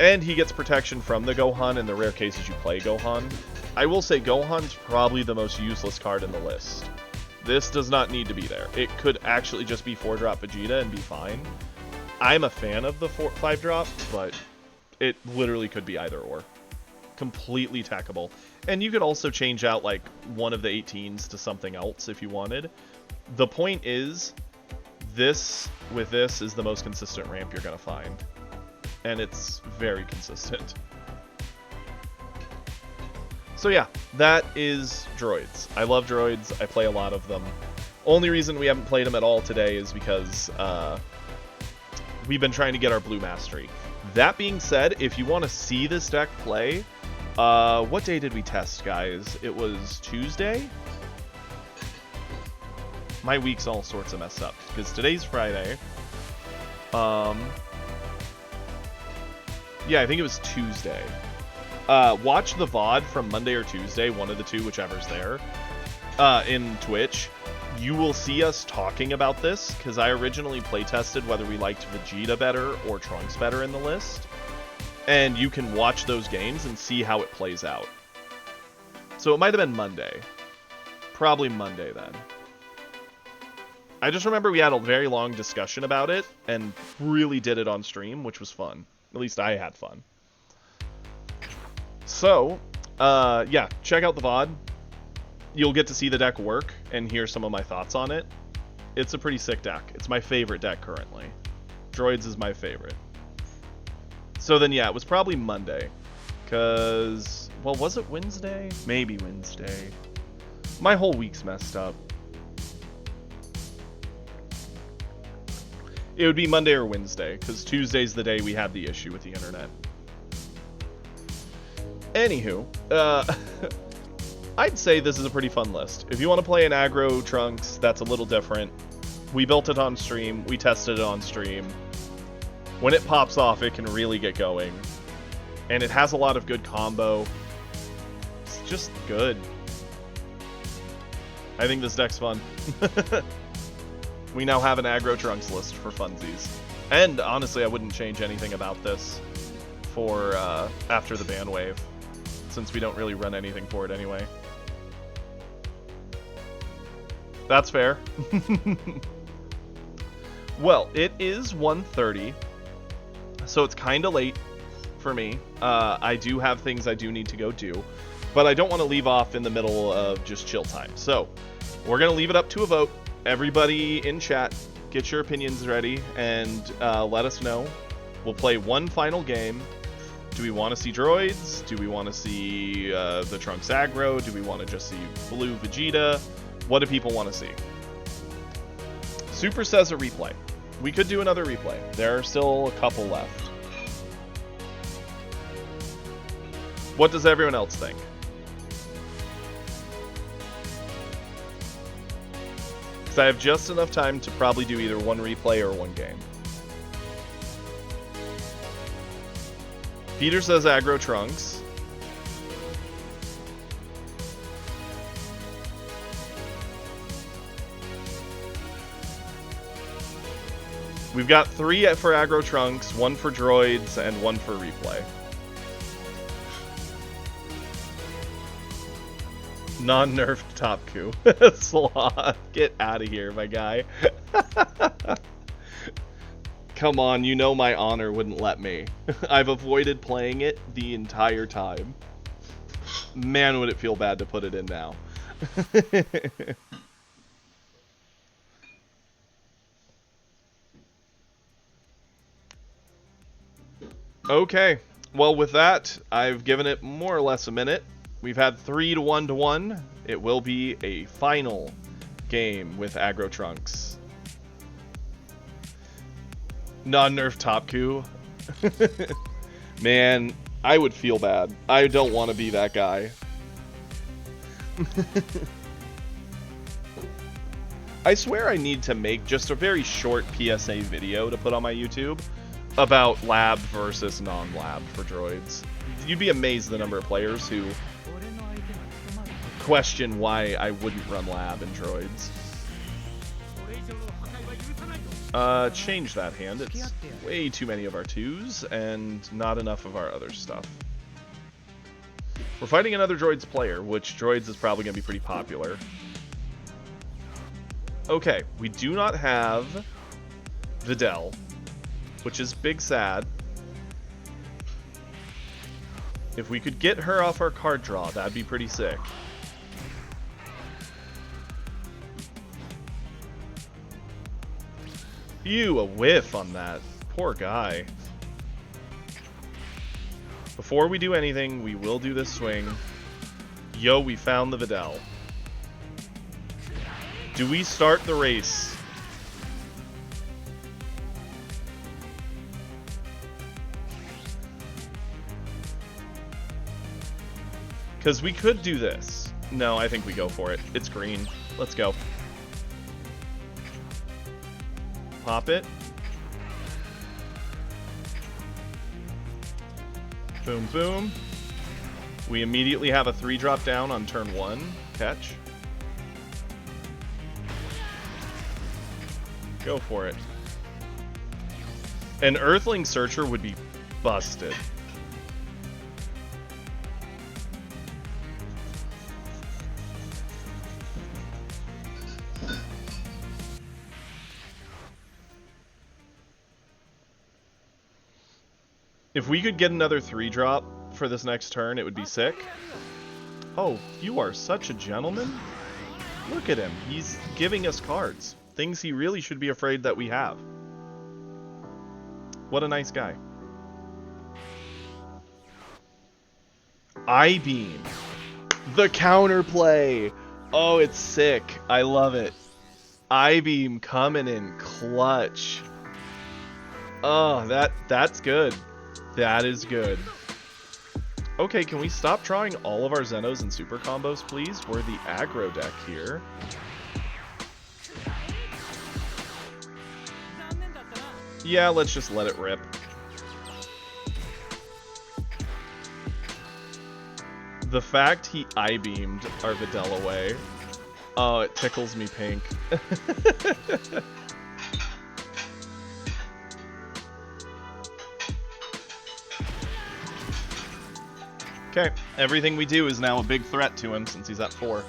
And he gets protection from the Gohan in the rare cases you play Gohan. I will say Gohan's probably the most useless card in the list. This does not need to be there. It could actually just be 4-drop Vegeta and be fine. I'm a fan of the 5-drop, but it literally could be either or. Completely tackable. And you could also change out like one of the 18s to something else if you wanted. The point is, this with this is the most consistent ramp you're going to find. And it's very consistent. So yeah, that is droids. I love droids. I play a lot of them. Only reason we haven't played them at all today is because we've been trying to get our blue mastery. That being said, if you want to see this deck play, what day did we test, guys? It was Tuesday? My week's all sorts of messed up, because today's Friday. Yeah, I think it was Tuesday. Watch the VOD from Monday or Tuesday, one of the two, whichever's there, in Twitch. You will see us talking about this, because I originally playtested whether we liked Vegeta better or Trunks better in the list. And you can watch those games and see how it plays out. So it might have been Monday. Probably Monday then. I just remember we had a very long discussion about it, and really did it on stream, which was fun. At least I had fun. So, yeah, check out the VOD. You'll get to see the deck work and hear some of my thoughts on it. It's a pretty sick deck. It's my favorite deck currently. Droids is my favorite. So then, yeah, it was probably Monday. Because, well, was it Wednesday? Maybe Wednesday. My whole week's messed up. It would be Monday or Wednesday, because Tuesday's the day we had the issue with the internet. Anywho, I'd say this is a pretty fun list. If you want to play an aggro Trunks, that's a little different. We built it on stream. We tested it on stream. When it pops off, it can really get going. And it has a lot of good combo. It's just good. I think this deck's fun. We now have an aggro Trunks list for funsies. And honestly, I wouldn't change anything about this for after the ban wave, since we don't really run anything for it anyway. That's fair. Well, it is 1:30, so it's kind of late for me. I do have things I do need to go do, but I don't want to leave off in the middle of just chill time. So we're going to leave it up to a vote. Everybody in chat, get your opinions ready and let us know. We'll play one final game. Do we want to see droids? Do we want to see the Trunks aggro? Do we want to just see blue Vegeta? What do people want to see? Super says a replay. We could do another replay. There are still a couple left. What does everyone else think? Because I have just enough time to probably do either one replay or one game. Peter says aggro Trunks. We've got 3 for aggro Trunks, 1 for droids, and 1 for replay. Non-nerfed Topku. Sloth, get out of here, my guy. Come on, you know my honor wouldn't let me. I've avoided playing it the entire time. Man, would it feel bad to put it in now. Okay, well with that, I've given it more or less a minute. We've had 3 to 1 to 1. It will be a final game with Aggro Trunks. Non-nerf Topku. Man, I would feel bad. I don't want to be that guy. I swear I need to make just a very short PSA video to put on my YouTube about lab versus non-lab for droids. You'd be amazed the number of players who question why I wouldn't run lab in droids. Change that hand. It's way too many of our 2s and not enough of our other stuff. We're fighting another droids player, which droids is probably going to be pretty popular. Okay, we do not have Videl, which is big sad. If we could get her off our card draw, that'd be pretty sick. Ew, a whiff on that. Poor guy. Before we do anything, we will do this swing. Yo, we found the Videl. Do we start the race? Because we could do this. No, I think we go for it. It's green. Let's go. Pop it. Boom, boom. We immediately have a 3-drop down on turn 1. Catch. Go for it. An Earthling Searcher would be busted. If we could get another 3-drop for this next turn, it would be sick. Oh, you are such a gentleman. Look at him. He's giving us cards. Things he really should be afraid that we have. What a nice guy. I-beam. The counterplay. Oh, it's sick. I love it. I-beam coming in clutch. Oh, that's good. That is good. Okay, can we stop drawing all of our Zenos and super combos, please? We're the aggro deck here. Yeah, let's just let it rip. The fact he I-beamed our Videl away. Oh, it tickles me pink. Okay, everything we do is now a big threat to him since he's at 4.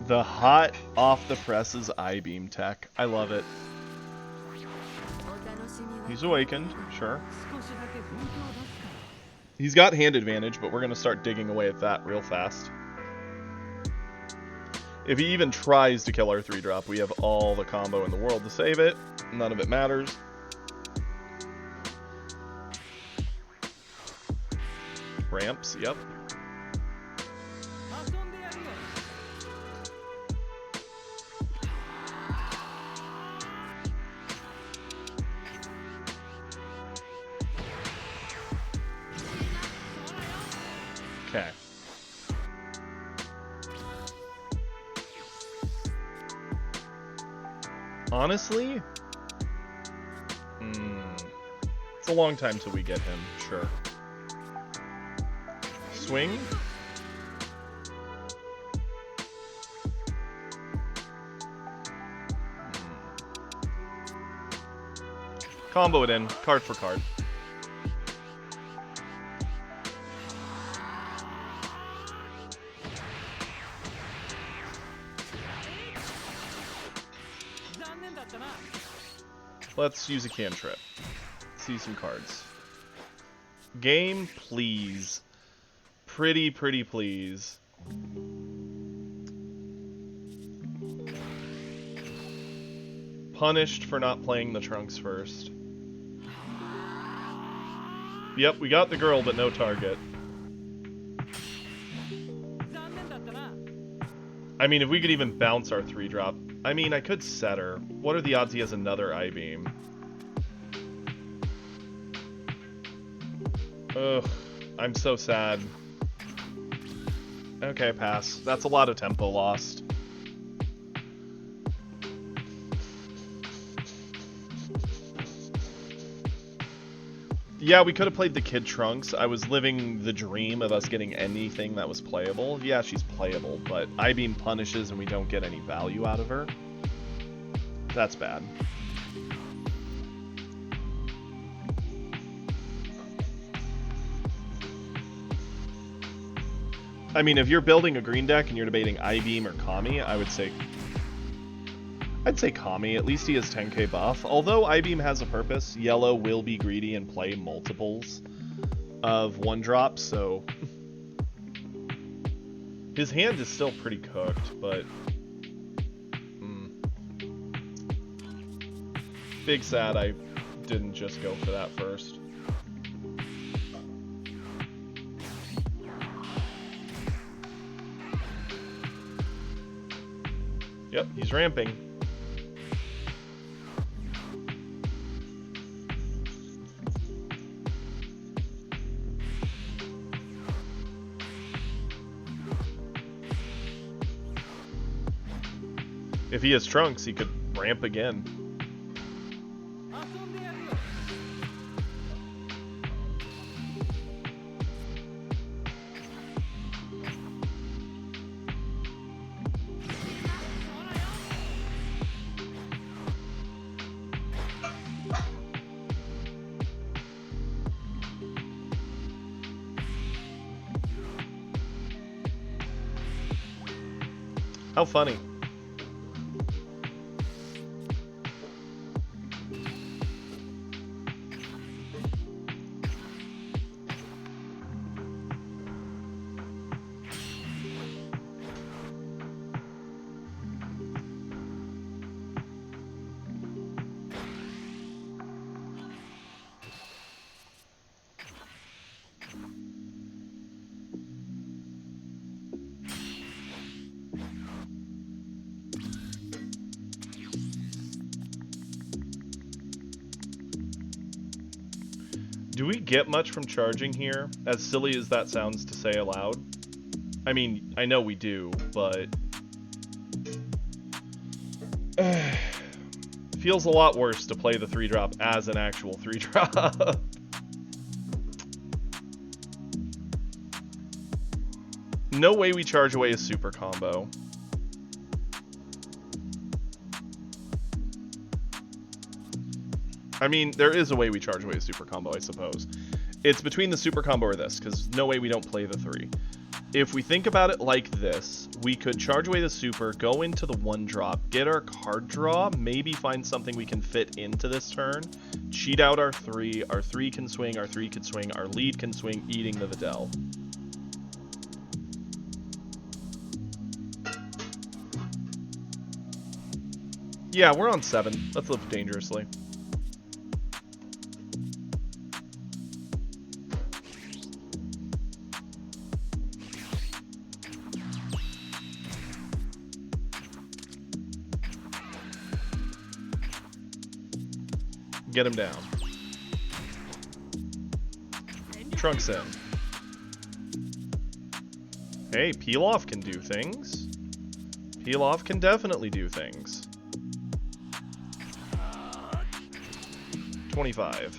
The hot off-the-presses I-beam tech. I love it. He's awakened, sure. He's got hand advantage, but we're going to start digging away at that real fast. If he even tries to kill our 3-drop, we have all the combo in the world to save it. None of it matters. Ramps, yep. Okay. Honestly, it's a long time till we get him, sure. Swing. Combo it in, card for card. Let's use a cantrip. see some cards. Game, please. Pretty please. Punished for not playing the Trunks first. Yep, we got the girl, but no target. I mean, if we could even bounce our 3-drop. I mean, I could set her. What are the odds he has another I-beam? Ugh, I'm so sad. Okay, pass. That's a lot of tempo lost. Yeah, we could have played the Kid Trunks. I was living the dream of us getting anything that was playable. Yeah, she's playable, but I-beam punishes and we don't get any value out of her. That's bad. I mean, if you're building a green deck and you're debating I-beam or Kami, I'd say Kami. At least he has 10k buff. Although I-beam has a purpose, yellow will be greedy and play multiples of 1-drops, so his hand is still pretty cooked, but big sad I didn't just go for that first. Yep, he's ramping. If he has Trunks, he could ramp again. How funny. Do we get much from charging here? As silly as that sounds to say aloud. I mean, I know we do, but feels a lot worse to play the 3-drop as an actual 3-drop. No way we charge away a super combo. I mean, there is a way we charge away a super combo, I suppose. It's between the super combo or this, because no way we don't play the 3. If we think about it like this, we could charge away the super, go into the 1-drop, get our card draw, maybe find something we can fit into this turn, cheat out our 3 can swing, our 3 could swing, our lead can swing, eating the Videl. Yeah, we're on 7. Let's live dangerously. Get him down. Trunks in. Hey, Peel-Off can do things. Peel-Off can definitely do things. 25.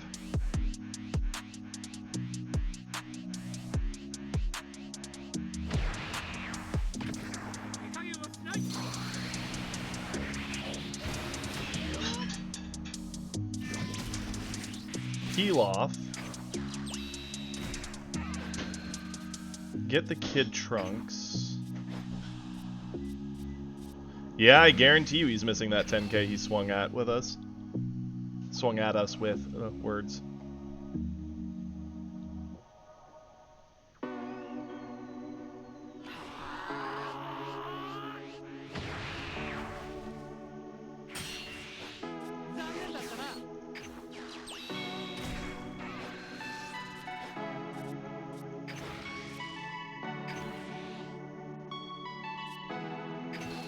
Peel-Off. Get the Kid Trunks. Yeah, I guarantee you he's missing that 10k he swung at with us. Swung at us with words.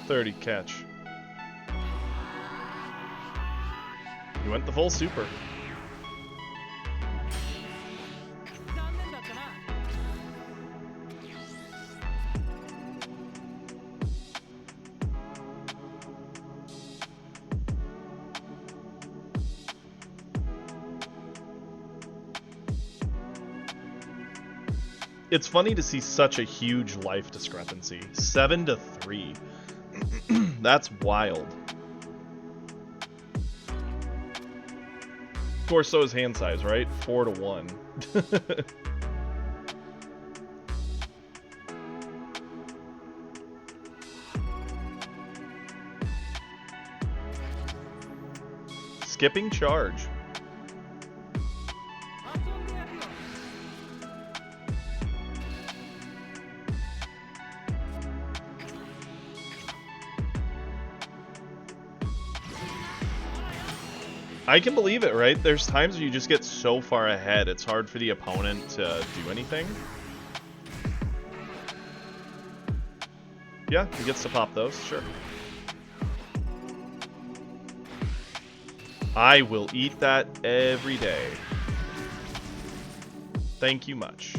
30 catch. He went the full super. It's funny to see such a huge life discrepancy. 7 to 3. That's wild. Of course, so is hand size, right? 4 to 1. Skipping charge. I can believe it, right? There's times where you just get so far ahead, it's hard for the opponent to do anything. Yeah, he gets to pop those, sure. I will eat that every day. Thank you much.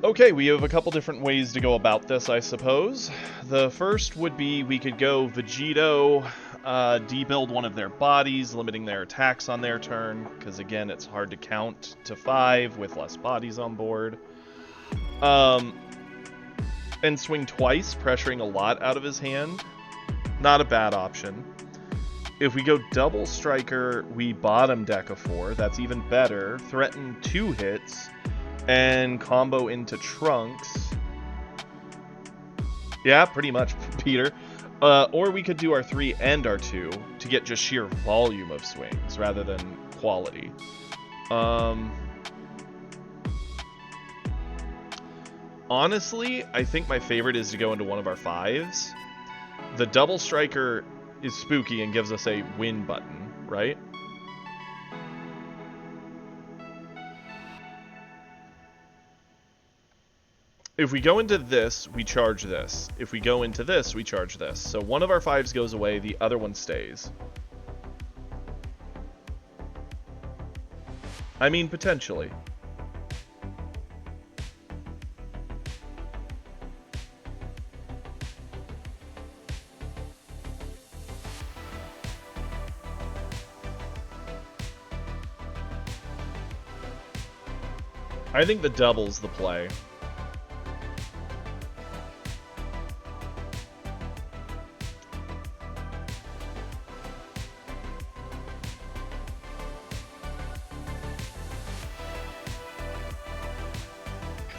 Okay, we have a couple different ways to go about this, I suppose. The first would be we could go Vegito, debuild one of their bodies, limiting their attacks on their turn, because again, it's hard to count to 5 with less bodies on board. And swing twice, pressuring a lot out of his hand. Not a bad option. If we go double striker, we bottom deck a 4. That's even better. Threaten 2 hits. And combo into Trunks. Yeah, pretty much, Peter. Or we could do our 3 and our 2 to get just sheer volume of swings rather than quality. Honestly, I think my favorite is to go into one of our 5s. The double striker is spooky and gives us a win button, right? If we go into this, we charge this. If we go into this, we charge this. So one of our 5s goes away, the other one stays. I mean, potentially. I think the double's the play.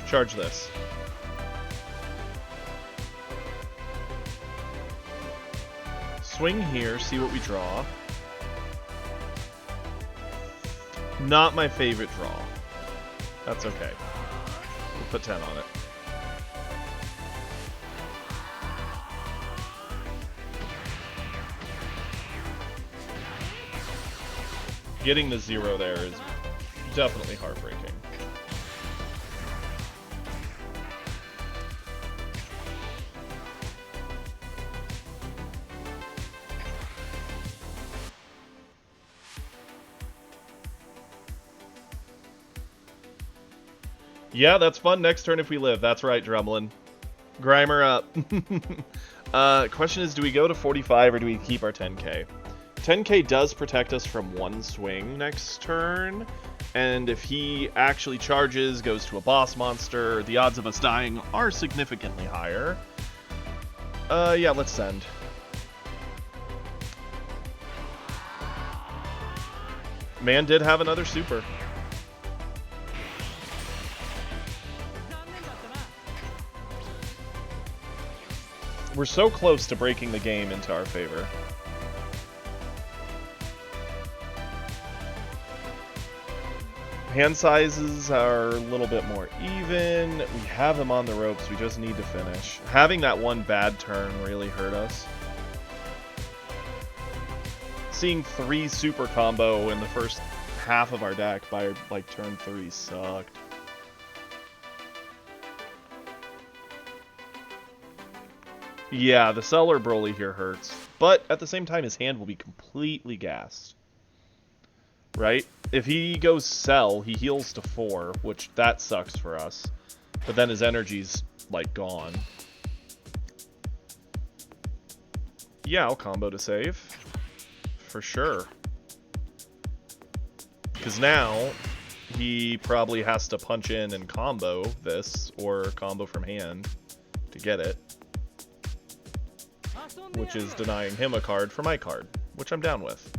Charge this. Swing here, see what we draw. Not my favorite draw. That's okay. We'll put 10 on it. Getting the 0 there is definitely heartbreaking. Yeah, that's fun. Next turn if we live. That's right, Drumlin. Grimer up. Question is, do we go to 45 or do we keep our 10k? 10k does protect us from 1 swing next turn, and if he actually charges, goes to a boss monster, the odds of us dying are significantly higher. Yeah, let's send. Man did have another super. We're so close to breaking the game into our favor. Hand sizes are a little bit more even. We have him on the ropes. We just need to finish. Having that one bad turn really hurt us. Seeing 3 super combo in the first half of our deck by like turn 3 sucked. Yeah, the Cellar Broly here hurts. But at the same time, his hand will be completely gassed. Right? If he goes Cell, he heals to 4, which that sucks for us. But then his energy's, like, gone. Yeah, I'll combo to save. For sure. Because now, he probably has to punch in and combo this, or combo from hand, to get it. Which is denying him a card for my card, which I'm down with.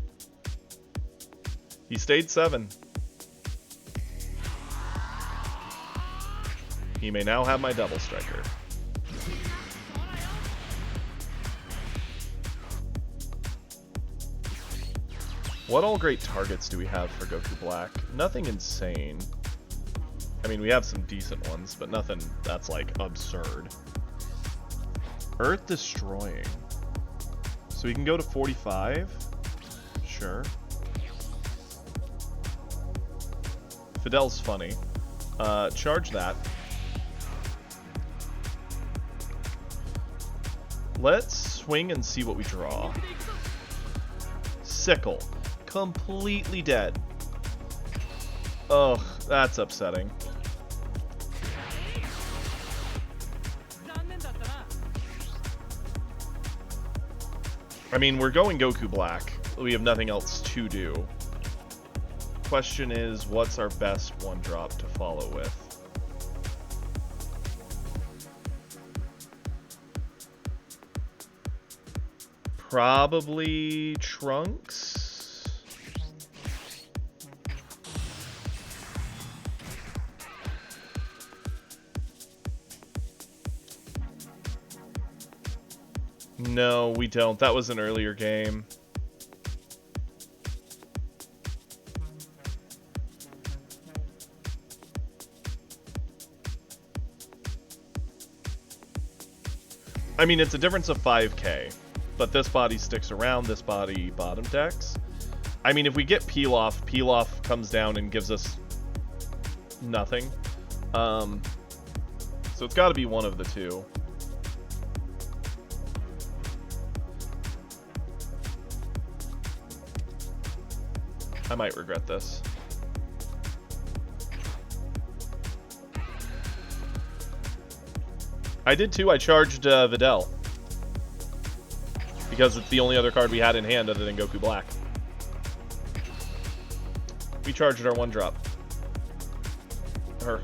He stayed 7. He may now have my Double Striker. What all great targets do we have for Goku Black? Nothing insane. I mean, we have some decent ones, but nothing that's, like, absurd. Earth Destroying. So we can go to 45? Sure. Fidel's funny. Charge that. Let's swing and see what we draw. Sickle. Completely dead. Ugh, that's upsetting. I mean, we're going Goku Black. We have nothing else to do. Question is, what's our best one drop to follow with? Probably Trunks? No, we don't. That was an earlier game. I mean, it's a difference of 5k, but this body sticks around, this body bottom decks. I mean, if we get Pilaf, Pilaf comes down and gives us nothing. So it's got to be one of the two. I might regret this. I did too. I charged Videl. Because it's the only other card we had in hand other than Goku Black. We charged our one drop. Her.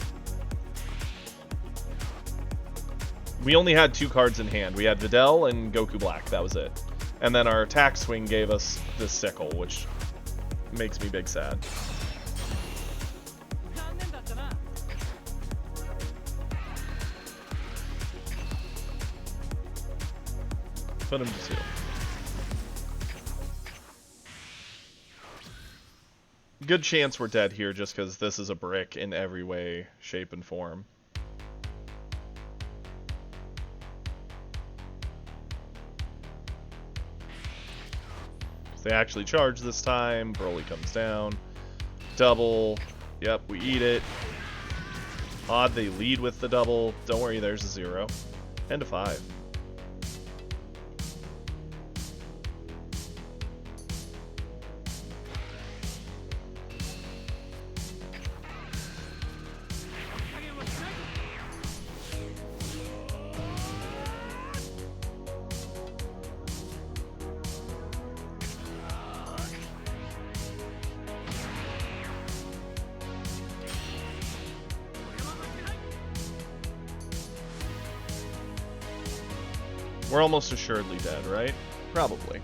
We only had 2 cards in hand. We had Videl and Goku Black. That was it. And then our attack swing gave us the Sickle, which makes me big sad. Put him to 2. Good chance we're dead here just because this is a brick in every way, shape, and form. They actually charge this time. Broly comes down. Double. Yep, we eat it. Odd they lead with the double. Don't worry, there's a 0. And a 5. We're almost assuredly dead, right? Probably.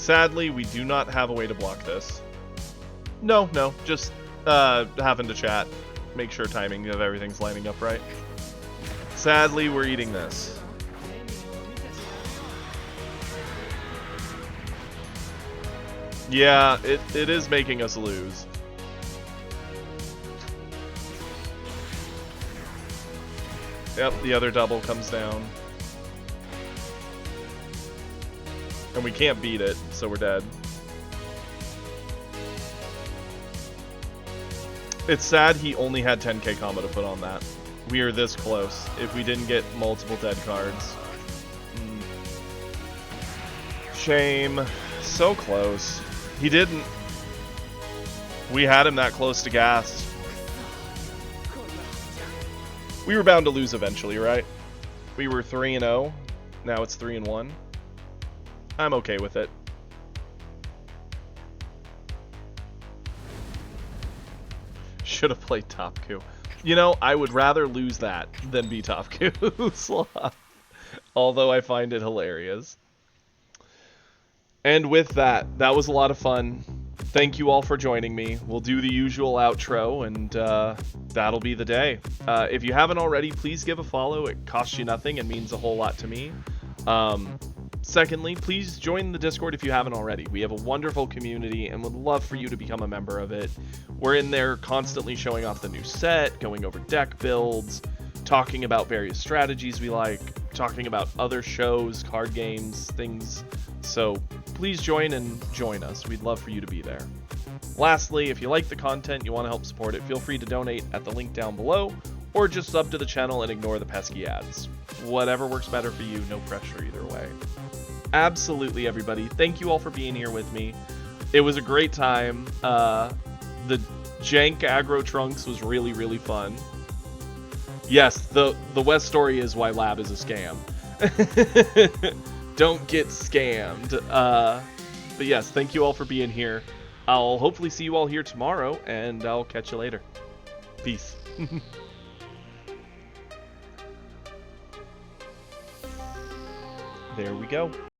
Sadly, we do not have a way to block this. No, just having to chat. Make sure timing of everything's lining up right. Sadly, we're eating this. Yeah, it is making us lose. Yep, the other double comes down. And we can't beat it, so we're dead. It's sad he only had 10k combo to put on that. We are this close if we didn't get multiple dead cards. Shame. So close. He didn't. We had him that close to gas. We were bound to lose eventually, right? We were 3-0. Now it's 3-1. I'm okay with it. Should have played top Q. You know, I would rather lose that than be top Q slot. Although I find it hilarious. And with that, that was a lot of fun. Thank you all for joining me. We'll do the usual outro, and that'll be the day. If you haven't already, please give a follow. It costs you nothing and means a whole lot to me. Secondly, please join the Discord if you haven't already. We have a wonderful community and would love for you to become a member of it. We're in there constantly showing off the new set, going over deck builds, talking about various strategies we like, talking about other shows, card games, things. So please join and join us. We'd love for you to be there. Lastly, if you like the content, you want to help support it, feel free to donate at the link down below, or just sub to the channel and ignore the pesky ads. Whatever works better for you, no pressure either way. Absolutely, everybody. Thank you all for being here with me. It was a great time. The jank aggro trunks was really, really fun. Yes, the West story is why Lab is a scam. Don't get scammed. But yes, thank you all for being here. I'll hopefully see you all here tomorrow, and I'll catch you later. Peace. There we go.